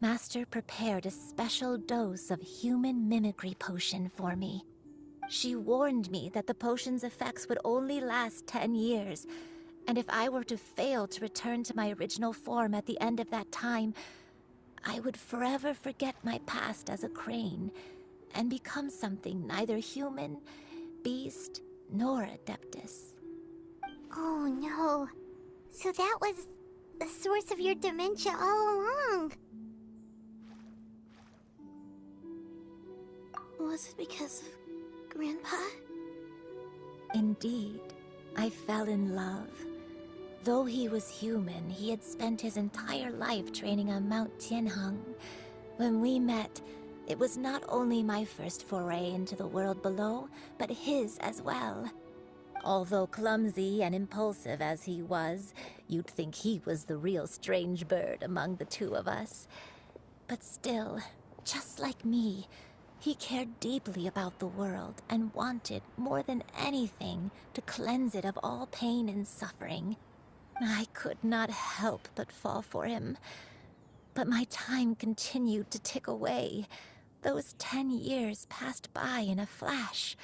Master prepared a special dose of human mimicry potion for me. She warned me that the potion's effects would only last 10 years, and if I were to fail to return to my original form at the end of that time, I would forever forget my past as a crane and become something neither human, beast, nor adeptus. Oh no. So that was the source of your dementia all along. Was it because of Grandpa? Indeed, I fell in love. Though he was human, he had spent his entire life training on Mount Tianheng. When we met, it was not only my first foray into the world below, but his as well. Although clumsy and impulsive as he was, you'd think he was the real strange bird among the two of us. But still, just like me, he cared deeply about the world and wanted, more than anything, to cleanse it of all pain and suffering. I could not help but fall for him. But my time continued to tick away. Those 10 years passed by in a flash.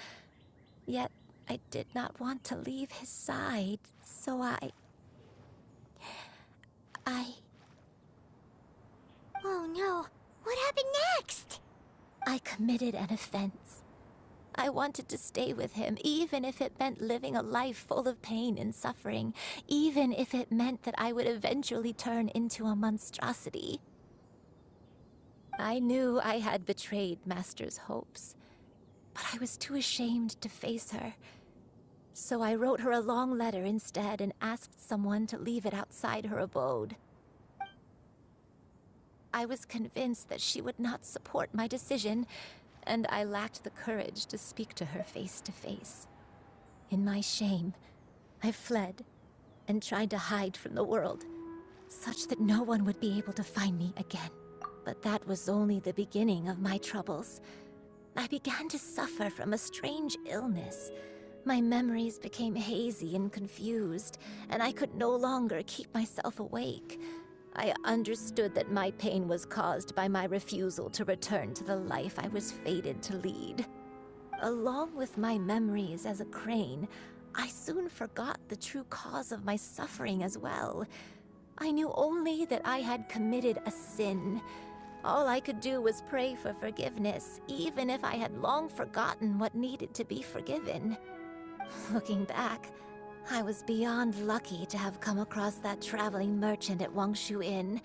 Yet I did not want to leave his side, so I... Oh no, what happened next? I committed an offense. I wanted to stay with him, even if it meant living a life full of pain and suffering, even if it meant that I would eventually turn into a monstrosity. I knew I had betrayed Master's hopes, but I was too ashamed to face her. So I wrote her a long letter instead and asked someone to leave it outside her abode. I was convinced that she would not support my decision, and I lacked the courage to speak to her face to face. In my shame, I fled and tried to hide from the world, such that no one would be able to find me again. But that was only the beginning of my troubles. I began to suffer from a strange illness. My memories became hazy and confused, and I could no longer keep myself awake. I understood that my pain was caused by my refusal to return to the life I was fated to lead. Along with my memories as a crane, I soon forgot the true cause of my suffering as well. I knew only that I had committed a sin. All I could do was pray for forgiveness, even if I had long forgotten what needed to be forgiven. Looking back, I was beyond lucky to have come across that traveling merchant at Wangshu Inn.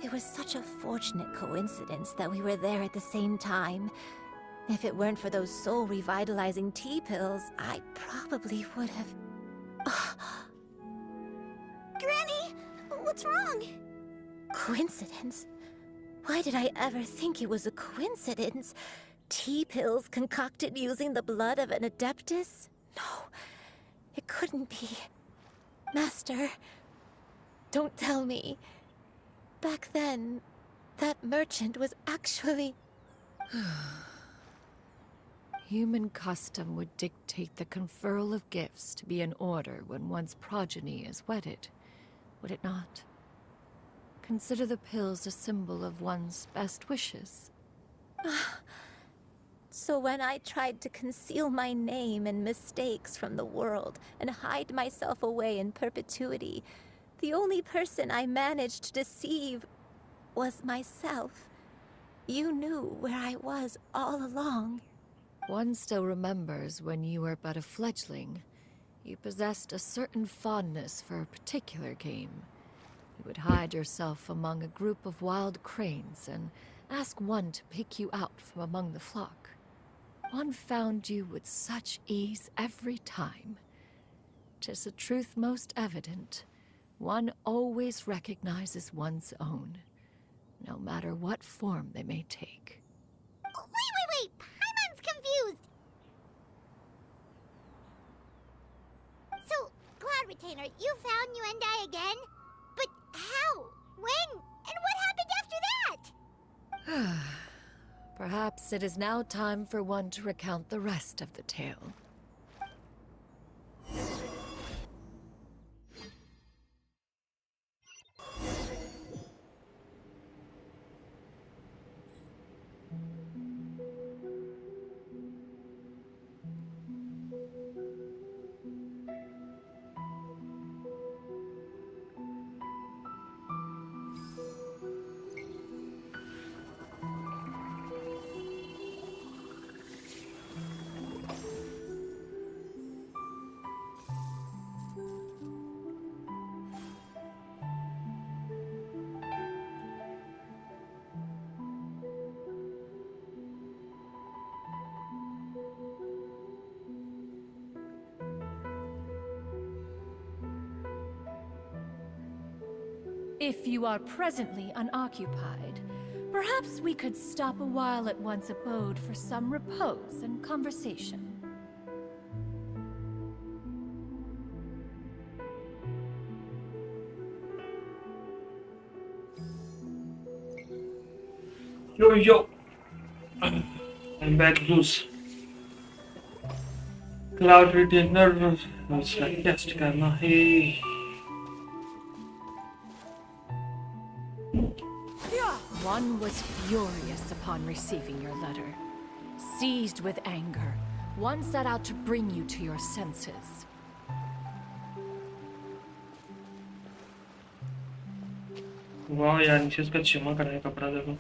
It was such a fortunate coincidence that we were there at the same time. If it weren't for those soul-revitalizing tea pills, I probably would have... Granny! What's wrong? Coincidence? Why did I ever think it was a coincidence? Tea pills concocted using the blood of an adeptus? No. It couldn't be. Master, don't tell me. Back then, that merchant was actually... Human custom would dictate the conferral of gifts to be in order when one's progeny is wedded, would it not? Consider the pills a symbol of one's best wishes. So when I tried to conceal my name and mistakes from the world and hide myself away in perpetuity, the only person I managed to deceive was myself. You knew where I was all along. One still remembers when you were but a fledgling. You possessed a certain fondness for a particular game. You would hide yourself among a group of wild cranes and ask one to pick you out from among the flock. One found you with such ease every time. 'Tis a truth most evident. One always recognizes one's own, no matter what form they may take. Wait! Paimon's confused! So, Cloud Retainer, you found Yuendai again? But how? When? And what happened after that? Perhaps it is now time for one to recount the rest of the tale. If you are presently unoccupied, perhaps we could stop a while at one's abode for some repose and conversation. Yo, I'm back loose. Cloud retainer test करना है. One was furious upon receiving your letter. Seized with anger, one set out to bring you to your senses. वाह यार, नीचे इसका चमक रहा है कपड़ा देखो.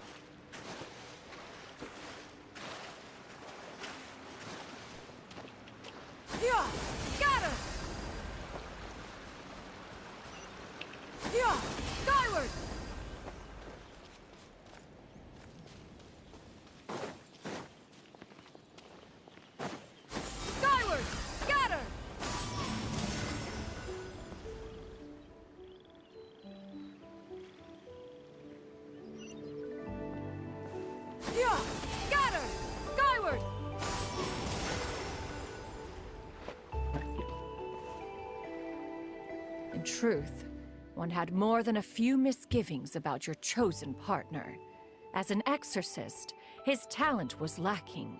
In truth, one had more than a few misgivings about your chosen partner. As an exorcist, his talent was lacking.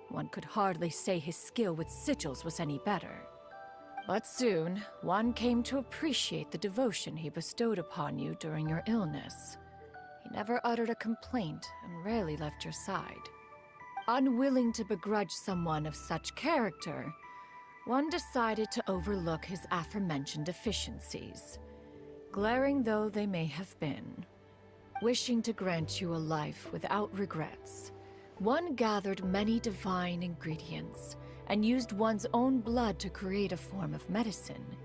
One could hardly say his skill with sigils was any better. But soon, one came to appreciate the devotion he bestowed upon you during your illness. He never uttered a complaint and rarely left your side. Unwilling to begrudge someone of such character, one decided to overlook his aforementioned deficiencies, glaring though they may have been. Wishing to grant you a life without regrets, one gathered many divine ingredients and used one's own blood to create a form of medicine.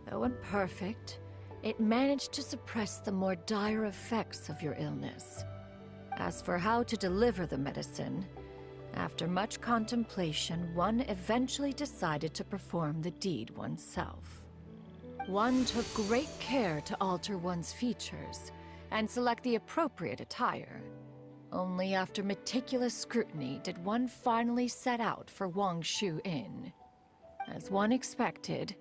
Though imperfect, it managed to suppress the more dire effects of your illness. As for how to deliver the medicine, after much contemplation, one eventually decided to perform the deed oneself. One took great care to alter one's features and select the appropriate attire. Only after meticulous scrutiny did one finally set out for Wangshu Inn. As one expected,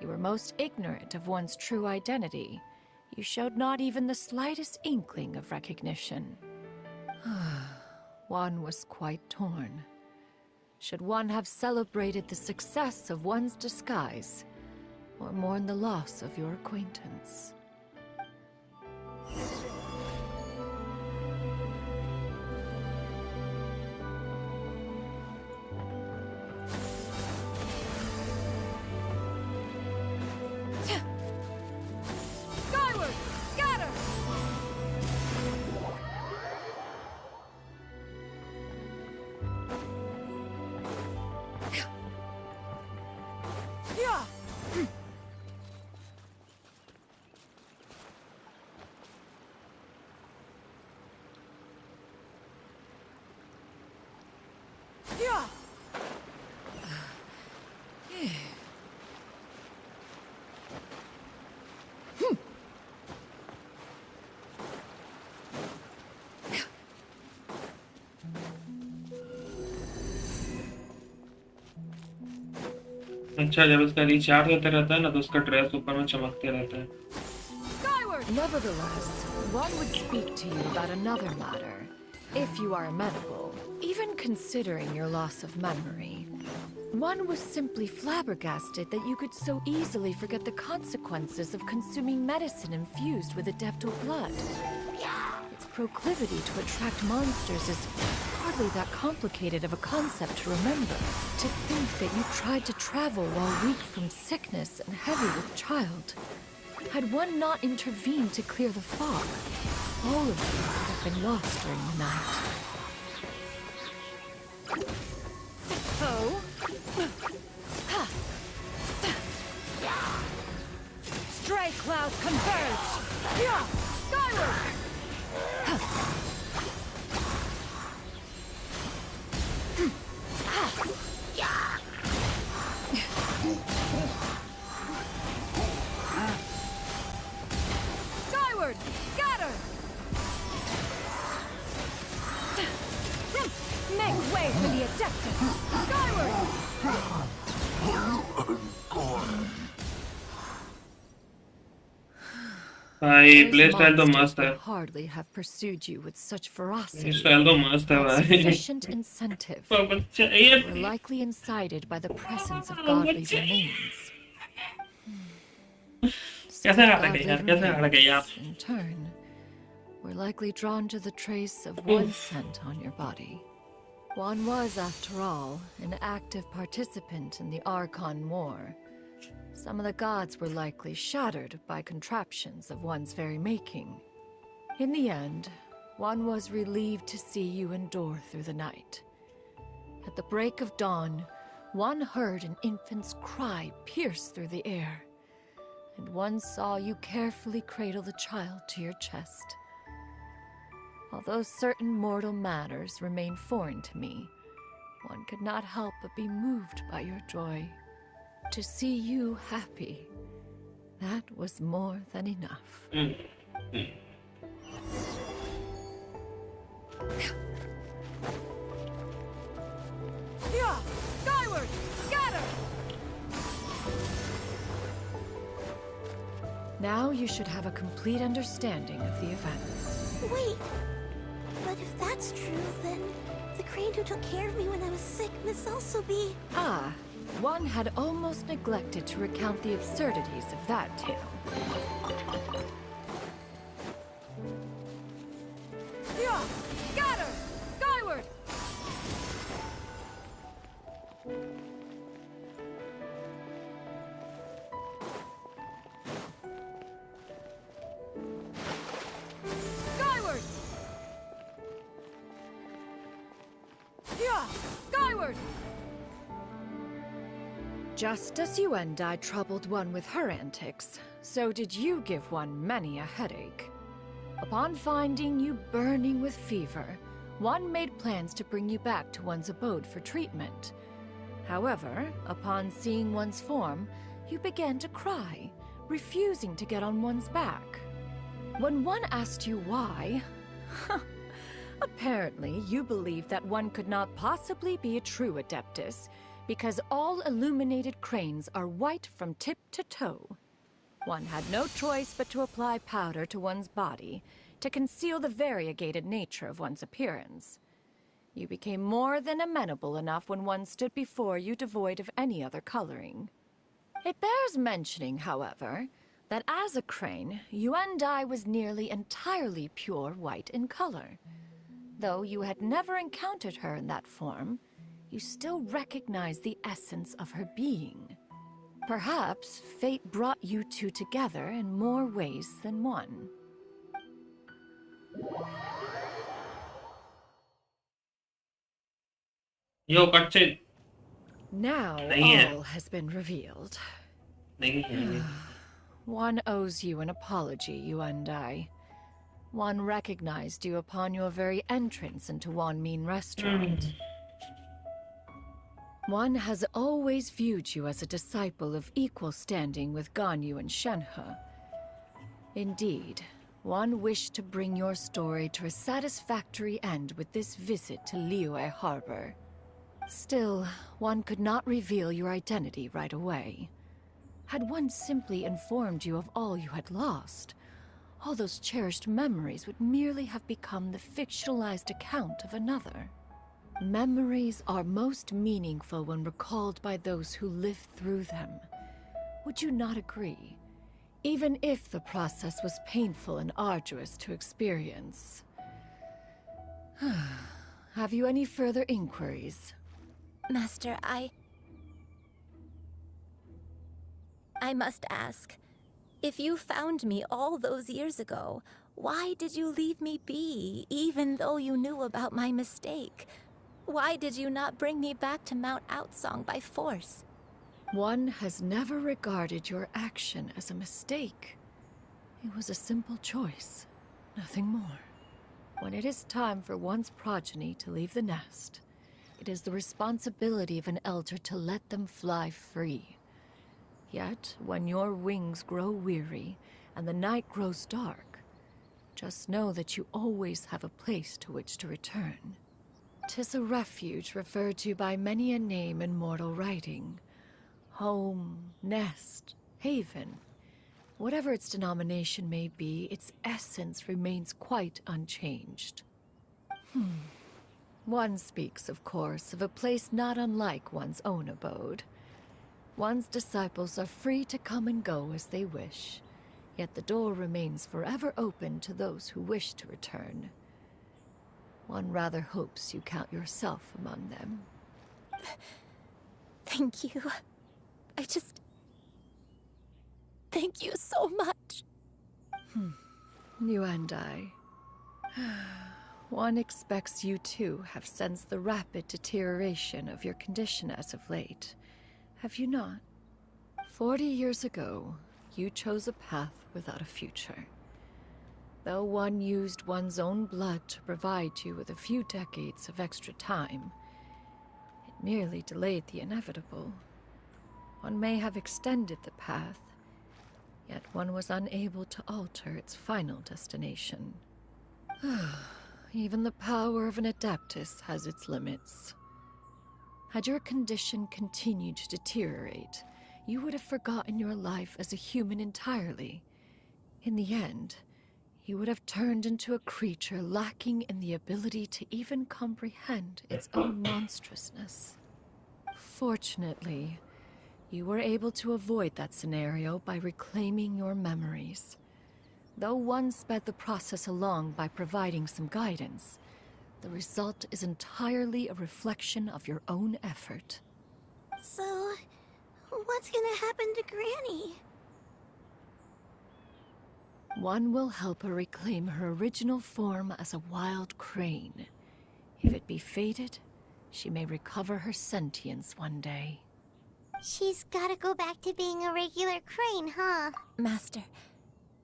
you were most ignorant of one's true identity. You showed not even the slightest inkling of recognition. One was quite torn. Should one have celebrated the success of one's disguise, or mourn the loss of your acquaintance? Skyward! Scatter! अच्छा, जब उसका recharge होता रहता है ना तो उसका dress ऊपर में चमकते रहता है. Nevertheless, one would speak to you about another matter, if you are amenable. Even considering your loss of memory, one was simply flabbergasted that you could so easily forget the consequences of consuming medicine infused with adeptal blood. Its proclivity to attract monsters is hardly that complicated of a concept to remember. To think that you tried to travel while weak from sickness and heavy with child. Had one not intervened to clear the fog, all of you would have been lost during the night. Oh? Stray cloud converge! Skyward! भाई Those play style तो monsters मस्त है. would hardly have pursued you with such ferocity. Style तो मस्त है Without भाई. sufficient incentive. पर बच्चा ये Were likely incited by the presence of godly domains. कैसे हार गए यार, कैसे हार गए यार. In turn, were likely drawn to the trace of one scent on your body. One was, after all, an active participant in the Archon War. Some of the gods were likely shattered by contraptions of one's very making. In the end, one was relieved to see you endure through the night. At the break of dawn, one heard an infant's cry pierce through the air, and one saw you carefully cradle the child to your chest. Although certain mortal matters remain foreign to me, one could not help but be moved by your joy. To see you happy, that was more than enough. Yeah! Skyward! Scatter! Now you should have a complete understanding of the events. Wait! But if that's true, then the crane who took care of me when I was sick must also be... Ah, one had almost neglected to recount the absurdities of that tale. Yeah! Scatter! Skyward! Skyward! Yeah! Skyward! Just as you and I troubled one with her antics, so did you give one many a headache. Upon finding you burning with fever, one made plans to bring you back to one's abode for treatment. However, upon seeing one's form, you began to cry, refusing to get on one's back. When one asked you why, apparently you believed that one could not possibly be a true Adeptus, because all illuminated cranes are white from tip to toe. One had no choice but to apply powder to one's body to conceal the variegated nature of one's appearance. You became more than amenable enough when one stood before you devoid of any other coloring. It bears mentioning, however, that as a crane, Yuendai was nearly entirely pure white in color. Though you had never encountered her in that form, you still recognized the essence of her being. Perhaps fate brought you two together in more ways than one. Yo, cutscene. Now नहीं है. all has been revealed. नहीं है. One owes you an apology, you and I. One recognized you upon your very entrance into Wanmin Restaurant. One has always viewed you as a disciple of equal standing with Ganyu and Shenhe. Indeed, one wished to bring your story to a satisfactory end with this visit to Liyue Harbor. Still, one could not reveal your identity right away. Had one simply informed you of all you had lost, all those cherished memories would merely have become the fictionalized account of another. Memories are most meaningful when recalled by those who lived through them. Would you not agree? Even if the process was painful and arduous to experience. Have you any further inquiries? Master, I must ask. If you found me all those years ago, why did you leave me be, even though you knew about my mistake? Why did you not bring me back to Mount Outsong by force? One has never regarded your action as a mistake. It was a simple choice, nothing more. When it is time for one's progeny to leave the nest, it is the responsibility of an elder to let them fly free. Yet, when your wings grow weary and the night grows dark, just know that you always have a place to which to return. 'Tis a refuge referred to by many a name in mortal writing. Home, nest, haven. Whatever its denomination may be, its essence remains quite unchanged. One speaks, of course, of a place not unlike one's own abode. One's disciples are free to come and go as they wish, yet the door remains forever open to those who wish to return. One rather hopes you count yourself among them. Thank you. Thank you so much. You and I. One expects you too have sensed the rapid deterioration of your condition as of late. Have you not? 40 years ago, you chose a path without a future. Though one used one's own blood to provide you with a few decades of extra time, it merely delayed the inevitable. One may have extended the path, yet one was unable to alter its final destination. Even the power of an Adeptus has its limits. Had your condition continued to deteriorate, you would have forgotten your life as a human entirely. In the end, you would have turned into a creature lacking in the ability to even comprehend its own monstrousness. Fortunately, you were able to avoid that scenario by reclaiming your memories. Though one sped the process along by providing some guidance, the result is entirely a reflection of your own effort. So, what's gonna happen to Granny? One will help her reclaim her original form as a wild crane. If it be fated, she may recover her sentience one day. She's gotta go back to being a regular crane, huh? Master,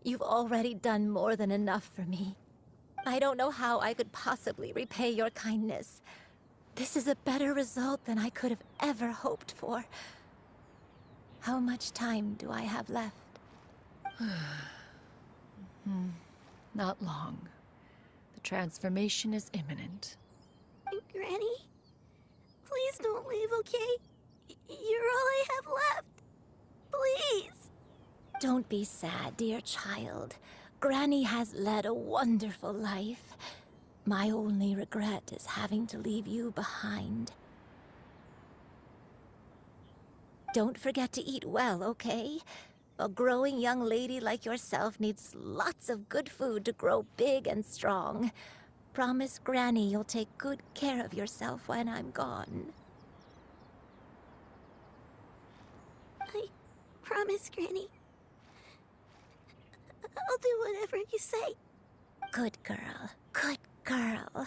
you've already done more than enough for me. I don't know how I could possibly repay your kindness. This is a better result than I could have ever hoped for. How much time do I have left? Not long. The transformation is imminent. Granny? Please don't leave, okay? You're all I have left. Please. Don't be sad, dear child. Granny has led a wonderful life. My only regret is having to leave you behind. Don't forget to eat well, okay? A growing young lady like yourself needs lots of good food to grow big and strong. Promise Granny you'll take good care of yourself when I'm gone. I promise, Granny. I'll do whatever you say. Good girl. Good girl.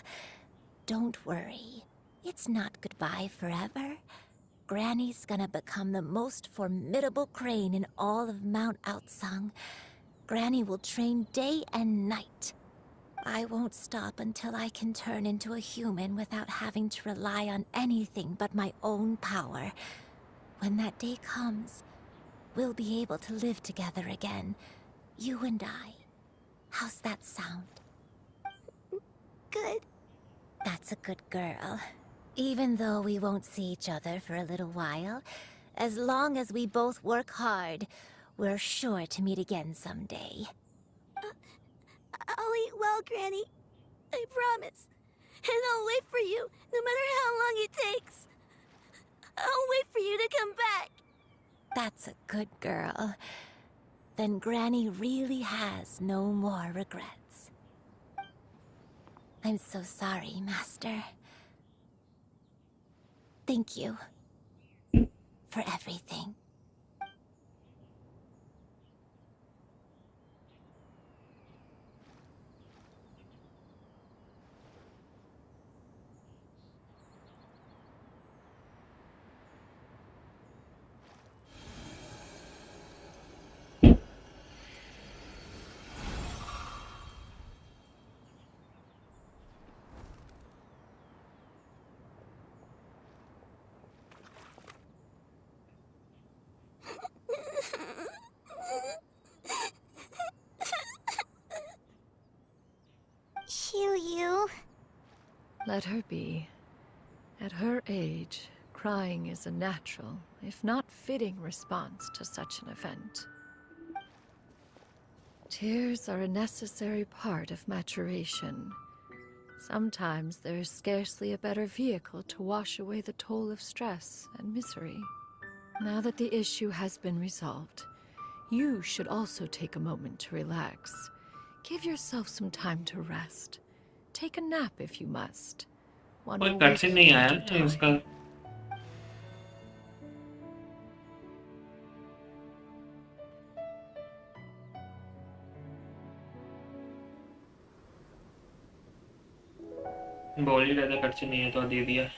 Don't worry. It's not goodbye forever. Granny's gonna become the most formidable crane in all of Mount Outsung. Granny will train day and night. I won't stop until I can turn into a human without having to rely on anything but my own power. When that day comes, we'll be able to live together again. You and I. How's that sound? Good. That's a good girl. Even though we won't see each other for a little while, as long as we both work hard, we're sure to meet again someday. I'll eat well, Granny. I promise. And I'll wait for you, no matter how long it takes. I'll wait for you to come back. That's a good girl. Then Granny really has no more regrets. I'm so sorry, Master. Thank you for everything. You. Let her be. At her age, crying is a natural, if not fitting, response to such an event. Tears are a necessary part of maturation. Sometimes there is scarcely a better vehicle to wash away the toll of stress and misery. Now that the issue has been resolved, you should also take a moment to relax. Give yourself some time to rest. Take a nap if you must. One कोई will cut wake से up नहीं to आया die. इसका। बोल ही रहा था cut से नहीं है तो दे दिया।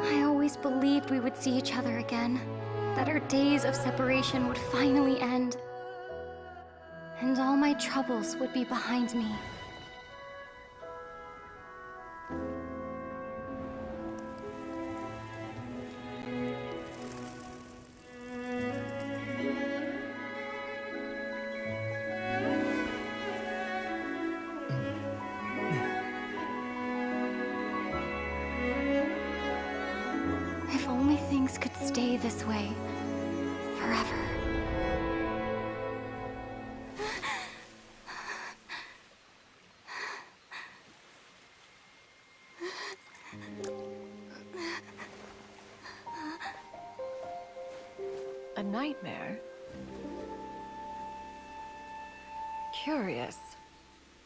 I always believed we would see each other again, that our days of separation would finally end, and all my troubles would be behind me. If only things could stay this way forever. A nightmare? Curious.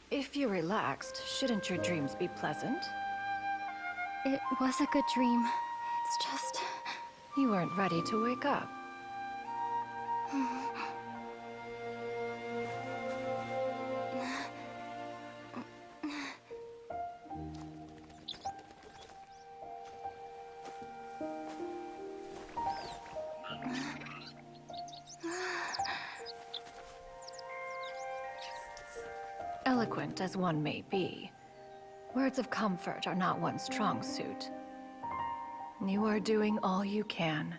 If you're relaxed, shouldn't your dreams be pleasant? It was a good dream. It's just... You weren't ready to wake up. Eloquent as one may be, words of comfort are not one's strong suit. You are doing all you can.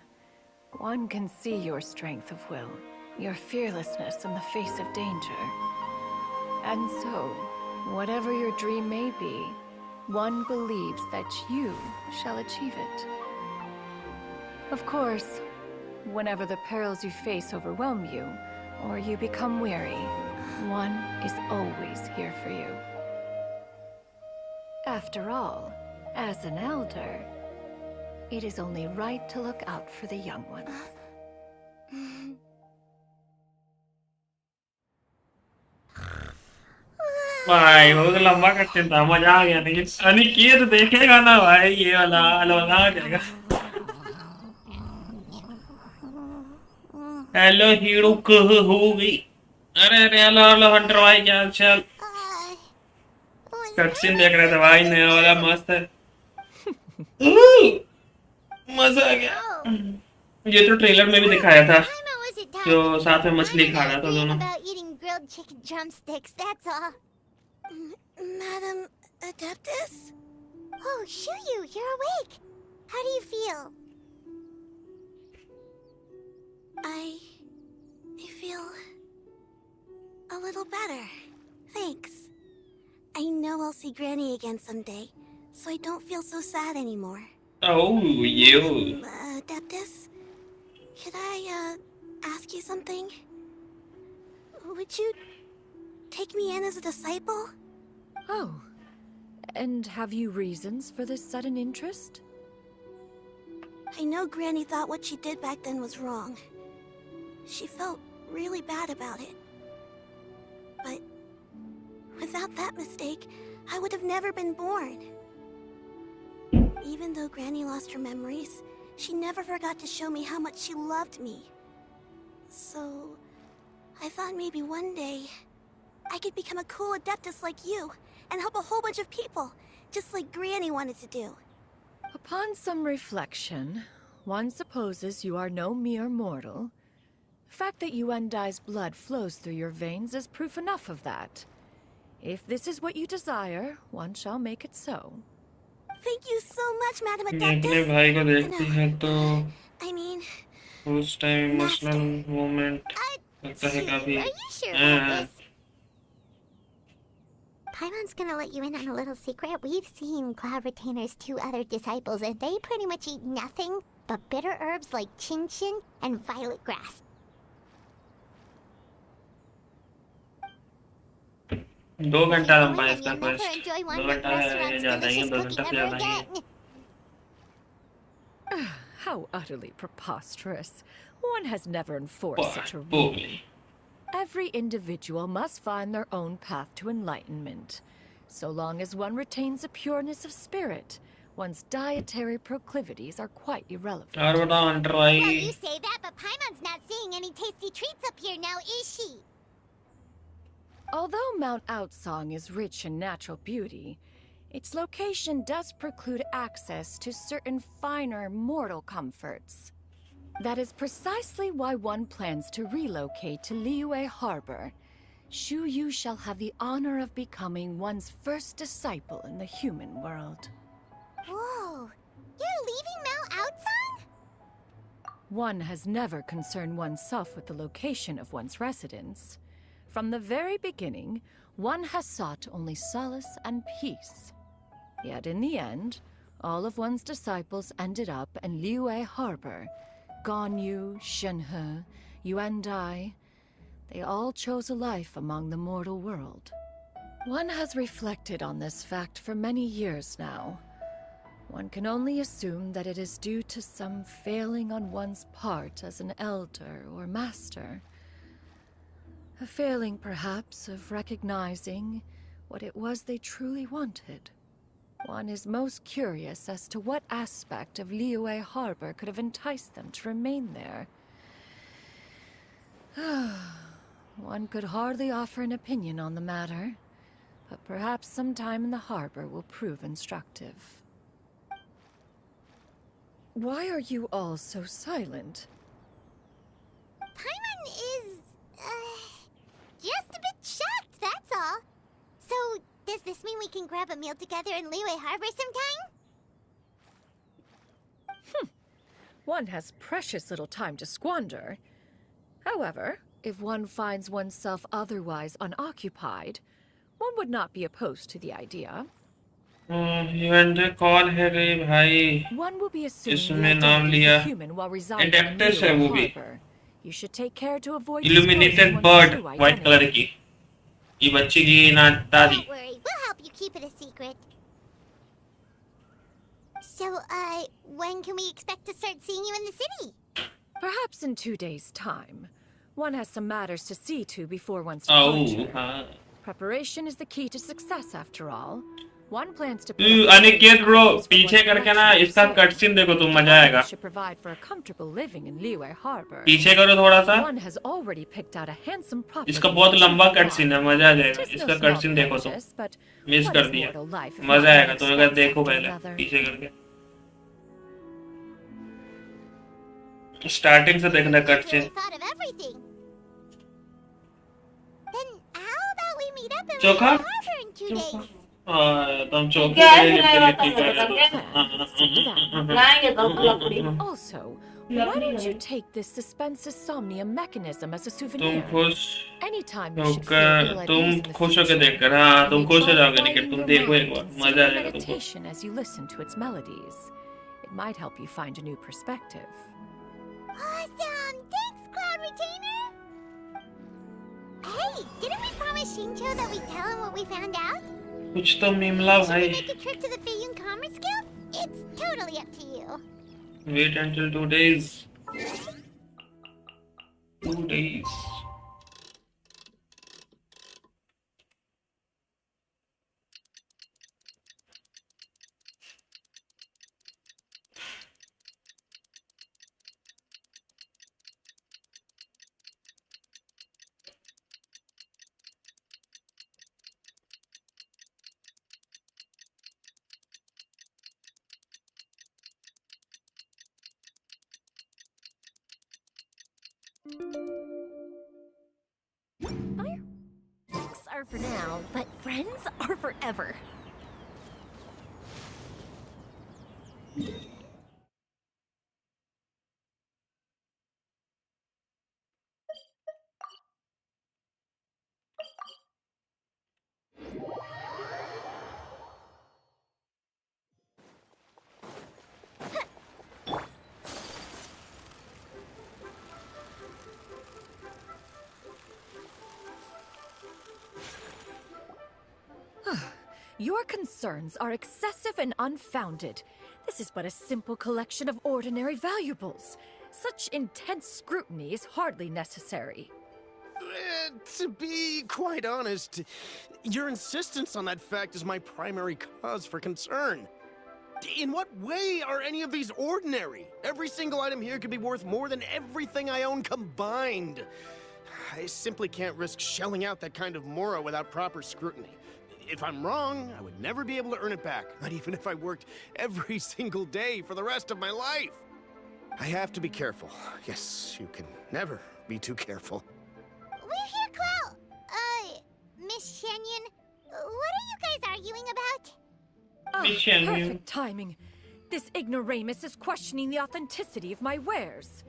One can see your strength of will, your fearlessness in the face of danger. And so, whatever your dream may be, one believes that you shall achieve it. Of course, whenever the perils you face overwhelm you, or you become weary, one is always here for you. After all, as an elder, it is only right to look out for the young ones. भाई बहुत लंबा करते था, मजा आ गया। लेकिन अनिकेत देखेगा ना भाई, ये वाला अलग आ जाएगा। हेलो हीरो कह हो गई। अरे अरे हेलो हेलो हंटर भाई, क्या हाल चाल? कटसीन देख रहे थे भाई, नया वाला मस्त है। मजा आ गया। ये तो ट्रेलर में भी दिखाया था, जो साथ में मछली खा रहा था दोनों। About eating grilled chicken drumsticks, that's all. Madam Adeptus? Oh, Shuyu, you're awake. How do you feel? I feel a little better. Thanks. I know I'll see Granny again someday, so I don't feel so sad anymore. Oh, you. Adeptus, could I ask you something? Would you take me in as a disciple? Oh, And have you reasons for this sudden interest? I know Granny thought what she did back then was wrong. She felt really bad about it. But without that mistake, I would have never been born. Even though Granny lost her memories, she never forgot to show me how much she loved me. So, I thought maybe one day I could become a cool adeptus like you and help a whole bunch of people, just like Granny wanted to do. Upon some reflection, one supposes you are no mere mortal. The fact that Yuendai's blood flows through your veins is proof enough of that. If this is what you desire, one shall make it so. Thank you so much, Madam अपने भाई को देखती है तो I mean, उस time emotional moment लगता है काफी Are you sure about this? Paimon's gonna let you in on a little secret. We've seen Cloud Retainer's 2 other disciples, and they pretty much eat nothing but bitter herbs like Genshin and violet grass. दो घंटा लंबा है इसका quest 2 घंटा है ज़्यादा ही 2 घंटा से ज़्यादा ही How utterly preposterous. One has never enforced such a rule. Boy. Every individual must find their own path to enlightenment. So long as one retains a pureness of spirit, one's dietary proclivities are quite irrelevant. Well, you say that, but Paimon's not seeing any tasty treats up here now, is she? Although Mount Outsong is rich in natural beauty, its location does preclude access to certain finer mortal comforts. That is precisely why one plans to relocate to Liyue Harbor. Shu Yu shall have the honor of becoming one's first disciple in the human world. Whoa! You're leaving Mount Outsong? One has never concerned oneself with the location of one's residence. From the very beginning, one has sought only solace and peace. Yet in the end, all of one's disciples ended up in Liyue Harbor. Ganyu, Shenhe, Yuendai, they all chose a life among the mortal world. One has reflected on this fact for many years now. One can only assume that it is due to some failing on one's part as an elder or master. A failing, perhaps, of recognizing what it was they truly wanted. One is most curious as to what aspect of Liyue Harbor could have enticed them to remain there. One could hardly offer an opinion on the matter, but perhaps some time in the harbor will prove instructive. Why are you all so silent? Paimon is, just a bit shocked, that's all. So, does this mean we can grab a meal together in Liyue Harbor sometime? One has precious little time to squander. However, if one finds oneself otherwise unoccupied, one would not be opposed to the idea. कौन है रे भाई One will be assuming इसमें the नाम identity लिया of human while residing in एडेप्टस है वो Liyue भी Harbor. You should take care to avoid illuminated disclosing bird one's true white colour identity. की ये बच्ची की ना दादी Don't worry, we'll help you keep it a secret. So, when can we expect to start seeing you in the city? Perhaps in 2 days' time. One has some matters to see to before one's Oh, departure. Preparation is the key to success, after all. One plans to. Aniket bro पीछे करके ना इसका cut scene देखो तुम मजा आएगा Should provide for a comfortable living in Liyue Harbor. पीछे करो थोड़ा सा One has already picked out a handsome property. इसका बहुत लंबा कट सीन है मजा आ जाएगा इसका कट सीन देखो तुम मिस कर दिया मजा आएगा तुम अगर देखो पहले पीछे करके स्टार्टिंग से देखना cut scene Thought of everything. Then how about we meet up in chokha Liyue Harbor in 2 days? तुम चौक Also, why don't you take this suspense insomnia mechanism as a souvenir? Anytime you should feel ill at तुम ease in the खुश होके future, देख कर हाँ तुम you may खुश हो try जाओगे finding निकल तुम your देखो mind एक बार and मजा आ sing जाएगा तुमको meditation as you listen to its melodies. It might help you find a new perspective. Awesome! Thanks, Cloud Retainer! Hey, didn't we promise Shincho that we'd tell him what we found out? कुछ तो मीमला Should we भाई. make a trip to the Feiyun Commerce Guild? It's totally up to you. Wait until 2 days. 2 days. Fireworks are for now, but friends are forever. Your concerns are excessive and unfounded. This is but a simple collection of ordinary valuables. Such intense scrutiny is hardly necessary. To be quite honest, your insistence on that fact is my primary cause for concern. In what way are any of these ordinary? Every single item here could be worth more than everything I own combined. I simply can't risk shelling out that kind of mora without proper scrutiny. If I'm wrong, I would never be able to earn it back, not even if I worked every single day for the rest of my life. I have to be careful. Yes, you can never be too careful. We're here, Clow. Miss XIANYUN, what are you guys arguing about? Miss XIANYUN. Perfect timing. This ignoramus is questioning the authenticity of my wares.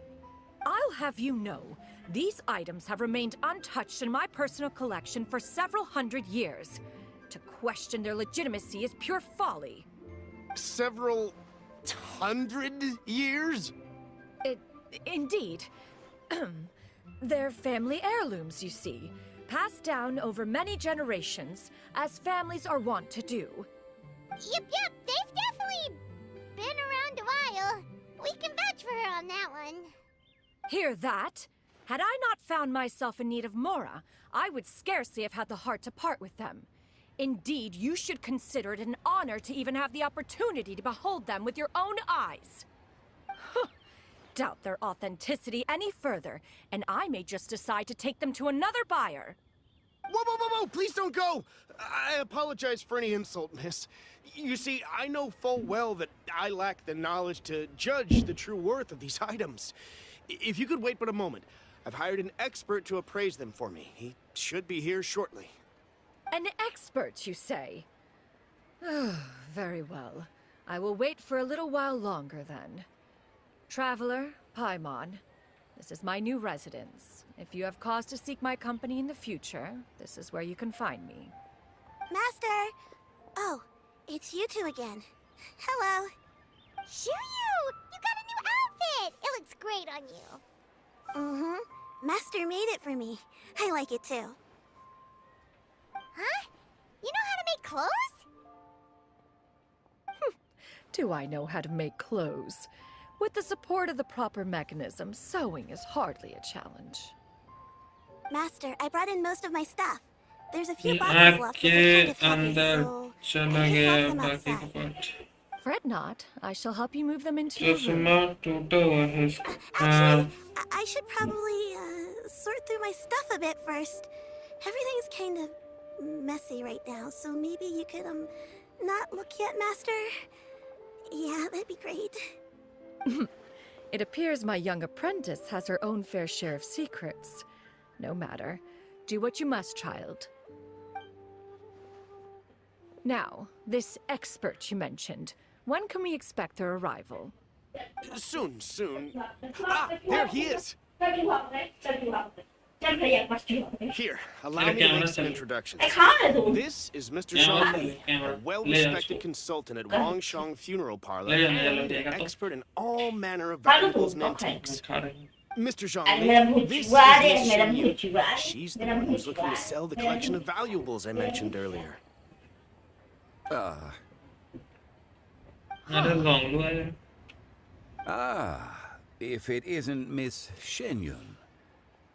I'll have you know, these items have remained untouched in my personal collection for several hundred years. To question their legitimacy is pure folly. Several hundred years? Indeed. They're family heirlooms, you see, passed down over many generations, as families are wont to do. Yep, they've definitely been around a while. We can vouch for her on that one. Hear that? Had I not found myself in need of mora, I would scarcely have had the heart to part with them. Indeed, you should consider it an honor to even have the opportunity to behold them with your own eyes. Doubt their authenticity any further, and I may just decide to take them to another buyer. Whoa, please don't go! I apologize for any insult, miss. You see, I know full well that I lack the knowledge to judge the true worth of these items. If you could wait but a moment, I've hired an expert to appraise them for me. He should be here shortly. An expert, you say? Very well. I will wait for a little while longer, then. Traveler, Paimon, this is my new residence. If you have cause to seek my company in the future, this is where you can find me. Master! Oh, it's you two again. Hello. Shuyu! You got a new outfit! It looks great on you. Mm-hmm. Master made it for me. I like it too. Huh? You know how to make clothes? Do I know how to make clothes? With the support of the proper mechanism, sewing is hardly a challenge. Master, I brought in most of my stuff. There's a few boxes left which are kind of heavy, so I just left them outside. Fret not, I shall help you move them into your room. Actually, I should probably sort through my stuff a bit first. Everything's kind of messy right now, so maybe you could not look yet, Master? Yeah, that'd be great. It appears my young apprentice has her own fair share of secrets. No matter. Do what you must, child. Now, this expert you mentioned, when can we expect their arrival? Soon. Ah, there he is! Here, allow me to make some introductions. This is Mr. Zhang Li, a well-respected consultant at Wangshang Funeral Parlor and an expert in all manner of valuables and antiques. Mr. Zhang Li, this is Miss XIANYUN. She's the one who's looking to sell the collection of valuables I mentioned earlier. If it isn't Miss XIANYUN.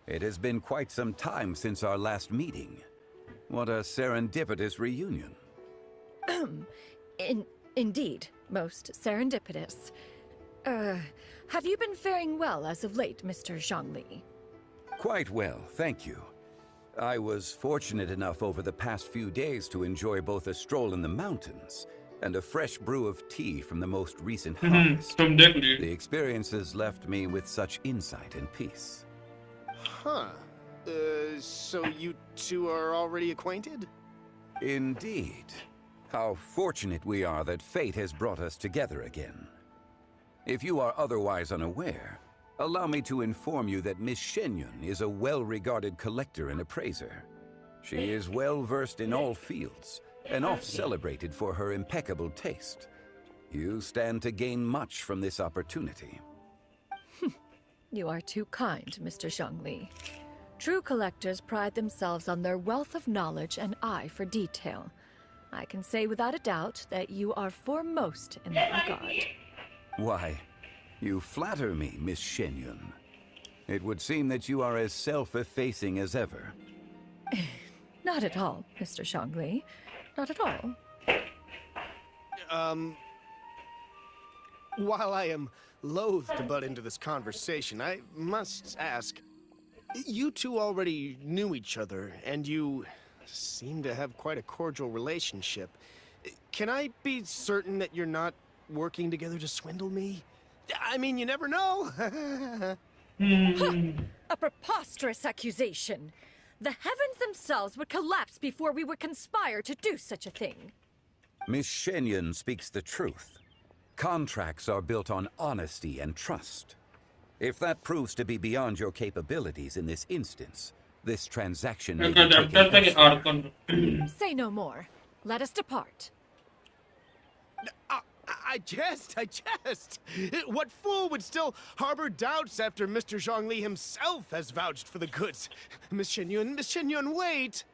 It has been quite some time since our last meeting. What a serendipitous reunion. Indeed, most serendipitous. Have you been faring well as of late, Mr. Zhongli? Quite well, thank you. I was fortunate enough over the past few days to enjoy both a stroll in the mountains and a fresh brew of tea from the most recent harvest. The experiences left me with such insight and peace. Huh. So you two are already acquainted? Indeed. How fortunate we are that fate has brought us together again. If you are otherwise unaware, allow me to inform you that Miss XIANYUN is a well-regarded collector and appraiser. She is well-versed in all fields, and oft-celebrated for her impeccable taste. You stand to gain much from this opportunity. You are too kind, Mr. Zhongli. True collectors pride themselves on their wealth of knowledge and eye for detail. I can say without a doubt that you are foremost in that regard. Why, you flatter me, Miss XIANYUN. It would seem that you are as self-effacing as ever. Not at all, Mr. Zhongli. Not at all. While I am loath to butt into this conversation, I must ask, you two already knew each other, and you seem to have quite a cordial relationship. Can I be certain that you're not working together to swindle me? I mean, you never know. A preposterous accusation. The heavens themselves would collapse before we would conspire to do such a thing. Miss XIANYUN speaks the truth. Contracts are built on honesty and trust. If that proves to be beyond your capabilities in this instance, this transaction may be taken elsewhere. Say no more. Let us depart. I jest. What fool would still harbor doubts after Mr. Zhongli himself has vouched for the goods? Miss XIANYUN, wait!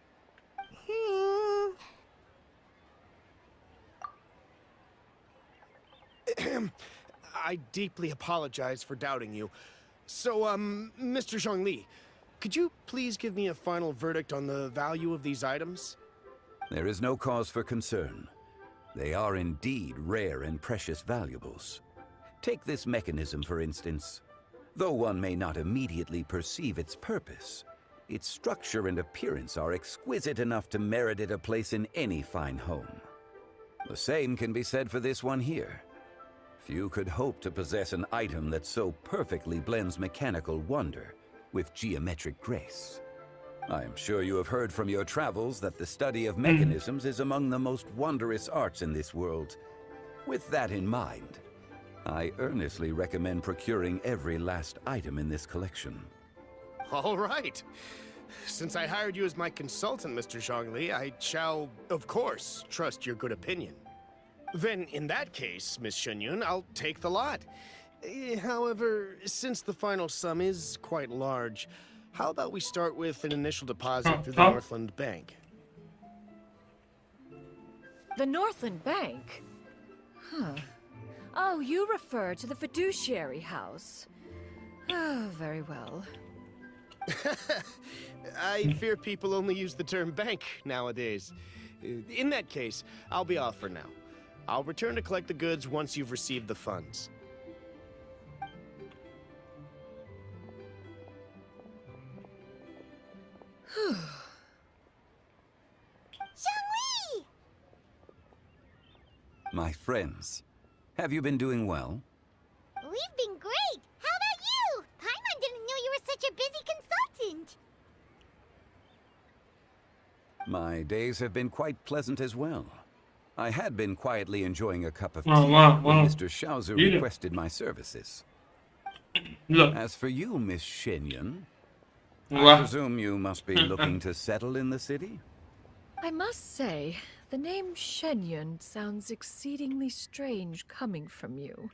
I deeply apologize for doubting you. So, Mr. Zhongli, could you please give me a final verdict on the value of these items? There is no cause for concern. They are indeed rare and precious valuables. Take this mechanism, for instance. Though one may not immediately perceive its purpose, its structure and appearance are exquisite enough to merit it a place in any fine home. The same can be said for this one here. Few could hope to possess an item that so perfectly blends mechanical wonder with geometric grace. I am sure you have heard from your travels that the study of mechanisms is among the most wondrous arts in this world. With that in mind, I earnestly recommend procuring every last item in this collection. All right. Since I hired you as my consultant, Mr. Zhongli, I shall, of course, trust your good opinion. Then, in that case, Miss XIANYUN, I'll take the lot. However, since the final sum is quite large, how about we start with an initial deposit through the Northland Bank? The Northland Bank? Huh. Oh, you refer to the fiduciary house. Oh, very well. I fear people only use the term bank nowadays. In that case, I'll be off for now. I'll return to collect the goods once you've received the funds. Zhongli! My friends, have you been doing well? We've been great! How about you? Paimon didn't know you were such a busy consultant! My days have been quite pleasant as well. I had been quietly enjoying a cup of tea Wow. when Mr. Xiaozu requested my services. As for you, Miss XIANYUN, I presume you must be looking to settle in the city? I must say, the name XIANYUN sounds exceedingly strange coming from you.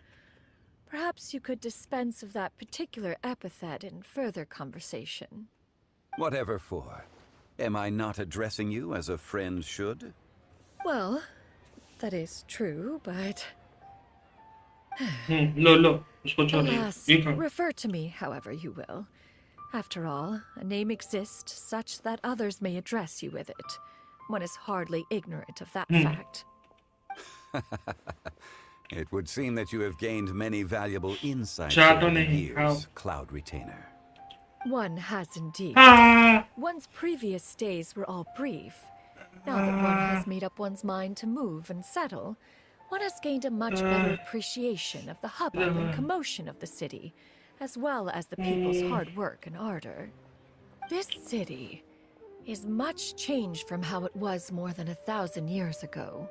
Perhaps you could dispense of that particular epithet in further conversation. Whatever for. Am I not addressing you as a friend should? Well, that is true, but लो उसको छोड़िए alas, ये खाओ। refer to me however you will. After all, a name exists such that others may address you with it. One is hardly ignorant of that fact. It would seem that you have gained many valuable insights Chato over the nahi, years, Cloud Retainer. One has indeed. Ah. One's previous stays were all brief. Now that one has made up one's mind to move and settle, one has gained a much better appreciation of the hubbub and commotion of the city, as well as the people's hard work and ardor. This city is much changed from how it was more than 1,000 years ago.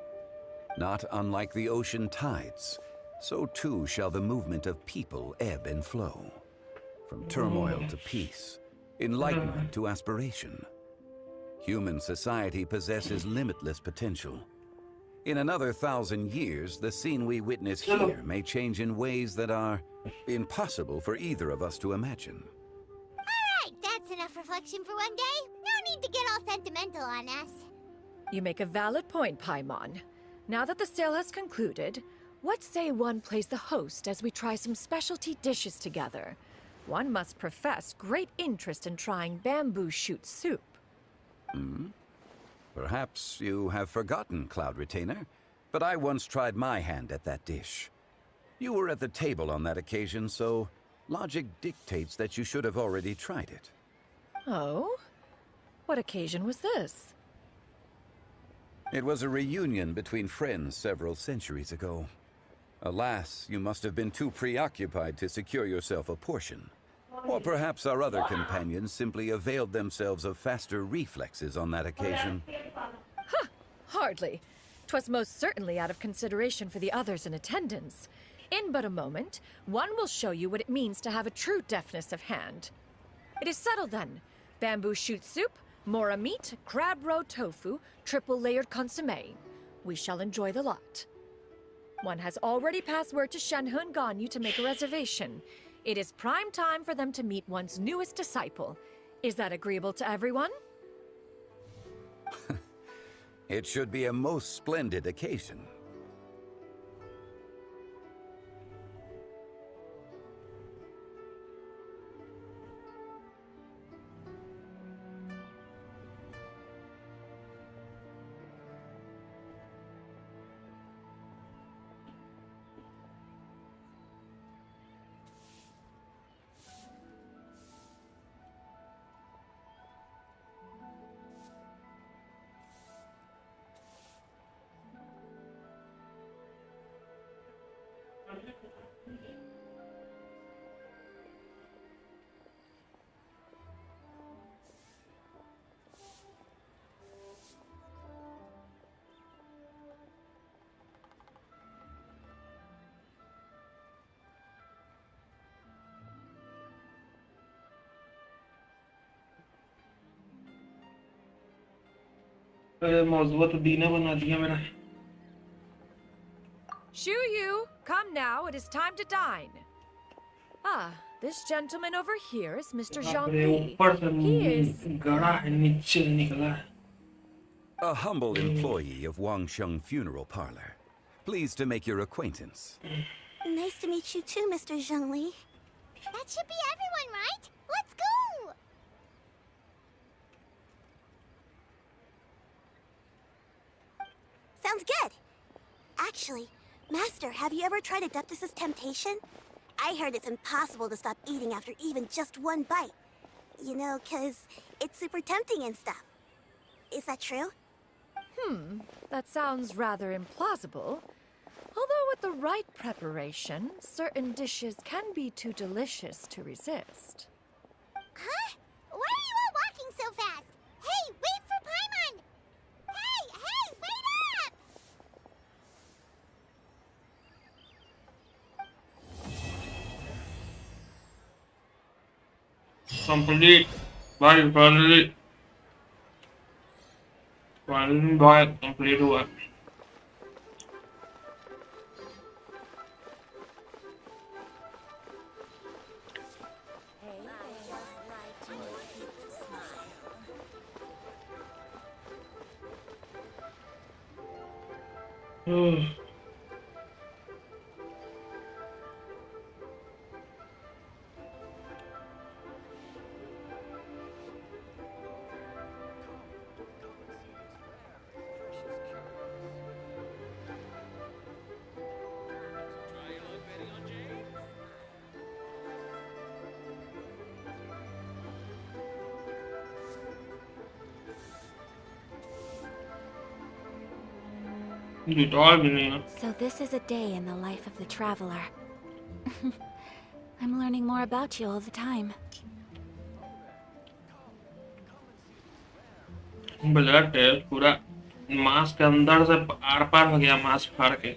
Not unlike the ocean tides, so too shall the movement of people ebb and flow. From turmoil to peace, enlightenment to aspiration. Human society possesses limitless potential. In another 1,000 years, the scene we witness here may change in ways that are impossible for either of us to imagine. Alright, that's enough reflection for one day. No need to get all sentimental on us. You make a valid point, Paimon. Now that the sale has concluded, what say one plays the host as we try some specialty dishes together? One must profess great interest in trying bamboo shoot soup. Perhaps you have forgotten, Cloud Retainer, but I once tried my hand at that dish. You were at the table on that occasion, so logic dictates that you should have already tried it. Oh? What occasion was this? It was a reunion between friends several centuries ago. Alas, you must have been too preoccupied to secure yourself a portion. Or perhaps our other companions simply availed themselves of faster reflexes on that occasion. Huh, hardly. 'Twas most certainly out of consideration for the others in attendance. In but a moment, one will show you what it means to have a true deftness of hand. It is settled then. Bamboo shoot soup, mora meat, crab roe tofu, triple layered consommé. We shall enjoy the lot. One has already passed word to Shenhe and Ganyu to make a reservation. It is prime time for them to meet one's newest disciple. Is that agreeable to everyone? It should be a most splendid occasion. अरे मौजूदा तो दीना बना दिया मेरा। Shuyu, come now, it is time to dine. Ah, this gentleman over here is Mr. Zhongli. He is... गड़ा है नीचे निकला है। A humble employee of Wangsheng Funeral Parlor. Pleased to make your acquaintance. Nice to meet you too, Mr. Zhongli. That should be everyone, right? Let's go! Sounds good. Actually, Master, have you ever tried Adeptus' temptation? I heard it's impossible to stop eating after even just one bite. You know, 'cause it's super tempting and stuff. Is that true? That sounds rather implausible. Although with the right preparation, certain dishes can be too delicious to resist. Huh? Why are you all walking so fast? Hey, wait for Paimon! Hey, wait up! Complete. Bye, finally. Finally, bye. Complete हुआ। So this is a day in the life of the traveler. I'm learning more about you all the time. Blood test पूरा मांस के अंदर से are पार हो गया, मांस फाड़ के।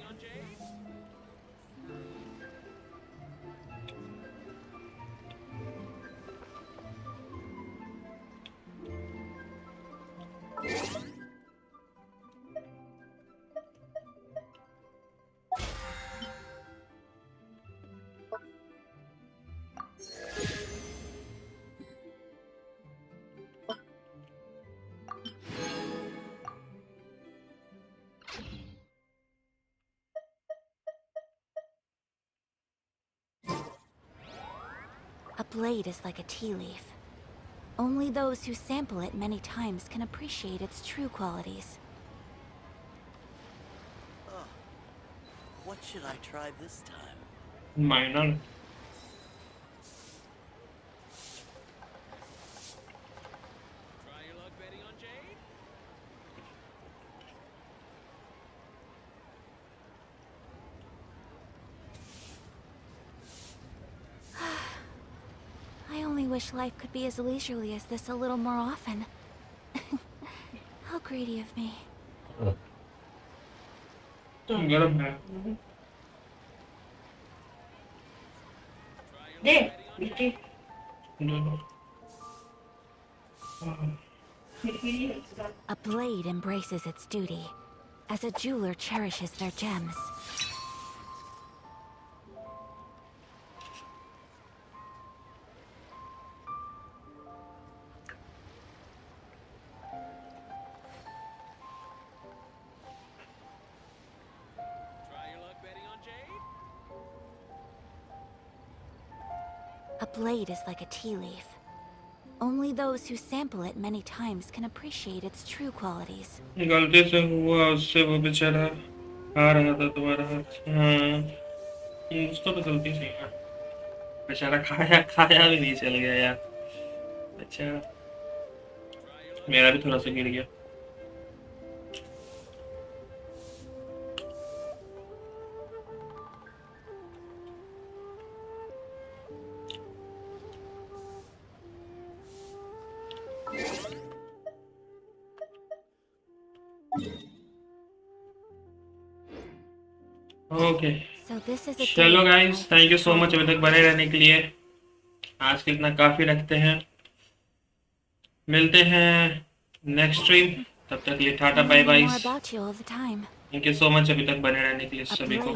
A blade is like a tea leaf. Only those who sample it many times can appreciate its true qualities. Oh, what should I try this time? Minor. I wish life could be as leisurely as this a little more often. How greedy of me. गरम है। A blade embraces its duty, as a jeweler cherishes their gems. A blade is like a tea leaf. Only those who sample it many times can appreciate its true qualities. गलती से हुआ उससे, वो बेचारा आ रहा था तुम्हारा हाथ। हाँ, उसको तो गलती से ही बेचारा खाया भी नहीं, चल गया यार बेचारा। मेरा भी थोड़ा सा गिर गया। ओके चलो guys, thank you so much अभी तक बने रहने के लिए। आज के इतना काफी रखते हैं, मिलते हैं नेक्स्ट स्ट्रीम। तब तक के लिए tata bye bye. Thank you so much अभी तक बने रहने के लिए सभी को।